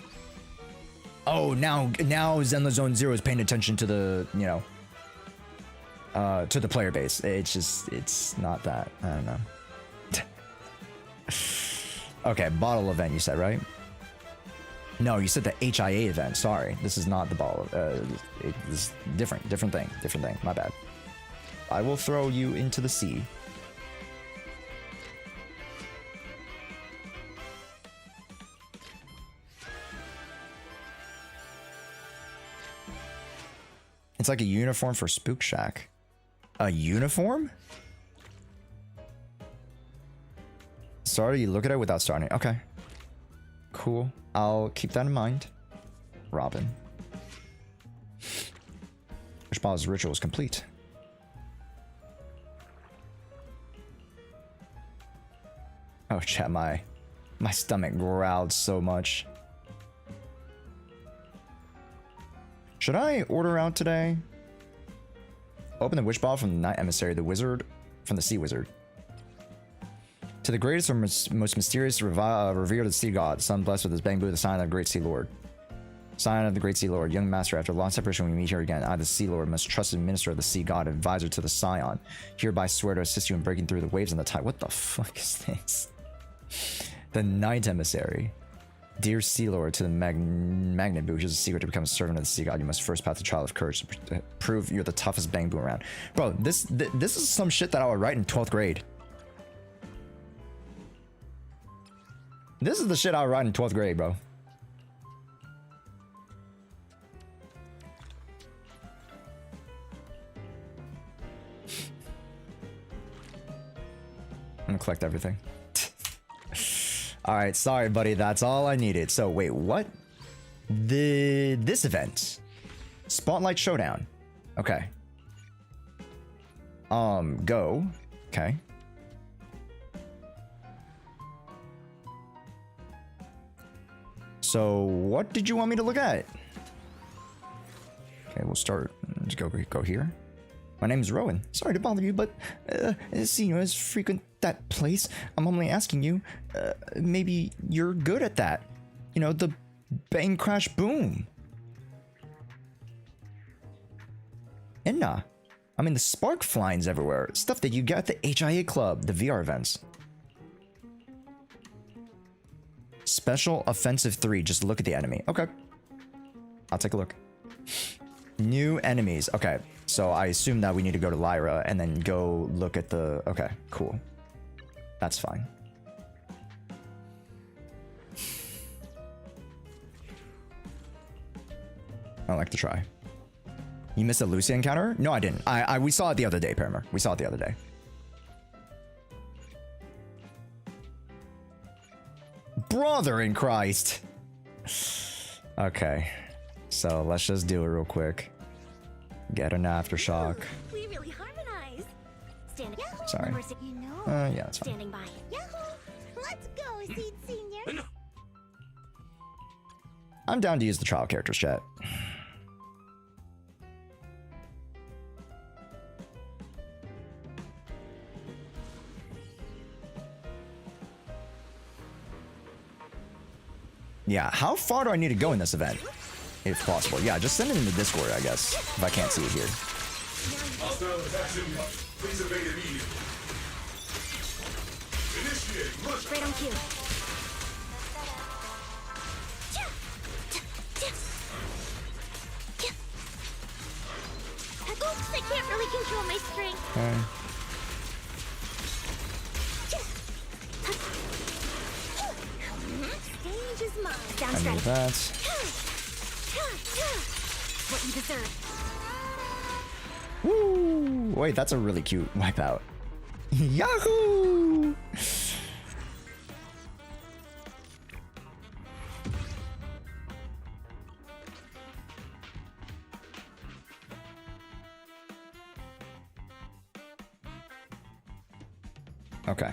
Oh, now Zenless Zone Zero is paying attention to the, you know, to the player base. It's not that. I don't know. Okay, bottle event you said, right? No, you said the HIA event. Sorry, this is not the bottle. It's different thing. My bad. I will throw you into the sea. It's like a uniform for Spook Shack. A uniform? Sorry, you look at it without starting. Okay. Cool. I'll keep that in mind. Robin. Ishbal's ritual is complete. Oh, chat, my stomach growled so much. Should I order out today? Open the witch bottle from the night emissary, the wizard from the sea wizard. To the greatest or most mysterious revere the sea god, sun blessed with his bamboo, the sign of the great sea lord. Sign of the great sea lord, young master, after long separation we meet here again. I, the sea lord, most trusted minister of the sea god, advisor to the scion, hereby swear to assist you in breaking through the waves and the tide. What the fuck is this? The night emissary. Dear Sea Lord, to the magnet boo, which is a secret to become a servant of the sea god, you must first pass the trial of courage to prove you're the toughest bamboo around. Bro, this is some shit that I would write in 12th grade. This is the shit I would write in 12th grade, bro. I'm gonna collect everything. Alright, sorry buddy, that's all I needed. So wait, what? This event. Spotlight Showdown. Okay. Go. Okay. So what did you want me to look at? Okay, we'll start. Let's go here. My name is Rowan. Sorry to bother you, but seeing you as frequent that place, I'm only asking you, maybe you're good at that. You know, the bang crash boom. And nah, I mean the spark flyings everywhere. Stuff that you get at the HIA club, the VR events. Special Offensive 3, just look at the enemy. Okay. I'll take a look. New enemies. Okay, so I assume that we need to go to Lyra and then go look at the... Okay, cool. That's fine. I like to try. You missed a Lucy encounter? No, I didn't. We saw it the other day, Paramer. We saw it the other day. Brother in Christ. Okay. So let's just do it real quick. Get an aftershock. We really harmonize. Standing. Sorry. You know. Yeah, that's fine. Standing by. Yahoo! Let's go, Seed Senior. I'm down to use the trial characters, chat. Yeah, how far do I need to go in this event? If possible. Yeah, just send it in the Discord, I guess. If I can't see it here. Please evade immediately. Initiate. Right on cue. Oops, I can't really control my strength. Okay. Stage is mine. Down I need that. What you deserve. Woo! Wait, that's a really cute wipeout. Yahoo! Okay.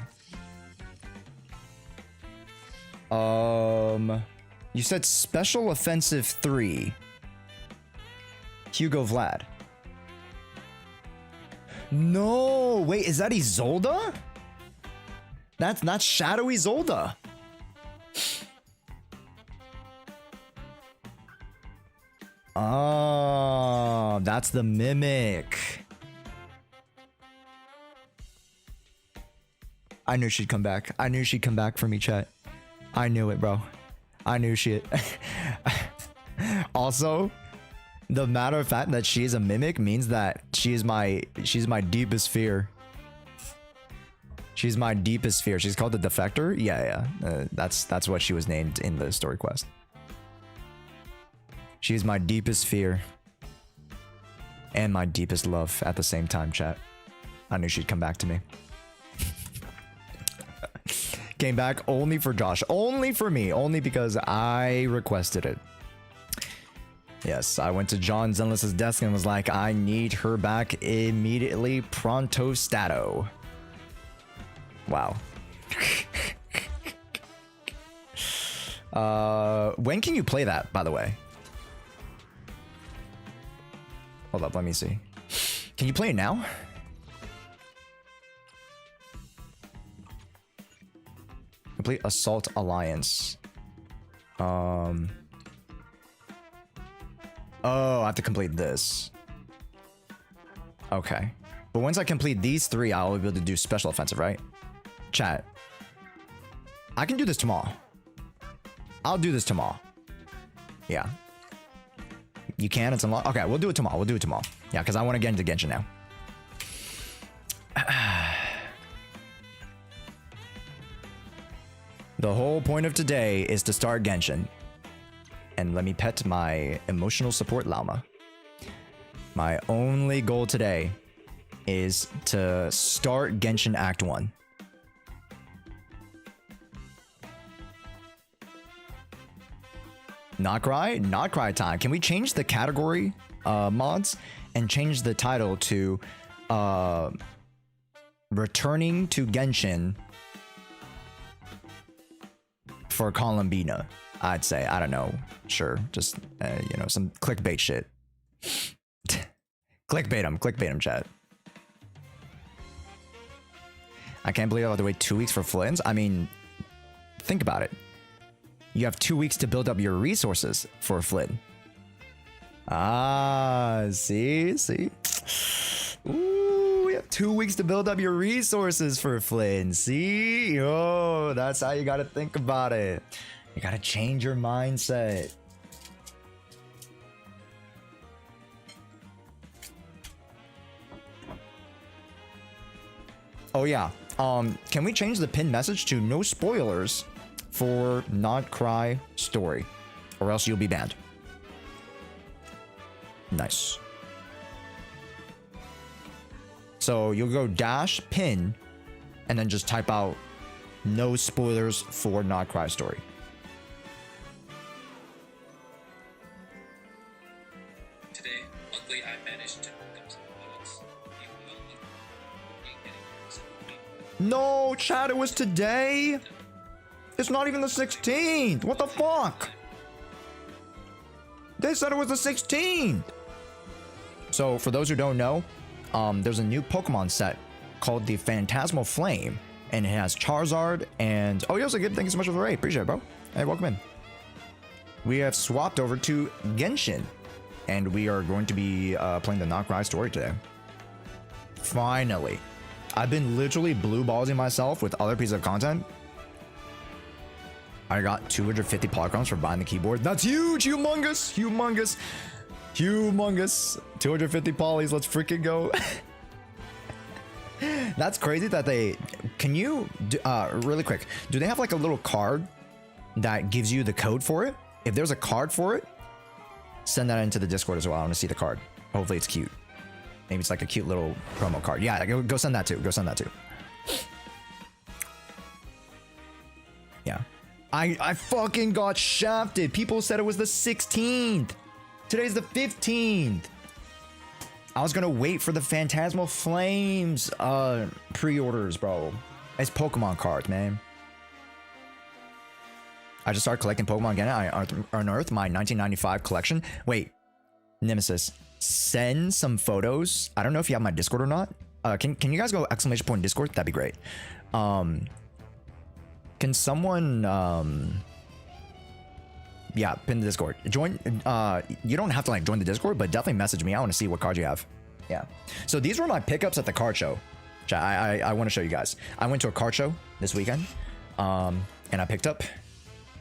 You said Special Offensive 3. Hugo Vlad. No, wait, is that Isolde? That's not Shadowy Isolde. Oh, that's the mimic. I knew she'd come back. I knew she'd come back for me, chat. I knew it, bro. I knew shit. Also, the matter of fact that she is a mimic means that she's my deepest fear. She's my deepest fear. She's called the Defector. Yeah. That's what she was named in the story quest. She's my deepest fear and my deepest love at the same time, chat. I knew she'd come back to me. Came back only for Josh, only for me, only because I requested it. Yes, I went to John Zenless's desk and was like, I need her back immediately, pronto stato. Wow. When can you play that, by the way? Hold up, let me see. Can you play it now? Complete Assault Alliance. Oh, I have to complete this. Okay. But once I complete these 3, I'll be able to do Special Offensive, right? Chat. I can do this tomorrow. I'll do this tomorrow. Yeah. You can? It's unlocked? Okay, we'll do it tomorrow. We'll do it tomorrow. Yeah, because I want to get into Genshin now. The whole point of today is to start Genshin. And let me pet my emotional support llama. My only goal today is to start Genshin Act 1. Not cry? Not cry time. Can we change the category mods and change the title to Returning to Genshin for Columbina? I'd say. I don't know. Sure. Just, you know, some clickbait shit. Clickbait him, chat. I can't believe I have to wait 2 weeks for Flynn's. I mean, think about it. You have 2 weeks to build up your resources for Flynn. Ah, see? Ooh, we have 2 weeks to build up your resources for Flynn. See? Oh, that's how you gotta think about it. You gotta change your mindset. Oh yeah. Can we change the pinned message to no spoilers for Not Cry story, or else you'll be banned? Nice. So you'll go dash pin and then just type out no spoilers for Not Cry story. Today, luckily I managed to pick up some products. No, chat, it was today. It's not even the 16th. What the fuck? They said it was the 16th. So for those who don't know, there's a new Pokemon set called the Phantasmal Flame, and it has Charizard and oh, you're also good. Thank you so much for the raid. Appreciate it, bro. Hey, welcome in. We have swapped over to Genshin, and we are going to be playing the Not Cry story today. Finally. I've been literally blue ballsing myself with other pieces of content. I got 250 polygrams for buying the keyboard. That's huge, humongous, humongous, humongous. 250 polys, let's freaking go. That's crazy that they, can you, really quick, do they have like a little card that gives you the code for it? If there's a card for it, send that into the Discord as well. I want to see the card. Hopefully it's cute. Maybe it's like a cute little promo card. Yeah, go send that too. Go send that too. Yeah. I fucking got shafted. People said it was the 16th. Today's the 15th. I was gonna wait for the Phantasmal Flames pre-orders, bro. It's Pokemon cards, man. I just started collecting Pokemon again. I unearthed my 1995 collection. Wait, Nemesis, send some photos. I don't know if you have my Discord or not. Can you guys go ! Discord? That'd be great. Can someone yeah, pin the Discord. Join, you don't have to like join the Discord, but definitely message me. I want to see what cards you have. Yeah. So these were my pickups at the card show. I want to show you guys. I went to a card show this weekend, and I picked up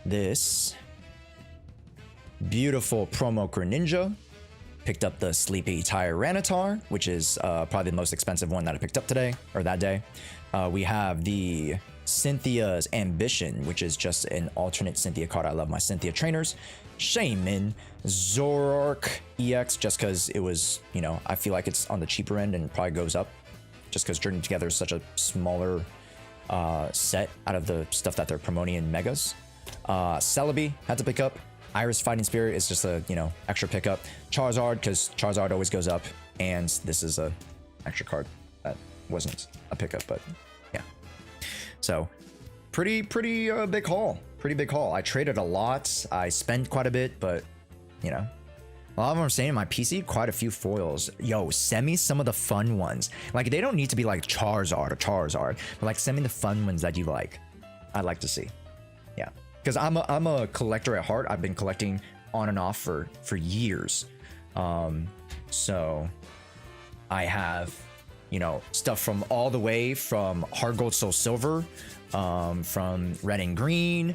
this beautiful promo Greninja. Picked up the Sleepy Tyranitar, which is probably the most expensive one that I picked up today, or that day. We have the Cynthia's Ambition, which is just an alternate Cynthia card. I love my Cynthia trainers. Shaman, Zoroark EX, just because it was, you know, I feel like it's on the cheaper end and probably goes up, just because Journey Together is such a smaller set out of the stuff that they're promoting in Megas. Celebi, had to pick up. Iris Fighting Spirit is just a, you know, extra pickup. Charizard, because Charizard always goes up, and this is a extra card that wasn't a pickup, but yeah. So pretty big haul. Pretty big haul. I traded a lot. I spent quite a bit, but you know, A lot of them are saying my PC, quite a few foils. Yo, send me some of the fun ones. Like, they don't need to be like Charizard, but like send me the fun ones that you like. I'd like to see. Yeah, because I'm a collector at heart. I've been collecting on and off for years. So I have, you know, stuff from all the way from Hard Gold, Soul Silver, from Red and Green,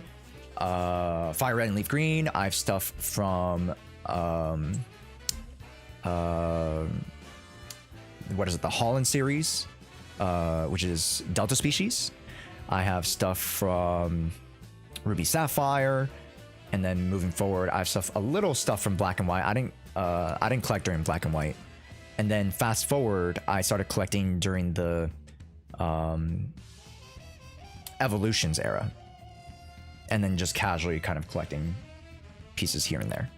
Fire Red and Leaf Green. I have stuff from what is it, the Holland series, which is Delta Species. I have stuff from Ruby Sapphire, and then moving forward, I have a little stuff from Black and White. I didn't collect during Black and White, and then fast forward, I started collecting during the Evolutions era, and then just casually kind of collecting pieces here and there.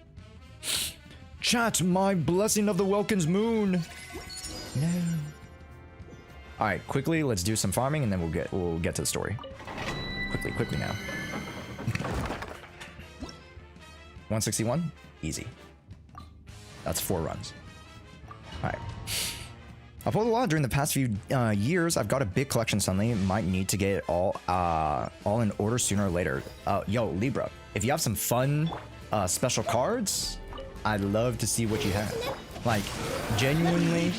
Chat, my blessing of the Welkins moon. No. All right, quickly, let's do some farming, and then we'll get to the story. Quickly now. 161, easy. That's 4 runs. All right. I've pulled a lot during the past few years. I've got a big collection suddenly. Might need to get it all in order sooner or later. Yo, Libra, if you have some fun special cards, I'd love to see what you have. Like, genuinely,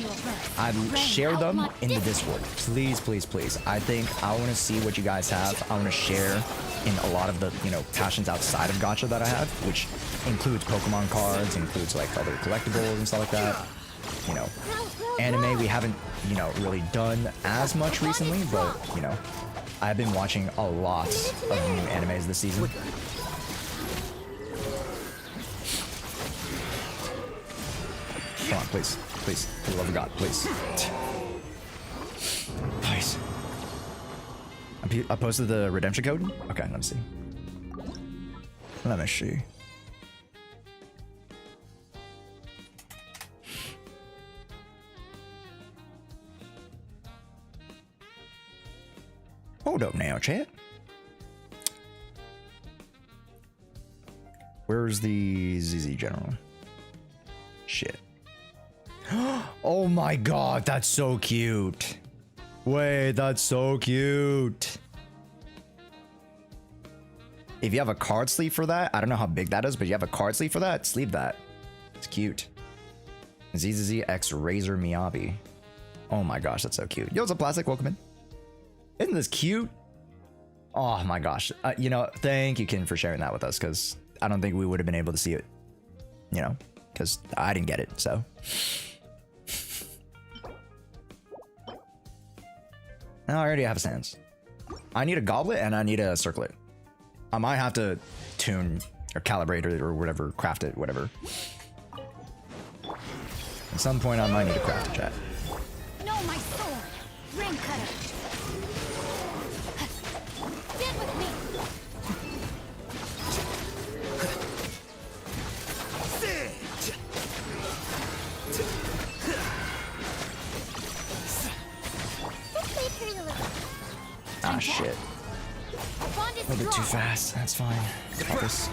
I'd share them in the Discord. Please, please, please. I want to see what you guys have. I want to share in a lot of the, you know, passions outside of gacha that I have, which includes Pokemon cards, includes like other collectibles and stuff like that. You know, anime we haven't, you know, really done as much recently, but, you know, I've been watching a lot of new animes this season. Come on, please. Please. For the love of God, please. Please. I posted the redemption code? Okay, let me see. Let me see. Hold up now, chat. Where's the ZZ General? Shit. Oh my god, that's so cute. Wait, that's so cute. If you have a card sleeve for that, I don't know how big that is, but you have a card sleeve for that, sleeve that. It's cute. ZZZ X Razor Miyabi. Oh my gosh, that's so cute. Yo, it's a plastic, welcome in. Isn't this cute? Oh my gosh. You know, thank you, Kin, for sharing that with us, because I don't think we would have been able to see it, you know, because I didn't get it, so. I already have sands. I need a goblet and I need a circlet. I might have to tune or calibrate it or whatever, craft it, whatever. At some point I might need to craft a chat. No, my sword! Ring cutter! Stand with me! Ah, shit. A little bit too fast. That's fine. Got this.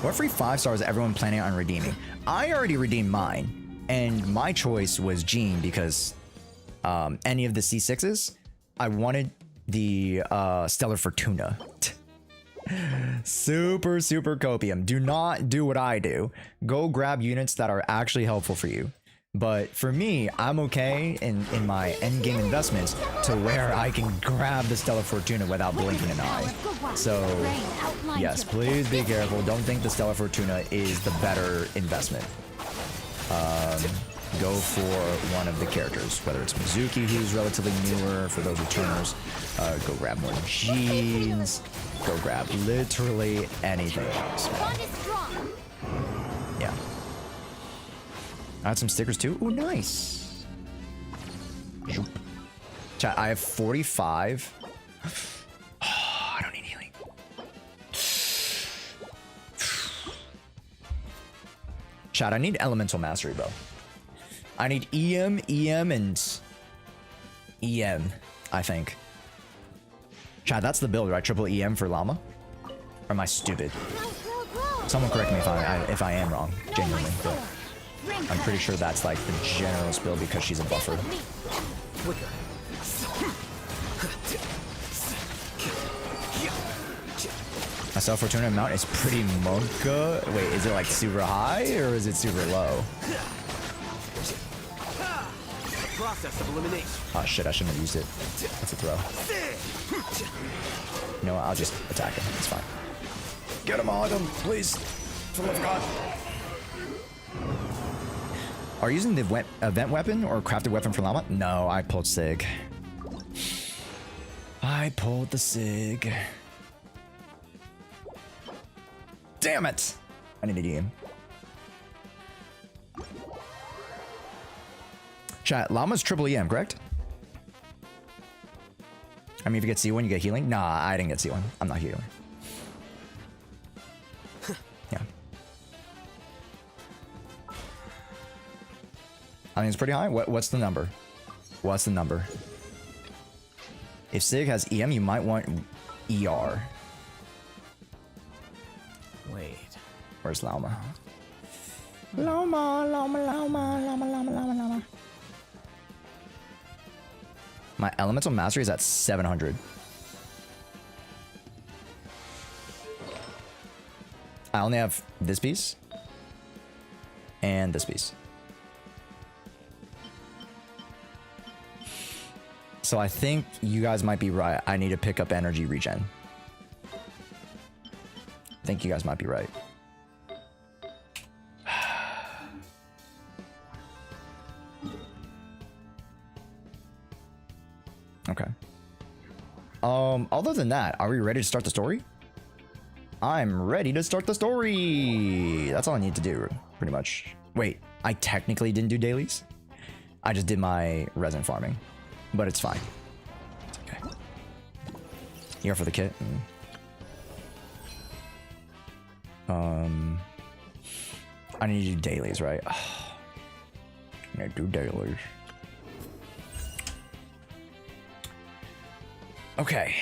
What free 5 stars is everyone planning on redeeming? I already redeemed mine, and my choice was Jean because any of the C6s, I wanted the Stellar Fortuna. Super copium. Do not do what I do. Go grab units that are actually helpful for you. But for me, I'm okay in my endgame investments to where I can grab the Stellar Fortuna without blinking an eye. So yes, please be careful. Don't think the Stellar Fortuna is the better investment. Go for one of the characters, whether it's Mizuki, who's relatively newer for those returners. Go grab more Jeans. Go grab literally anything else. Yeah. I had some stickers too. Ooh, nice. Chat, I have 45. Oh, I don't need healing. Chat, I need Elemental Mastery, bro. I need EM, and EM, I think. Chat, that's the build, right? Triple EM for llama? Or am I stupid? Someone correct me if I am wrong, genuinely. But I'm pretty sure that's like the general build because she's a buffer. My self-fortuna amount is pretty monka. Wait, is it like super high or is it super low? Process of elimination. Oh shit, I shouldn't have used it. That's a throw. You know what, I'll just attack him. It's fine. Get him on him, please. For the love of God. Are you using the event weapon or crafted weapon for llama? No, I pulled Sig. I pulled the Sig. Damn it! I need a game. Chat, llama's triple EM, correct? I mean, if you get C1, you get healing? Nah, I didn't get C1. I'm not healing. Yeah. I mean, it's pretty high. What's the number? What's the number? If Sig has EM, you might want ER. Wait. Where's llama? Llama, llama, llama, llama, llama, llama, llama. My elemental mastery is at 700. I only have this piece and this piece. So I think you guys might be right. I need to pick up energy regen. I think you guys might be right. Okay. Other than that, are we ready to start the story? I'm ready to start the story. That's all I need to do, pretty much. Wait, I technically didn't do dailies. I just did my resin farming, but it's fine. It's okay. Here for the kit. I need to do dailies, right? Oh, I need to do dailies. Okay.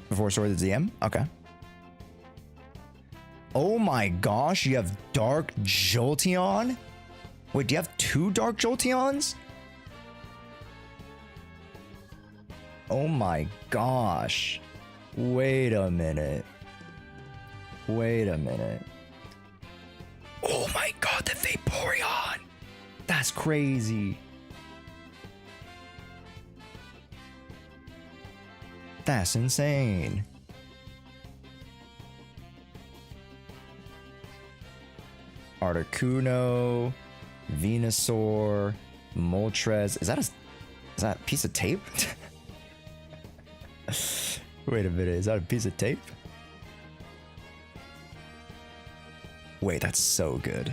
Before story the ZM? Okay. Oh my gosh, you have Dark Jolteon? Wait, do you have 2 Dark Jolteons? Oh my gosh. Wait a minute. Wait a minute. Oh my god, the Vaporeon! That's crazy. That's insane. Articuno, Venusaur, Moltres. Is that a piece of tape? Wait a minute, is that a piece of tape? Wait, that's so good.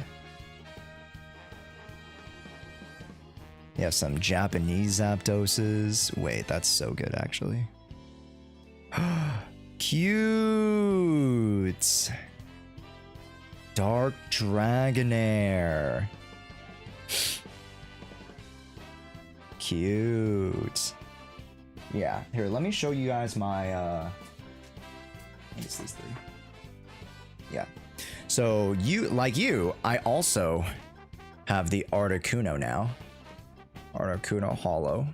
You have some Japanese Zapdoses. Wait, that's so good, actually. Cute. Dark Dragonair. Cute. Yeah, here, let me show you guys my, I think it's these 3. Yeah. So, I also have the Articuno now. Articuno Hollow.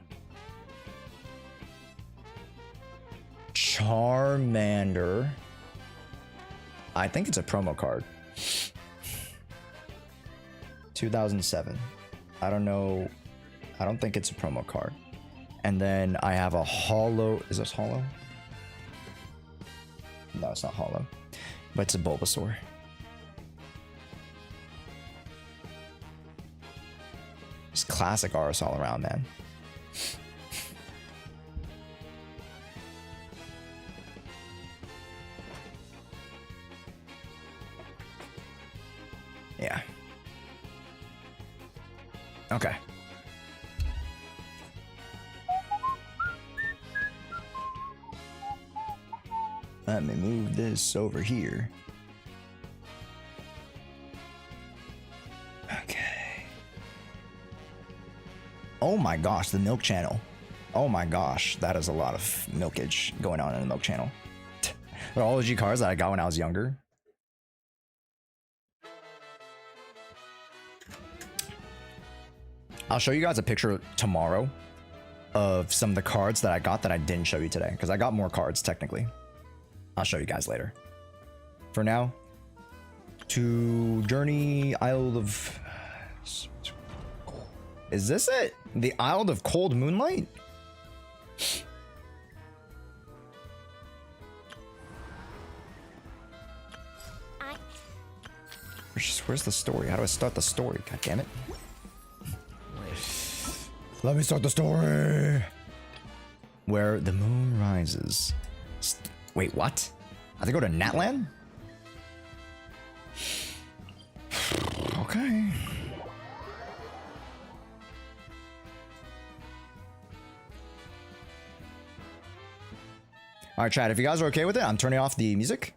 Charmander. I think it's a promo card. 2007. I don't know. I don't think it's a promo card. And then I have a hollow. Is this hollow? No, it's not hollow. But it's a Bulbasaur. It's classic Aurus all around, man. Yeah. Okay. Let me move this over here. Oh my gosh, the milk channel. Oh my gosh, that is a lot of milkage going on in the milk channel. They're all the G cards that I got when I was younger. I'll show you guys a picture tomorrow of some of the cards that I got that I didn't show you today, because I got more cards technically. I'll show you guys later. For now, to Journey Isle of... Is this it? The Isle of Cold Moonlight? Where's the story? How do I start the story? God damn it. Let me start the story. Where the moon rises. Wait, what? I have to go to Natlan? Okay. Alright, chat, if you guys are okay with it, I'm turning off the music.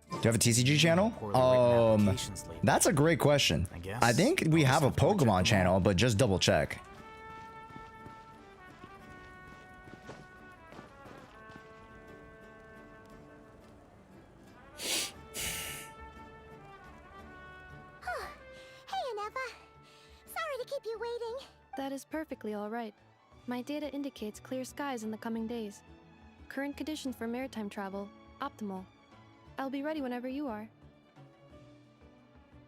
Do you have a TCG channel? That's a great question. I think we have a Pokemon channel, but just double check. That is perfectly all right. My data indicates clear skies in the coming days. Current conditions for maritime travel, optimal. I'll be ready whenever you are.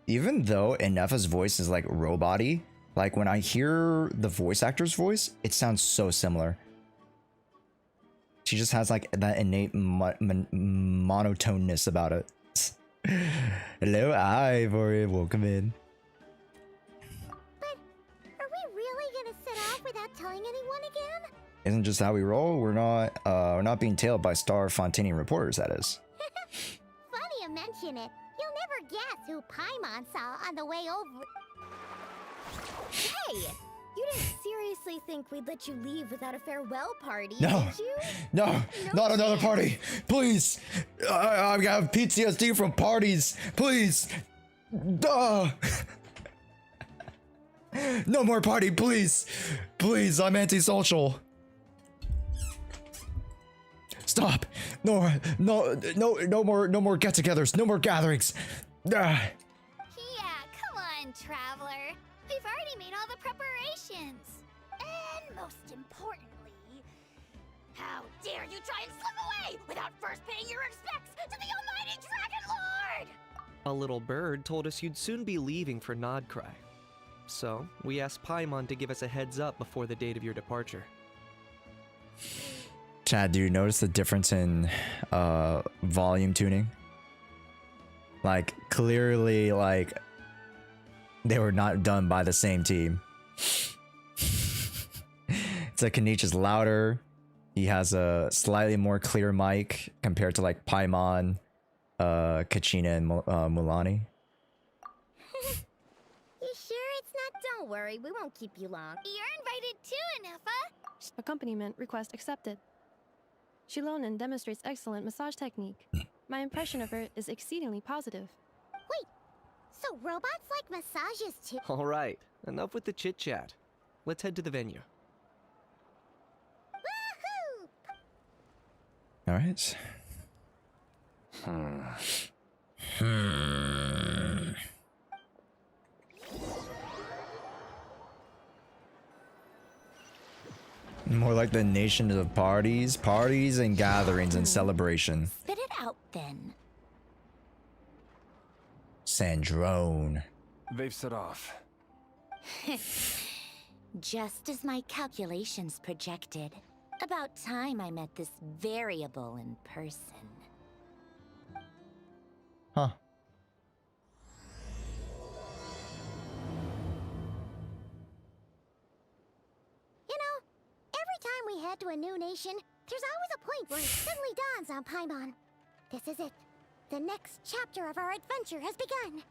Even though Inefa's voice is like robot-y, like when I hear the voice actor's voice, it sounds so similar. She just has like that innate monotoneness about it. Hello, Ivory, welcome in. Telling anyone again? Isn't just how we roll. We're not being tailed by Star Fontanian reporters, that is. Funny you mention it. You'll never guess who Paimon saw on the way over. Hey! You didn't seriously think we'd let you leave without a farewell party, No. did you? No, not another party. Please. I have PTSD from parties. Please. Duh. No more party, please. Please, I'm antisocial. Stop. No more get-togethers. No more gatherings. Yeah, come on, traveler. We've already made all the preparations. And most importantly, how dare you try and slip away without first paying your respects to the almighty Dragon Lord! A little bird told us you'd soon be leaving for Nodcry. So, we asked Paimon to give us a heads up before the date of your departure. Chad, do you notice the difference in volume tuning? Like, clearly, like, they were not done by the same team. It's like Kanich is louder. He has a slightly more clear mic compared to like Paimon, Kachina, and Mulani. Don't worry, we won't keep you long. You're invited too, Inefa. Accompaniment request accepted. Shilonen demonstrates excellent massage technique. My impression of her is exceedingly positive. Wait, so robots like massages too? Alright, enough with the chit-chat. Let's head to the venue. Woohoo! Alright. More like the nation of parties and gatherings and celebration. Spit it out then. Sandrone. They've set off. Just as my calculations projected. About time I met this variable in person. Huh. Every time we head to a new nation, there's always a point where it suddenly dawns on Paimon. This is it. The next chapter of our adventure has begun.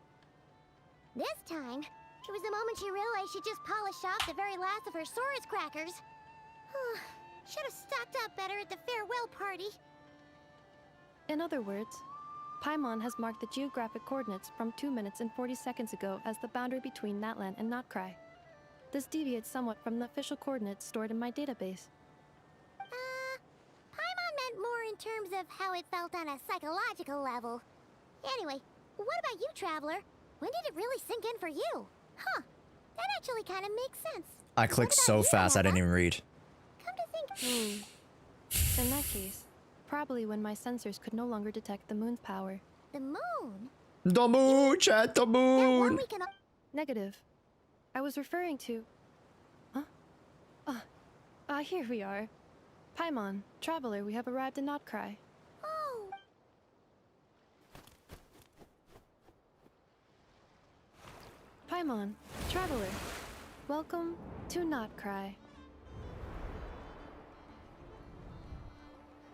This time, it was the moment she realized she just polished off the very last of her Saurus crackers. Should have stocked up better at the farewell party. In other words, Paimon has marked the geographic coordinates from 2 minutes and 40 seconds ago as the boundary between Natlan and Notcry. This deviates somewhat from the official coordinates stored in my database. Paimon meant more in terms of how it felt on a psychological level. Anyway, what about you, Traveler? When did it really sink in for you? Huh, that actually kind of makes sense. I clicked so fast I didn't even read. Come to think... In that case, probably when my sensors could no longer detect the moon's power. The moon? The moon, chat, the moon! Negative. I was referring to... Huh? Here we are. Paimon, Traveler, we have arrived in Notcry. Oh. Paimon, Traveler, welcome to Notcry.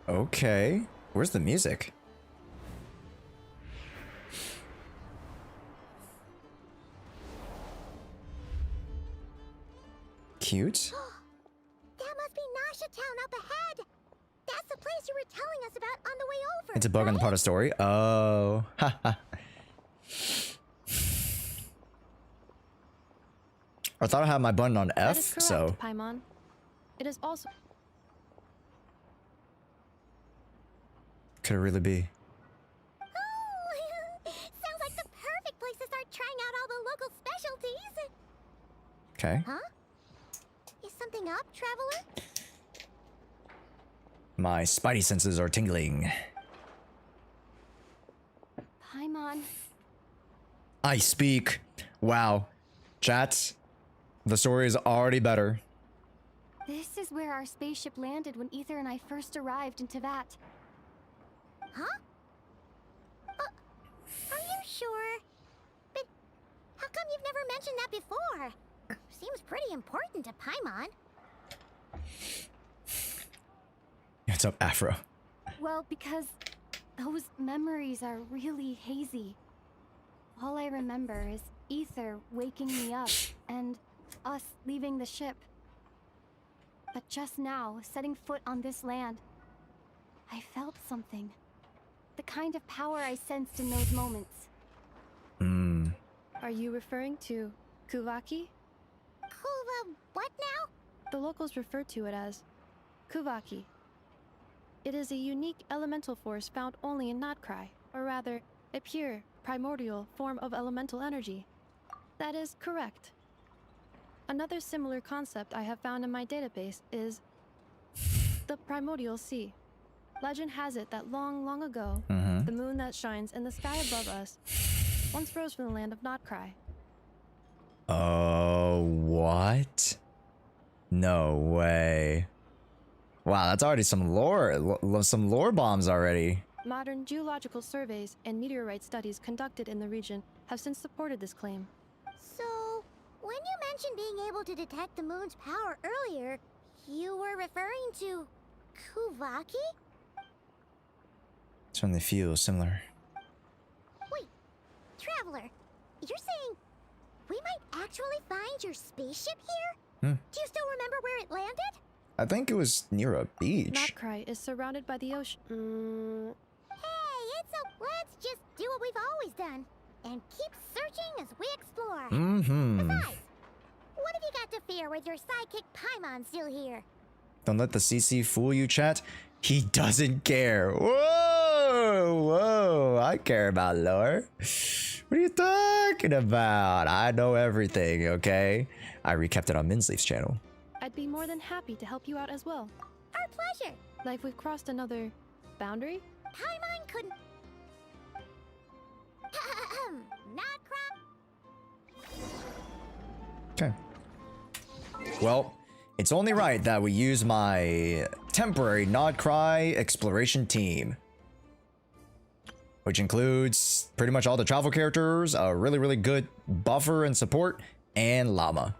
Okay. Where's the music? Cute. That must be Nasha Town up ahead. That's the place you were telling us about on the way over. It's a bug on the part of the story. Oh. Haha. I thought I had my button on That F, is correct, so. Paimon. It is also... Could it really be? Oh, sounds like the perfect place to start trying out all the local specialties. Okay. Huh? Is something up, Traveler? My spidey senses are tingling. Paimon. I speak. Wow. Chat. The story is already better. This is where our spaceship landed when Ether and I first arrived in Tevat. Huh? Are you sure? But how come you've never mentioned that before? Seems pretty important to Paimon. What's up, Afro? Well, because those memories are really hazy. All I remember is Ether waking me up and us leaving the ship. But just now, setting foot on this land, I felt something. The kind of power I sensed in those moments. Are you referring to Kuvaki? What now? The locals refer to it as Kuvaki. It is a unique elemental force found only in Notcry, or rather, a pure, primordial form of elemental energy. That is correct. Another similar concept I have found in my database is the primordial sea. Legend has it that long, long ago, the moon that shines in the sky above us once rose from the land of Notcry. Oh, what? No way. Wow, that's already some lore bombs already. Modern geological surveys and meteorite studies conducted in the region have since supported this claim. So, when you mentioned being able to detect the moon's power earlier, you were referring to Kuvaki? It's when they feel similar. Wait, Traveler, you're saying we might actually find your spaceship here? Do you still remember where it landed? I think it was near a beach. Notcry is surrounded by the ocean. Hey, let's just do what we've always done and keep searching as we explore. Besides, what have you got to fear with your sidekick Paimon still here? Don't let the CC fool you, chat. He doesn't care. Whoa, whoa, I care about lore. What are you talking about? I know everything, okay? I recapped it on Minsleaf's channel. I'd be more than happy to help you out as well. Our pleasure. Like we've crossed another boundary? Paimon couldn't... Not Okay. Well, it's only right that we use my temporary Notcry exploration team, which includes pretty much all the travel characters, a really, really good buffer and support, and Llama.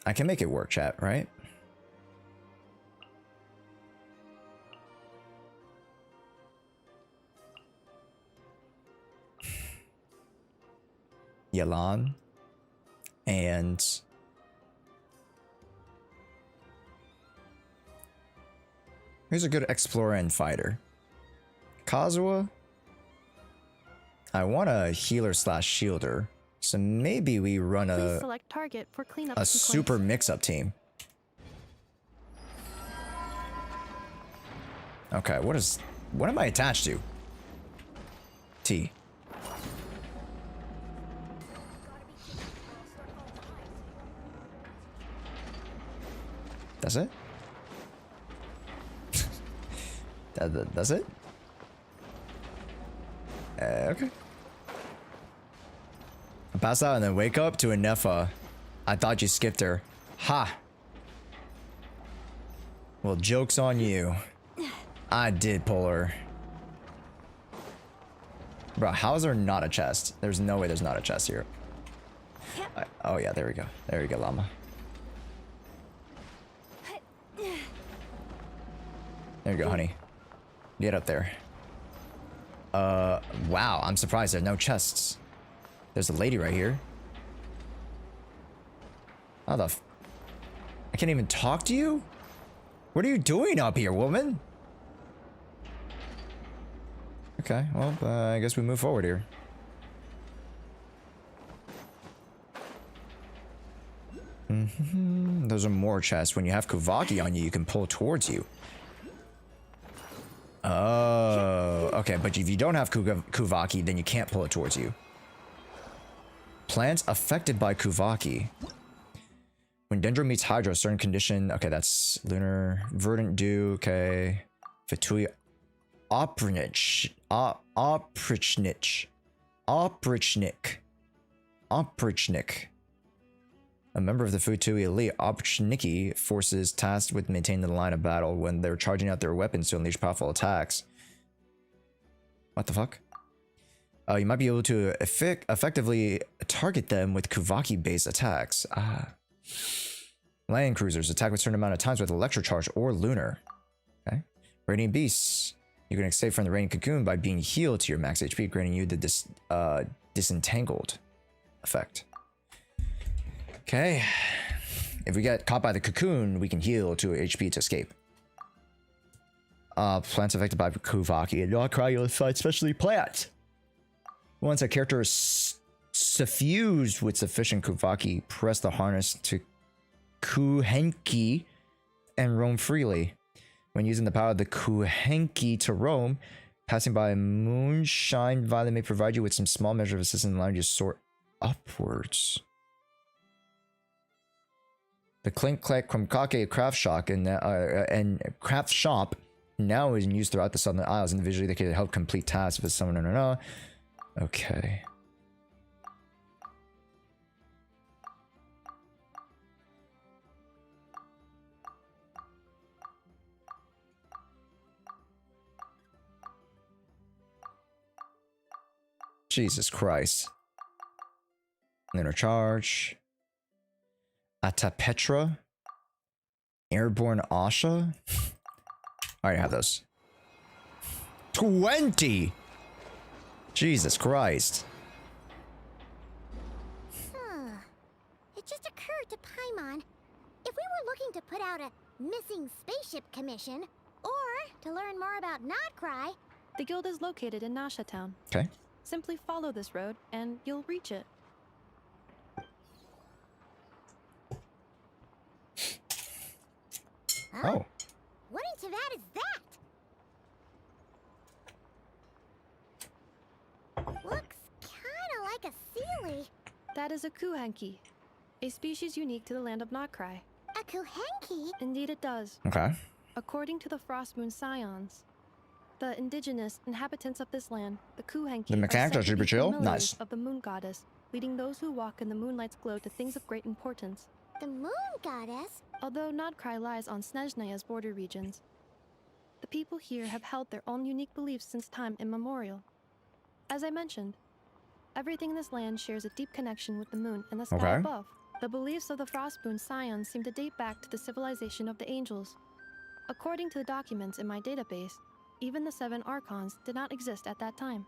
I can make it work, chat, right? Yalan. And here's a good explorer and fighter. Kazuha. I want a healer slash shielder. So maybe we run Please select target for cleanup a sequence. super mix-up team. Okay, what am I attached to? T. That's it? That's it? Okay. I pass out and then wake up to a Nefa. I thought you skipped her. Ha! Well, joke's on you. I did pull her. Bro, how is there not a chest? There's no way there's not a chest here. Oh yeah, there we go. There you go, llama. There you go, honey. Get up there. Wow, I'm surprised there's no chests. There's a lady right here. How the f— I can't even talk to you? What are you doing up here, woman? Okay, well, I guess we move forward here. Those are more chests. When you have Kuvaki on you, you can pull towards you. Oh, okay, but if you don't have Kuvaki, then you can't pull it towards you. Plants affected by Kuvaki. When Dendro meets Hydro, a certain condition. Okay, that's lunar. Verdant dew. Okay. Fatui. Oprichnik. A member of the Futui elite, Oprichniki forces tasked with maintaining the line of battle when they're charging out their weapons to unleash powerful attacks. What the fuck? You might be able to effectively target them with Kuvaki-based attacks. Land cruisers attack with a certain amount of times with electrocharge or lunar. Okay. Radiant beasts. You can escape from the radiant cocoon by being healed to your max HP, granting you the disentangled effect. Okay. If we get caught by the cocoon, we can heal to HP to escape. Plants affected by Kuvaki and not cry, you'll fight specially plants. Once a character is suffused with sufficient Kuvaki, press the harness to Kuhenki and roam freely. When using the power of the Kuhenki to roam, passing by a moonshine violet may provide you with some small measure of assistance allowing you to soar upwards. The Clink Clack Krumkake craft shop and craft shop now is in use throughout the Southern Isles. Individually, they can help complete tasks with someone. Okay. Jesus Christ. Lunar charge. Atapetra. Airborne Asha. I already have those. 20! Jesus Christ. It just occurred to Paimon, if we were looking to put out a missing spaceship commission, or to learn more about Notcry. The guild is located in Nasha Town. Okay. Simply follow this road and you'll reach it. Huh? Oh. What into that is that? Looks kinda like a Sealy. That is a Kuhenki, a species unique to the land of Notcry. A Kuhenki? Indeed it does. Okay. According to the Frost Moon Scions, the indigenous inhabitants of this land, the Kuhenki, The mechanics are super chill. Nice. of the moon goddess, leading those who walk in the moonlight's glow to things of great importance. The moon goddess? Although Notcry lies on Snezhnaya's border regions, the people here have held their own unique beliefs since time immemorial. As I mentioned, everything in this land shares a deep connection with the moon and the sky Okay. above. The beliefs of the Frostmoon Scions seem to date back to the civilization of the angels. According to the documents in my database, even the 7 Archons did not exist at that time.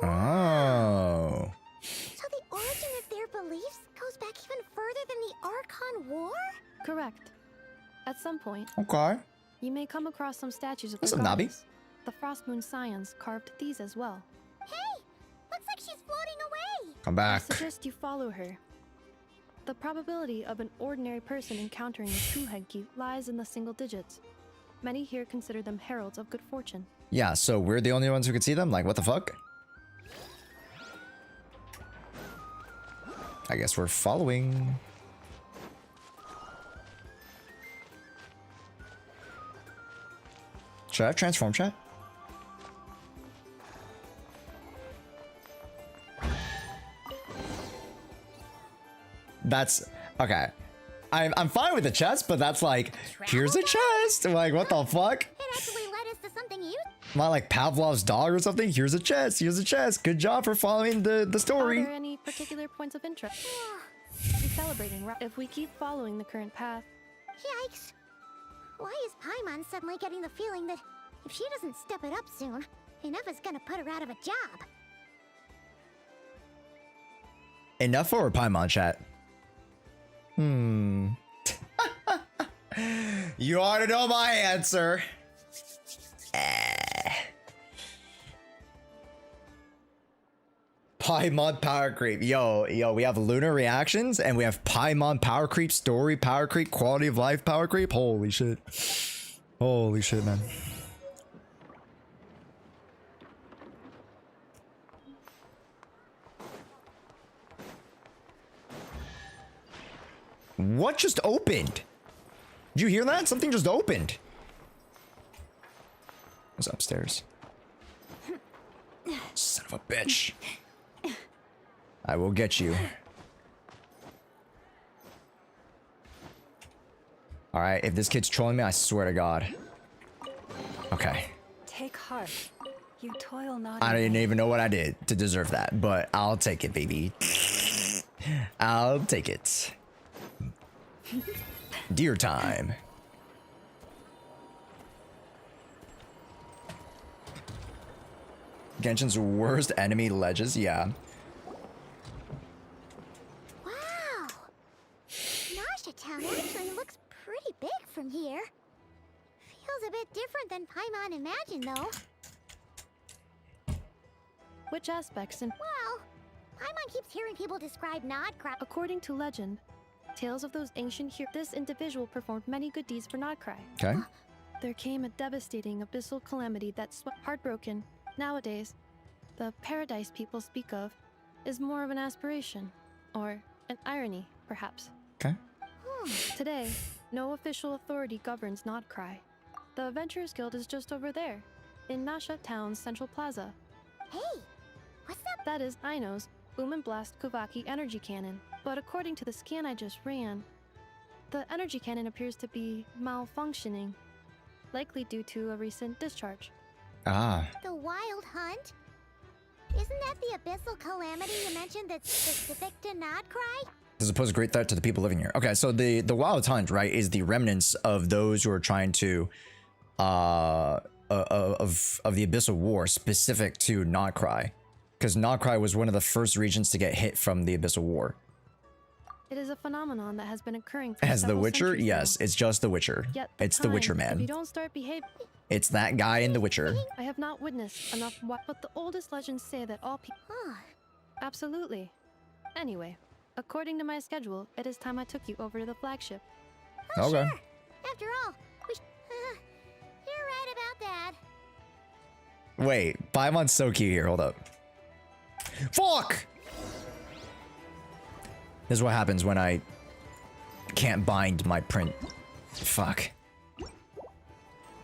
Oh. So the origin of their beliefs goes back even further than the Archon War? Correct. At some point, Okay. you may come across some statues of What's their up, Nabi? goddess. The Frostmoon Scions carved these as well. Hey! Looks like she's floating away! Come I back. suggest you follow her. The probability of an ordinary person encountering a true headkey lies in the single digits. Many here consider them heralds of good fortune. Yeah, so we're the only ones who can see them? Like, what the fuck? I guess we're following. Should I transform chat? That's okay. I'm fine with the chest, but that's like, here's a chest. Like, what the fuck? It actually led us to something you... Am I like Pavlov's dog or something? Here's a chest. Here's a chest. Good job for following the story. Are there any particular points of interest? Be celebrating if we keep following the current path. Yikes. Why is Paimon suddenly getting the feeling that if she doesn't step it up soon, enough is gonna put her out of a job? Enough for Paimon chat. You ought to know my answer. Paimon power creep. Yo, we have lunar reactions and we have Paimon power creep, story power creep, quality of life power creep. Holy shit. Holy shit, man. What just opened? Did you hear that? Something just opened. It's upstairs. Son of a bitch. I will get you. Alright, if this kid's trolling me, I swear to God. Okay. Take heart. You toil not. I didn't even know what I did to deserve that, but I'll take it, baby. I'll take it. Deer time. Genshin's worst enemy ledges, yeah. Wow! Nasha Town actually looks pretty big from here. Feels a bit different than Paimon imagined, though. Which aspects and... Well, Paimon keeps hearing people describe Nodcry. According to legend, tales of those ancient heroes, this individual performed many good deeds for Nodcry. Okay. There came a devastating abyssal calamity that swept heartbroken. Nowadays, the paradise people speak of is more of an aspiration, or an irony, perhaps. Okay. Today, no official authority governs Nodcry. The Adventurers Guild is just over there, in Nasha Town's central plaza. Hey, what's that? That is Aino's Boom and Blast Kuvaki energy cannon. But according to the scan I just ran, the energy cannon appears to be malfunctioning, likely due to a recent discharge. Ah. The Wild Hunt? Isn't that the abyssal calamity you mentioned that's specific to Nodcry? Does it pose a great threat to the people living here? Okay, so the Wild Hunt, right, is the remnants of those who are trying to of the Abyssal War specific to Nodcry. Because Nodcry was one of the first regions to get hit from the Abyssal War. It is a phenomenon that has been occurring for As The several Witcher? centuries Yes, now. it's just The Witcher. Yet It's The Witcher, If you man. don't start behaving, It's that guy in The Witcher. I have not witnessed enough. But the oldest legends say that all people. Absolutely. Anyway, according to my schedule, it is time I took you over to the flagship. Oh, Okay. sure. After all, you're right about that. Wait, Paimon's so cute here. Hold up. Fuck! This is what happens when I can't bind my print. Fuck.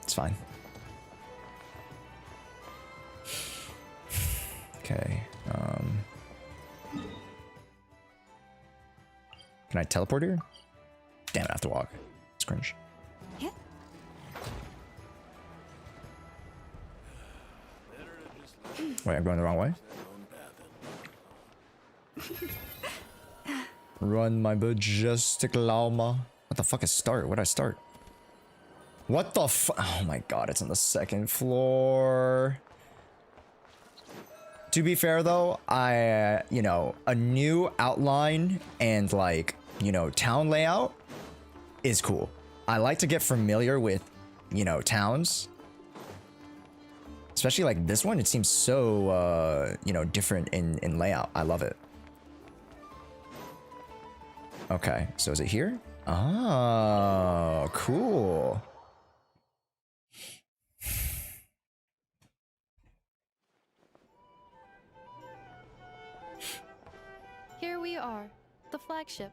It's fine. Okay. Can I teleport here? Damn it, I have to walk. It's cringe. Yeah. Wait, I'm going the wrong way? Run, my majestic llama. What the fuck is start? Where'd I start? What the fu- Oh my god, it's on the second floor. To be fair though, you know, a new outline and like, you know, town layout is cool. I like to get familiar with, you know, towns. Especially like this one, it seems so, you know, different in layout. I love it. Okay, so is it here? Oh, cool. Here we are, the flagship.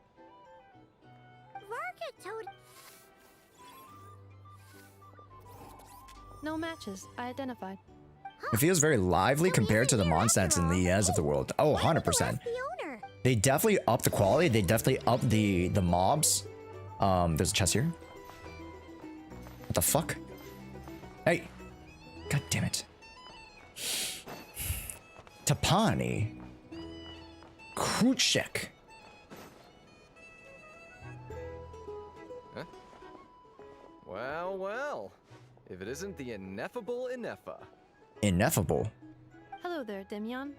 No matches identified. It feels very lively compared to the Monstats and Lies of the world. Oh, 100%. They definitely up the quality. They definitely up the mobs. There's a chest here. What the fuck? Hey. God damn it. Tapani. Kruchek. Huh? Well, well. If it isn't the ineffable Ineffa. Ineffable? Hello there, Demyon.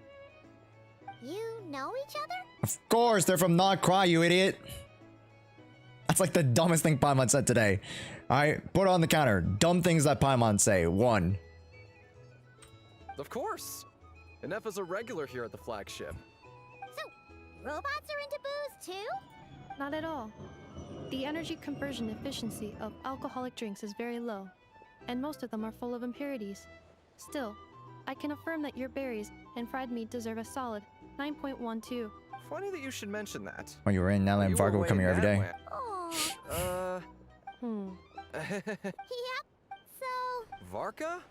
You know each other? Of course, they're from Not Cry, you idiot. That's like the dumbest thing Paimon said today. Alright, put it on the counter. Dumb things that Paimon say. 1. Of course. Ineffa's a regular here at the flagship. So, robots are into booze too? Not at all. The energy conversion efficiency of alcoholic drinks is very low, and most of them are full of impurities. Still, I can affirm that your berries and fried meat deserve a solid 9.12. Funny that you should mention that. When you were in Nala and Vargo would come here every day. Yep, so... Varka?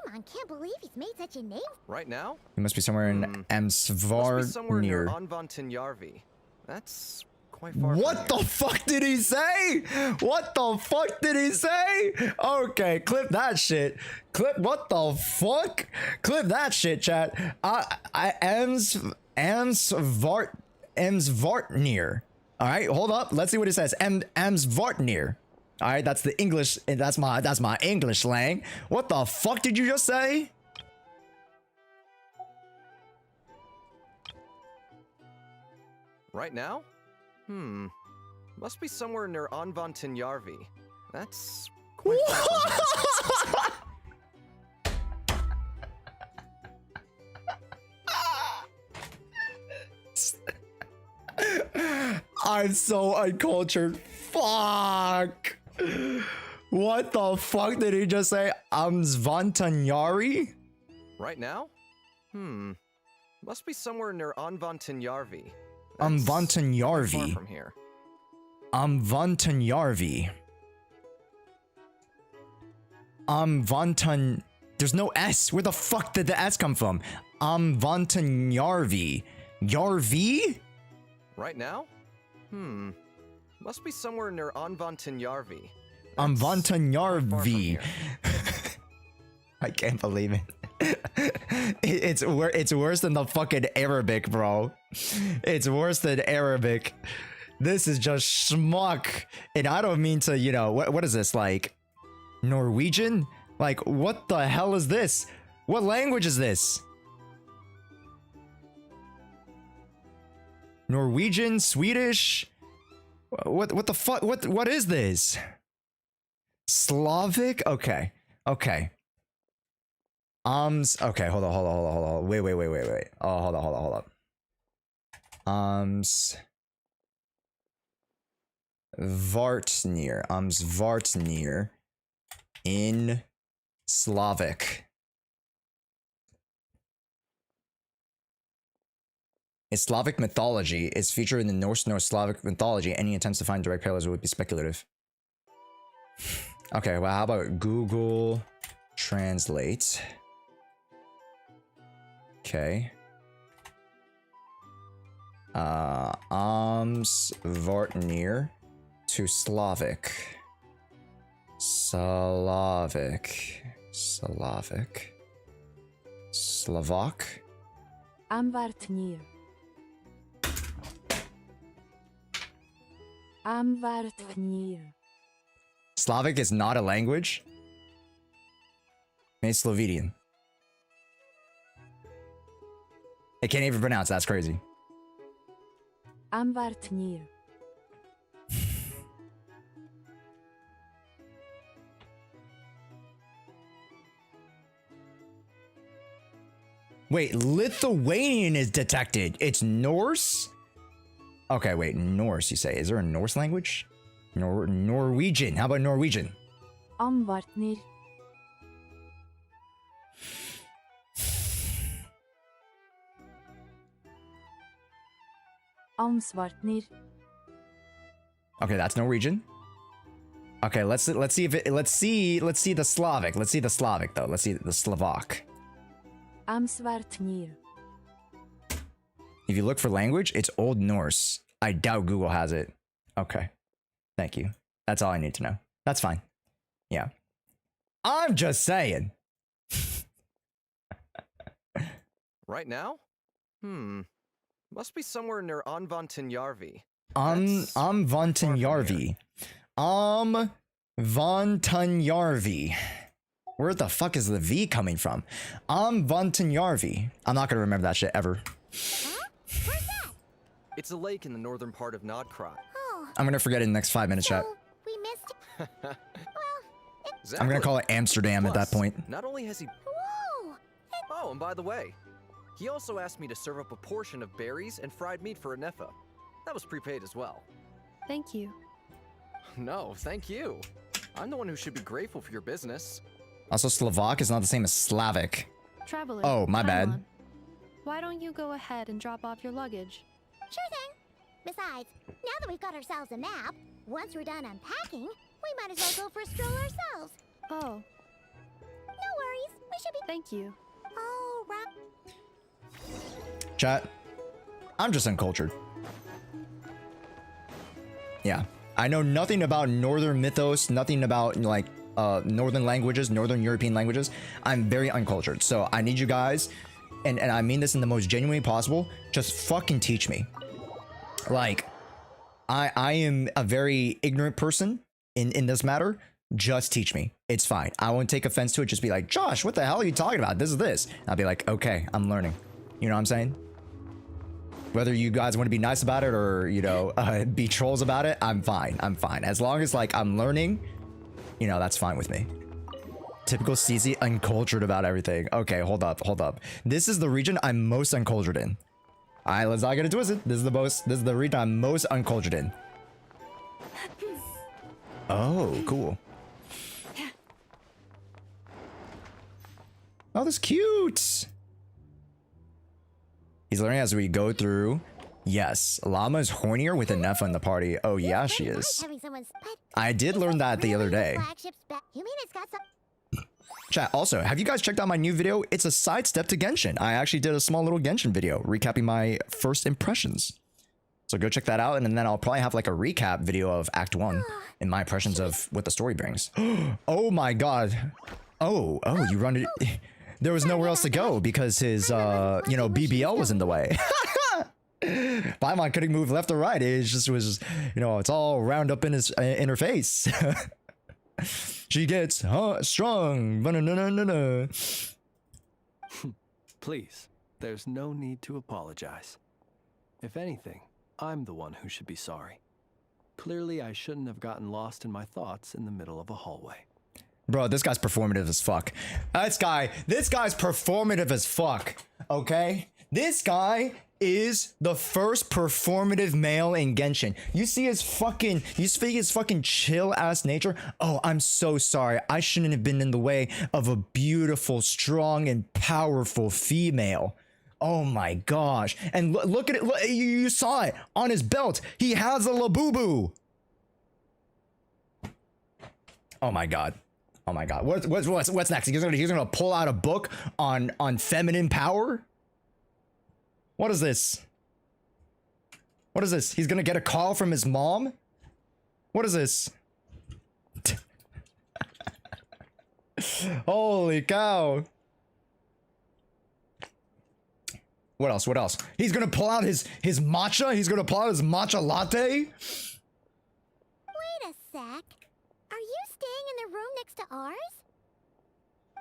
Paimon can't believe he's made such a name. Right now? He must be somewhere in Must be somewhere near Amsvarnir. Anvantinyarvi. That's quite far What the fuck did he say? What the fuck did he say? Okay, clip that shit. Clip what the fuck? Clip that shit, chat. Amsvartnir. All right, hold up. Let's see what it says. Amsvartnir. All right, that's the English. That's my English slang. What the fuck did you just say? Right now? Must be somewhere near Anvantinyarvi. That's quite far. I'm so uncultured. Fuck. What the fuck did he just say? Amsvantanyari? Right now? Must be somewhere near Anvantinyarvi. Amvantanyarvi. Far from here. Amvantanyarvi. Amvantan. There's no S. Where the fuck did the S come from? Amvantanyarvi. Yarvi? Right now? Must be somewhere near Anvantinyarvi. Amvantanyarvi. I can't believe it. It's worse than the fucking Arabic, bro. It's worse than Arabic. This is just schmuck. And I don't mean to, you know, what is this, like Norwegian? Like, what the hell is this? What language is this? Norwegian, Swedish? What the fuck? What is this? Slavic? Okay. Okay. Okay, hold on. Wait. Oh, hold on. Vartnir in Slavic. In Slavic mythology, is featured in the Norse Slavic mythology. Any attempts to find direct parallels would be speculative. Okay, well, how about Google Translate? Okay. Amsvartnir to Slavic. Slovak. Amvartnir. Slavic is not a language? It's Slovenian. I can't even pronounce, that's crazy. Wait, Lithuanian is detected. It's Norse? Okay, wait, Norse, you say. Is there a Norse language? Norwegian. How about Norwegian? Okay, that's Norwegian. Okay, let's see if it, let's see the Slavic. Let's see the Slavic though. Let's see the Slovak. If you look for language, it's Old Norse. I doubt Google has it. Okay. Thank you. That's all I need to know. That's fine. Yeah. I'm just saying. Right now? Must be somewhere near Anvantinjarvi. Anvantinjarvi. Anvantinjarvi. Where the fuck is the V coming from? Anvantinjarvi. I'm not gonna remember that shit ever. It's a lake in the northern part of Nodcry. I'm gonna forget it in the next 5 minutes, chat. We missed. I'm gonna call it Amsterdam at that point. Not only has he... Whoa! Oh, and by the way, he also asked me to serve up a portion of berries and fried meat for Anefa. That was prepaid as well. Thank you. No, thank you. I'm the one who should be grateful for your business. Also, Slovak is not the same as Slavic. Traveler. Oh, my bad. On. Why don't you go ahead and drop off your luggage? Sure thing. Besides, now that we've got ourselves a map, once we're done unpacking, we might as well go for a stroll ourselves. Oh. No worries. We should be... Thank you. Oh, rock. Chat. I'm just uncultured. Yeah. I know nothing about Northern mythos, nothing about, like, Northern languages, Northern European languages. I'm very uncultured. So I need you guys, and I mean this in the most genuine way possible, just fucking teach me. Like, I am a very ignorant person in this matter. Just teach me. It's fine. I won't take offense to it. Just be like, Josh, what the hell are you talking about? This is this. I'll be like, okay, I'm learning. You know what I'm saying? Whether you guys want to be nice about it or, you know, be trolls about it, I'm fine. I'm fine. As long as, like, I'm learning, you know, that's fine with me. Typical CZ, uncultured about everything. Okay, hold up, hold up. This is the region I'm most uncultured in. All right, let's not get it twisted. This is the region I'm most uncultured in. Oh, cool. Oh, that's cute. He's learning as we go through. Yes, Llama is hornier with Anefa in the party. Oh, yeah, she is. I did learn that the other day. Chat, also, have you guys checked out my new video? It's a sidestep to Genshin. I actually did a small little Genshin video recapping my first impressions. So go check that out, and then I'll probably have like a recap video of Act 1 and my impressions of what the story brings. Oh my god. Oh, you run it. There was nowhere else to go because his, you know, BBL was in the way. Paimon couldn't move left or right. It just was, you know, it's all round up in his in her face. She gets strong. Please, there's no need to apologize. If anything, I'm the one who should be sorry. Clearly, I shouldn't have gotten lost in my thoughts in the middle of a hallway. Bro, this guy's performative as fuck. This guy's performative as fuck. Okay? This guy is the first performative male in Genshin. You see his fucking chill ass nature. Oh, I'm so sorry. I shouldn't have been in the way of a beautiful, strong, and powerful female. Oh my gosh. And look at it. Look, you saw it on his belt. He has a labubu. Oh my god. Oh my god. What's next? He's gonna pull out a book on feminine power? What is this? What is this? He's gonna get a call from his mom? What is this? Holy cow. What else? He's gonna pull out his matcha? He's gonna pull out his matcha latte?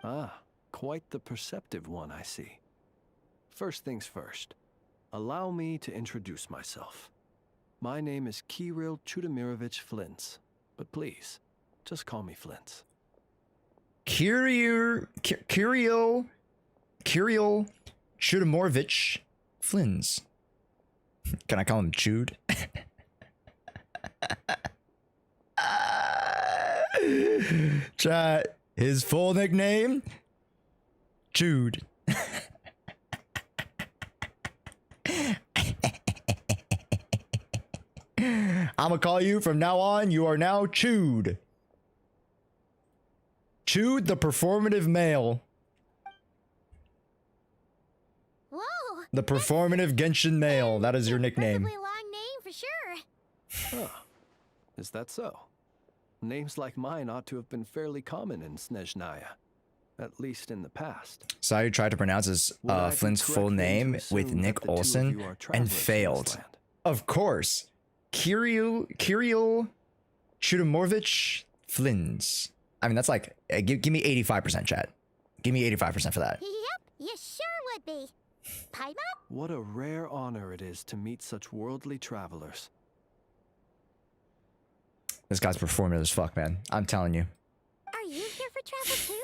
Ah, quite the perceptive one, I see. First things first, allow me to introduce myself. My name is Kirill Chudamirovich Flintz, but please, just call me Flintz. Kirill Chudamorovich Flintz. Can I call him Chud? Chat, his full nickname? Chud. I'ma call you from now on. You are now Chud. Chud the performative male. Whoa! The performative Genshin male. That is your nickname. Long name for sure. Huh. Is that so? Names like mine ought to have been fairly common in Snezhnaya, at least in the past. Sayu tried to pronounce his Flint's full name with Nick Olson and failed. Of course. Kirill Chudamorovich Flintz. I mean, that's like, give me 85%, chat. Give me 85% for that. Yep, you sure would be. Paimon? What a rare honor it is to meet such worldly travelers. This guy's performative as fuck, man. I'm telling you. Are you here for travel too?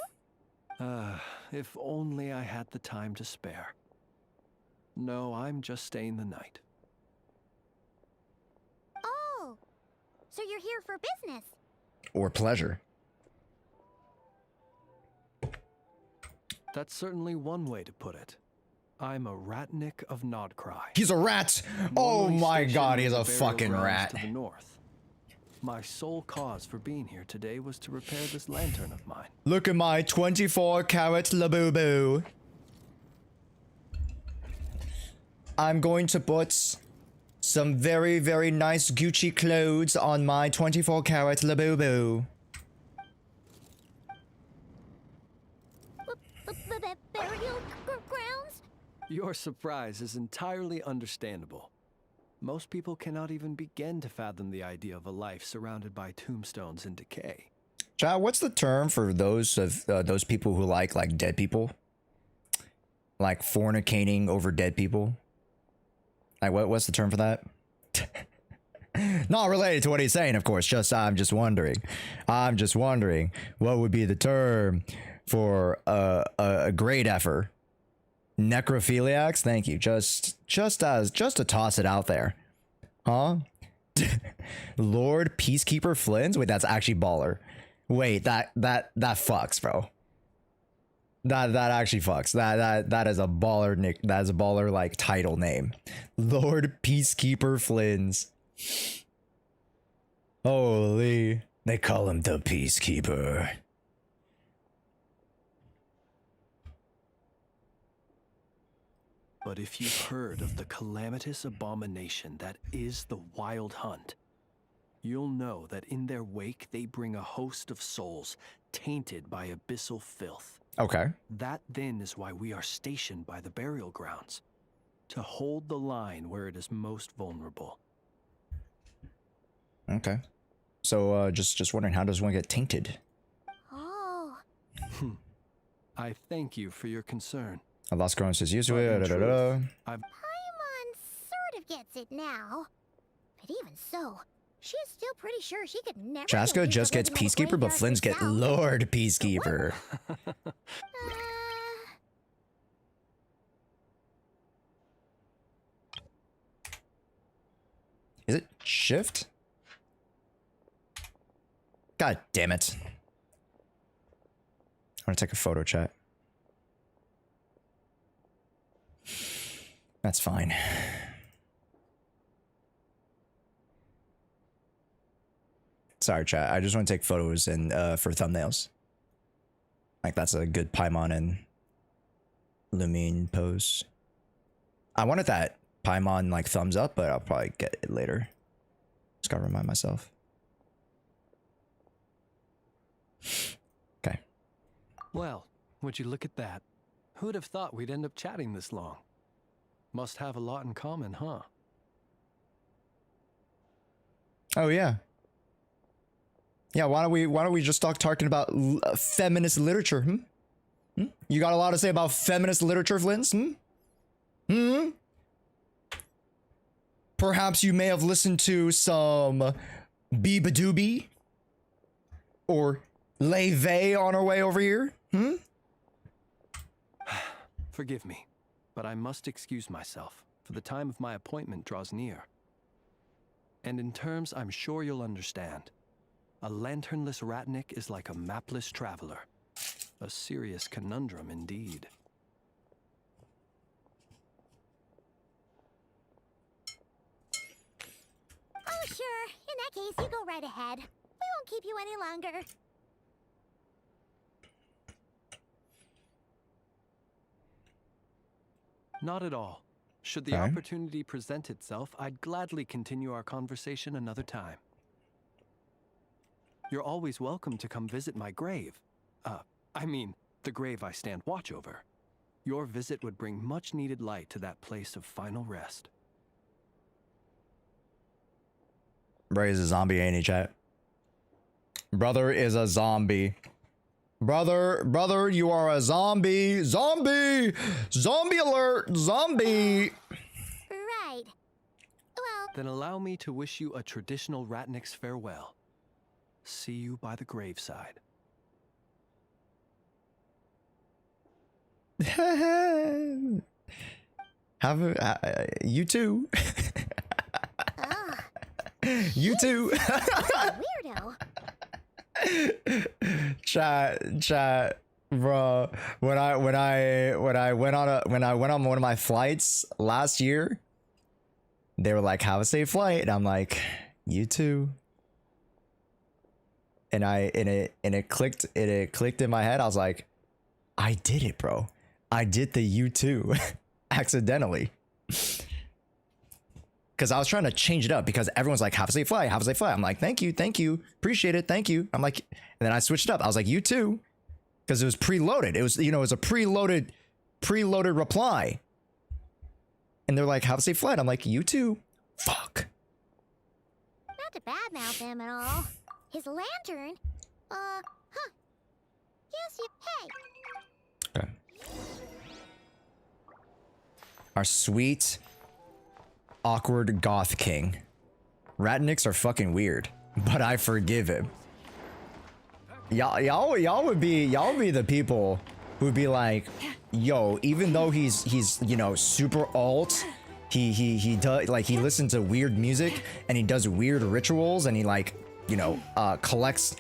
If only I had the time to spare. No, I'm just staying the night. Oh, so you're here for business? Or pleasure. That's certainly one way to put it. I'm a ratnik of Nodcry. He's a rat! Oh my god, he's a fucking rat. To the north. My sole cause for being here today was to repair this lantern of mine. Look at my 24-karat Labubu. I'm going to put some very, very nice Gucci clothes on my 24-karat Labubu. Burial grounds? Your surprise is entirely understandable. Most people cannot even begin to fathom the idea of a life surrounded by tombstones and decay. Child, what's the term for those people who like dead people? Like fornicating over dead people? Like what's the term for that? Not related to what he's saying, of course. I'm just wondering. I'm just wondering what would be the term for a great effort. Necrophiliacs? Thank you. Just to toss it out there. Huh? Lord Peacekeeper Flint's? Wait, that's actually baller. Wait, that fucks, bro. That actually fucks. That is a baller nick. That is a baller like title name. Lord Peacekeeper Flint's. Holy. They call him the Peacekeeper. But if you've heard of the calamitous abomination that is the Wild Hunt, you'll know that in their wake they bring a host of souls tainted by abyssal filth. Okay. That then is why we are stationed by the burial grounds, to hold the line where it is most vulnerable. Okay. So just wondering, how does one get tainted? Oh. I thank you for your concern. Lost Grown says used to it. Paimon sort of gets it now. But even so, she's still pretty sure she could never. Chaska just gets Peacekeeper, but Flynn's get Lord Peacekeeper. Is it shift? God damn it. I want to take a photo, chat. That's fine. Sorry, chat. I just want to take photos and for thumbnails. Like that's a good Paimon and Lumine pose. I wanted that Paimon like thumbs up, but I'll probably get it later. Just gotta remind myself. Okay. Well, would you look at that? Who'd have thought we'd end up chatting this long? Must have a lot in common, huh? Oh yeah. Yeah, why don't we just start talking about feminist literature, Hmm? You got a lot to say about feminist literature, Flins? Hmm? Hmm? Perhaps you may have listened to some Beabadoobie or Leve on our way over here. Hmm? Forgive me, but I must excuse myself, for the time of my appointment draws near. And in terms I'm sure you'll understand, a lanternless Ratnik is like a mapless traveler. A serious conundrum indeed. Oh, sure. In that case, you go right ahead. We won't keep you any longer. Not at all. Should the opportunity present itself, I'd gladly continue our conversation another time. You're always welcome to come visit my grave. I mean, the grave I stand watch over. Your visit would bring much needed light to that place of final rest. Bro is a zombie, ain't he, chat? Brother is a zombie. Brother, you are a zombie. Zombie! Zombie alert! Zombie! Right. Well... Then allow me to wish you a traditional Ratnik's farewell. See you by the graveside. Have a, you too. You too. Weirdo. Chat, bro. When I went on one of my flights last year, they were like, "Have a safe flight," and I'm like, "You too." And it clicked in my head. I was like, I did it, bro. I did the you too accidentally. Because I was trying to change it up because everyone's like, have a safe flight, have a safe flight. I'm like, thank you, appreciate it, thank you. I'm like, and then I switched it up. I was like, you too, because it was preloaded. It was, it was a preloaded reply. And they're like, have a safe flight. I'm like, you too. Fuck. Not to badmouth him at all. His lantern? Yes, you pay. Okay. Our sweet, awkward goth king. Ratniks are fucking weird, but I forgive him. Y'all would be the people who'd be like, yo, even though he's super alt, he does, like, he listens to weird music and he does weird rituals and he collects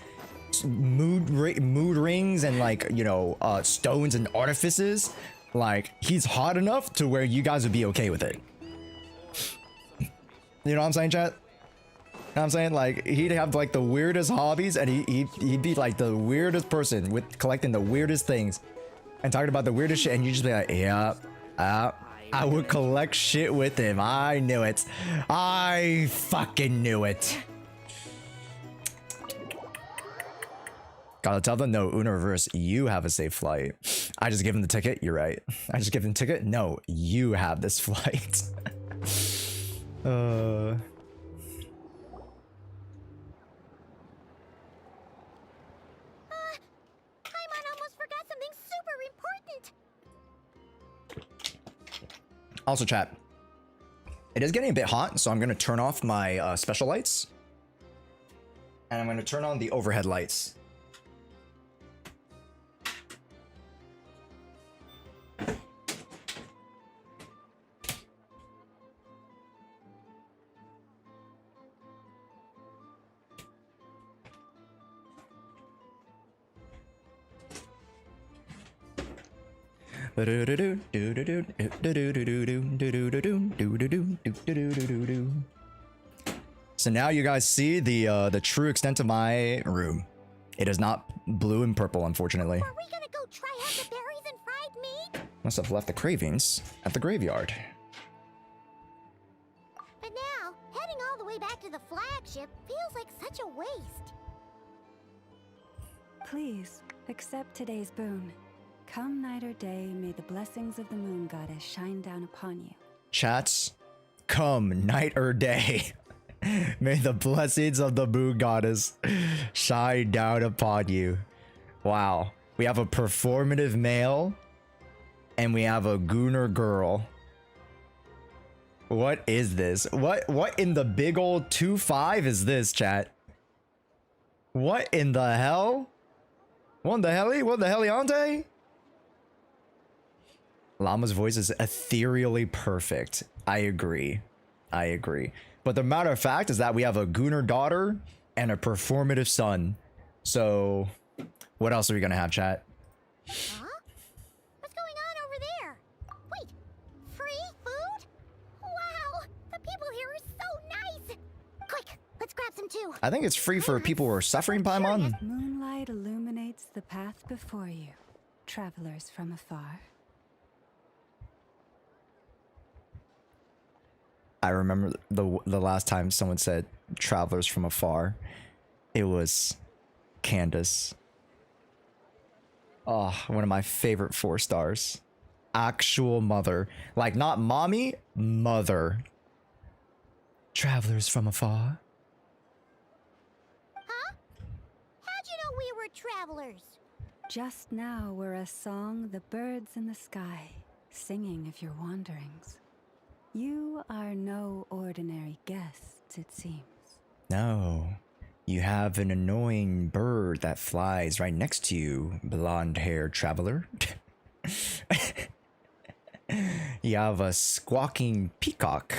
mood rings and stones and artifices. Like, he's hot enough to where you guys would be okay with it. You know what I'm saying, chat? You know what I'm saying? Like, he'd have like the weirdest hobbies and he'd be like the weirdest person with collecting the weirdest things and talking about the weirdest shit, and you just be like, yeah, I would collect shit with him. I knew it. I fucking knew it. Gotta tell them, no, Uno reverse, you have a safe flight. I just give him the ticket. You're right. I just give him the ticket. No, you have this flight. Paimon almost forgot something super important. Also, chat, it is getting a bit hot, so I'm gonna turn off my special lights, and I'm gonna turn on the overhead lights. So now you guys see the true extent of my room. It is not blue and purple, unfortunately. Are we gonna go try out the berries and fried meat? Must have left the cravings at the graveyard. But now, heading all the way back to the flagship feels like such a waste. Please, accept today's boon. Come night or day, may the blessings of the moon goddess shine down upon you. Chats, come night or day. May the blessings of the moon goddess shine down upon you. Wow. We have a performative male. And we have a gooner girl. What is this? What in the big old 2-5 is this, chat? What in the hell? What in the helly? What the heliante? Llama's voice is ethereally perfect. I agree. I agree. But the matter of fact is that we have a gooner daughter and a performative son. So, what else are we gonna have, chat? Huh? What's going on over there? Wait, free food? Wow, the people here are so nice. Quick, let's grab some too. I think it's free for people who are suffering, Paimon. Moonlight illuminates the path before you, travelers from afar. I remember the last time someone said travelers from afar. It was Candace. Oh, one of my favorite 4 stars. Actual mother. Like, not mommy, mother. Travelers from afar. Huh? How'd you know we were travelers? Just now were a song the birds in the sky, singing of your wanderings. You are no ordinary guests, it seems. No. You have an annoying bird that flies right next to you, blonde-haired traveler. You have a squawking peacock.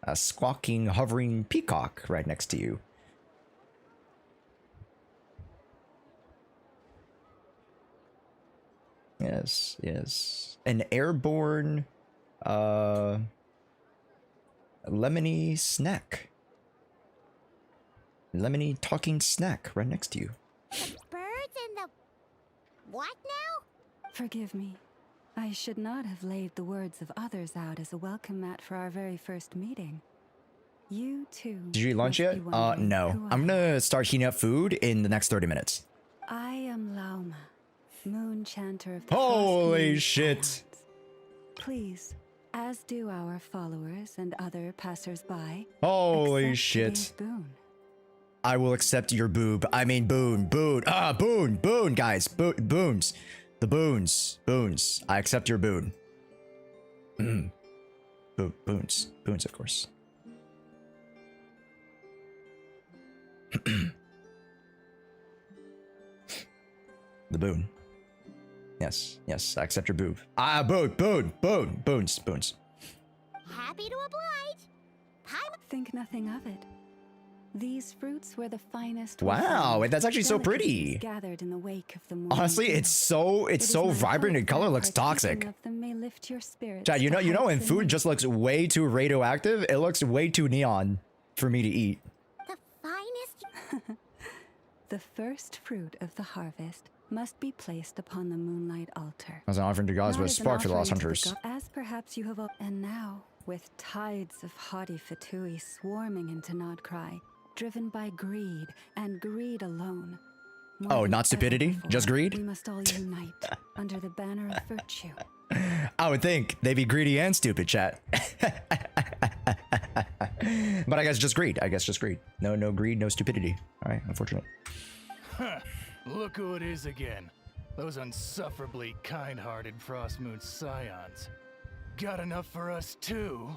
A squawking, hovering peacock right next to you. Yes, yes. An airborne, lemony snack. Lemony talking snack right next to you. The birds and the... what now? Forgive me. I should not have laid the words of others out as a welcome mat for our very first meeting. You too. Did you eat lunch yet? No. I'm gonna start heating up food in the next 30 minutes. I am Lauma, moon chanter of the Holy shit. Please, as do our followers and other passers-by. Holy shit. Boon. I will accept your boob. I mean boon. Boon, guys. Boons. The boons. I accept your boon. Boons, of course. The boon. Yes, I accept your boob. Boons. Happy to oblige. Think nothing of it. These fruits were the finest. Wow, that's actually so pretty. Gathered in the wake of the honestly, it's so vibrant in color, looks toxic. Chad, you know when food just looks way too radioactive, it looks way too neon for me to eat. The finest? The first fruit of the harvest must be placed upon the moonlight altar. As an offering to gods, but a spark for the lost hunters. As perhaps you have and now, with tides of haughty Fatui swarming into Nodcry, driven by greed, and greed alone. Oh, not stupidity? Just greed? We must all unite under the banner of virtue. I would think they'd be greedy and stupid, chat. But I guess just greed. No greed, no stupidity. All right, unfortunate. Look who it is again. Those unsufferably kind-hearted Frostmoon scions. Got enough for us too?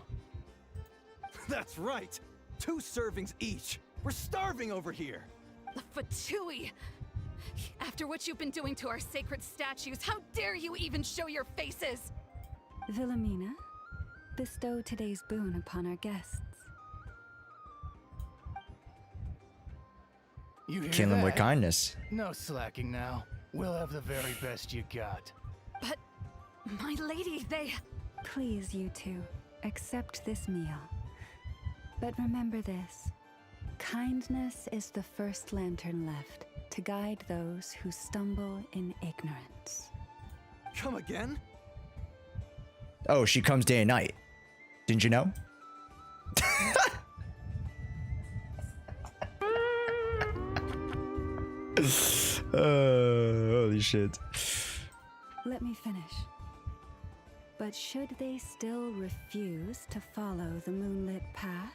That's right! 2 servings each! We're starving over here! Fatui! After what you've been doing to our sacred statues, how dare you even show your faces? Wilhelmina, bestow today's boon upon our guests. You hear Kill them with that? kindness. No slacking now. We'll have the very best you got. But, my lady, they... Please, you two, accept this meal. But remember this. Kindness is the first lantern left to guide those who stumble in ignorance. Come again? Oh, she comes day and night. Didn't you know? Holy shit. Let me finish. But should they still refuse to follow the moonlit path,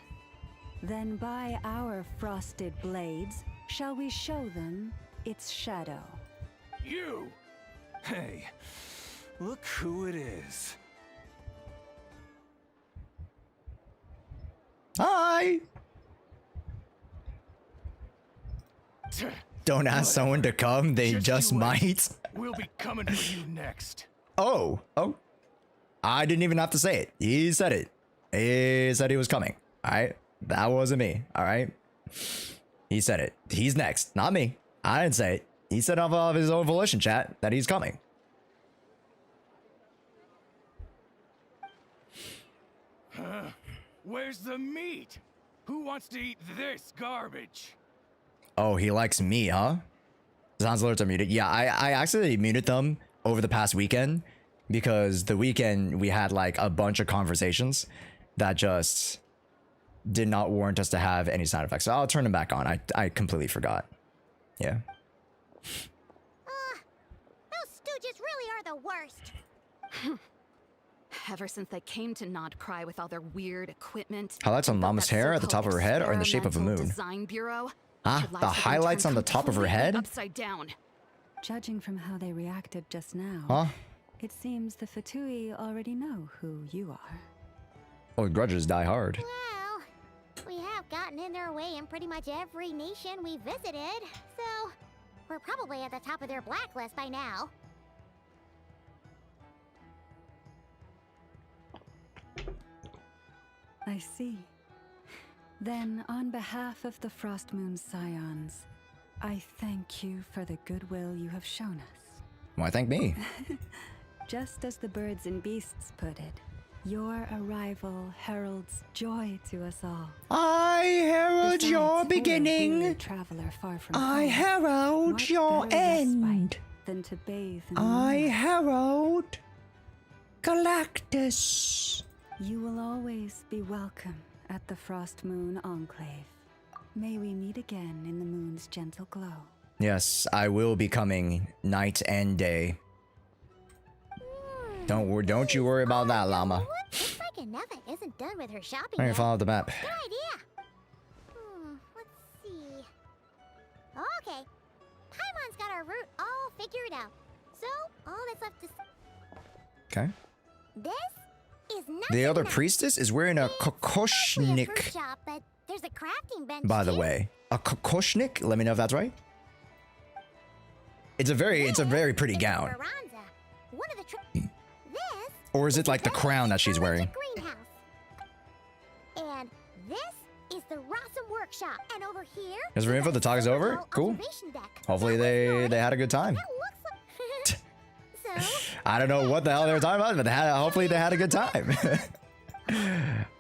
then by our frosted blades shall we show them its shadow. You! Hey, look who it is. Hi! Don't ask someone to come, they just might. We'll be coming for you next. Oh. I didn't even have to say it. He said it. He said he was coming. Alright? That wasn't me. Alright? He said it. He's next. Not me. I didn't say it. He said of his own volition, chat, that he's coming. Where's the meat? Who wants to eat this garbage? Oh, he likes me, huh? Sounds alerts are muted. Yeah, I accidentally muted them over the past weekend because the weekend we had like a bunch of conversations that just did not warrant us to have any sound effects. So I'll turn them back on. I completely forgot. Yeah. Those stooges really are the worst. Ever since they came to Nodcry with all their weird equipment. Highlights on Mama's hair at the top of her head are in the shape of a moon. Design bureau. Ah, the highlights on the top of her head? Upside down. Judging from how they reacted just now, Huh? it seems the Fatui already know who you are. Oh, grudges die hard. Well, we have gotten in their way in pretty much every nation we visited, so we're probably at the top of their blacklist by now. I see. Then, on behalf of the Frostmoon Scions, I thank you for the goodwill you have shown us. Why thank me? Just as the birds and beasts put it, your arrival heralds joy to us all. I herald your beginning. Traveler far from I home, herald what your better end. respite than to bathe in the I moonlight? herald Galactus. You will always be welcome at the Frostmoon Enclave. May we meet again in the moon's gentle glow. Yes, I will be coming night and day. Don't you worry about that, llama. Looks like Aneva isn't done with her shopping I can yet. follow the map. Good idea. Let's see. Okay. Paimon's got our route all figured out. So, all that's left is... Okay. This is nothing. The other now. priestess is wearing a Fruit kokoshnik. shop, but there's a crafting bench By the too. way, a kokoshnik. Let me know if that's right. It's a very pretty gown. Veranza. One of the this Or is it like the crown that she's wearing? greenhouse. And this is the Rossum workshop. And over here Is there info the talk is over? Cool. observation deck. Hopefully they had a good time. So, I don't know what the hell they were talking about, but hopefully they had a good time.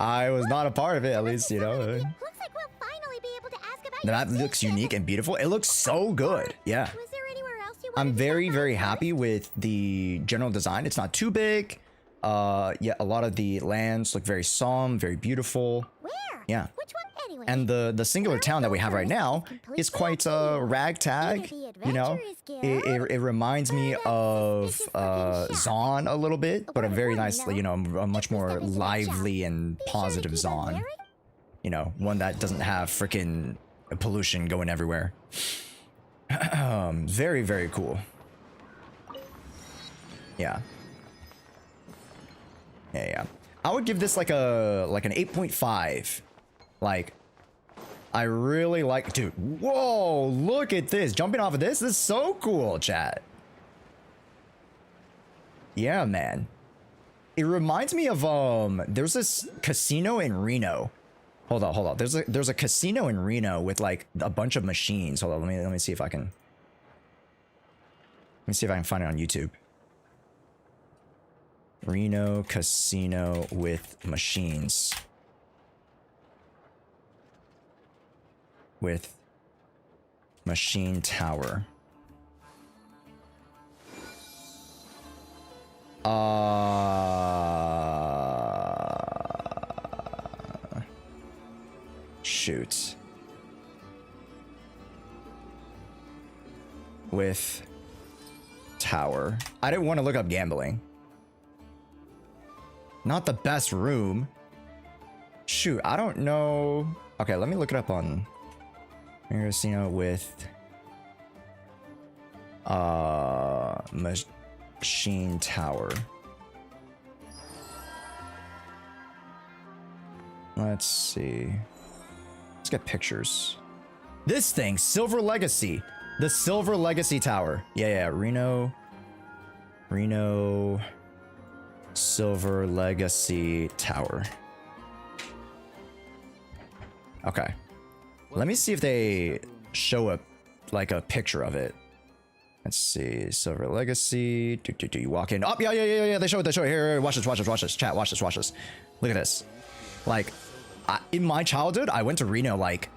I was not a part of it, at least, you know. looks like we'll finally be able to ask about The your map looks unique and beautiful. It looks so good. Yeah. Was there anywhere else you I'm wanted to very, stop very by happy with the general design. It's not too big. Yeah, a lot of the lands look very solemn, very beautiful. Where? Yeah. Which one anyway? And the singular town that we have right now is quite ragtag. You know, it reminds me of Zon a little bit, but a very nice, you know, a much more lively and positive Zon. You know, one that doesn't have freaking pollution going everywhere. Very, very cool. Yeah. Yeah. I would give this like an 8.5. Like, I really like, dude. Whoa, look at this. Jumping off of this is so cool, chat. Yeah, man. It reminds me of there's this casino in Reno. Hold on. There's a casino in Reno with like a bunch of machines. Hold on, let me see if I can. Let me see if I can find it on YouTube. Reno casino with machines. With machine tower. Shoot. With tower. I didn't want to look up gambling. Not the best room. Shoot, I don't know. Okay, let me look it up on casino with Sheen Tower. Let's see. Let's get pictures. This thing, Silver Legacy. The Silver Legacy Tower. Yeah, Reno. Silver Legacy Tower. Okay. Let me see if they show like a picture of it. Let's see. Silver Legacy. Do you walk in? Oh, yeah. They show it. Here. Watch this. Chat, watch this. Look at this. Like, in my childhood, I went to Reno like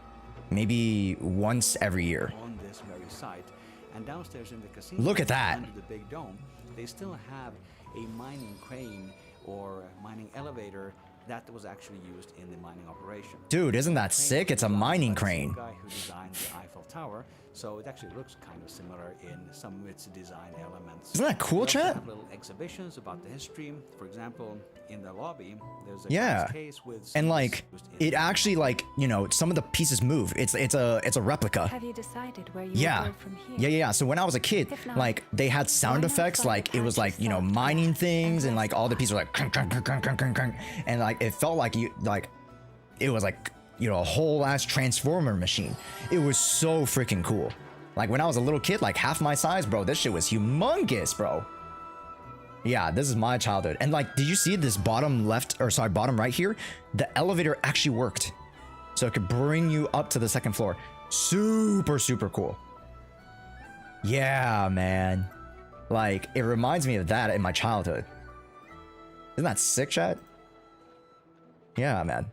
maybe once every year. On this very site, and downstairs in the casino, look at that. under the big dome, they still have a mining crane or a mining elevator that was actually used in the mining operation. Dude, isn't that sick? It's a mining crane. The guy who designed the Eiffel Tower, so it actually looks kind of similar in some of its design elements. Isn't that cool, They also chat? have little exhibitions about the history. For example, in the lobby, there's a Yeah, glass case with and like it actually, like, you know, some of the pieces move. It's a replica. Have you decided where you Yeah. will go from here? Yeah. So when I was a kid, If not, like they had sound effects, like it was like, you know, mining things, and like all the pieces were like crunk, crunk, crunk, crunk, crunk, crunk, and like it felt like it was like, you know, a whole ass transformer machine. It was so freaking cool. Like when I was a little kid, like half my size, bro, this shit was humongous, bro. Yeah, this is my childhood. And like, did you see this bottom right here? The elevator actually worked. So it could bring you up to the second floor. Super cool. Yeah, man. Like, it reminds me of that in my childhood. Isn't that sick, chat? Yeah, man.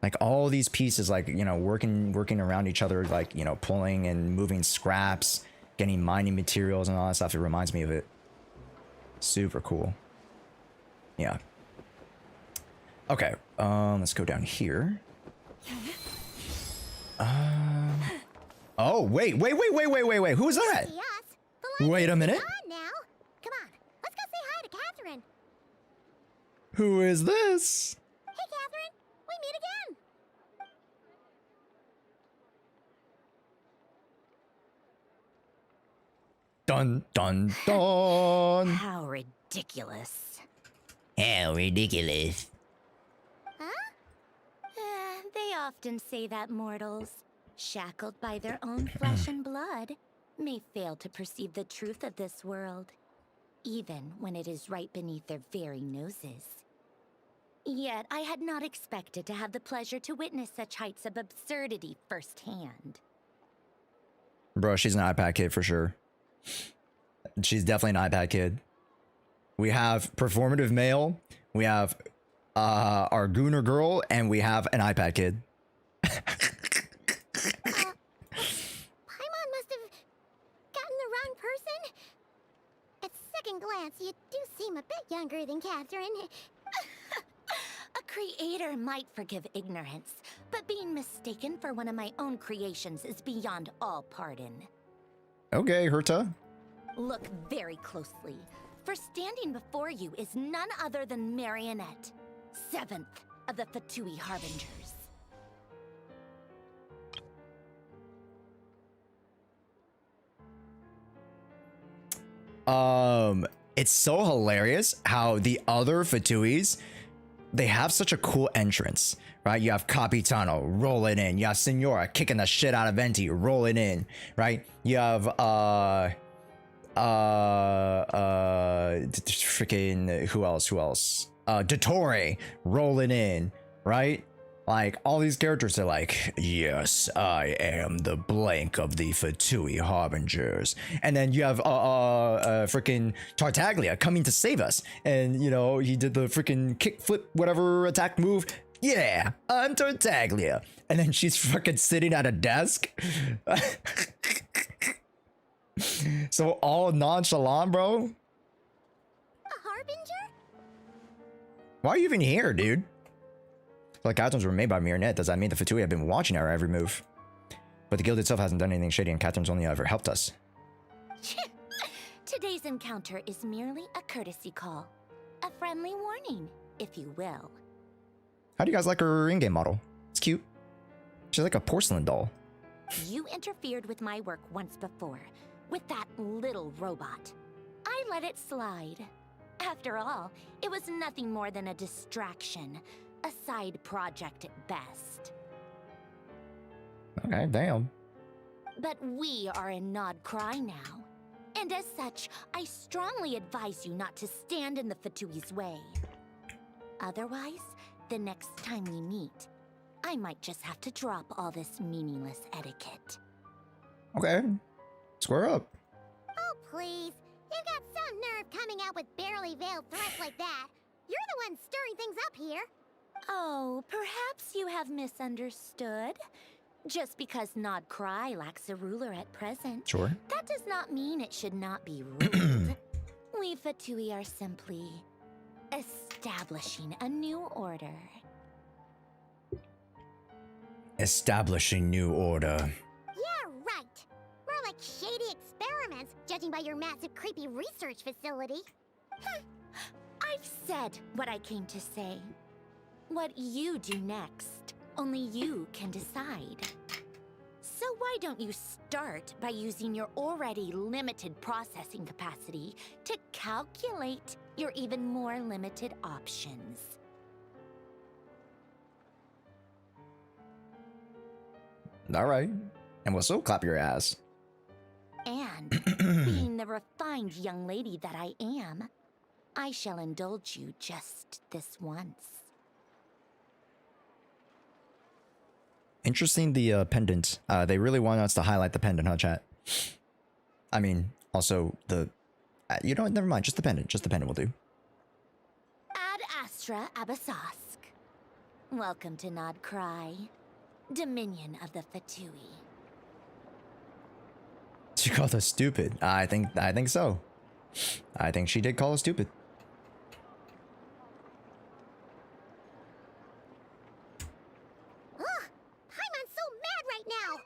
Like all these pieces, like, you know, working around each other, like, you know, pulling and moving scraps, getting mining materials and all that stuff. It reminds me of it. Super cool. Yeah. Okay. Let's go down here. Oh, wait. Who is that? Wait a minute. Now, come on, let's go say hi to Catherine. Who is this? Hey, Catherine, we meet again. Dun dun dun. How ridiculous. How ridiculous. Huh? They often say that mortals, shackled by their own flesh and blood, may fail to perceive the truth of this world, even when it is right beneath their very noses. Yet I had not expected to have the pleasure to witness such heights of absurdity firsthand. Bro, she's an iPad kid for sure. She's definitely an iPad kid. We have performative male, we have our Gooner girl, and we have an iPad kid. Paimon must have gotten the wrong person. At second glance, you do seem a bit younger than Catherine. A creator might forgive ignorance, but being mistaken for one of my own creations is beyond all pardon. Okay, Herta. Look very closely, for standing before you is none other than Marionette, 7th of the Fatui Harbingers. It's so hilarious how the other Fatuis, they have such a cool entrance, right? You have Capitano rolling in, you have Senora kicking the shit out of Venti rolling in, right? You have freaking who else? Dottore rolling in, right? Like all these characters are like, yes, I am the blank of the Fatui Harbingers, and then you have freaking Tartaglia coming to save us, and you know he did the freaking kick flip whatever attack move. Yeah, I'm Tartaglia, and then she's fucking sitting at a desk. So all nonchalant, bro. A harbinger? Why are you even here, dude? Like Catherine's were made by Marionette. Does that mean the Fatui have been watching our every move? But the guild itself hasn't done anything shady, and Catherine's only ever helped us. Today's encounter is merely a courtesy call. A friendly warning, if you will. How do you guys like her in-game model? It's cute. She's like a porcelain doll. You interfered with my work once before, with that little robot. I I let it slide. After all, it was nothing more than a distraction, a side project at best. Okay, damn. But we are in Nod Cry now. And as such, I strongly advise you not to stand in the Fatui's way. Otherwise, the next time we meet, I might just have to drop all this meaningless etiquette. Okay. Square up. Oh, please. You've got some nerve coming out with barely veiled threats like that. You're the one stirring things up here. Oh, perhaps you have misunderstood. Just because Nod Cry lacks a ruler at present, Sure. that does not mean it should not be ruled. We Fatui are simply establishing a new order. Establishing new order. Yeah, right. More like shady experiments, judging by your massive creepy research facility. I've said what I came to say. What you do next, only you can decide. So why don't you start by using your already limited processing capacity to calculate your even more limited options? All right. And we'll still clap your ass. And, being the refined young lady that I am, I shall indulge you just this once. Interesting, the pendant. They really want us to highlight the pendant, huh, chat? I mean, also the... you know what? Never mind. Just the pendant. Just the pendant will do. Ad Astra Abasask. Welcome to Nod Cry, Dominion of the Fatui. She called us stupid. I think so. I think she did call us stupid. Ugh! Paimon's so mad right now!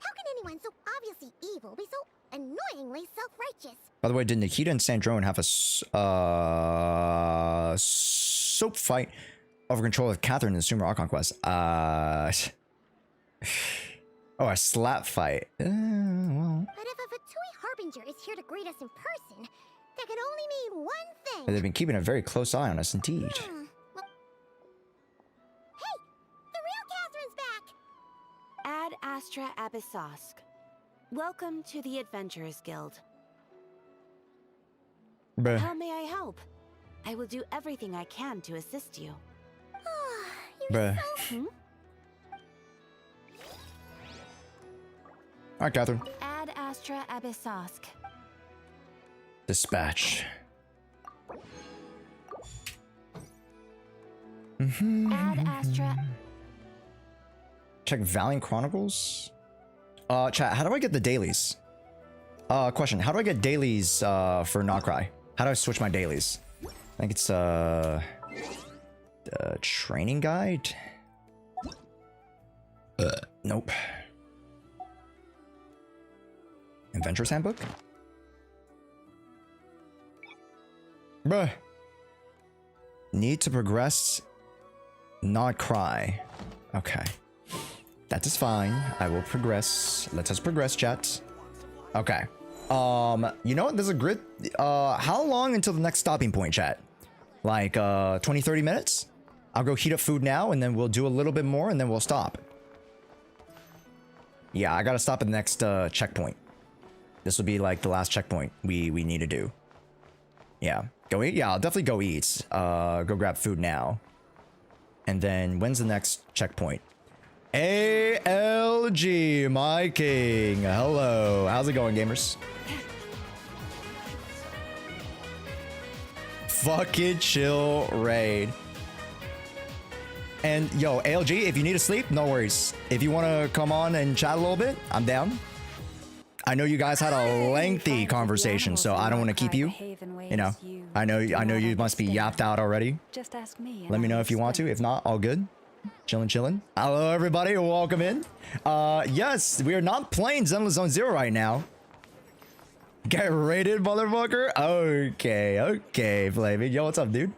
How can anyone so obviously evil be so annoyingly self-righteous? By the way, did Nikita and Sandrone have a soap fight over control of Catherine in the Sumer Archon quest? Oh, a slap fight. Well. But if a Fatui Harbinger is here to greet us in person, that can only mean one thing. They've been keeping a very close eye on us indeed. Well... Hey! The real Catherine's back! Ad Astra Abyssosque. Welcome to the Adventurers Guild. Bruh. How may I help? I will do everything I can to assist you. Bruh. Hmm? Alright, Catherine. Ad Astra Abyssosque. Dispatch. Ad Astra. Check Valiant Chronicles. Chat, how do I get the dailies? Question, how do I get dailies for Nod Cry? How do I switch my dailies? I think it's training guide? Nope. Adventurer's Handbook? Bruh. Need to progress. Nod Cry. Okay. That is fine. I will progress. Let us progress, chat. Okay. You know what? There's a grid. How long until the next stopping point, chat? Like, 20, 30 minutes? I'll go heat up food now, and then we'll do a little bit more, and then we'll stop. Yeah, I gotta stop at the next, checkpoint. This will be, like, the last checkpoint we need to do. Yeah. Go eat? Yeah, I'll definitely go eat. Go grab food now. And then, when's the next checkpoint? ALG, my king. Hello. How's it going, gamers? Fucking chill raid. And yo, ALG, if you need to sleep, no worries. If you want to come on and chat a little bit, I'm down. I know you guys had a lengthy conversation, so I don't want to keep you. You know, I know you must be yapped out already. Just ask me. Let me know if you want to. If not, all good. Chillin'. Hello, everybody. Welcome in. Yes, we are not playing Zenless Zone Zero right now. Get raided, motherfucker. Okay, Flavin. Yo, what's up, dude?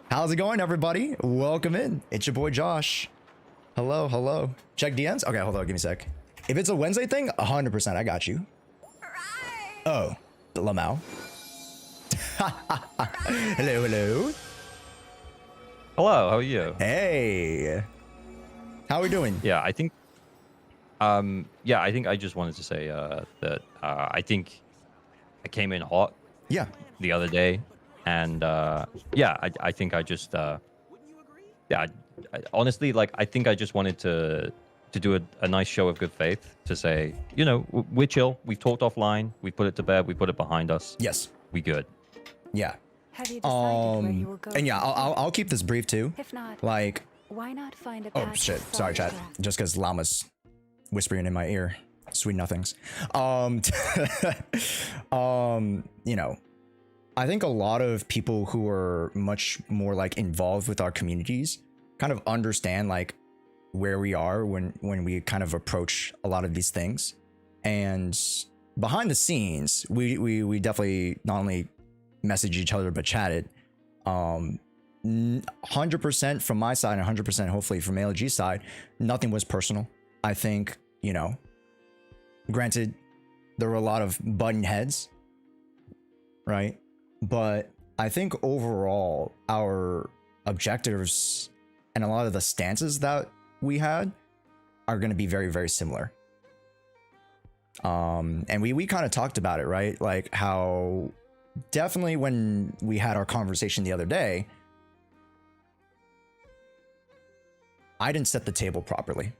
How's it going, everybody? Welcome in. It's your boy Josh. Hello. Check DMs. Okay, hold on. Give me a sec. If it's a Wednesday thing, 100%. I got you. Oh, Lamau. Hello, hello. Hello, how are you? Hey. How are we doing? Yeah, I think I just wanted to say that I think I came in hot. Yeah. The other day, and I think I just honestly, like, I think I just wanted to do a nice show of good faith to say, you know, we're chill. We've talked offline. We put it to bed. We put it behind us. Yes. We good. Yeah. Have you decided where you will go? And yeah, I'll keep this brief too. If not, like, why not find a oh patch shit, of sorry chat. solid Just because llama's whispering in my ear, sweet nothings. You know, I think a lot of people who are much more like involved with our communities kind of understand like where we are when we kind of approach a lot of these things. And behind the scenes, we definitely not only message each other but chatted. 100% from my side and 100% hopefully from ALG's side, nothing was personal. I think, you know, granted, there were a lot of button heads, right? But I think overall, our objectives and a lot of the stances that we had are going to be very, very similar. And we kind of talked about it, right? Like how definitely when we had our conversation the other day, I didn't set the table properly.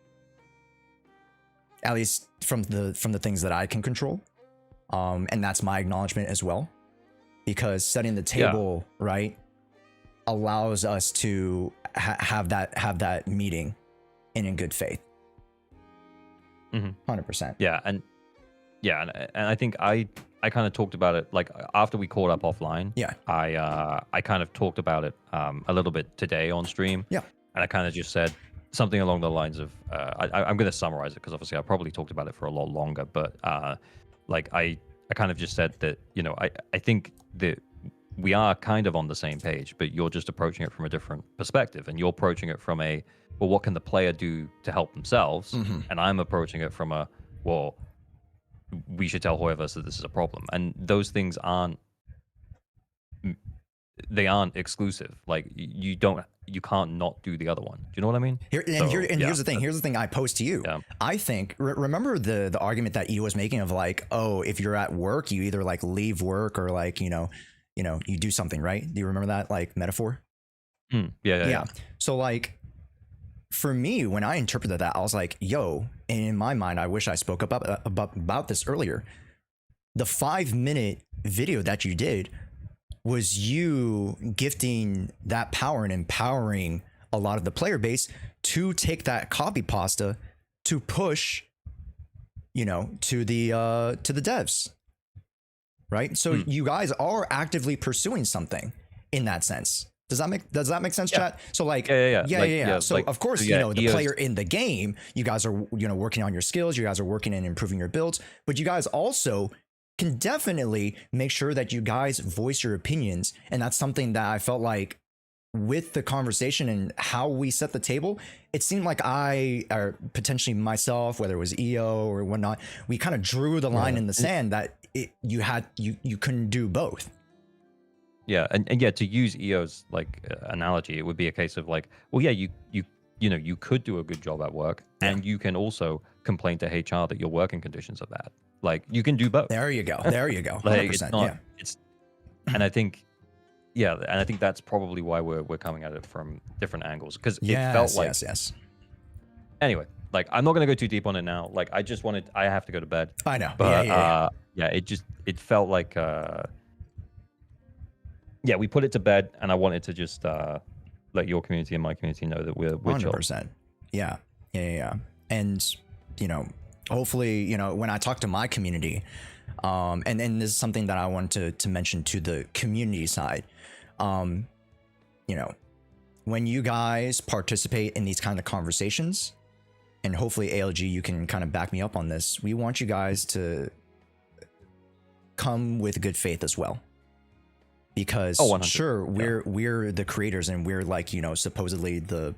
At least from the things that I can control. And that's my acknowledgement as well. Because setting the table, right, allows us to have that meeting in good faith. 100%. Yeah, and I think I kind of talked about it like after we caught up offline. Yeah. I kind of talked about it a little bit today on stream. Yeah. And I kind of just said something along the lines of I'm going to summarize it because obviously I probably talked about it for a lot longer, but like I kind of just said that, you know, I think that we are kind of on the same page, but you're just approaching it from a different perspective, and you're approaching it from a, well, what can the player do to help themselves? And I'm approaching it from a, well, we should tell Hoyoverse that this is a problem. And those things aren't exclusive. Like you can't not do the other one. Do you know what I mean? Here's the thing. Here's the thing I pose to you. I think, remember the argument that E was making of like, oh, if you're at work, you either like leave work or like, you know, you do something, right? Do you remember that like metaphor? Yeah. So like, for me, when I interpreted that, I was like, yo, in my mind, I wish I spoke about this earlier. The 5-minute video that you did was you gifting that power and empowering a lot of the player base to take that copy pasta to push, you know, to the devs, right? So you guys are actively pursuing something in that sense. Does that make sense, chat? So like, yeah. So like, of course, you know, the player in the game, you guys are, you know, working on your skills. You guys are working and improving your builds, but you guys also can definitely make sure that you guys voice your opinions. And that's something that I felt like with the conversation and how we set the table, it seemed like I, or potentially myself, whether it was EO or whatnot, we kind of drew the line in the sand that you couldn't do both. Yeah, and to use EO's like analogy, it would be a case of like, well, yeah, you know, you could do a good job at work, and you can also complain to HR that your working conditions are bad. Like you can do both. There you go. Like, it's and I think, and I think that's probably why we're coming at it from different angles, because it felt like yes. Anyway, like I'm not gonna go too deep on it now. Like I have to go to bed. I know, but it felt like. Yeah, we put it to bed, and I wanted to just let your community and my community know that we're 100%. chill. Yeah. And, you know, hopefully, you know, when I talk to my community, and this is something that I want to mention to the community side, you know, when you guys participate in these kind of conversations, and hopefully ALG, you can kind of back me up on this, we want you guys to come with good faith as well. Because sure, we're the creators, and we're like, you know, supposedly the,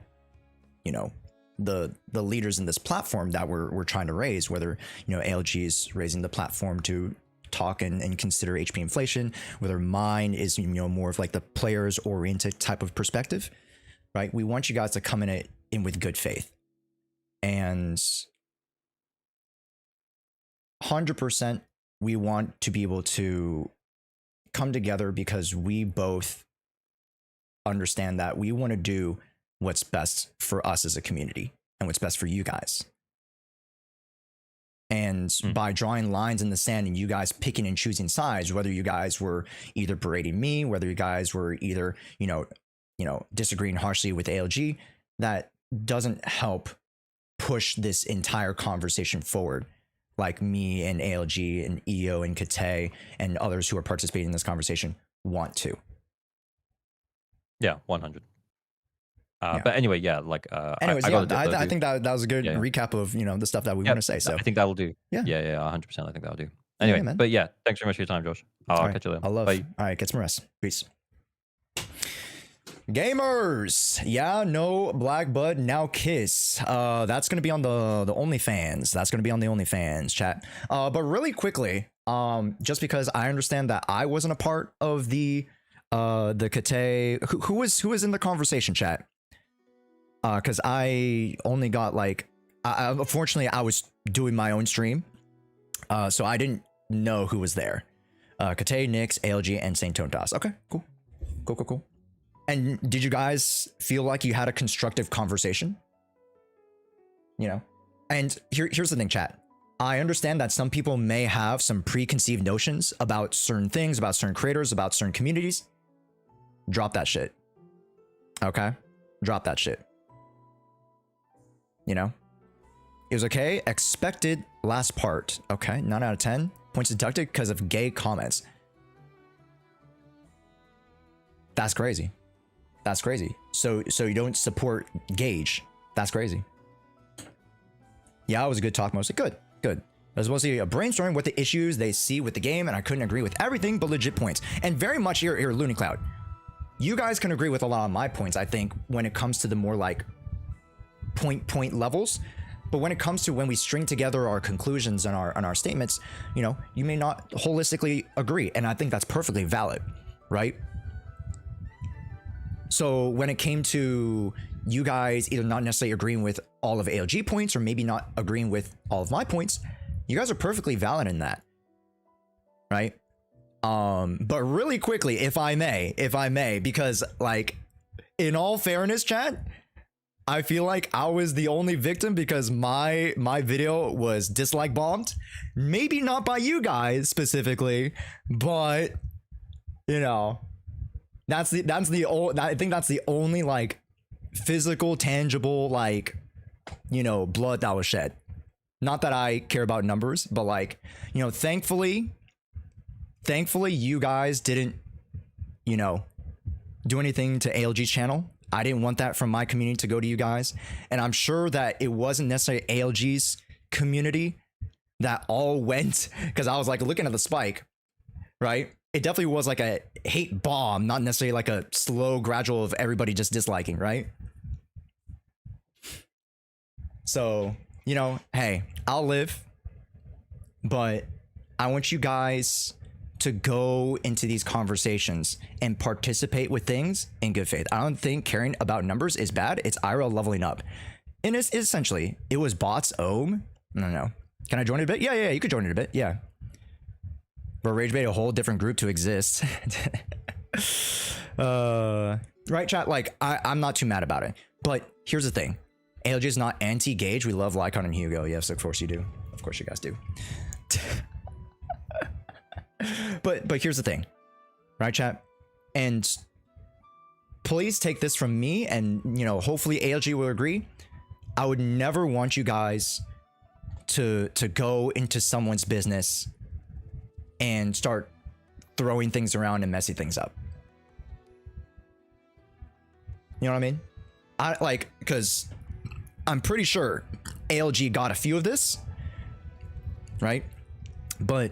you know, the leaders in this platform that we're trying to raise, whether, you know, ALG is raising the platform to talk and consider HP inflation, whether mine is, you know, more of like the players oriented type of perspective, right? We want you guys to come in with good faith. And 100% we want to be able to come together because we both understand that we want to do what's best for us as a community and what's best for you guys. And by drawing lines in the sand and you guys picking and choosing sides, whether you guys were either berating me, whether you guys were either, you know, disagreeing harshly with ALG, that doesn't help push this entire conversation forward. Like me and ALG and EO and Kate and others who are participating in this conversation want to. Yeah, 100. But anyway, yeah, like anyways, I think that was a good recap of, you know, the stuff that we want to say. So I think that'll do. Yeah, 100%. I think that'll do. Anyway, but yeah, thanks very much for your time, Josh. I'll catch you later. I love. Bye. All right, get some rest. Peace. Gamers, yeah, no black bud, now kiss. That's gonna be on the OnlyFans. That's gonna be on the OnlyFans chat. But really quickly, just because I understand that I wasn't a part of the Kate, who was in the conversation chat. Because I only got like, unfortunately, I was doing my own stream, so I didn't know who was there. Kate, Nyx, ALG, and Saint Tontas. Okay, cool. And did you guys feel like you had a constructive conversation? You know, and here's the thing, chat. I understand that some people may have some preconceived notions about certain things, about certain creators, about certain communities. Drop that shit. Okay, drop that shit. You know, it was okay. Expected last part. Okay, 9 out of 10. Points deducted because of gay comments. That's crazy. That's crazy. So you don't support Gage. That's crazy. Yeah, it was a good talk mostly. Good. It was mostly a brainstorming what the issues they see with the game, and I couldn't agree with everything but legit points. And very much here, Looney Cloud. You guys can agree with a lot of my points, I think, when it comes to the more like point levels, but when it comes to when we string together our conclusions and our statements, you know, you may not holistically agree, and I think that's perfectly valid, right? So when it came to you guys either not necessarily agreeing with all of ALG points or maybe not agreeing with all of my points, you guys are perfectly valid in that, right? But really quickly, if I may, because like, in all fairness, chat, I feel like I was the only victim because my video was dislike bombed. Maybe not by you guys specifically, but you know, I think that's the only like physical, tangible, like, you know, blood that was shed. Not that I care about numbers, but like, you know, thankfully you guys didn't, you know, do anything to ALG's channel. I didn't want that from my community to go to you guys. And I'm sure that it wasn't necessarily ALG's community that all went, because I was like looking at the spike, right? It definitely was like a hate bomb, not necessarily like a slow gradual of everybody just disliking, right? So, you know, hey, I'll live, but I want you guys to go into these conversations and participate with things in good faith. I don't think caring about numbers is bad. It's IRL leveling up. And it's essentially, it was bots ohm. No. Can I join it a bit? Yeah, you could join it a bit. Yeah. But Rage made a whole different group to exist. Right, chat? Like, I'm not too mad about it. But here's the thing. ALG is not anti-Gage. We love Lycon and Hugo. Yes, of course you do. Of course you guys do. But here's the thing, right, chat? And please take this from me, and you know, hopefully ALG will agree. I would never want you guys to go into someone's business and start throwing things around and messing things up. You know what I mean? I like, because I'm pretty sure ALG got a few of this, right? But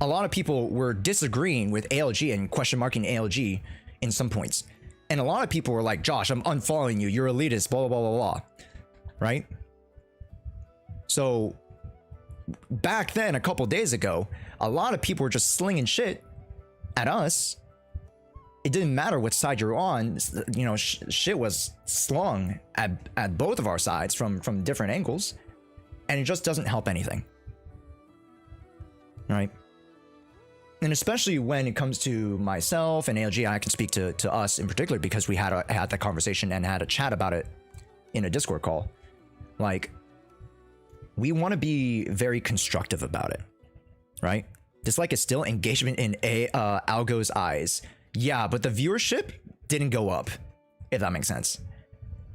a lot of people were disagreeing with ALG and question marking ALG in some points. And a lot of people were like, Josh, I'm unfollowing you. You're elitist, blah, blah, blah, blah, blah. Right? So back then, a couple days ago, a lot of people were just slinging shit at us. It didn't matter what side you're on, you know, shit was slung at both of our sides from different angles, and it just doesn't help anything, right? And especially when it comes to myself and ALG, I can speak to us in particular because we had that conversation and had a chat about it in a Discord call. Like, we want to be very constructive about it, right? Dislike is still engagement in Algo's eyes. Yeah, but the viewership didn't go up, if that makes sense.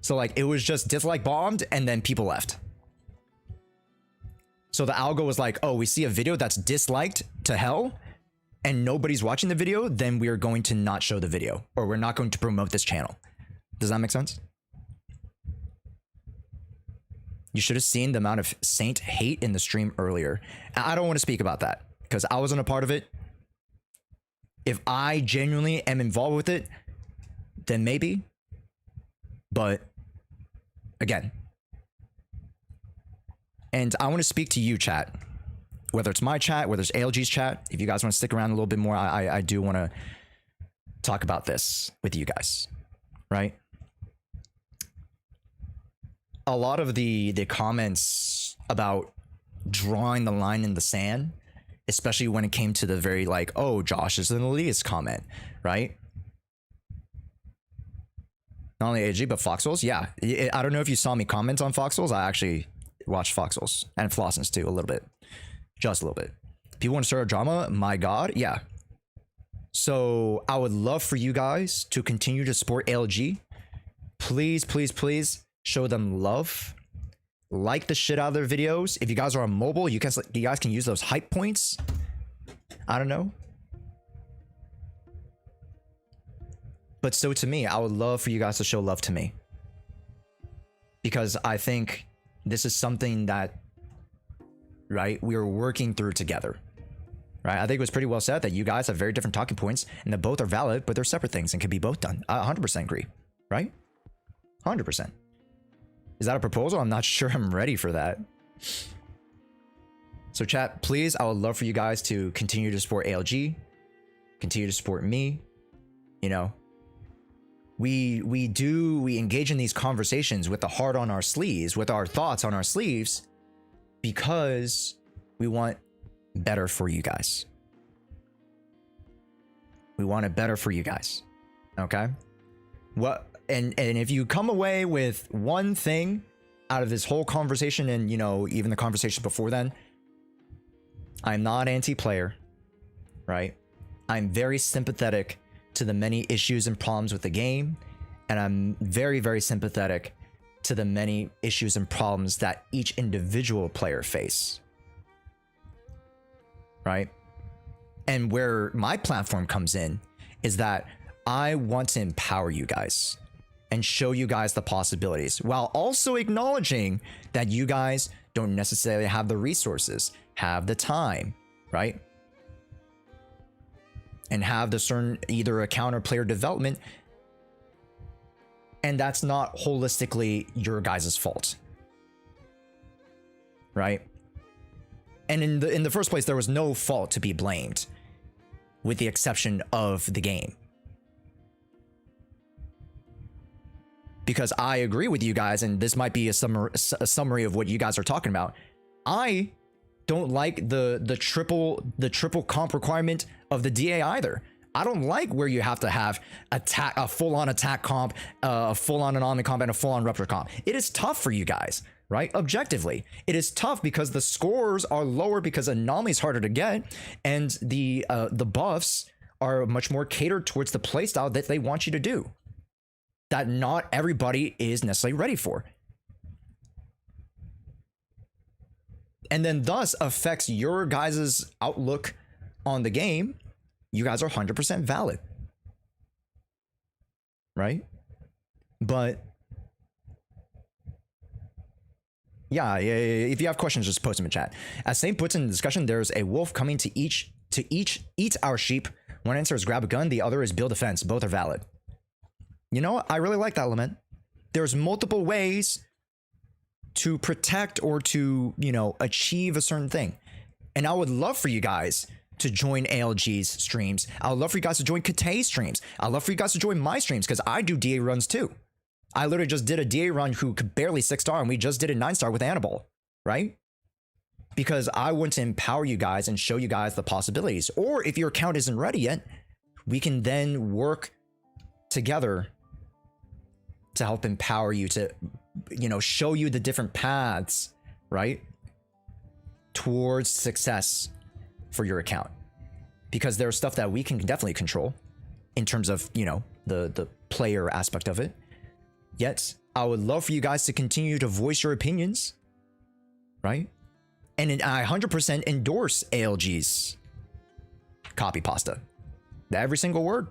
So like, it was just dislike bombed and then people left. So the algo was like, oh, we see a video that's disliked to hell and nobody's watching the video, then we are going to not show the video, or we're not going to promote this channel. Does that make sense? You should have seen the amount of Saint hate in the stream earlier. I don't want to speak about that because I wasn't a part of it. If I genuinely am involved with it, then maybe. But again, and I want to speak to you, chat. Whether it's my chat, whether it's ALG's chat, if you guys want to stick around a little bit more, I do want to talk about this with you guys, right? A lot of the comments about drawing the line in the sand, especially when it came to the very like, oh, Josh is an elitist comment, right? Not only AG, but Foxholes. Yeah, I don't know if you saw me comment on Foxholes. I actually watched Foxholes and Flossens too, a little bit. Just a little bit. People want to start a drama? My God, yeah. So I would love for you guys to continue to support ALG. Please, please, please show them love. Like the shit out of their videos. If you guys are on mobile, you guys can use those hype points. I don't know. But so to me, I would love for you guys to show love to me. Because I think this is something that, right, we are working through together. Right? I think it was pretty well said that you guys have very different talking points and that both are valid, but they're separate things and can be both done. I 100% agree. Right? 100%. Is that a proposal? I'm not sure I'm ready for that. So chat, please, I would love for you guys to continue to support ALG, continue to support me. You know, we engage in these conversations with the heart on our sleeves, with our thoughts on our sleeves, because we want better for you guys. We want it better for you guys. Okay? What? And if you come away with one thing out of this whole conversation, and you know, even the conversation before then, I'm not anti-player, right? I'm very sympathetic to the many issues and problems with the game, and I'm very, very sympathetic to the many issues and problems that each individual player face, right? And where my platform comes in is that I want to empower you guys and show you guys the possibilities, while also acknowledging that you guys don't necessarily have the resources, have the time, right? And have the certain either account or player development, and that's not holistically your guys' fault, right? And in the first place, there was no fault to be blamed, with the exception of the game. Because I agree with you guys, and this might be a summary of what you guys are talking about. I don't like the triple comp requirement of the DA either. I don't like where you have to have a full-on attack comp, a full-on anomaly comp, and a full-on rupture comp. It is tough for you guys, right? Objectively, it is tough because the scores are lower because anomaly is harder to get, and the buffs are much more catered towards the playstyle that they want you to do, that not everybody is necessarily ready for. And then thus affects your guys' outlook on the game. You guys are 100% valid, right? But yeah, if you have questions, just post them in chat. As Saint puts in the discussion, there's a wolf coming to eat our sheep. One answer is grab a gun, the other is build a fence. Both are valid. You know what? I really like that, Lament. There's multiple ways to protect or to, you know, achieve a certain thing. And I would love for you guys to join ALG's streams. I would love for you guys to join Kate's streams. I'd love for you guys to join my streams because I do DA runs too. I literally just did a DA run who could barely 6-star, and we just did a 9-star with Annabelle, right? Because I want to empower you guys and show you guys the possibilities. Or if your account isn't ready yet, we can then work together to help empower you to, you know, show you the different paths, right, towards success for your account. Because there's stuff that we can definitely control in terms of, you know, the player aspect of it. Yet, I would love for you guys to continue to voice your opinions, right? And I 100% endorse ALG's copy pasta. Every single word.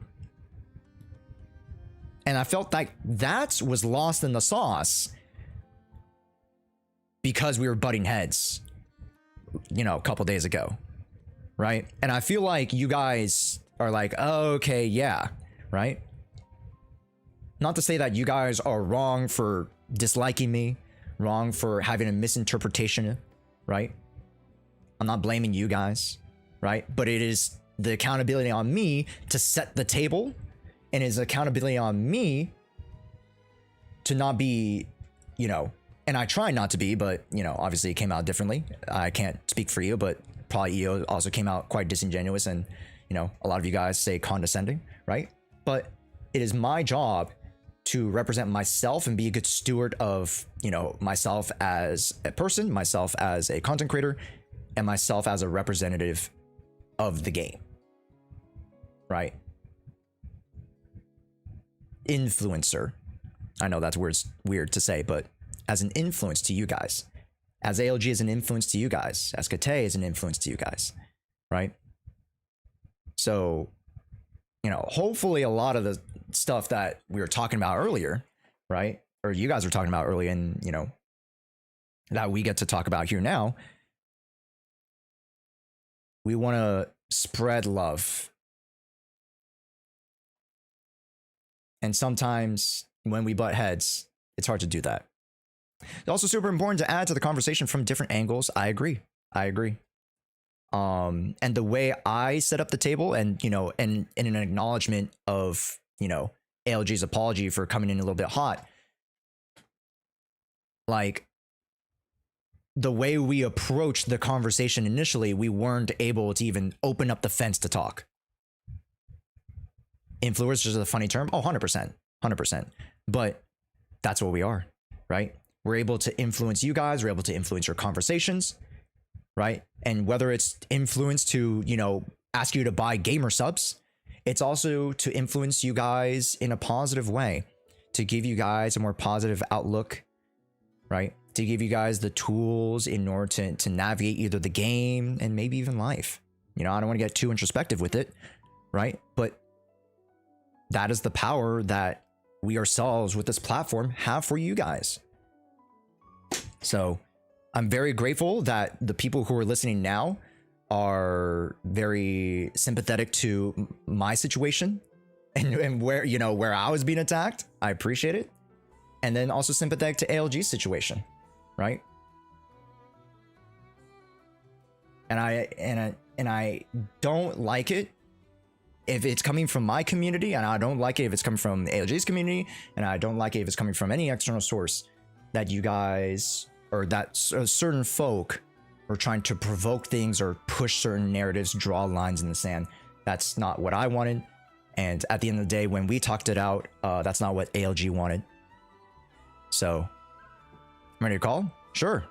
And I felt like that was lost in the sauce because we were butting heads, you know, a couple days ago, right? And I feel like you guys are like, oh, okay, yeah, right? Not to say that you guys are wrong for disliking me, wrong for having a misinterpretation, right? I'm not blaming you guys, right? But it is the accountability on me to set the table, and it is accountability on me to not be, you know, and I try not to be, but, you know, obviously it came out differently. I can't speak for you, but probably EO also came out quite disingenuous, and, you know, a lot of you guys say condescending, right? But it is my job to represent myself and be a good steward of, you know, myself as a person, myself as a content creator, and myself as a representative of the game, right? Influencer. I know that's weird to say, but as an influence to you guys, as ALG is an influence to you guys, as Kate is an influence to you guys, right? So, you know, hopefully a lot of the stuff that we were talking about earlier, right? Or you guys were talking about earlier, and, you know, that we get to talk about here now. We want to spread love. And sometimes when we butt heads, it's hard to do that. It's also super important to add to the conversation from different angles. I agree. And the way I set up the table, and, you know, and in an acknowledgement of, you know, ALG's apology for coming in a little bit hot, like, the way we approached the conversation initially, we weren't able to even open up the fence to talk. Influencers is a funny term. Oh, 100%. But that's what we are, right? We're able to influence you guys. We're able to influence your conversations, right? And whether it's influence to, you know, ask you to buy gamer subs, it's also to influence you guys in a positive way, to give you guys a more positive outlook, right? To give you guys the tools in order to navigate either the game and maybe even life. You know, I don't want to get too introspective with it, right? But that is the power that we ourselves with this platform have for you guys. So I'm very grateful that the people who are listening now are very sympathetic to my situation and where, you know, where I was being attacked. I appreciate it. And then also sympathetic to ALG's situation, right? And I don't like it if it's coming from my community, and I don't like it if it's coming from ALG's community, and I don't like it if it's coming from any external source, that you guys, or that certain folk are trying to provoke things or push certain narratives, draw lines in the sand. That's not what I wanted. And at the end of the day, when we talked it out, that's not what ALG wanted. So, ready to call? Sure.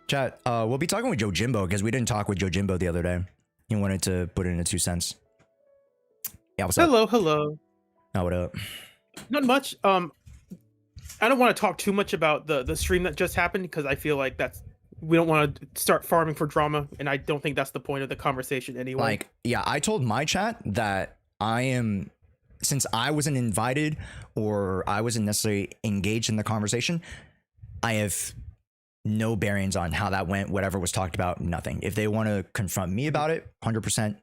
Chat, we'll be talking with Joe Jimbo because we didn't talk with Joe Jimbo the other day. He wanted to put in a 2 cents. Yeah, what's up? Hello. Oh, what up? Not much. I don't want to talk too much about the stream that just happened because I feel like we don't want to start farming for drama, and I don't think that's the point of the conversation anyway. Like, yeah, I told my chat that since I wasn't invited or I wasn't necessarily engaged in the conversation, I have no bearings on how that went, whatever was talked about, nothing. If they want to confront me about it, 100%,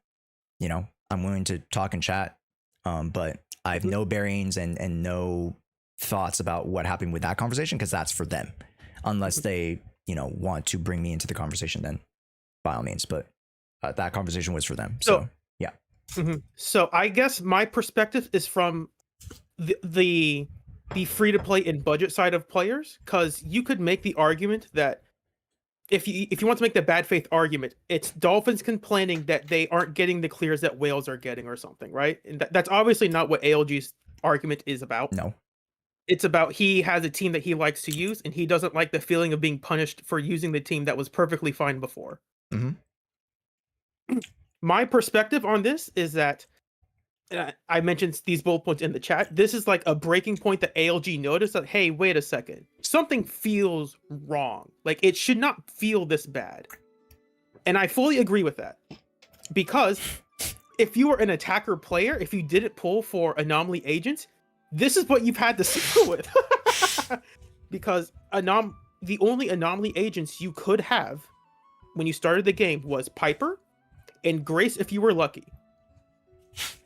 you know, I'm willing to talk and chat. But I have no bearings and no thoughts about what happened with that conversation, because that's for them. Unless they, want to bring me into the conversation, then by all means. But that conversation was for them. So yeah. So I guess my perspective is from the free to play and budget side of players, because you could make the argument that if you want to make the bad faith argument, it's Dolphins complaining that they aren't getting the clears that whales are getting or something, right? And that's obviously not what ALG's argument is about. No. It's about he has a team that he likes to use, and he doesn't like the feeling of being punished for using the team that was perfectly fine before. My perspective on this is that, I mentioned these bullet points in the chat, this is like a breaking point that ALG noticed that, hey, wait a second, something feels wrong. Like, it should not feel this bad. And I fully agree with that. Because if you were an attacker player, if you didn't pull for anomaly agents, this is what you've had to deal with. Because the only anomaly agents you could have when you started the game was Piper and Grace if you were lucky.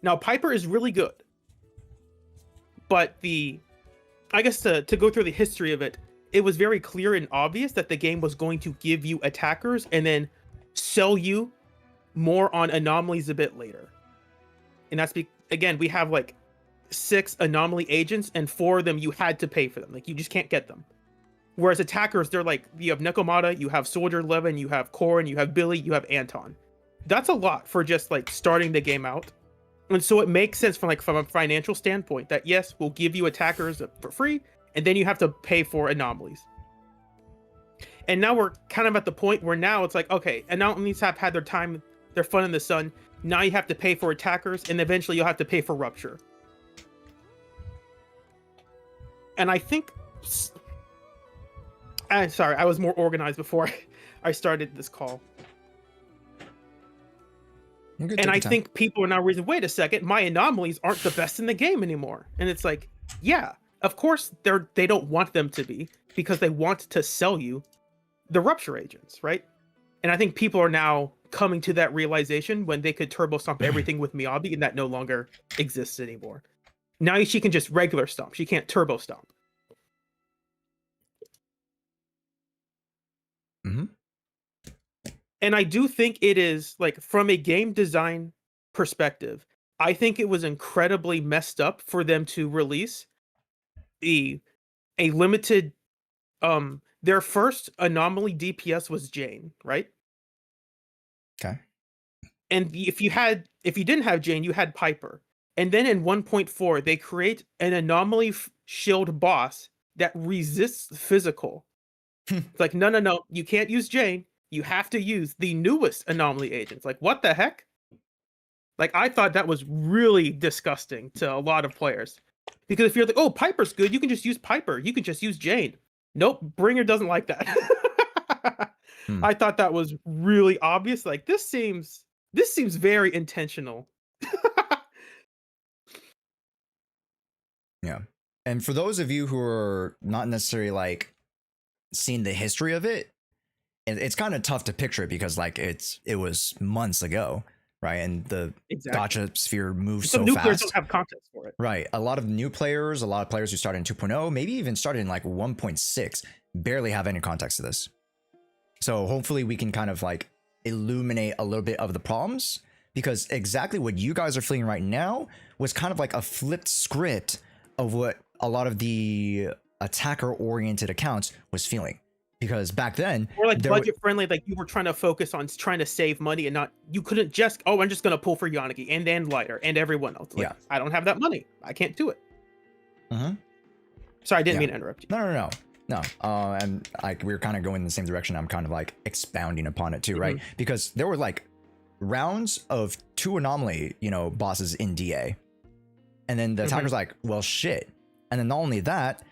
Now, Piper is really good, but I guess to go through the history of it, it was very clear and obvious that the game was going to give you attackers and then sell you more on anomalies a bit later. And that's again, we have like 6 anomaly agents, and 4 of them you had to pay for them. Like, you just can't get them. Whereas attackers, they're like, you have Nekomata, you have Soldier Levin, you have Korin, you have Billy, you have Anton. That's a lot for just like starting the game out. And so it makes sense from a financial standpoint that yes, we'll give you attackers for free, and then you have to pay for anomalies. And now we're kind of at the point where now it's like, okay, anomalies have had their time, their fun in the sun. Now you have to pay for attackers, and eventually you'll have to pay for rupture. And I think, I'm sorry, I was more organized before I started this call. And I think people are now reasoning, wait a second, my anomalies aren't the best in the game anymore. And it's like, yeah, of course they don't want them to be, because they want to sell you the rupture agents, right? And I think people are now coming to that realization when they could turbo stomp everything with Miyabi, and that no longer exists anymore. Now she can just regular stomp. She can't turbo stomp. And I do think it is, like, from a game design perspective, I think it was incredibly messed up for them to release a limited, their first anomaly DPS was Jane, right? Okay. And if you didn't have Jane, you had Piper. And then in 1.4, they create an anomaly shield boss that resists physical. It's like, no, you can't use Jane. You have to use the newest anomaly agents. Like, what the heck? Like, I thought that was really disgusting to a lot of players. Because if you're like, oh, Piper's good, you can just use Piper. You can just use Jane. Nope, Bringer doesn't like that. I thought that was really obvious. Like, this seems very intentional. Yeah. And for those of you who are not necessarily like seeing the history of it, it's kind of tough to picture it because like it was months ago, right? And the gotcha sphere moves so fast. New players don't have context for it. Right. A lot of new players, a lot of players who started in 2.0, maybe even started in like 1.6, barely have any context to this. So hopefully we can kind of like illuminate a little bit of the problems, because exactly what you guys are feeling right now was kind of like a flipped script of what a lot of the attacker-oriented accounts was feeling. Because back then, or like budget friendly, like you were trying to focus on trying to save money and not, you couldn't just, oh, I'm just gonna pull for Yanagi and Lighter and everyone else. Like, yeah, I don't have that money. I can't do it. Sorry, I didn't mean to interrupt you. No. And like we were kind of going in the same direction. I'm kind of like expounding upon it too, right? Because there were like rounds of 2 anomaly, bosses in DA, and then the attacker's like, well, shit. And then not only that,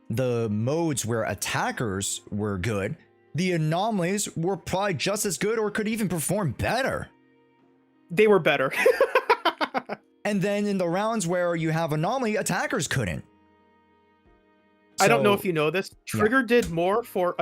the modes where attackers were good, the anomalies were probably just as good or could even perform better. They were better. And then in the rounds where you have anomaly, attackers couldn't. I don't know if you know this. Trigger did more for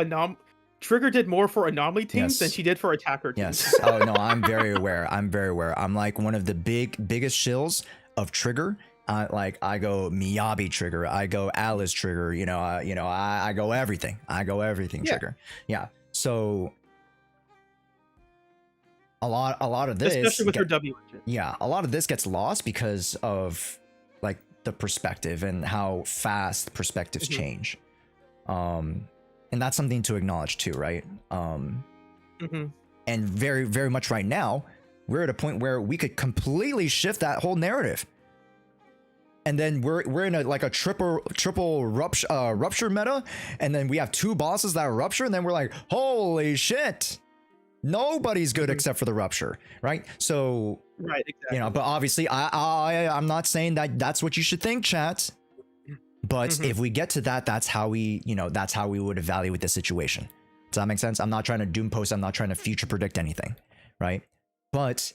Trigger did more for anomaly teams than Yes. she did for attacker teams. Yes. Oh no, I'm very aware. I'm very aware. I'm like one of the biggest shills of Trigger. Like I go Miyabi Trigger, I go Alice Trigger. I go everything. I go everything Trigger. Yeah. So a lot of this, especially with her W engine. Yeah, a lot of this gets lost because of like the perspective and how fast perspectives change. And that's something to acknowledge too, right? And very, very much right now, we're at a point where we could completely shift that whole narrative. And then we're in a triple rupture meta, and then we have 2 bosses that rupture, and then we're like, holy shit, nobody's good except for the rupture, right? So right, exactly. But obviously I'm not saying that that's what you should think, chat. But if we get to that, that's how we would evaluate the situation. Does that make sense? I'm not trying to doom post. I'm not trying to future predict anything, right? But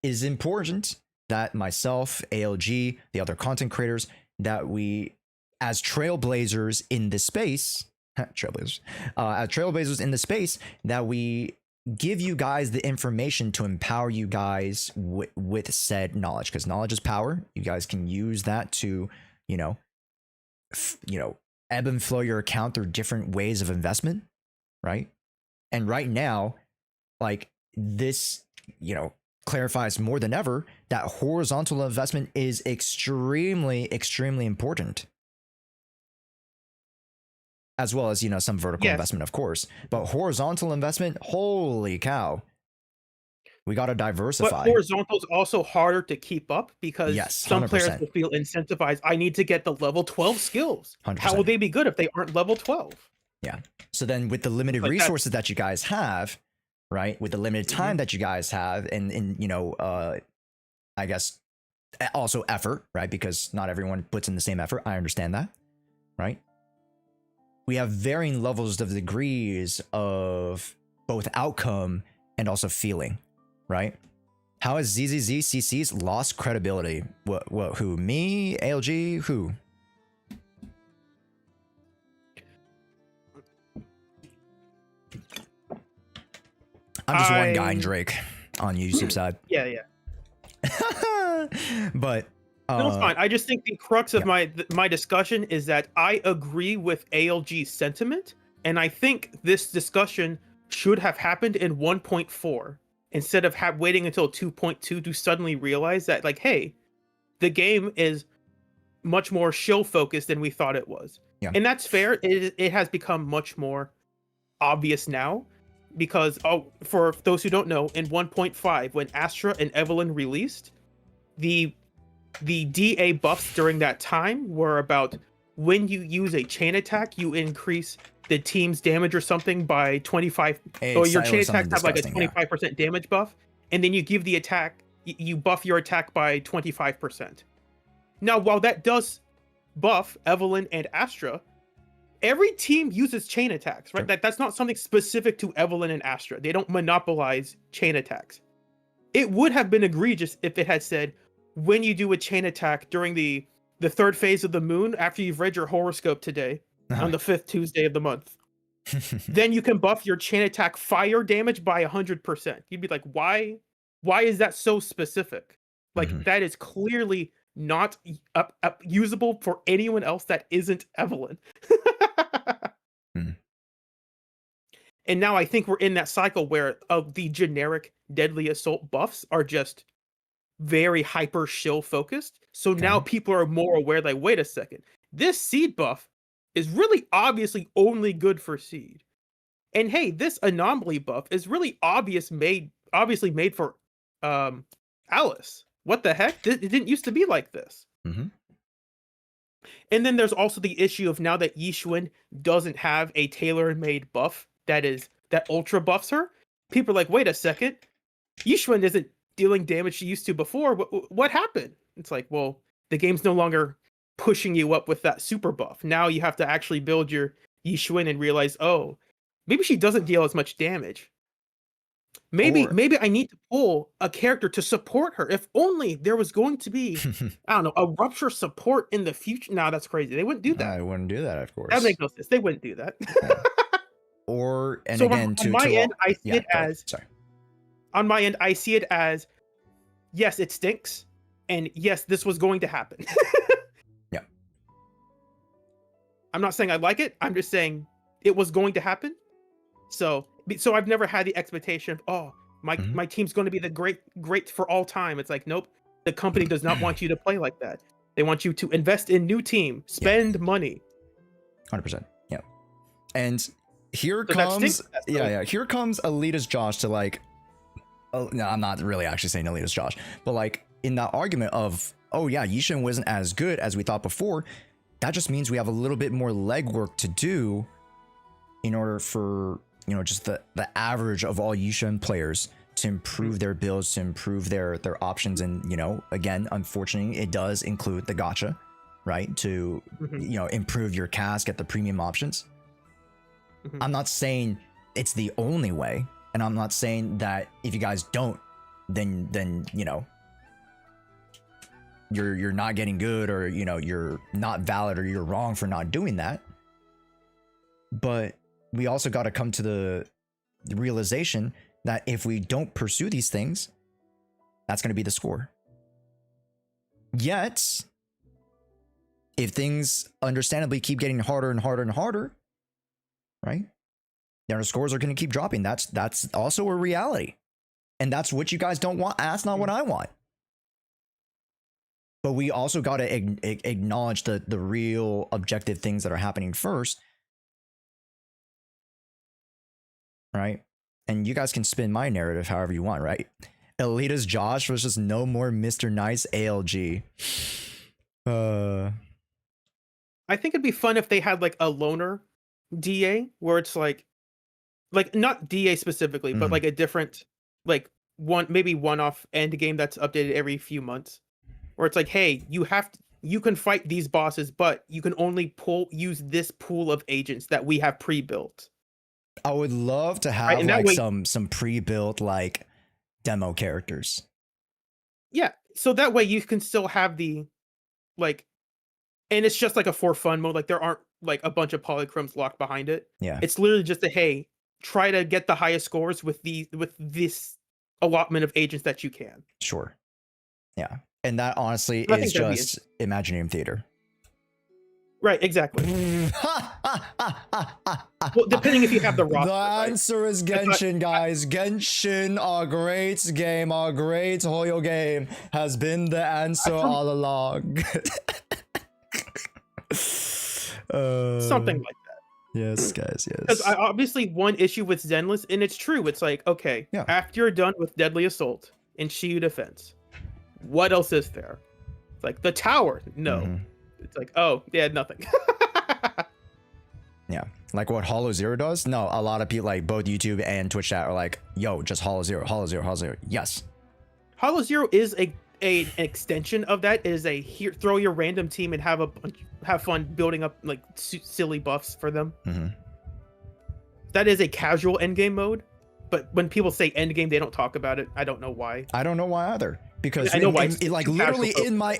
it is important that myself, ALG, the other content creators, that we, as trailblazers in this space, as trailblazers in the space, that we give you guys the information to empower you guys with said knowledge, because knowledge is power. You guys can use that to, ebb and flow your account through different ways of investment, right? And right now, like this, clarifies more than ever that horizontal investment is extremely, extremely important. As well as, some vertical investment, of course. But horizontal investment, holy cow. We got to diversify. But horizontal is also harder to keep up because some 100%. players will feel incentivized. I need to get the level 12 skills. 100%. How will they be good if they aren't level 12? Yeah. So then with the limited resources that you guys have, right? With the limited time that you guys have and I guess also effort, right? Because not everyone puts in the same effort. I understand that, right? We have varying levels of degrees of both outcome and also feeling, right? How has ZZZ CC's lost credibility? What, who? Me? ALG? Who? I'm just one guy in Drake on YouTube side. Yeah. But no, it's fine. I just think the crux of my discussion is that I agree with ALG's sentiment, and I think this discussion should have happened in 1.4 instead of waiting until 2.2 to suddenly realize that, like, hey, the game is much more shill focused than we thought it was. Yeah. And that's fair. It has become much more obvious now because, for those who don't know, in 1.5, when Astra and Evelyn released, the DA buffs during that time were about when you use a chain attack, you increase the team's damage or something by 25, or your chain attacks have like a 25% damage buff, and then you give the attack, you buff your attack by 25%. Now, while that does buff Evelyn and Astra, every team uses chain attacks, right? Sure. That's not something specific to Evelyn and Astra. They don't monopolize chain attacks. It would have been egregious if it had said, when you do a chain attack during the 3rd phase of the moon, after you've read your horoscope today, on the 5th Tuesday of the month, then you can buff your chain attack fire damage by 100%. You'd be like, why is that so specific? Like, that is clearly not usable for anyone else that isn't Evelyn. And now I think we're in that cycle where the generic Deadly Assault buffs are just very hyper shill focused. So now people are more aware, like, wait a second, this seed buff is really obviously only good for seed. And hey, this anomaly buff is really obviously made for Alice. What the heck? It didn't used to be like this. And then there's also the issue of now that Yixuan doesn't have a tailor-made buff that ultra buffs her. People are like, wait a second, Yixuan isn't dealing damage she used to before. What happened? It's like, well, the game's no longer pushing you up with that super buff. Now you have to actually build your Yixuan and realize, oh, maybe she doesn't deal as much damage. Maybe I need to pull a character to support her. If only there was going to be, I don't know, a rupture support in the future. No, that's crazy. They wouldn't do that. I wouldn't do that, of course. That makes no sense. They wouldn't do that. or and So again on to my to end, I see yeah, it go ahead. as Sorry. on my end, I see it as yes, it stinks, and yes, this was going to happen. Yeah. I'm not saying I like it. I'm just saying it was going to happen. So I've never had the expectation of, oh, my team's going to be the great for all time. It's like, nope, the company does not want you to play like that. They want you to invest in new team, spend money. 100%. Yeah. And here So that comes stinks. here comes Elitist Josh to like, oh no, I'm not really actually saying Elitist Josh, but like in that argument of, oh yeah, Yishin wasn't as good as we thought before. That just means we have a little bit more legwork to do in order for, you know, just the average of all Yishin players to improve their builds, to improve their options. And, you know, again, unfortunately, it does include the gacha, right? To, you know, improve your cast, get the premium options. I'm not saying it's the only way. And I'm not saying that if you guys don't, then, you know, you're not getting good, or, you know, you're not valid, or you're wrong for not doing that. But we also got to come to the realization that if we don't pursue these things, that's going to be the score. Yet, if things understandably keep getting harder and harder and harder, right? Then our scores are going to keep dropping. That's also a reality. And that's what you guys don't want. That's not what I want. But we also got to acknowledge the real objective things that are happening first. Right? And you guys can spin my narrative however you want, right? Elita's Josh was just no more Mr. Nice ALG. I think it'd be fun if they had like a loner DA where it's like not DA specifically, but like a different, like maybe one-off end game that's updated every few months. Where it's like, hey, you can fight these bosses, but you can only use this pool of agents that we have pre-built. I would love to have like some pre-built like demo characters. Yeah, so that way you can still have the like, and it's just like a for fun mode. Like there aren't like a bunch of polychromes locked behind it. Yeah, it's literally just a hey, try to get the highest scores with this allotment of agents that you can. Sure. Yeah, and that honestly is just Imaginarium Theater. Right, exactly. Well, depending if you have the roster. The answer is Genshin, guys. Genshin, our great game, our great Hoyo game, has been the answer all along. Something like that. Yes, guys, yes. Because obviously one issue with Zenless, and it's true, it's like, okay, after you're done with Deadly Assault and Shiyu Defense, what else is there? It's like the tower. No. It's like, oh, yeah, nothing. Yeah, like what Hollow Zero does? No, a lot of people, like both YouTube and Twitch chat, are like, yo, just Hollow Zero, Hollow Zero, Hollow Zero. Yes. Hollow Zero is an extension of that. It is throw your random team and have fun building up like silly buffs for them. That is a casual endgame mode, but when people say endgame, they don't talk about it. I don't know why. I don't know why either. Because I know why like literally in my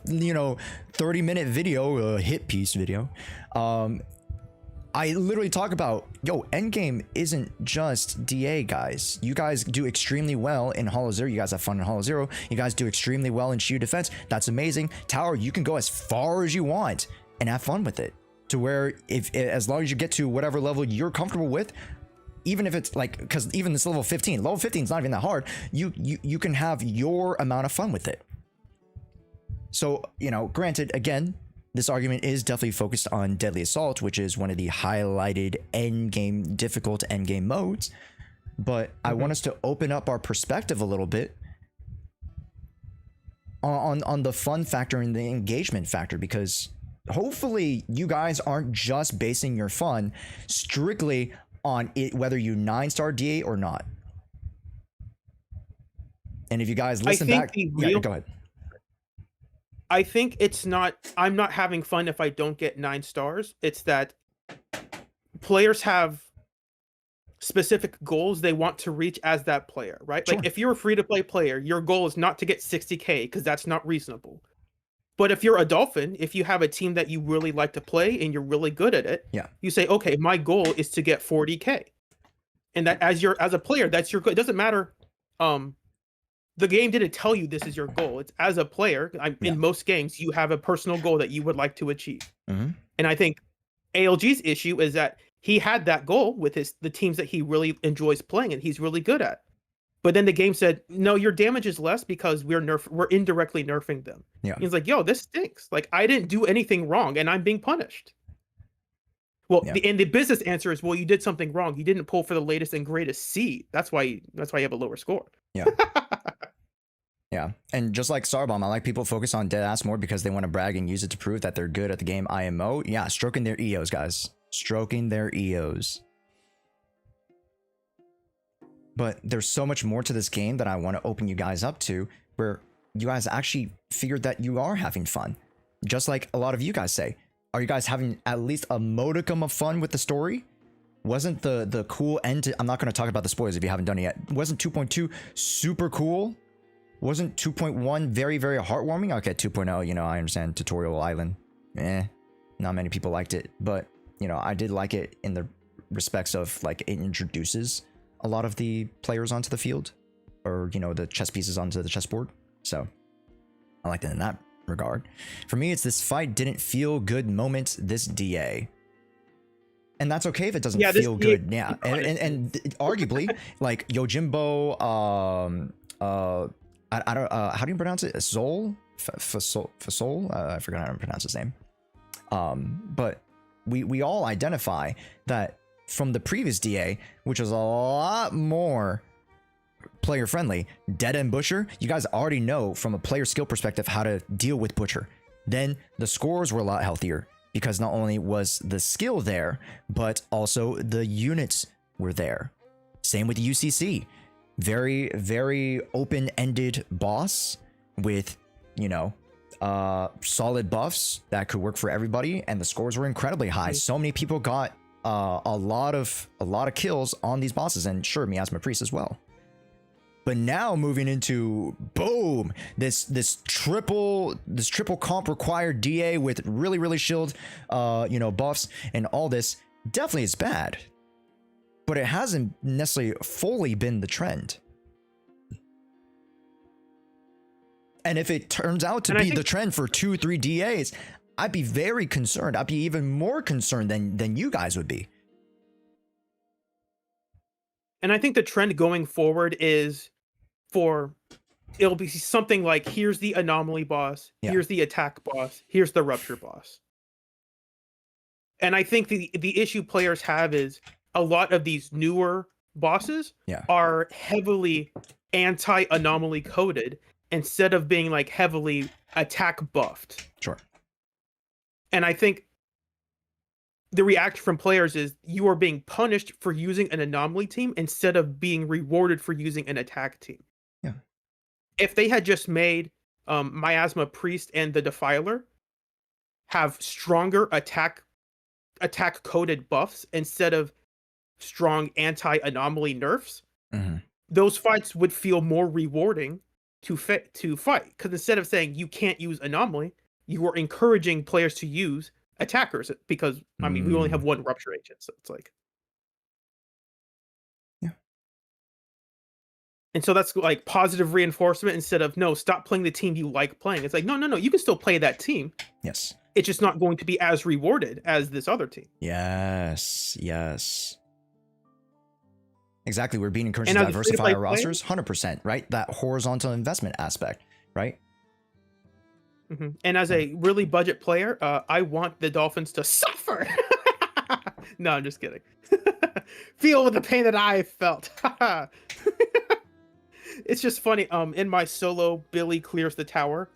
you know 30-minute video, hit piece video, I literally talk about, yo, endgame isn't just DA, guys. You guys do extremely well in Hollow Zero. You guys have fun in Hollow Zero. You guys do extremely well in Shield Defense. That's amazing. Tower, you can go as far as you want and have fun with it. To where as long as you get to whatever level you're comfortable with, even if it's like, because even this level 15 is not even that hard, you can have your amount of fun with it. So, you know, granted, again, this argument is definitely focused on Deadly Assault, which is one of the highlighted difficult endgame modes. But I want us to open up our perspective a little bit on the fun factor and the engagement factor, because hopefully you guys aren't just basing your fun strictly on it, whether you 9-star DA or not. And if you guys listen back, yeah, go ahead. I think it's not, I'm not having fun if I don't get 9 stars. It's that players have specific goals they want to reach as that player, right? Sure. Like if you're a free-to-play player, your goal is not to get 60K because that's not reasonable. But if you're a Dolphin, if you have a team that you really like to play and you're really good at it, yeah, you say, okay, my goal is to get 40K. And that as a player, that's your goal. It doesn't matter. The game didn't tell you this is your goal. It's as a player, in most games, you have a personal goal that you would like to achieve. Mm-hmm. And I think ALG's issue is that he had that goal with the teams that he really enjoys playing and he's really good at. But then the game said, no, your damage is less because we're indirectly nerfing them. Yeah. He's like, yo, this stinks. Like, I didn't do anything wrong and I'm being punished. Well, the business answer is, well, you did something wrong. You didn't pull for the latest and greatest seed. That's why you have a lower score. Yeah. Yeah. And just like Starbomb, I like people focus on Deadass more because they want to brag and use it to prove that they're good at the game IMO. Yeah, stroking their EOs, guys. Stroking their EOs. But there's so much more to this game that I want to open you guys up to, where you guys actually figured that you are having fun. Just like a lot of you guys say. Are you guys having at least a modicum of fun with the story? Wasn't the cool end to, I'm not going to talk about the spoilers if you haven't done it yet. Wasn't 2.2 super cool? Wasn't 2.1 very, very heartwarming? Okay, 2.0, you know, I understand Tutorial Island. Not many people liked it. But, you know, I did like it in the respects of, like, it introduces a lot of the players onto the field. Or, you know, the chess pieces onto the chessboard. So, I liked it in that regard. For me, it's this fight didn't feel good moment this DA. And that's okay if it doesn't feel good. Yeah, and arguably, like Yojimbo, I don't, how do you pronounce it? Fasol? I forgot how to pronounce his name. But we all identify that from the previous DA, which was a lot more player friendly, Dead End Butcher, you guys already know from a player skill perspective how to deal with Butcher. Then the scores were a lot healthier because not only was the skill there, but also the units were there. Same with the UCC. Very, very open-ended boss with, you know, solid buffs that could work for everybody, and the scores were incredibly high. So many people got a lot of kills on these bosses, and sure, Miasma Priest as well. But now moving into boom, this triple comp required DA with really shield, you know, buffs and all this definitely is bad. But it hasn't necessarily fully been the trend. And if it turns out to be the trend for 2-3 DAs, I'd be very concerned. I'd be even more concerned than you guys would be. And I think the trend going forward is it'll be something like, here's the anomaly boss, here's the attack boss, here's the rupture boss. And I think the issue players have is a lot of these newer bosses are heavily anti-anomaly coded instead of being like heavily attack buffed. Sure. And I think the reaction from players is you are being punished for using an anomaly team instead of being rewarded for using an attack team. Yeah. If they had just made Miasma Priest and the Defiler have stronger attack coded buffs instead of strong anti-anomaly nerfs, those fights would feel more rewarding to fight. Because instead of saying you can't use anomaly, you are encouraging players to use attackers, because I mean we only have one rupture agent, so it's like, and so that's like positive reinforcement instead of, no, stop playing the team you like playing. It's like, no, you can still play that team. Yes. It's just not going to be as rewarded as this other team. Yes. Exactly. We're being encouraged to diversify our rosters. 100%, right? That horizontal investment aspect, right? And as a really budget player, I want the Dolphins to suffer. No, I'm just kidding. Feel the pain that I felt. It's just funny. In my solo, Billy clears the tower.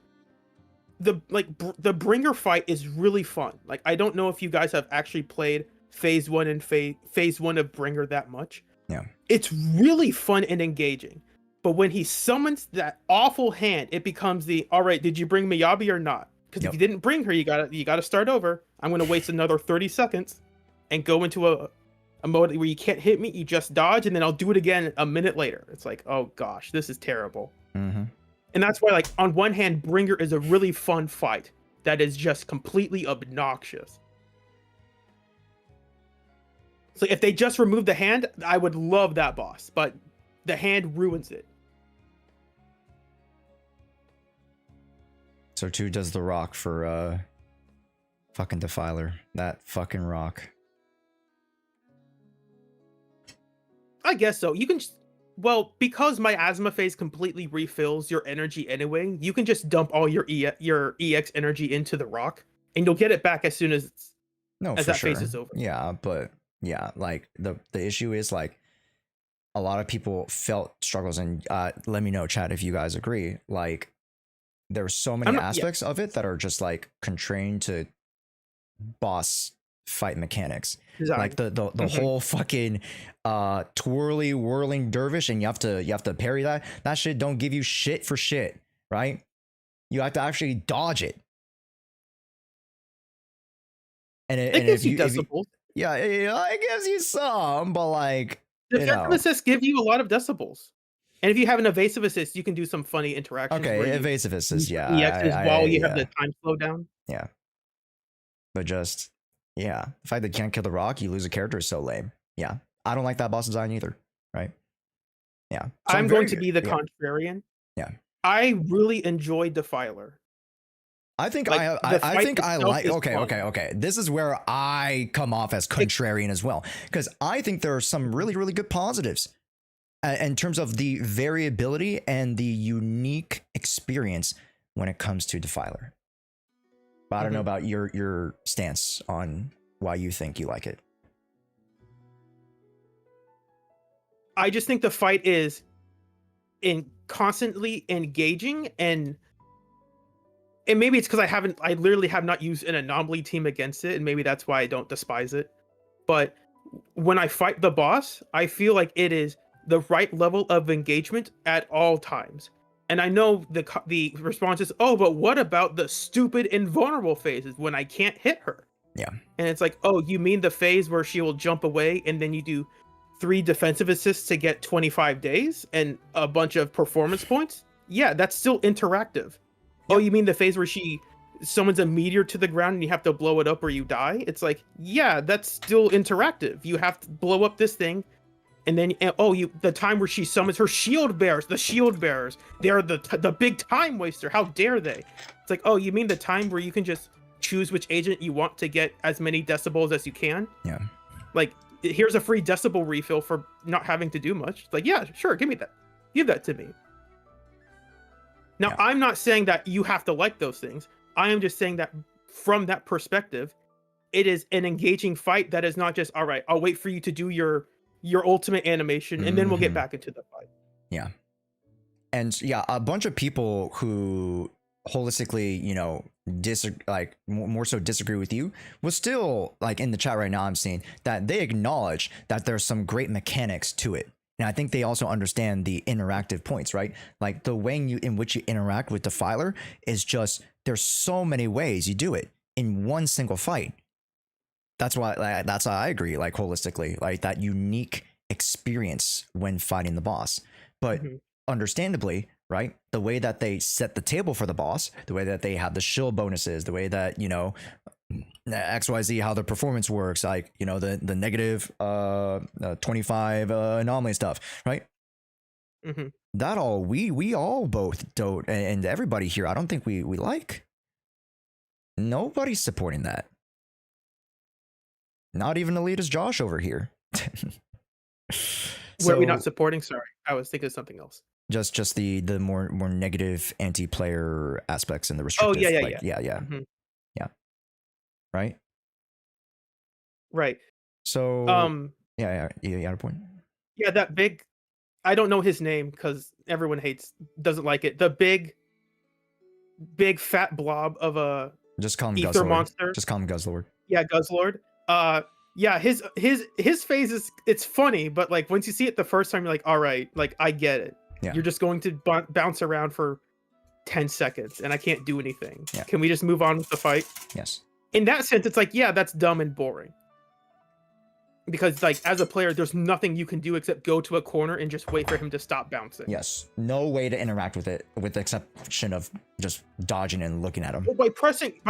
The bringer fight is really fun. Like, I don't know if you guys have actually played phase 1 and phase 1 of Bringer that much. Yeah. It's really fun and engaging. But when he summons that awful hand, it becomes all right, did you bring Miyabi or not? Because if you didn't bring her, you gotta start over. I'm gonna waste another 30 seconds and go into a mode where you can't hit me, you just dodge, and then I'll do it again a minute later. It's like, oh gosh, this is terrible. And that's why, like, on one hand, Bringer is a really fun fight that is just completely obnoxious. So if they just remove the hand, I would love that boss, but the hand ruins it. So 2 does the rock for fucking Defiler. That fucking rock. I guess so. You can just, well, because miasma phase completely refills your energy anyway, you can just dump all your EX energy into the rock, and you'll get it back as soon as that phase is over. Yeah, but yeah, like the issue is like a lot of people felt struggles, and let me know, chat, if you guys agree. Like there's so many aspects of it that are just like constrained to boss fight mechanics. Like the whole fucking twirly whirling dervish, and you have to parry that shit don't give you shit for shit, right? You have to actually dodge it. And it gives you decibels. Yeah, it gives you some, but like defensive assists give you a lot of decibels. And if you have an evasive assist, you can do some funny interactions. Okay, evasive assist, yeah. EXs while you have the time slow down. Yeah. But just, yeah, the fact that you can't kill the rock, you lose a character is so lame. Yeah. I don't like that boss design either. Right? Yeah. So I'm going to be the contrarian. Yeah. I really enjoyed Defiler. I think okay. This is where I come off as contrarian as well, because I think there are some really, really good positives in terms of the variability and the unique experience when it comes to Defiler. But I don't know about your stance on why you think you like it. I just think the fight is constantly engaging, and maybe it's because I literally have not used an anomaly team against it, and maybe that's why I don't despise it. But when I fight the boss, I feel like it is the right level of engagement at all times. And I know the response is, oh, but what about the stupid invulnerable phases when I can't hit her? Yeah. And it's like, oh, you mean the phase where she will jump away and then you do 3 defensive assists to get 25 days and a bunch of performance points? Yeah, that's still interactive. Oh, you mean the phase where she summons a meteor to the ground and you have to blow it up or you die? It's like, yeah, that's still interactive. You have to blow up this thing. And then, the time where she summons her shield bearers, they're the big time waster. How dare they? It's like, oh, you mean the time where you can just choose which agent you want to get as many decibels as you can? Yeah. Like, here's a free decibel refill for not having to do much. Like, yeah, sure, give me that. Give that to me. Now, I'm not saying that you have to like those things. I am just saying that from that perspective, it is an engaging fight that is not just, all right, I'll wait for you to do your ultimate animation, and then we'll get back into the fight. Yeah. And yeah, a bunch of people who holistically, more so disagree with you, was still, like, in the chat right now, I'm seeing that they acknowledge that there's some great mechanics to it. And I think they also understand the interactive points, right? Like the way in which you interact with Defiler is just, there's so many ways you do it in one single fight. That's why I agree, like, holistically, like that unique experience when fighting the boss. But understandably, right, the way that they set the table for the boss, the way that they have the shield bonuses, the way that, XYZ, how the performance works, like, the negative 25 anomaly stuff, right? That all we all both don't, and everybody here, I don't think we like. Nobody's supporting that. Not even elitist Josh over here. Were we not supporting? Sorry, I was thinking of something else. Just the more negative anti-player aspects and the restrictive. Yeah. Right. Right. So yeah, you had a point. Yeah, that big. I don't know his name because everyone doesn't like it. The big fat blob of a just call him ether Guzzlord. Monster. Just call him Guzzlord. Yeah, Guzzlord. Yeah, his phase is, it's funny, but like once you see it the first time, you're like, all right, like I get it. Yeah. You're just going to bounce around for 10 seconds and I can't do anything. Yeah. Can we just move on with the fight? Yes. In that sense, it's like, yeah, that's dumb and boring. because like as a player, there's nothing you can do except go to a corner and just wait for him to stop bouncing. Yes, no way to interact with it, with the exception of just dodging and looking at him. Well, by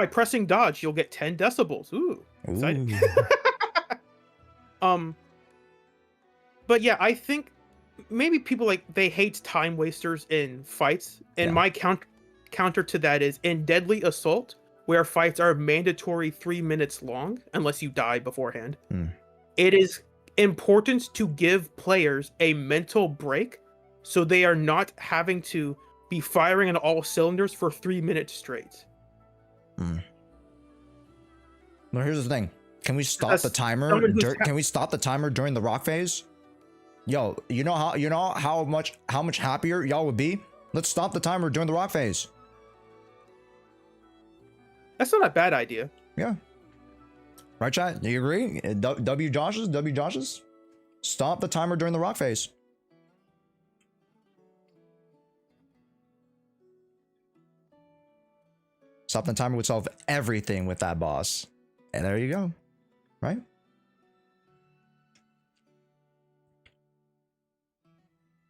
pressing dodge, you'll get 10 decibels. Ooh, exciting. But yeah, I think maybe people like they hate time wasters in fights, and my counter to that is in Deadly Assault, where fights are mandatory 3 minutes long unless you die beforehand. It is important to give players a mental break so they are not having to be firing on all cylinders for 3 minutes straight. Well, here's the thing. Can we stop the timer? Can we stop the timer during the rock phase? Yo, you know how much happier y'all would be? Let's stop the timer during the rock phase. That's not a bad idea. Yeah. Right, chat? Do you agree? W Joshes? Stop the timer during the rock phase. Stop the timer would solve everything with that boss. And there you go. Right?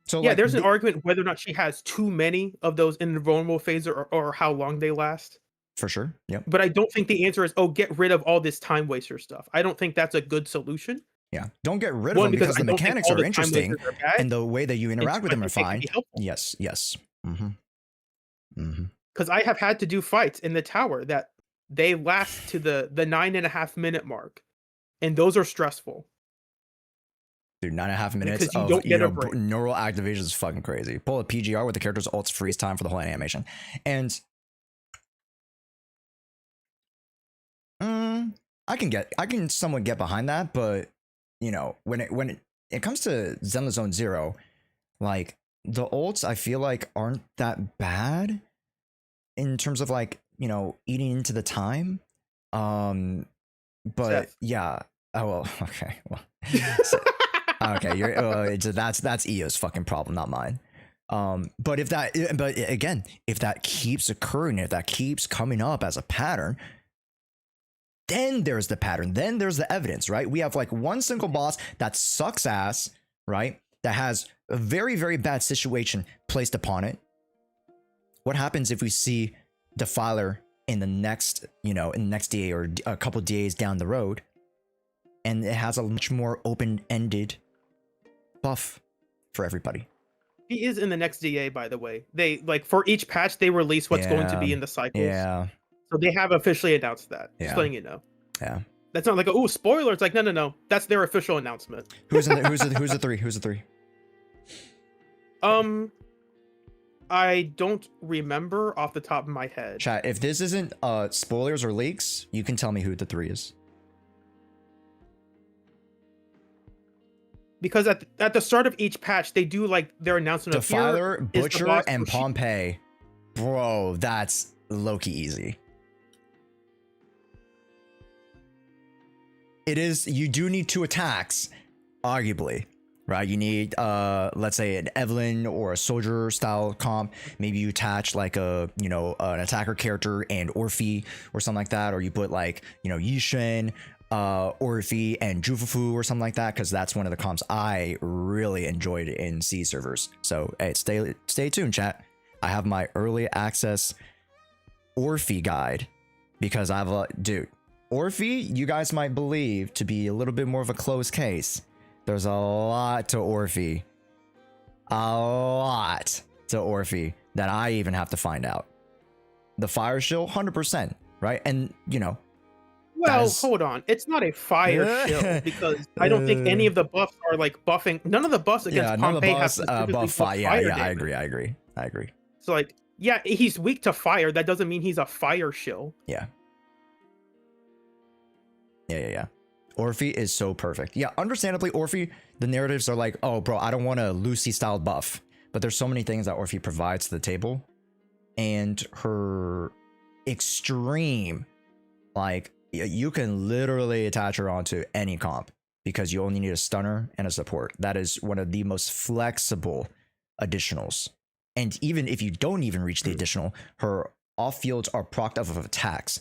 So yeah, like, there's an argument whether or not she has too many of those invulnerable phases or how long they last. For sure. Yep. But I don't think the answer is, oh, get rid of all this time waster stuff. I don't think that's a good solution. Yeah. Don't get rid of them because the mechanics are interesting and the way that you interact with them are fine. Yes. Yes. Because I have had to do fights in the tower that they last to the 9.5 minute mark. And those are stressful. Dude, 9.5 minutes of neural activation is fucking crazy. Pull a PGR with the character's ult's freeze time for the whole animation. And I can somewhat get behind that, but you know, when it comes to Zenless Zone Zero, like the ults I feel like aren't that bad in terms of like, you know, eating into the time. But Seth. Yeah. Oh well, okay. Well, okay, that's EO's fucking problem, not mine. But if that keeps occurring, if that keeps coming up as a pattern, then there's the pattern. Then there's the evidence, right? We have like one single boss that sucks ass, right? That has a very, very bad situation placed upon it. What happens if we see Defiler in the next DA or a couple DAs down the road, and it has a much more open-ended buff for everybody? He is in the next DA, by the way. They like for each patch they release what's going to be in the cycles. Yeah. So they have officially announced that. Just letting you know. Yeah. That's not like a spoiler. It's like no. That's their official announcement. Who's the three? Who's the three? I don't remember off the top of my head. Chat, if this isn't spoilers or leaks, you can tell me who the three is. Because at the start of each patch, they do like their announcement of Defiler, Butcher, and Pompeii. Bro, that's low-key easy. It is, you do need 2 attacks, arguably, right? You need, let's say an Evelyn or a soldier style comp. Maybe you attach like an attacker character and Orphe or something like that. Or you put like, Yishin, Orphe and Jufufu or something like that, because that's one of the comps I really enjoyed in C servers. So hey, stay tuned, chat. I have my early access Orphe guide because I've Orphe, you guys might believe to be a little bit more of a closed case. There's a lot to Orphe. A lot to Orphe that I even have to find out. The fire shield, 100%, right? And, well, hold on. It's not a fire shield because I don't think any of the buffs are like buffing. None of the buffs against Pompeii have specifically buff fire. Yeah, damage. I agree. So like, yeah, he's weak to fire. That doesn't mean he's a fire shield. Yeah. Orphe is so perfect. Yeah, understandably, Orphe, the narratives are like, oh, bro, I don't want a Lucy style buff. But there's so many things that Orphe provides to the table. And her extreme, like, you can literally attach her onto any comp because you only need a stunner and a support. That is one of the most flexible additionals. And even if you don't even reach the additional, her off fields are procced off of attacks.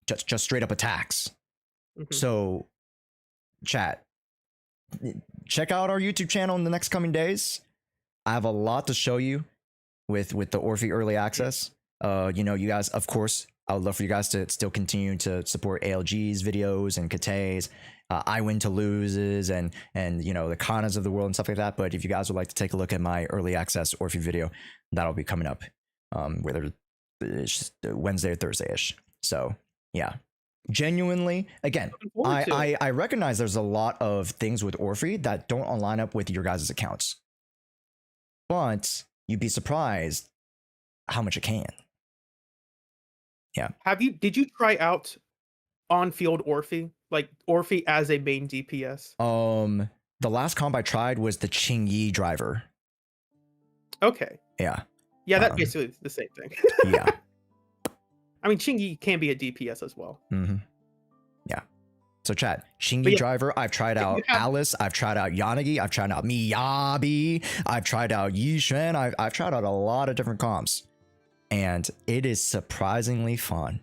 Just straight up attacks. So chat, check out our YouTube channel in the next coming days. I have a lot to show you with the Orphe early access. You know, you guys, of course, I would love for you guys to still continue to support ALG's videos and Kate's, I win to loses and you know, the Kanas of the world and stuff like that. But if you guys would like to take a look at my early access Orphe video, that'll be coming up, whether it's just Wednesday or Thursday-ish. So yeah, genuinely, again, I recognize there's a lot of things with Orphe that don't line up with your guys' accounts, but you'd be surprised how much it can. Yeah. Did you try out on-field Orphe? Like Orphe as a main DPS? The last comp I tried was the Qingyi driver. Okay. Yeah. Yeah, that's basically the same thing. Yeah. I mean, Qingyi can be a DPS as well. Mm-hmm. Yeah. So chat, Qingyi driver, I've tried out Alice, I've tried out Yanagi, I've tried out Miyabi, I've tried out Yishuan, I've tried out a lot of different comps. And it is surprisingly fun.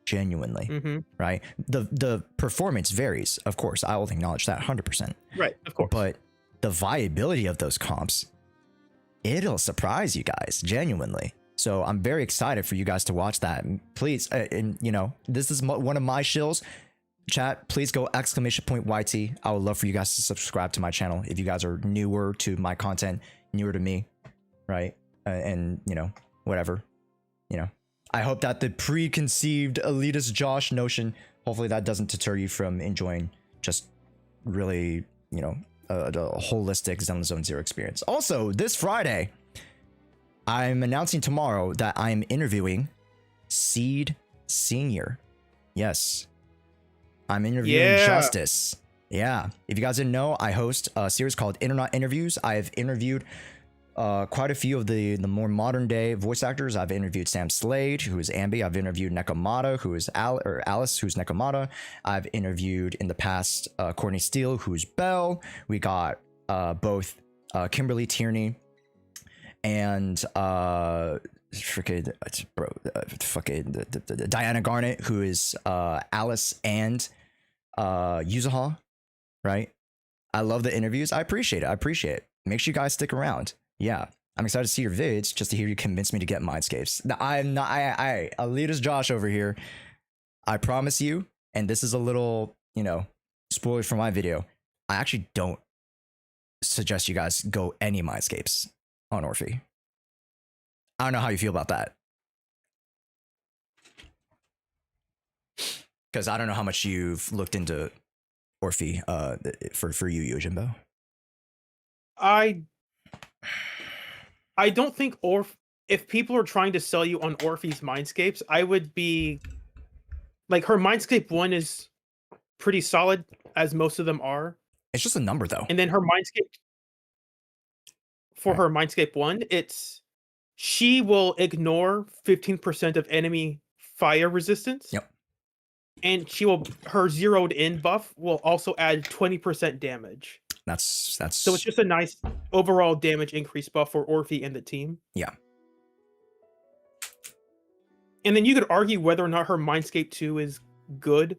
Genuinely. Right? The performance varies, of course. I will acknowledge that 100%. Right, of course. But the viability of those comps, it'll surprise you guys, genuinely. So I'm very excited for you guys to watch that. Please, and you know, this is one of my shills. Chat, please go !YT. I would love for you guys to subscribe to my channel if you guys are newer to my content, newer to me, right? And you know, whatever, you know. I hope that the preconceived elitist Josh notion, hopefully that doesn't deter you from enjoying just really, you know, a holistic Zenless Zone Zero experience. Also, this Friday, I'm announcing tomorrow that I'm interviewing Seed Senior. Yes. I'm interviewing Justice. Yeah. If you guys didn't know, I host a series called Internet Interviews. I've interviewed quite a few of the more modern day voice actors. I've interviewed Sam Slade, who is Ambi. I've interviewed Nekomata, who is Alice, who's Nekomata. I've interviewed in the past Courtney Steele, who's Belle. We got both Kimberly Tierney and Diana Garnett, who is Alice and Yuzuha, right? I love the interviews. I appreciate it. Make sure you guys stick around. Yeah, I'm excited to see your vids just to hear you convince me to get Mindscapes. Now, I'm not, elitist Josh over here. I promise you, and this is a little, you know, spoiler for my video. I actually don't suggest you guys go any Mindscapes on Orphe. I don't know how you feel about that. Because I don't know how much you've looked into Orphe for you, Yojimbo. I don't think if people are trying to sell you on Orphe's Mindscapes, I would be like, her Mindscape 1 is pretty solid, as most of them are. It's just a number though. And then her Mindscape her Mindscape 1, she will ignore 15% of enemy fire resistance. Yep. And her zeroed in buff will also add 20% damage. That's so it's just a nice overall damage increase buff for Orphe and the team. Yeah. And then you could argue whether or not her Mindscape 2 is good.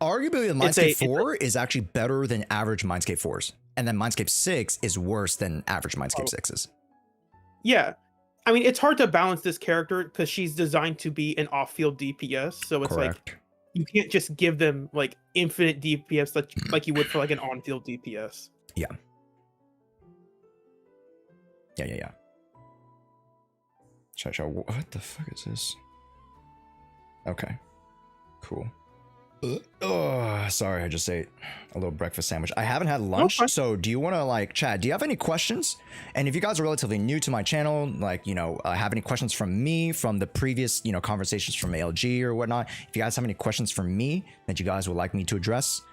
Arguably, the Mindscape 4 is actually better than average Mindscape 4s. And then Mindscape 6 is worse than average Mindscape 6s. Yeah. I mean, it's hard to balance this character because she's designed to be an off-field DPS. So it's like, you can't just give them like infinite DPS like you would for like an on-field DPS. Yeah. Yeah. What the fuck is this? Okay. Cool. Oh, sorry, I just ate a little breakfast sandwich. I haven't had lunch, so do you want to like chat? Do you have any questions? And if you guys are relatively new to my channel, like, you know, have any questions from me from the previous, you know, conversations from ALG or whatnot, if you guys have any questions from me that you guys would like me to address,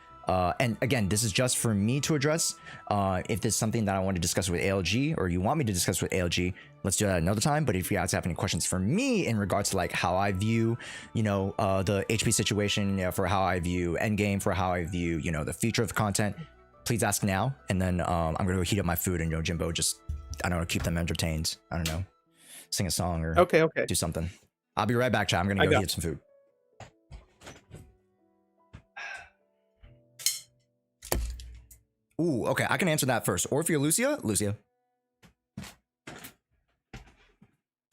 and again, this is just for me to address. If there's something that I want to discuss with ALG or you want me to discuss with ALG, let's do that another time. But if you guys have any questions for me in regards to like how I view, you know, the HP situation, you know, for how I view endgame, for how I view, you know, the future of content, please ask now. And then I'm going to go heat up my food and, you know, Jimbo just, I don't know, keep them entertained. I don't know, sing a song or do something. I'll be right back, chat. I'm going to go heat up some food. Ooh, okay, I can answer that first. Orphe or Lucia? Lucia.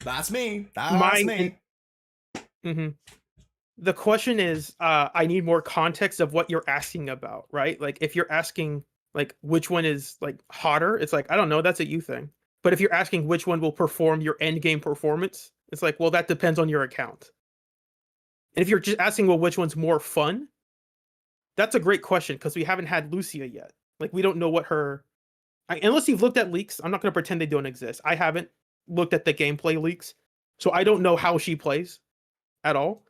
That's me. That's me. Mm-hmm. The question is, I need more context of what you're asking about, right? Like, if you're asking, like, which one is, like, hotter, it's like, I don't know, that's a you thing. But if you're asking which one will perform your end game performance, it's like, well, that depends on your account. And if you're just asking, well, which one's more fun, that's a great question, because we haven't had Lucia yet. Like, we don't know what her... unless you've looked at leaks, I'm not going to pretend they don't exist. I haven't looked at the gameplay leaks, so I don't know how she plays at all.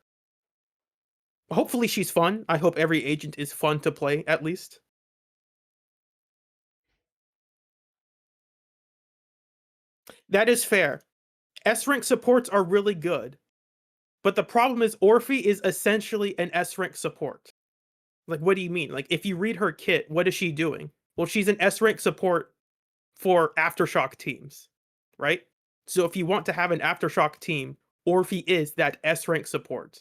Hopefully she's fun. I hope every agent is fun to play, at least. That is fair. S-rank supports are really good. But the problem is Orphe is essentially an S-rank support. Like, what do you mean? Like, if you read her kit, what is she doing? Well, she's an S-rank support for Aftershock teams, right? So if you want to have an Aftershock team, Orphe is that S-rank support.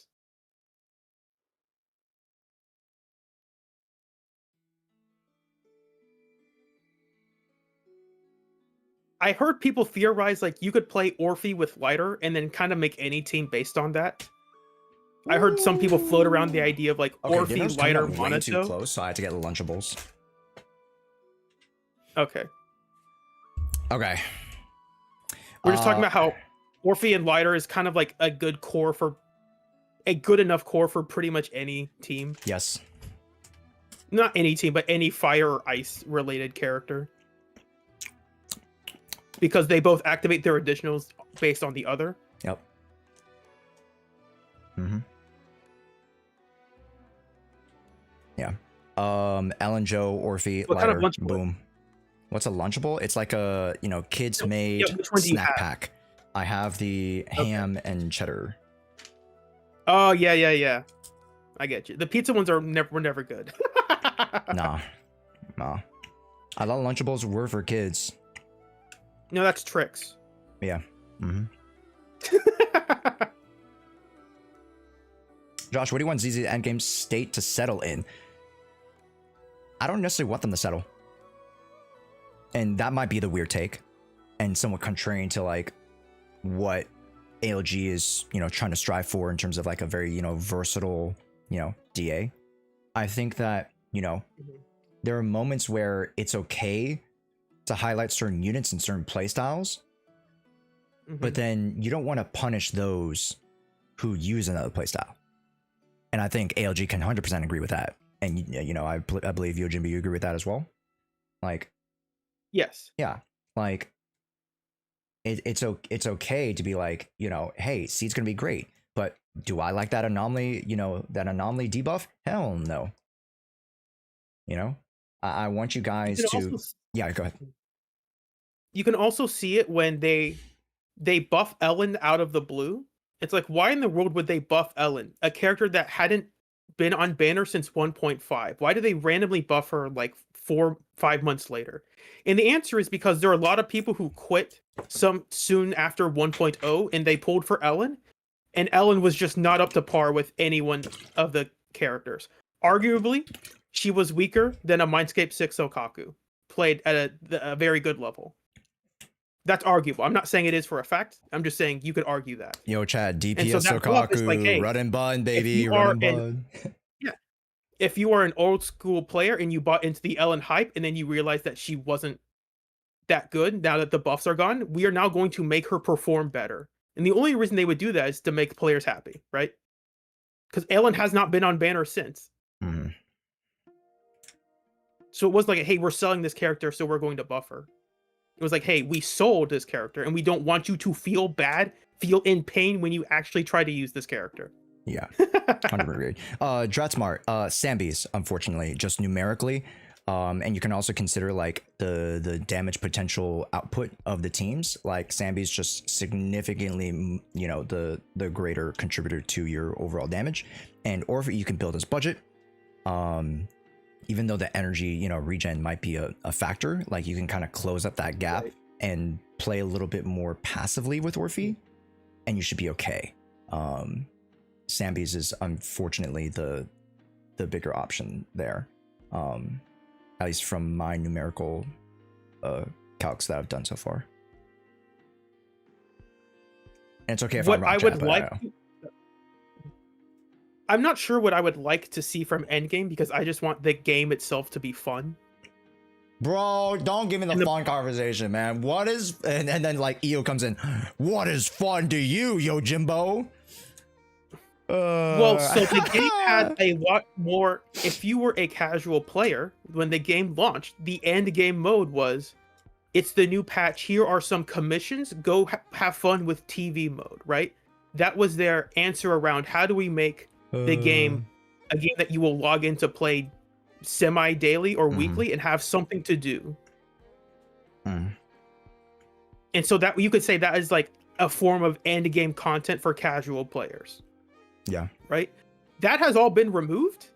I heard people theorize like you could play Orphe with Lighter and then kind of make any team based on that. I heard some people float around the idea of like Orphe, Lighter, way too Monato. close, so I had to get Lunchables. Okay. Okay. We're just talking about how Orphe and Lighter is kind of like a good enough core for pretty much any team. Yes. Not any team, but any fire or ice related character. Because they both activate their additionals based on the other. Yep. Mm-hmm. Yeah. Ellen, Joe, Orphe, What Lighter, kind of Lunchable? boom. What's a Lunchable? It's like a, kids made which one do you snack have? pack. I have the ham and cheddar. Oh yeah. I get you. The pizza ones were never good. Nah. I thought Lunchables were for kids. No, that's Tricks. Yeah. Mm-hmm. Josh, what do you want ZZ Endgame state to settle in? I don't necessarily want them to settle. And that might be the weird take. And somewhat contrarian to like what ALG is, trying to strive for in terms of like a very, versatile, DA. I think that, there are moments where it's okay to highlight certain units and certain playstyles, but then you don't want to punish those who use another playstyle. And I think ALG can 100% agree with that. And, I believe Yojimbi, you agree with that as well? Like, yes. Yeah. Like, it's okay to be like, hey, Seed's going to be great. But do I like that anomaly, that anomaly debuff? Hell no. I want you guys to... Yeah, go ahead. You can also see it when they buff Ellen out of the blue. It's like, why in the world would they buff Ellen, a character that hadn't been on banner since 1.5? Why do they randomly buff her like 4-5 months later? And the answer is because there are a lot of people who quit soon after 1.0 and they pulled for Ellen, and Ellen was just not up to par with any one of the characters. Arguably, she was weaker than a Mindscape 6 Okaku, played at a very good level. That's arguable. I'm not saying it is for a fact. I'm just saying you could argue that. Yo, Chad, And DPS so that buff is Sokaku, like, hey, run and bun, baby, if you run are and bun. If you are an old school player and you bought into the Ellen hype and then you realize that she wasn't that good now that the buffs are gone, we are now going to make her perform better. And the only reason they would do that is to make players happy, right? Because Ellen has not been on banner since. Mm-hmm. So it was like, hey, we're selling this character, so we're going to buff her. It was like, hey, we sold this character, and we don't want you to feel bad, feel in pain when you actually try to use this character. Yeah, 100%. Dratsmart, Sambies, unfortunately, just numerically, and you can also consider like the damage potential output of the teams. Like Sambies just significantly, the greater contributor to your overall damage. And Orphe, you can build as budget. Even though the energy, regen might be a factor, like you can kind of close up that gap and play a little bit more passively with Orphe, and you should be okay. Sambies is unfortunately the bigger option there. at least from my numerical calcs that I've done so far. And it's okay if what I'm wrong, I chat, would but like. I'm not sure what I would like to see from Endgame because I just want the game itself to be fun. Bro, don't give me the fun conversation, man. What is and then like EO comes in. What is fun to you, Yojimbo? Well, so the game had a lot more. If you were a casual player when the game launched, the end game mode was, it's the new patch. Here are some commissions. Go have fun with TV mode, right? That was their answer around how do we make the game a game that you will log in to play semi-daily or weekly and have something to do. And so that you could say that is like a form of end game content for casual players. Yeah. Right? That has all been removed,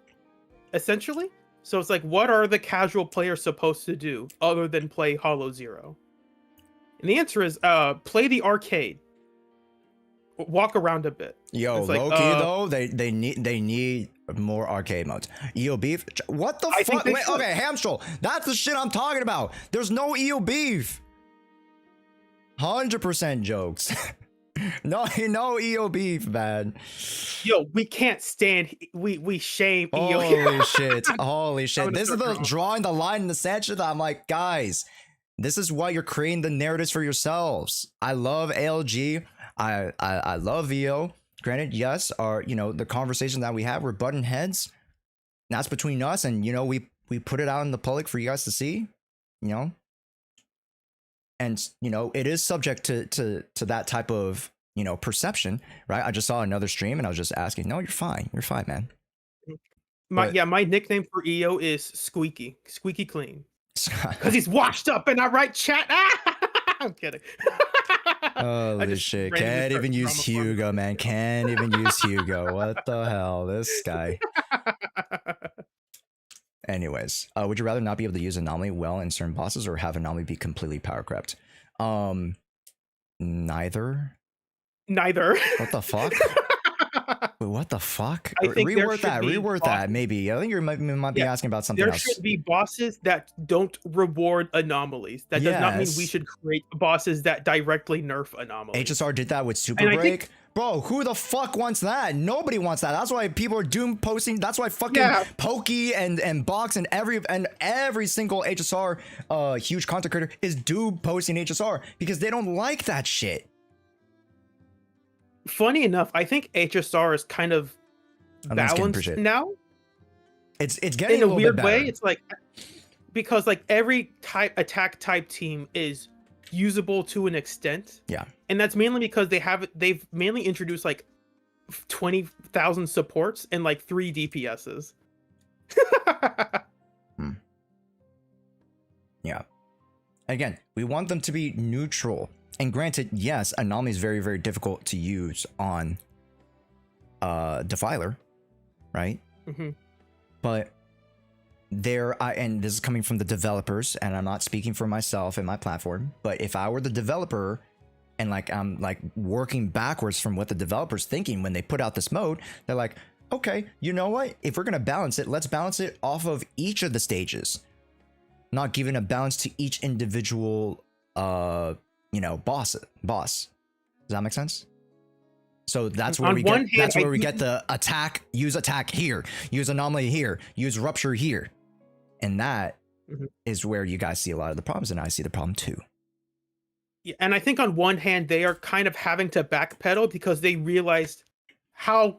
essentially. So it's like, what are the casual players supposed to do other than play Hollow Zero? And the answer is play the arcade. Walk around a bit. Yo, it's like, low key though, they need more arcade modes. EO beef? What the fuck? Wait, okay, Hamstroll. That's the shit I'm talking about. There's no EO beef. 100% jokes. no EO beef, man. Yo, we can't stand. We shame EO. Holy shit! Holy shit! This is the drawing the line in the sand shit. I'm like, guys, this is why you're creating the narratives for yourselves. I love ALG. I love EO. Granted, yes, the conversation that we have, we're butting heads. That's between us, and we put it out in the public for you guys to see. And it is subject to that type of perception, right? I just saw another stream and I was just asking, no, you're fine, man. My nickname for EO is Squeaky Clean, because he's washed up. And I write chat. I'm kidding. Holy shit! Can't even use Hugo, man. Can't even use Hugo. What the hell, this guy. Anyways, would you rather not be able to use Anomaly well in certain bosses or have Anomaly be completely power crept? Neither. What the fuck? Wait, what the fuck? Reword that, maybe. I think you might be asking about something else. There should be bosses that don't reward anomalies. That does not mean we should create bosses that directly nerf anomalies. HSR did that with Super Break. Bro, who the fuck wants that? Nobody wants that. That's why people are doom posting. That's why fucking Pokey and Box and every single HSR huge content creator is doom posting HSR because they don't like that shit. Funny enough, I think HSR is kind of balanced now. It's getting in a weird way. It's like, because like every attack type team is usable to an extent. Yeah. And that's mainly because they've mainly introduced like 20,000 supports and like 3 DPSs. Yeah. Again, we want them to be neutral. And granted, yes, Anomaly is very, very difficult to use on Defiler, right? But and this is coming from the developers, and I'm not speaking for myself and my platform, but if I were the developer and like I'm like working backwards from what the developer's thinking when they put out this mode, they're like, okay, you know what? If we're gonna balance it, let's balance it off of each of the stages, not giving a balance to each individual boss. Does that make sense? So that's where we get the attack, use attack here, use anomaly here, use rupture here. And that is where you guys see a lot of the problems, and I see the problem too. Yeah, and I think on one hand they are kind of having to backpedal because they realized how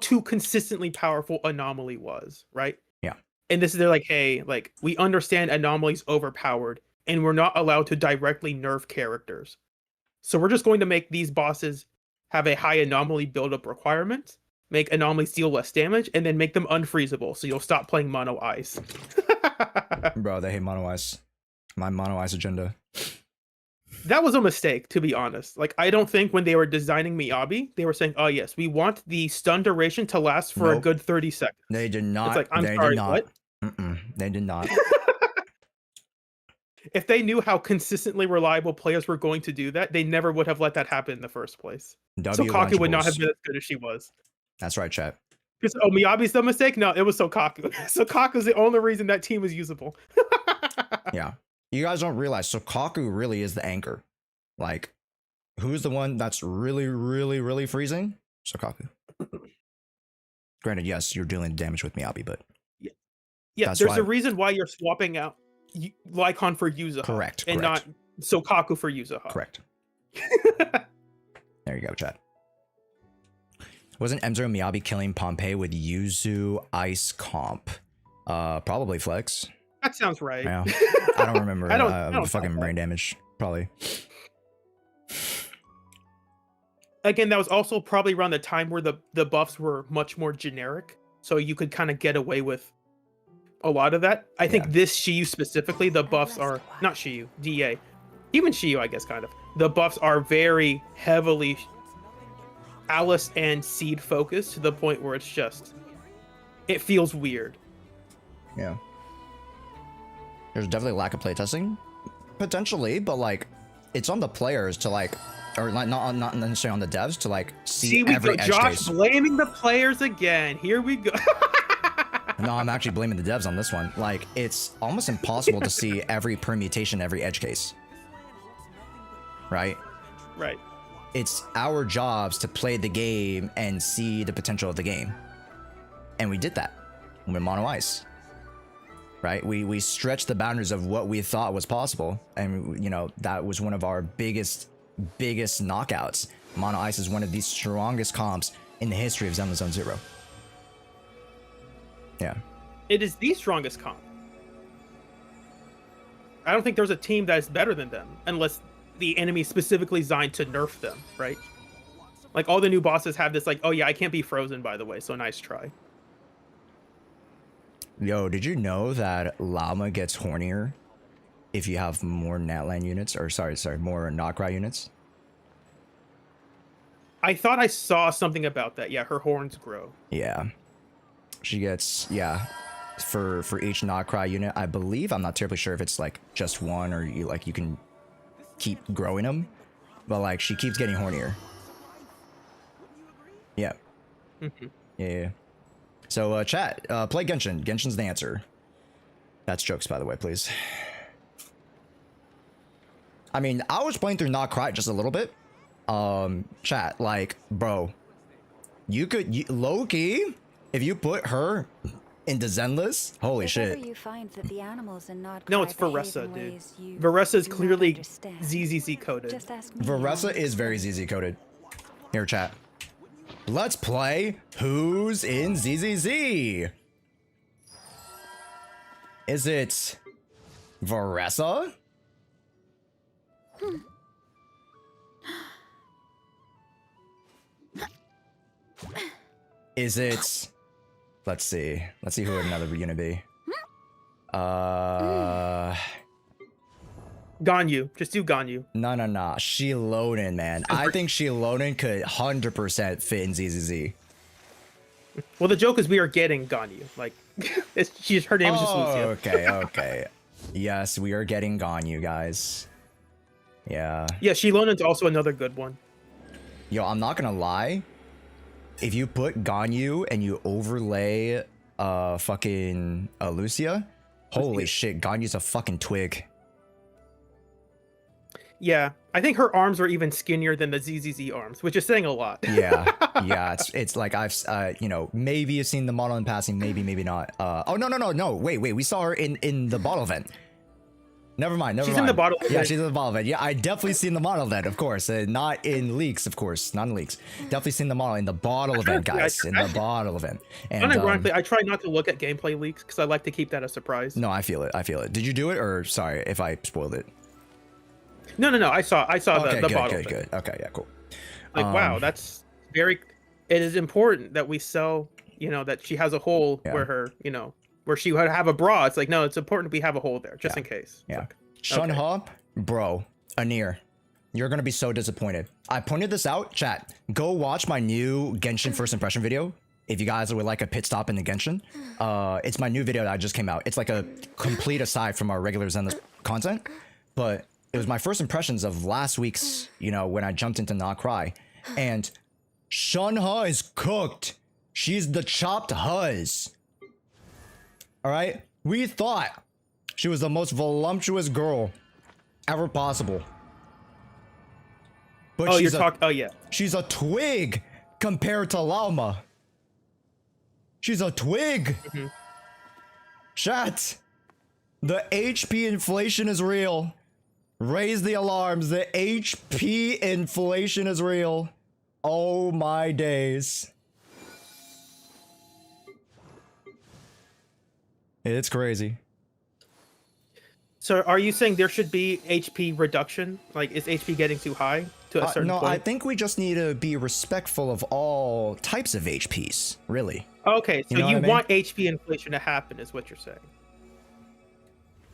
too consistently powerful Anomaly was, right? Yeah. And they're like, hey, like we understand Anomaly's overpowered and we're not allowed to directly nerf characters. So we're just going to make these bosses have a high Anomaly buildup requirement, make Anomaly deal less damage, and then make them unfreezable, so you'll stop playing Mono Ice. Bro, they hate Mono Ice. My Mono Ice agenda. That was a mistake, to be honest. Like, I don't think when they were designing Miyabi, they were saying, oh yes, we want the stun duration to last for a good 30 seconds. They did not. It's like, I'm sorry, what? They did not. If they knew how consistently reliable players were going to do that, they never would have let that happen in the first place. So Kaku would not have been as good as she was. That's right, chat. Because Miyabi's the mistake? No, it was Sokaku. Sokaku's the only reason that team is usable. Yeah. You guys don't realize Sokaku really is the anchor. Like, who's the one that's really, really, really freezing? Sokaku. Granted, yes, you're dealing damage with Miyabi, but yeah, there's a reason why you're swapping out Lycon for Yuzuha. Correct. And not Sokaku for Yuzuha. Correct. There you go, chat. Wasn't Emzero Miyabi killing Pompey with Yuzu Ice Comp? Probably Flex. That sounds right. Yeah. I don't remember. I don't fucking brain damage. Probably. Again, that was also probably around the time where the buffs were much more generic. So you could kind of get away with a lot of that. I think this Shiyu specifically, the buffs are... Not Shiyu, DA. Even Shiyu, I guess, kind of. The buffs are very heavily Alice and Seed focused to the point where it's just... It feels weird. Yeah. There's definitely a lack of playtesting. Potentially, but like, it's on the players to like... Or not necessarily on the devs to like see every edge Josh case. blaming the players again. Here we go. No, I'm actually blaming the devs on this one. Like, it's almost impossible to see every permutation, every edge case. Right? Right. It's our jobs to play the game and see the potential of the game. And we did that with Mono Ice. Right? We stretched the boundaries of what we thought was possible. And, you know, that was one of our biggest knockouts. Mono Ice is one of the strongest comps in the history of Zenless Zone Zero. Yeah. It is the strongest comp. I don't think there's a team that is better than them, unless the enemy specifically designed to nerf them, right? Like, all the new bosses have this, like, oh yeah, I can't be frozen, by the way, so nice try. Yo, did you know that Llama gets hornier if you have more Natlan units? Or sorry, more Nocra units? I thought I saw something about that. Yeah, her horns grow. Yeah. She gets, yeah, for each Nocra unit, I believe. I'm not terribly sure if it's like just one or you can keep growing them. But like, she keeps getting hornier. Yeah. Yeah. So, chat, play Genshin. Genshin's the answer. That's jokes, by the way, please. I mean, I was playing through Not Cry just a little bit. Chat, like, bro, you could, low-key, if you put her into Zenless, holy shit. You find that the animals in Nod No, it's Varessa, dude. Varessa is clearly ZZZ coded. Varessa is very ZZ coded. Here, chat. Let's play Who's in ZZZ? Is it Varessa? Is it... Let's see. Let's see who another unit be. Ganyu. Just do Ganyu. No. Shilonen, man. I think Shilonen could 100% fit in ZZZ. Well, the joke is we are getting Ganyu. Like, her name is just Lucia. Okay. Yes, we are getting Ganyu, guys. Yeah. Yeah, Shilonen's also another good one. Yo, I'm not gonna lie. If you put Ganyu and you overlay fucking Lucia, holy shit, Ganyu's a fucking twig. Yeah, I think her arms are even skinnier than the ZZZ arms, which is saying a lot. Yeah. It's like I've you know, maybe you've seen the model in passing, maybe not. Oh no. Wait, we saw her in the bottle event. Never mind. She's in the bottle event. Yeah, she's in the bottle event. Yeah, I definitely seen the model event, of course. Not in leaks, of course. Not in leaks. Definitely seen the model in the bottle event, guys. In the bottle event. And unironically, I try not to look at gameplay leaks because I like to keep that a surprise. No, I feel it. Did you do it, or sorry if I spoiled it? No. I saw okay, the good, bottle. Good. Okay, yeah, cool. Like, wow, that's very. It is important that we sell. You know, that she has a hole where her, you know, where she would have a bra. It's like, no, it's important we have a hole there just in case. Yeah. Like, Shunha, bro, Anir, you're gonna be so disappointed. I pointed this out, chat. Go watch my new Genshin first impression video. If you guys would like a pit stop in the Genshin, it's my new video that just came out. It's like a complete aside from our regular Zenless content, but it was my first impressions of last week's, you know, when I jumped into Not Cry, and Shunha is cooked. She's the chopped huzz. Alright? We thought she was the most voluptuous girl ever possible. But Oh, she's you're talking. Oh, yeah. She's a twig compared to Llama. She's a twig. Chat. The HP inflation is real. Raise the alarms. The HP inflation is real. Oh my days. It's crazy. So are you saying there should be HP reduction? Like, is HP getting too high to a certain no, point? I think we just need to be respectful of all types of HPs, really. Okay, so You know you what I mean? want HP inflation to happen, is what you're saying.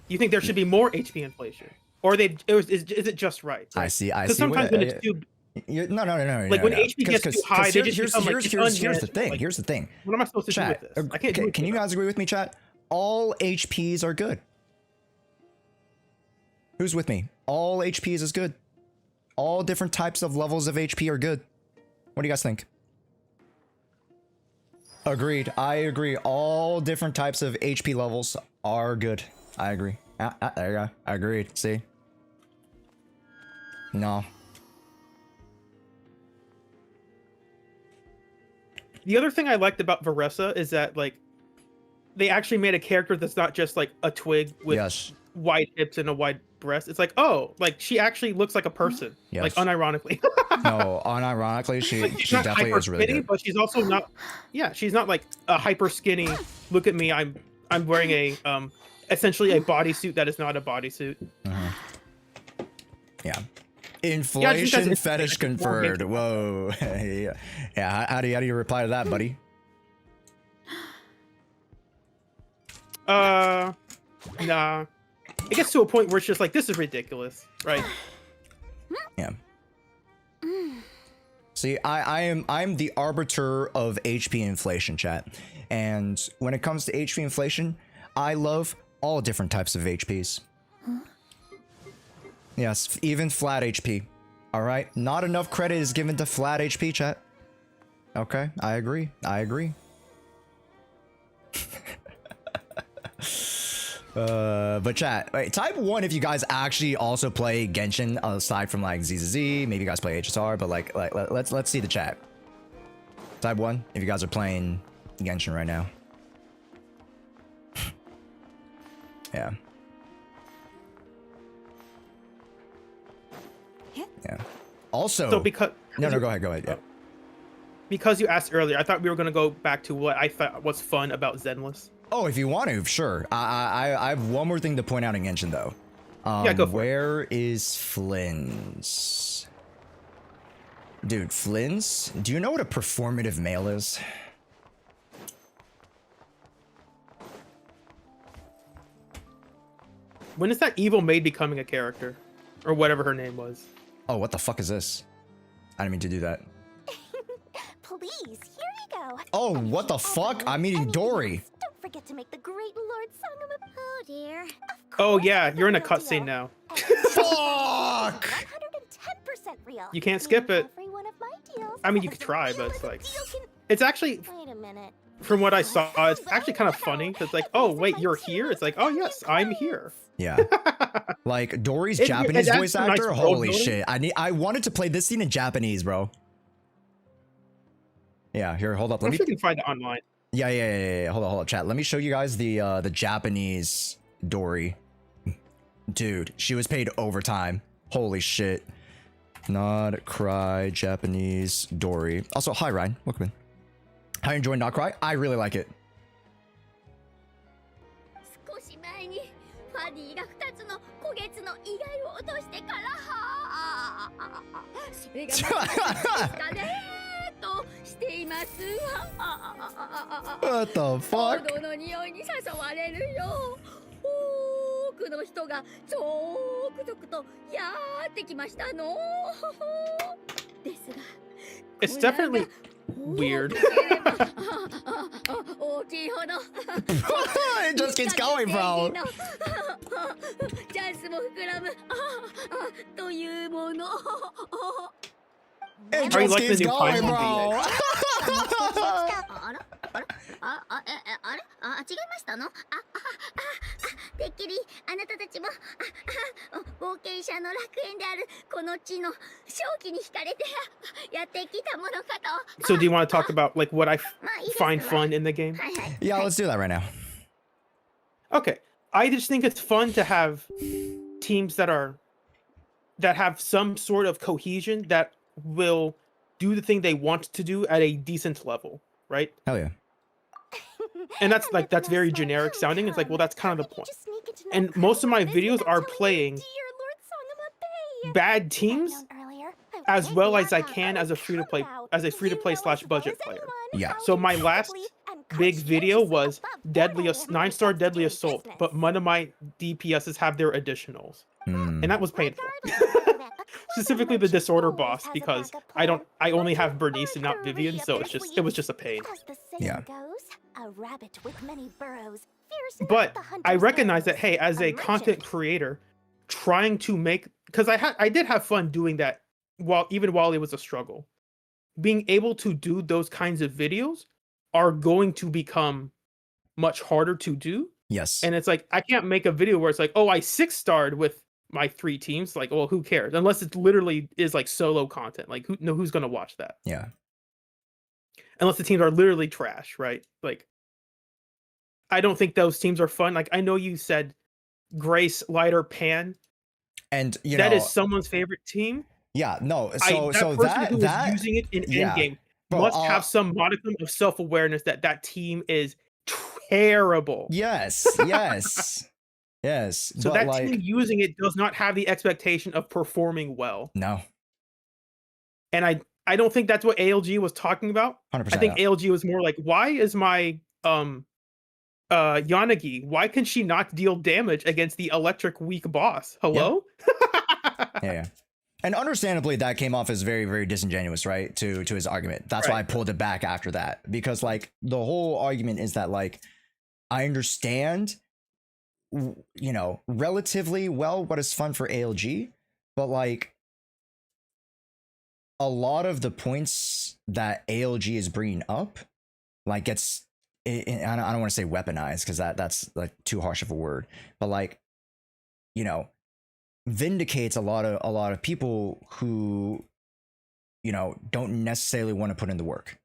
You think there should be more HP inflation, or is it just right? I see. I Because see. sometimes when it's too No. Like when HP gets too high, they just become like here's the thing. Here's the thing. What am I supposed to do Chat, with this? I can't do can you guys agree with me, chat? All HPs are good. Who's with me? All HPs is good. All different types of levels of HP are good. What do you guys think? Agreed. I agree. All different types of HP levels are good. I agree. There you go. Agreed. See? No. The other thing I liked about Varessa is that like they actually made a character that's not just like a twig with wide hips and a wide breast. It's like, oh, like she actually looks like a person. Yes. Like unironically. No, unironically, she She's not definitely hyper is really skinny, good. but she's also not. Yeah, she's not like a hyper skinny. Look at me, I'm wearing a essentially a bodysuit that is not a bodysuit. Yeah. Inflation fetish confirmed. Whoa. Yeah. How do you reply to that, buddy? Nah. It gets to a point where it's just like, this is ridiculous, right? Yeah. See, I'm the arbiter of HP inflation, chat. And when it comes to HP inflation, I love all different types of HPs. Yes, even flat HP. All right, not enough credit is given to flat HP, chat. Okay, I agree. But chat, wait, type 1 if you guys actually also play Genshin aside from like ZZZ. Maybe you guys play HSR, but like let's see the chat. Type 1 if you guys are playing Genshin right now. Yeah. Yeah. Also, So because no, go ahead. Yeah. Because you asked earlier, I thought we were gonna go back to what I thought was fun about Zenless. Oh, if you want to, sure. I have one more thing to point out in Genshin though. Yeah, go for it. Where is Flynn's? Dude, Flynn's? Do you know what a performative male is? When is that evil maid becoming a character? Or whatever her name was. Oh, what the fuck is this? I didn't mean to do that. Please, here you go. Oh, what the fuck? I'm eating Dory. Don't forget to make the great Lord Sangam. Oh dear. Oh yeah, you're in a cutscene now. Fuck! 110% real. You can't skip it. Every one of my deals. I mean, you could try, but it's like, it's actually, Wait a minute. from what I saw, it's actually kind of funny. It's like, oh wait, you're here. It's like, oh yes, I'm here. Yeah. Like Dory's It Japanese adds voice some nice actor. world Holy building. shit! I wanted to play this scene in Japanese, bro. Yeah, here, hold up. I'm sure you can find it online. Yeah. Hold up, chat. Let me show you guys the Japanese Dory. Dude, she was paid overtime. Holy shit. Not Cry Japanese Dory. Also, hi Ryan, welcome in. How you enjoying Not Cry? I really like it. 少し前にファディが2つの古月の遺骸を落としてからそれがまたねとしていますわ What the fuck? 報道の匂いに誘われるよ多くの人が続々とやってきましたのですが It's definitely weird. It just keeps going, bro. チャンスも膨らむというもの It Are you just liking the keeps new going, Paimon bro. 違いましたの？てっきりあなたたちも冒険者の楽園であるこの地の正気に惹かれてやってきたものかと。 So do you want to talk about like what I find fun in the game? Yeah, let's do that right now. Okay, I just think it's fun to have teams that have some sort of cohesion that will do the thing they want to do at a decent level, right? Hell yeah. And that's very generic sounding. It's like, well, that's kind of the point. And most of my videos are playing bad teams as well as I can as a free-to-play slash budget player. Yeah. So my last big video was 9-star Deadly Assault, but none of my DPSs have their additionals. And that was painful. Specifically the Disorder boss, because I only have Bernice and not Vivian, so it was just a pain. Yeah. But I recognize that, hey, as a content creator, trying to make, because I did have fun doing that while it was a struggle. Being able to do those kinds of videos are going to become much harder to do. Yes. And it's like, I can't make a video where it's like, oh, I 6-starred with my 3 teams. Like, well, who cares? Unless it literally is like solo content. Like, who's going to watch that? Yeah. Unless the teams are literally trash, right? Like, I don't think those teams are fun. Like, I know you said Grace, Lighter, Pan. And, that is someone's favorite team. Yeah, no. That person who is using it in endgame must have some modicum of self-awareness that team is terrible. Yes, yes, yes. So that team using it does not have the expectation of performing well. No. And I don't think that's what ALG was talking about. 100%. I think ALG was more like, why is my Yanagi, why can she not deal damage against the electric weak boss? Hello? Yeah. And understandably, that came off as very, very disingenuous, right? To his argument. That's why I pulled it back after that. Because, like, the whole argument is that, like, I understand, relatively well what is fun for ALG. But, like, a lot of the points that ALG is bringing up, like, gets... I don't want to say weaponized, because that's, like, too harsh of a word. But, like, vindicates a lot of people who don't necessarily want to put in the work,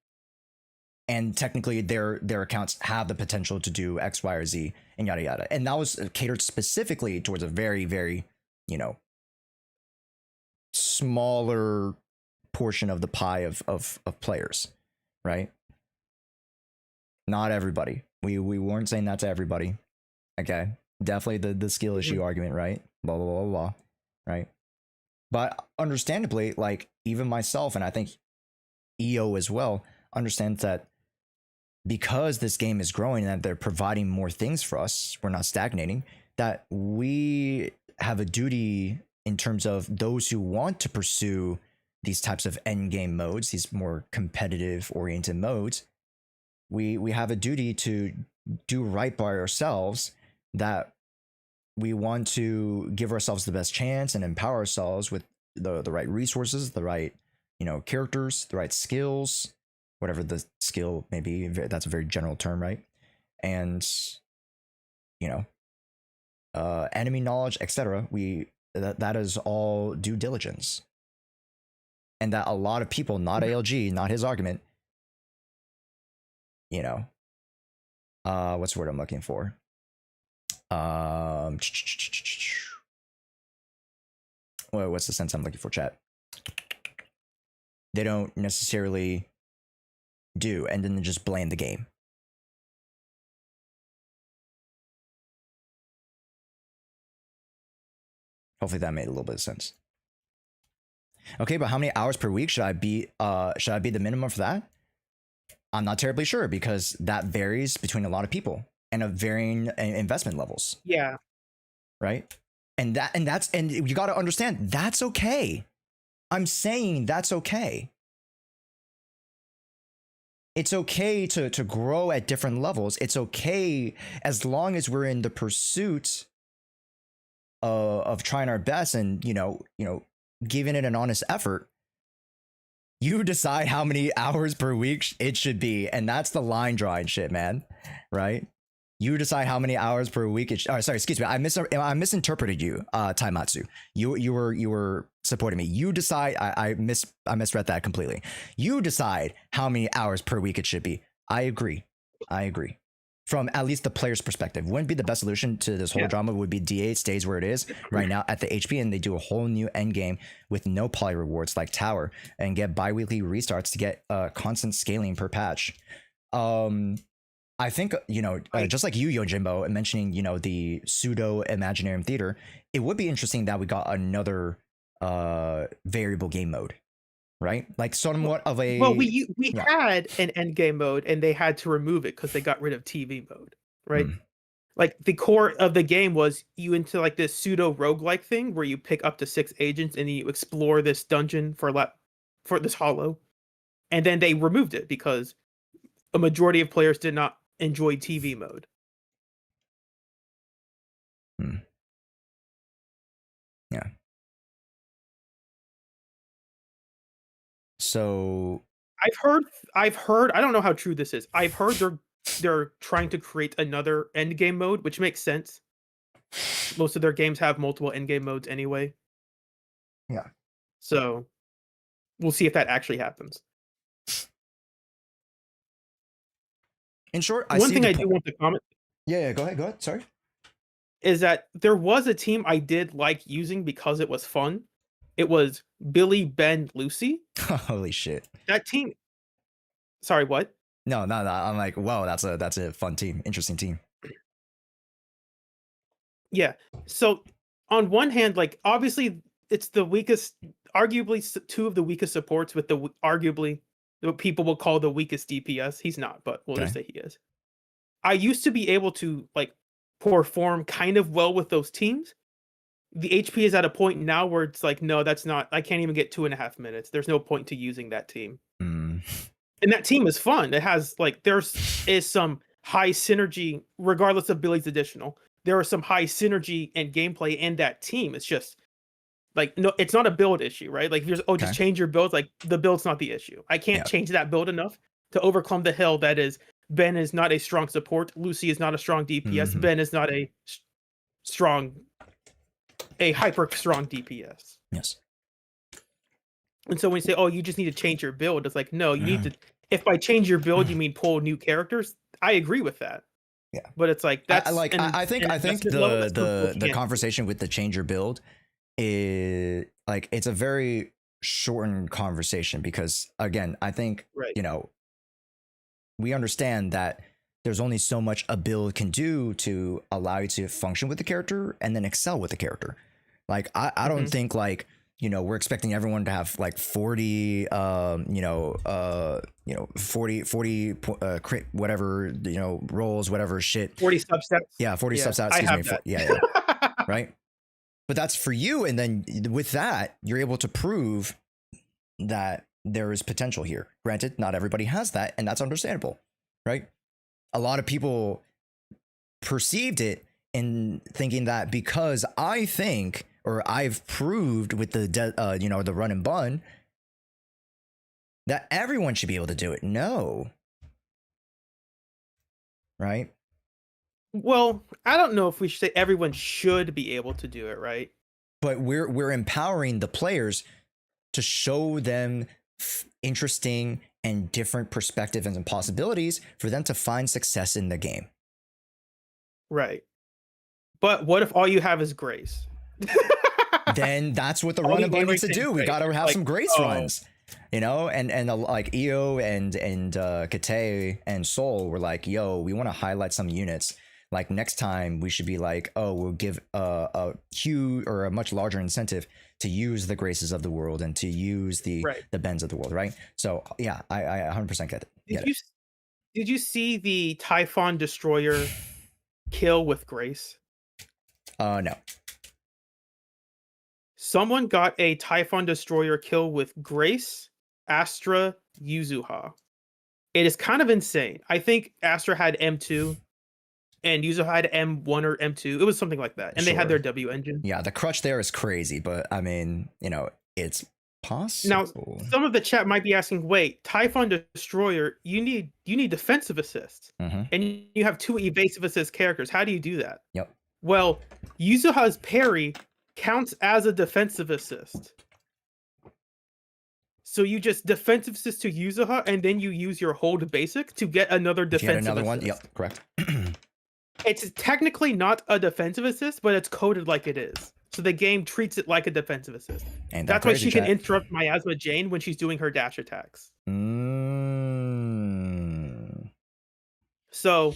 and technically their accounts have the potential to do X, Y, or Z, and yada yada. And that was catered specifically towards a very, very smaller portion of the pie of players, right? Not everybody. We weren't saying that to everybody. Okay, definitely the skill issue argument, right? Blah, blah, blah, blah, right? But understandably, like, even myself, and I think EO as well, understands that because this game is growing and that they're providing more things for us, we're not stagnating, that we have a duty in terms of those who want to pursue these types of end game modes, these more competitive oriented modes. We have a duty to do right by ourselves, that we want to give ourselves the best chance and empower ourselves with the right resources, the right, characters, the right skills, whatever the skill may be. That's a very general term, right? And, enemy knowledge, etc. That is all due diligence. And that a lot of people, not ALG, not his argument, what's the word I'm looking for? What's the sense I'm looking for, chat? They don't necessarily do, and then they just blame the game. Hopefully that made a little bit of sense. Okay, but how many hours per week should I be the minimum for that? I'm not terribly sure, because that varies between a lot of people and of varying investment levels. Yeah. Right? And you got to understand, that's okay. I'm saying that's okay. It's okay to grow at different levels. It's okay as long as we're in the pursuit of trying our best and, giving it an honest effort. You decide how many hours per week it should be, and that's the line drawing shit, man. Right? You decide how many hours per week it sorry, excuse me. I misinterpreted you, Taimatsu. You were supporting me. You decide. I misread that completely. You decide how many hours per week it should be. I agree. From at least the player's perspective, wouldn't be the best solution to this whole drama would be D8 stays where it is right now at the HP, and they do a whole new end game with no poly rewards like Tower, and get bi-weekly restarts to get constant scaling per patch. I think, just like you, Yojimbo, mentioning, the pseudo Imaginarium Theater, it would be interesting that we got another variable game mode, right? Like somewhat of a... Well, we had an end game mode, and they had to remove it because they got rid of TV mode, right? Like the core of the game was you into like this pseudo roguelike thing where you pick up to 6 agents and you explore this dungeon for this hollow. And then they removed it because a majority of players did not enjoy TV mode. Yeah. So I've heard, I don't know how true this is. I've heard they're trying to create another end game mode, which makes sense. Most of their games have multiple end game modes anyway. Yeah. So we'll see if that actually happens. In short, one thing I do want to comment. Yeah, go ahead. Sorry. Is that there was a team I did like using because it was fun. It was Billy, Ben, Lucy. Holy shit. That team. Sorry, what? No. I'm like, wow, that's a fun team, interesting team. Yeah. So on one hand, like obviously it's the weakest, arguably two of the weakest supports with the arguably what people will call the weakest DPS. He's not, but we'll just say he is. I used to be able to like perform kind of well with those teams. The HP is at a point now where it's like, no, that's not, I can't even get 2.5 minutes. There's no point to using that team. And that team is fun. It has like, is some high synergy, regardless of Billy's additional. There are some high synergy and gameplay in that team. It's just like, no, it's not a build issue, right? Like if you're just change your build, like the build's not the issue. I can't change that build enough to overcome the hill that is Ben is not a strong support. Lucy is not a strong DPS. Ben is not a hyper strong DPS. Yes. And so when you say, oh, you just need to change your build, it's like, no, you need to, if by change your build, you mean pull new characters, I agree with that. Yeah. But it's like, that's I think the conversation with the change your build is like, it's a very shortened conversation because again, I think, we understand that there's only so much a build can do to allow you to function with the character and then excel with the character. Like, I don't think like, we're expecting everyone to have like 40, 40 crit, whatever, rolls, whatever shit. 40 subsets. Yeah. 40 subsets. Excuse me. Yeah. Right. But that's for you. And then with that, you're able to prove that there is potential here. Granted, not everybody has that, and that's understandable, right? A lot of people perceived it in thinking that because I think, or I've proved with the the run and bun, that everyone should be able to do it. No. Right? Well, I don't know if we should say everyone should be able to do it, right? But we're empowering the players to show them interesting and different perspectives and possibilities for them to find success in the game. Right. But what if all you have is Grace? Then that's what the run and bun needs to do. We got to have some Grace runs, and like EO and Kate and Soul were like, yo, we want to highlight some units. Like next time we should be like, oh, we'll give a huge or a much larger incentive to use the Graces of the world and to use the Bens of the world, right? So yeah, I 100% get it. Did you see the Typhon Destroyer kill with Grace? No. Someone got a Typhon Destroyer kill with Grace, Astra, Yuzuha. It is kind of insane. I think Astra had M2 and Yuzuha had M1 or M2. It was something like that. And they had their W engine. Yeah, the crutch there is crazy, but I mean, it's Now, Possible. some of the chat might be asking, wait, Typhon Destroyer, you need defensive assist. Mhm. And you have 2 evasive assist characters. How do you do that? Yep. Well, Yuzuha's parry counts as a defensive assist. So you just defensive assist to Yuzuha, and then you use your hold basic to get another If you defensive had another assist. one, yep, correct. It's technically not a defensive assist, but it's coded like it is. So the game treats it like a defensive assist. Ain't that That's why crazy, she can chat? interrupt Miasma Jane when she's doing her dash attacks. So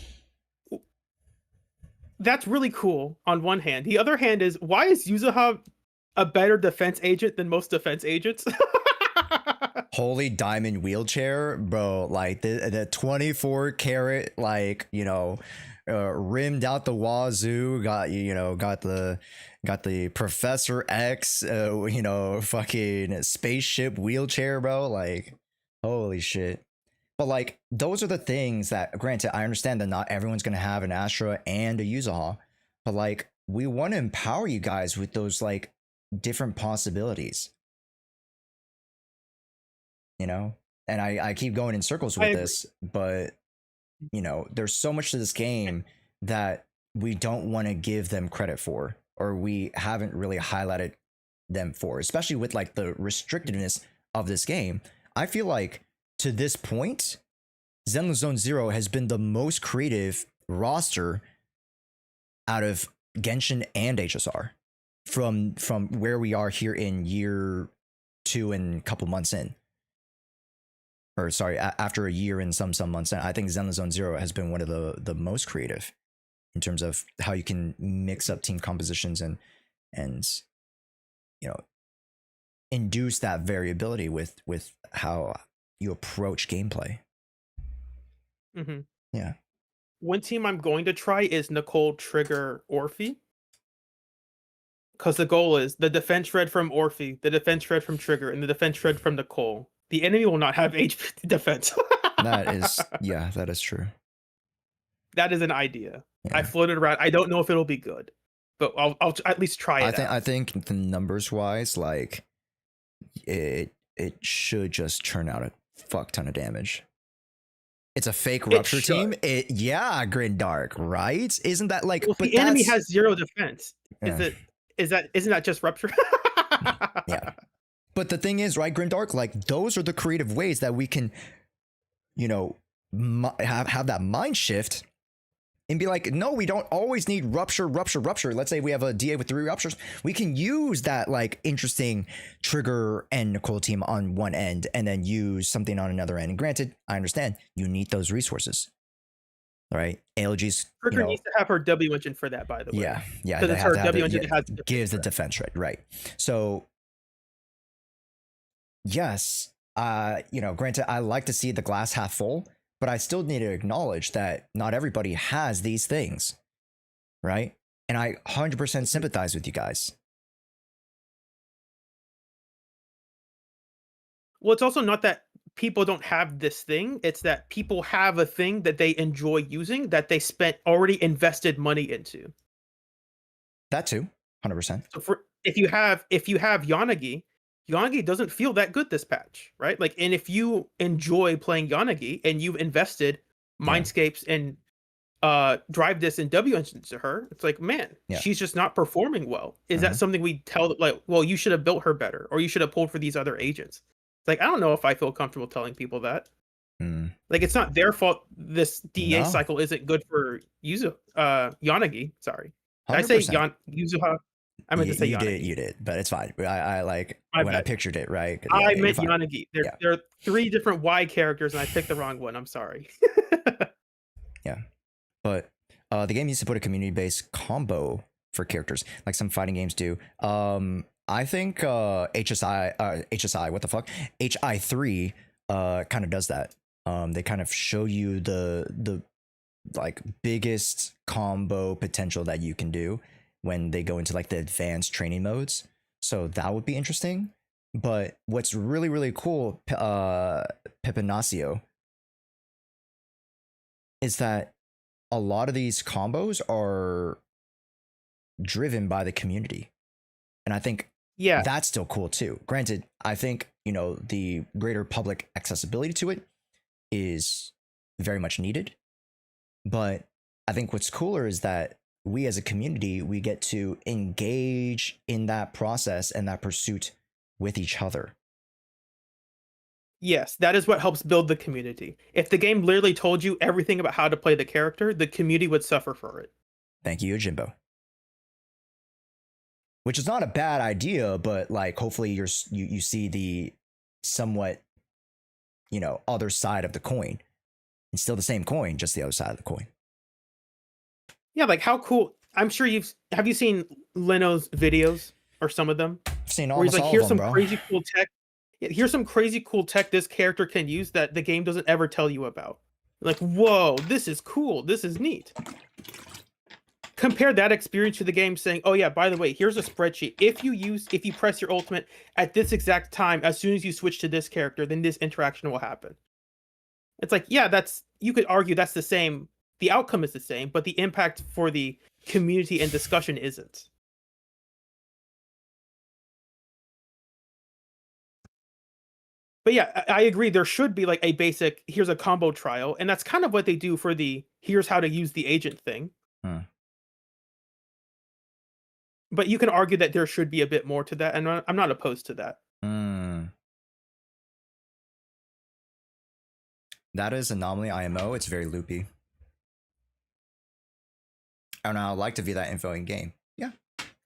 that's really cool on one hand. The other hand is, why is Yuzuha a better defense agent than most defense agents? Holy diamond wheelchair, bro. Like the 24 karat, like, you know, rimmed out the wazoo, got the Professor X, you know, fucking spaceship wheelchair, bro. Like, holy shit. But like, those are the things that, granted, I understand that not everyone's gonna have an Astra and a Yuzuha, but like, we want to empower you guys with those like different possibilities. You know, and I keep going in circles with this, but you know, there's so much to this game that we don't want to give them credit for, or we haven't really highlighted them for, especially with like the restrictiveness of this game. I feel like to this point, Zenless Zone Zero has been the most creative roster out of Genshin and HSR from where we are here in year 2 and a couple months in. Or sorry, after a year and some months in, I think Zenless Zone Zero has been one of the most creative in terms of how you can mix up team compositions and you know, induce that variability with how you approach gameplay. Mm-hmm. Yeah. One team I'm going to try is Nicole, Trigger, Orphe. Because the goal is the defense shred from Orphe, the defense shred from Trigger, and the defense shred from Nicole. The enemy will not have HP defense. That is, yeah, that is true. That is an idea. Yeah. I floated around. I don't know if it'll be good, but I'll at least try it. I think the numbers wise, like it should just churn out a fuck ton of damage. It's a fake rupture team. Yeah, Grin Dark, right? Isn't that like? Well, but the enemy has 0 defense. Yeah. Isn't that just rupture? Yeah. But the thing is, right, Grindark, like those are the creative ways that we can, you know, have that mind shift and be like, no, we don't always need rupture. Let's say we have a DA with 3 ruptures. We can use that like interesting Trigger and Nicole team on one end and then use something on another end. And granted, I understand you need those resources. All right. ALG's Trigger needs to have her W engine for that, by the way. Yeah. Because it's her W engine that has gives the defense right. So yes, you know, granted, I like to see the glass half full, but I still need to acknowledge that not everybody has these things, right? And I 100% sympathize with you guys. Well, it's also not that people don't have this thing. It's that people have a thing that they enjoy using that they already invested money into. That too, 100%. So if you have Yanagi doesn't feel that good this patch, right? Like, and if you enjoy playing Yanagi and you've invested Mindscapes and drive this and W engines to her, it's like, man, she's just not performing well. Is that something we tell, like, well, you should have built her better, or you should have pulled for these other agents? It's like, I don't know if I feel comfortable telling people that. Like, it's not their fault this DA cycle isn't good for Yanagi. Sorry. Did I say Yuzuha? I meant to say Yanagi. You did, but it's fine. I like when I pictured it, right? I meant Yanagi. There are 3 different Y characters, and I picked the wrong one. I'm sorry. Yeah, but the game needs to put a community-based combo for characters, like some fighting games do. I think HSI, what the fuck? HI3 kind of does that. They kind of show you the like biggest combo potential that you can do when they go into like the advanced training modes. So that would be interesting. But what's really, really cool, Pepinacio, is that a lot of these combos are driven by the community. And I think that's still cool too. Granted, I think, you know, the greater public accessibility to it is very much needed. But I think what's cooler is that we as a community, we get to engage in that process and that pursuit with each other. Yes, that is what helps build the community. If the game literally told you everything about how to play the character, the community would suffer for it. Thank you, Jimbo. Which is not a bad idea, but like hopefully you see the somewhat, you know, other side of the coin. It's still the same coin, just the other side of the coin. Yeah, like how cool. I'm sure have you seen Leno's videos or some of them? I've seen where he's almost like, all here's of them, some bro. crazy cool tech. Yeah, here's some crazy cool tech this character can use that the game doesn't ever tell you about. Like, whoa, this is cool. This is neat. Compare that experience to the game saying, oh yeah, by the way, here's a spreadsheet. If you press your ultimate at this exact time, as soon as you switch to this character, then this interaction will happen. It's like, yeah, you could argue that's the same. The outcome is the same, but the impact for the community and discussion isn't. But yeah, I agree. There should be like a basic, here's a combo trial. And that's kind of what they do for the, here's how to use the agent thing. But you can argue that there should be a bit more to that. And I'm not opposed to that. That is Anomaly IMO. It's very loopy. I don't know. I'd like to view that info in game. Yeah.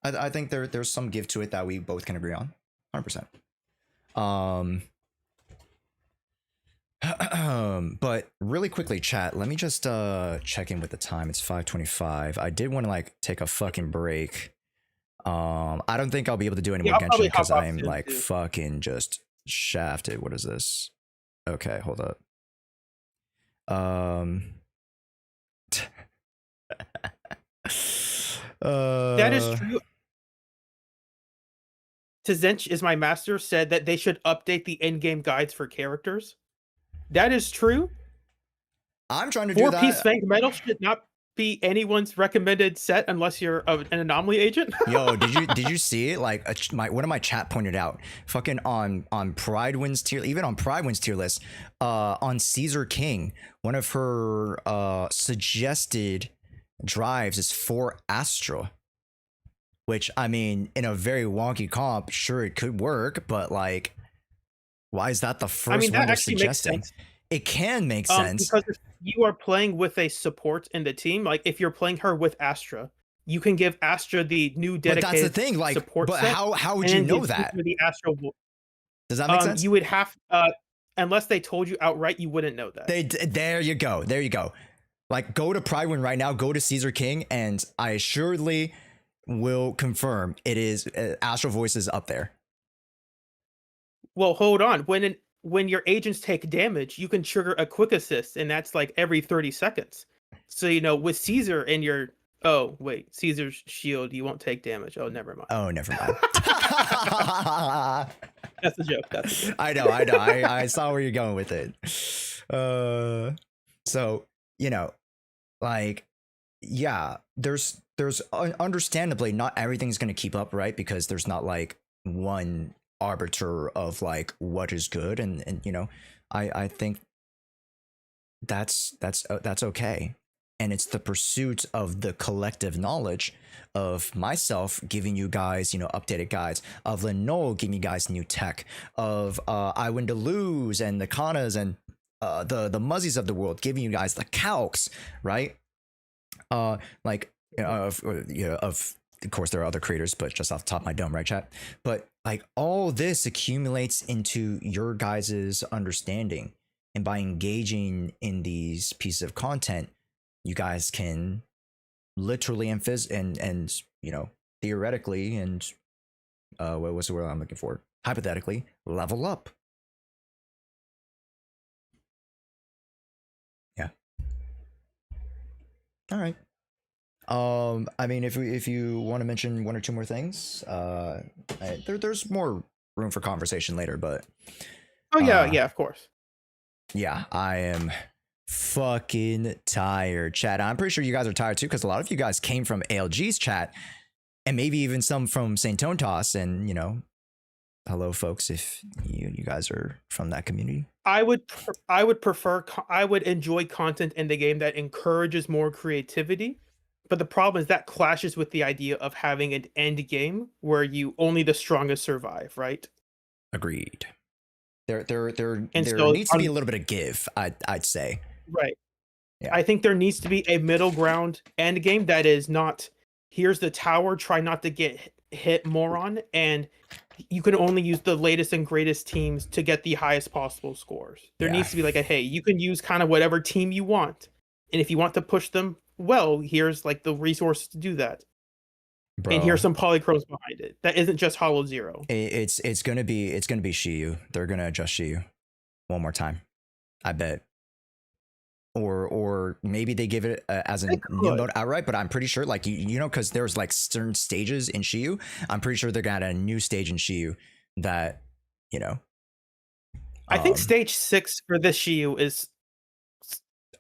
I think there's some give to it that we both can agree on. 100%. But really quickly, chat, let me just check in with the time. It's 5:25. I did want to like take a fucking break. I don't think I'll be able to do any more Genshin because I'm like fucking just shafted. What is this? Okay, hold up. That is true. Tzench is my master said that they should update the in-game guides for characters. That is true. I'm trying to do that. 4-piece Fang Metal should not be anyone's recommended set unless you're an anomaly agent. Yo, did you see it? Like one of my chat pointed out, fucking on Pride Wins tier, even on Pride Wins tier list, on Caesar King, one of her suggested drives is 4 Astra. Which, I mean, in a very wonky comp, sure it could work, but like, why is that the first one they're suggesting? It can make sense. Because if you are playing with a support in the team, like if you're playing her with Astra, you can give Astra the new dedicated but that's the thing, like, support but set, how would you know that? The Astra Does that make sense? You would have, unless they told you outright, you wouldn't know that. There you go. There you go. Like, go to Pride Win right now, go to Caesar King, and I assuredly will confirm it is Astral Voice is up there. Well, hold on. When your agents take damage, you can trigger a quick assist, and that's like every 30 seconds. So, you know, with Caesar and your Caesar's shield, you won't take damage. Oh, never mind. Oh, never mind. That's a joke. That's a joke. I know. I saw where you're going with it. So, you know, like, yeah, there's understandably not everything's going to keep up, right? Because there's not like one arbiter of like what is good, and you know, I think that's okay, and it's the pursuit of the collective knowledge of myself giving you guys, you know, updated guides, of Leno giving you guys new tech, of I Win to Lose and the Kanas and the Muzzies of the world giving you guys the calcs, right? Like, you know, of course there are other creators, but just off the top of my dome, right, chat? But like, all this accumulates into your guys's understanding, and by engaging in these pieces of content, you guys can literally and you know, theoretically and what was the word I'm looking for? Hypothetically, level up. Yeah. All right. I mean, if you want to mention one or two more things, there's more room for conversation later, but yeah, of course. Yeah, I am fucking tired, chat. I'm pretty sure you guys are tired too, because a lot of you guys came from ALG's chat, and maybe even some from St. Tone Toss, and you know, hello, folks, if you guys are from that community. I would prefer I would enjoy content in the game that encourages more creativity, but the problem is that clashes with the idea of having an end game where you only the strongest survive, right? Agreed. There And so needs to be a little bit of give, I'd say. Right. Yeah. I think there needs to be a middle ground end game that is not here's the tower, try not to get hit moron, and you can only use the latest and greatest teams to get the highest possible scores. There Yeah. needs to be like a hey, you can use kind of whatever team you want. And if you want to push them, well, here's like the resources to do that. Bro, And here's some polychromes behind it. That isn't just Hollow Zero. it's gonna be Shiyu. They're gonna adjust Shiyu one more time, I bet. Or maybe they give it as a new mode outright, but I'm pretty sure, like, you know, because there's like certain stages in Shiyu. I'm pretty sure they're gonna add a new stage in Shiyu that, you know. I think stage 6 for this Shiyu is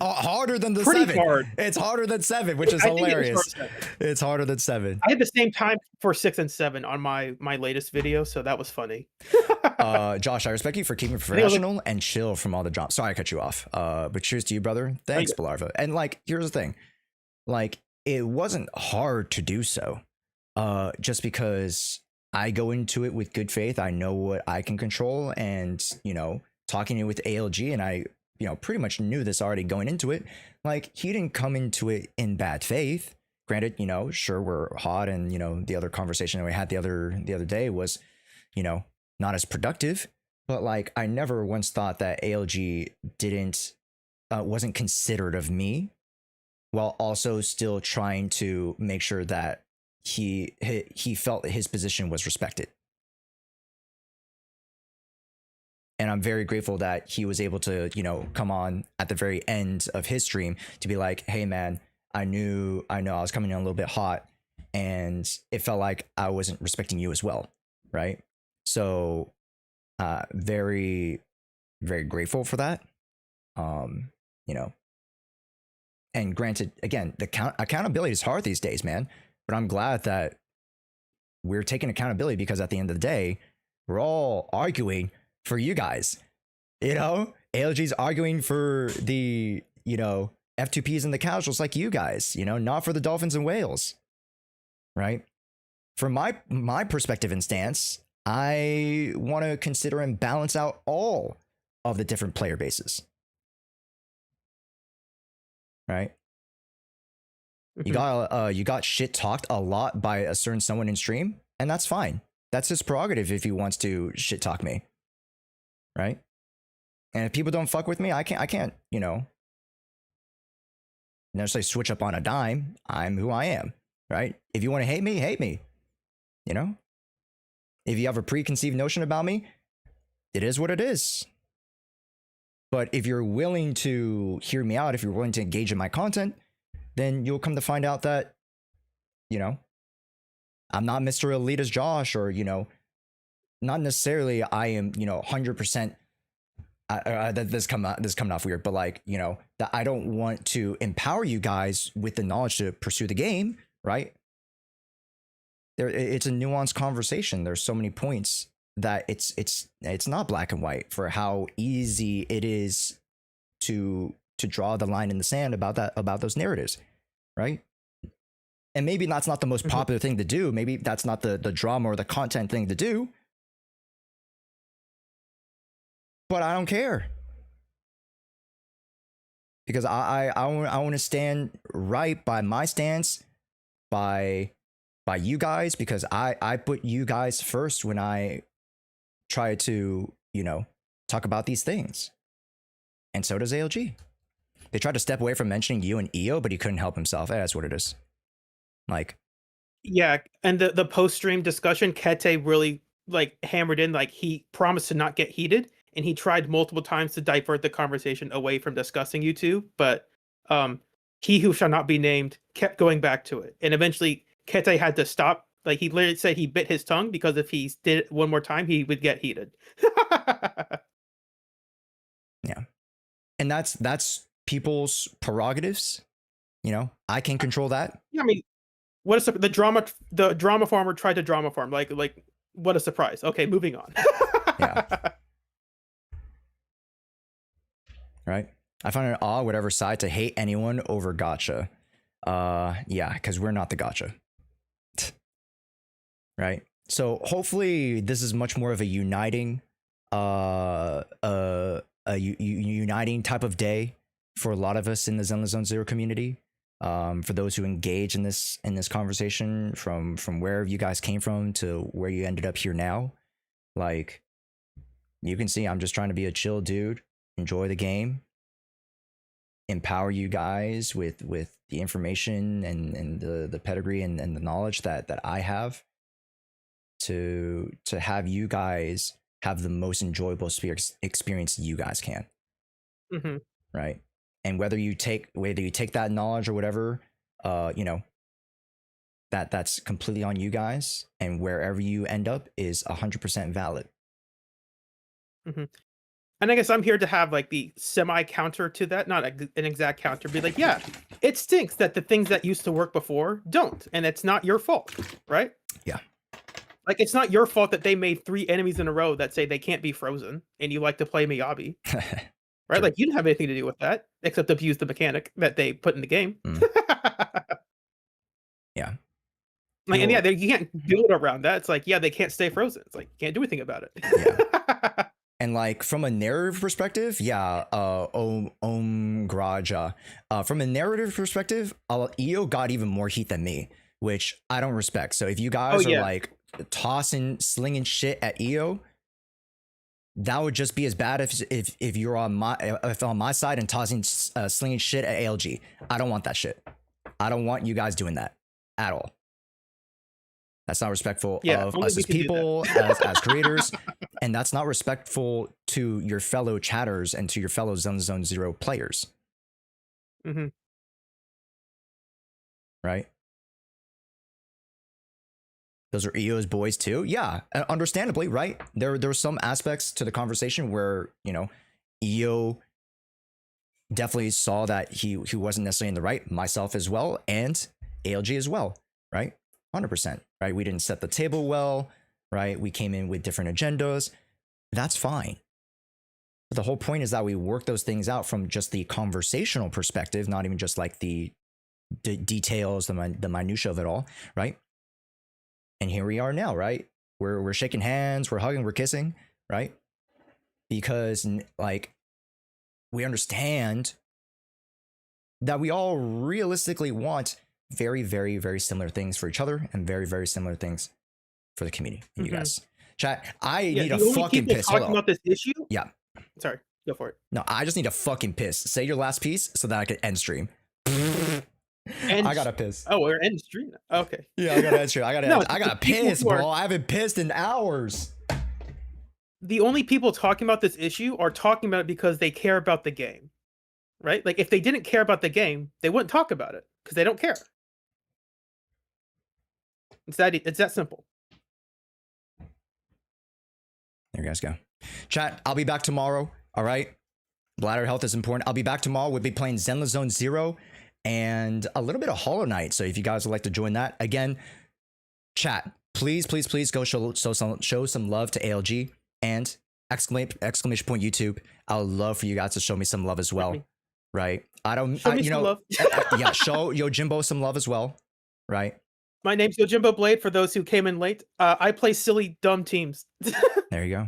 harder than the pretty 7. hard. It's harder than 7, which is I think hilarious. It's harder than 7. I had the same time for 6 and 7 on my latest video, so that was funny. Josh, I respect you for keeping professional and chill from all the drama. Sorry I cut you off. But cheers to you, brother. Thanks, Belarva. And like, here's the thing. Like, it wasn't hard to do so. Just because I go into it with good faith. I know what I can control, and, you know, talking it with ALG, and I, you know, pretty much knew this already going into it. Like, he didn't come into it in bad faith. Granted, you know, sure, we're hot, and, you know, the other conversation that we had the other day was, you know, not as productive, but like, I never once thought that ALG wasn't considerate of me, while also still trying to make sure that he felt his position was respected. And I'm very grateful that he was able to, you know, come on at the very end of his stream to be like, hey man, I know I was coming in a little bit hot, and it felt like I wasn't respecting you as well, right? So very, very grateful for that. You know, and granted, again, the accountability is hard these days, man, but I'm glad that we're taking accountability, because at the end of the day, we're all arguing for you guys. You know, ALG's arguing for the, you know, F2Ps and the casuals like you guys, you know, not for the dolphins and whales, right? From my perspective and stance, I want to consider and balance out all of the different player bases, right? You got shit talked a lot by a certain someone in stream, and that's fine. That's his prerogative if he wants to shit talk me, right? And if people don't fuck with me, I can't, you know, necessarily switch up on a dime. I'm who I am, right? If you want to hate me, you know? If you have a preconceived notion about me, it is what it is. But if you're willing to hear me out, if you're willing to engage in my content, then you'll come to find out that, you know, I'm not Mr. Elitist Josh, or, you know, not necessarily I am, you know, 100%. This coming off weird, but like, you know, that I don't want to empower you guys with the knowledge to pursue the game, right? It's a nuanced conversation. There's so many points that it's not black and white for how easy it is to draw the line in the sand about those narratives, right? And maybe that's not the most popular thing to do. Maybe that's not the drama or the content thing to do. But I don't care, because I want to stand right by my stance, by you guys, because I put you guys first when I try to, you know, talk about these things. And so does ALG. They tried to step away from mentioning you and EO, but he couldn't help himself. That's what it is. Like, yeah, and the post stream discussion, Kete really like hammered in, like, he promised to not get heated, and he tried multiple times to divert the conversation away from discussing you two, but he who shall not be named kept going back to it, and eventually Kete had to stop. Like, he literally said he bit his tongue, because if he did it one more time, he would get heated. Yeah, and that's people's prerogatives. You know, I can control that. Yeah, I mean, what is the drama farmer tried to drama farm, like What a surprise. Okay, moving on. Yeah. Right? I find it odd, whatever side, to hate anyone over gotcha. Yeah, because we're not the gotcha. Right? So hopefully this is much more of a uniting uniting type of day for a lot of us in the Zenless Zone Zero community. For those who engage in this conversation from wherever you guys came from to where you ended up here now, like, you can see I'm just trying to be a chill dude, enjoy the game, empower you guys with the information and the pedigree and the knowledge that I have to have you guys have the most enjoyable experience you guys can. Mm-hmm. Right? And whether you take that knowledge or whatever, you know, that's completely on you guys, and wherever you end up is 100% valid. Mm-hmm. And I guess I'm here to have like the semi counter to that, not an exact counter. Be like, yeah, it stinks that the things that used to work before don't, and it's not your fault, right? Yeah. Like, it's not your fault that they made 3 enemies in a row that say they can't be frozen, and you like to play Miyabi. Right? True. Like, you didn't have anything to do with that, except abuse the mechanic that they put in the game. Yeah. Like, and yeah, you can't build around that. It's like, yeah, they can't stay frozen. It's like, you can't do anything about it. And like, from a narrative perspective, yeah, Graja. From a narrative perspective, EO got even more heat than me, which I don't respect. So if you guys are like slinging shit at EO, that would just be as bad if you're on my side and tossing slinging shit at ALG. I don't want that shit. I don't want you guys doing that at all. That's not respectful of us as people, as creators, and that's not respectful to your fellow chatters and to your fellow Zone Zero players. Mm-hmm. Right? Those are EO's boys too. Yeah, understandably, right? There were some aspects to the conversation where, you know, EO definitely saw that he wasn't necessarily in the right, myself as well, and ALG as well, right? 100%, right? We didn't set the table well, right? We came in with different agendas. That's fine. But the whole point is that we work those things out from just the conversational perspective, not even just like the details, the minutia of it all, right? And here we are now, right? We're shaking hands, we're hugging, we're kissing, right? Because like, we understand that we all realistically want very, very, very similar things for each other and very, very similar things for the community. And you guys, chat. I need a fucking piss. Talking about this issue. Yeah. Sorry, go for it. No, I just need a fucking piss. Say your last piece so that I can end stream. I gotta piss. Oh, we're end stream now. Okay. Yeah, I gotta end stream. I gotta piss, bro. I haven't pissed in hours. The only people talking about this issue are talking about it because they care about the game, right? Like, if they didn't care about the game, they wouldn't talk about it because they don't care. It's that simple. There you guys go. Chat, I'll be back tomorrow. All right. Bladder health is important. I'll be back tomorrow. We'll be playing Zenless Zone Zero and a little bit of Hollow Knight. So if you guys would like to join that, again, chat, please go show some love to ALG and exclamation point YouTube. I would love for you guys to show me some love as well. Right. Love. Yeah, show Yojimbo some love as well. Right. My name's Yojimbo Blade, for those who came in late. I play silly, dumb teams. There you go.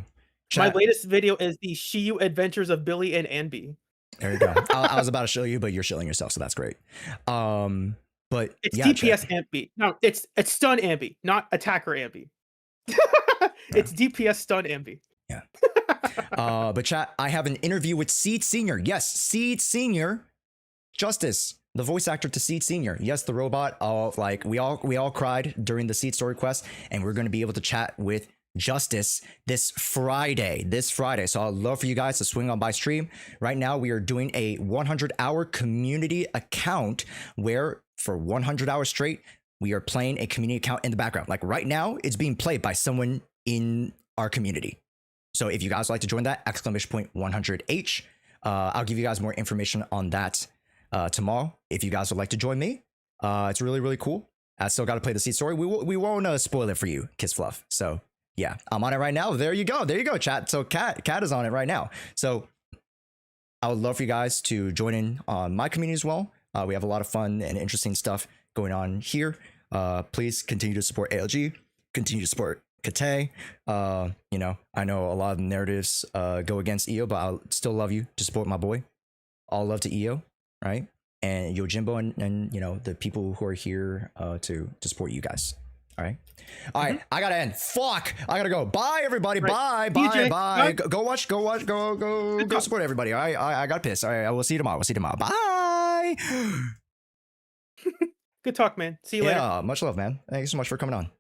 Chat. My latest video is the Shiyu Adventures of Billy and Anby. There you go. I was about to show you, but you're shilling yourself, so that's great. But it's yeah, DPS Anby. No, it's stun Anby, not attacker Anby. It's DPS stun Anby. Yeah. But chat, I have an interview with Seed Senior. Yes, Seed Senior. Justice, the voice actor to Seed Senior. Yes, the robot. We all cried during the Seed story quest, and we're going to be able to chat with Justice this Friday. So I'd love for you guys to swing on by stream. Right now, we are doing a 100-hour community account where for 100 hours straight, we are playing a community account in the background. Like right now, it's being played by someone in our community. So if you guys would like to join that, exclamation point 100H. I'll give you guys more information on that tomorrow. If you guys would like to join me, it's really, really cool. I still got to play the Seed story. We won't spoil it for you, Kiss Fluff. So Yeah, I'm on it right now. There you go. There you go, chat. So Cat is on it right now. So I would love for you guys to join in on my community as well. We have a lot of fun and interesting stuff going on here. Please continue to support ALG. Continue to support Kate. You know, I know a lot of the narratives go against EO, but I'll still love you to support my boy. All love to EO, right? And Yojimbo and you know, the people who are here to support you guys. All right. All right. I gotta end. Fuck. I gotta go. Bye, everybody. Right. Bye. DJ, Bye. bye. Go support everybody. All right. I got pissed. All right. I will see you tomorrow. Bye. Good talk, man. See you later. Yeah. Much love, man. Thank you so much for coming on.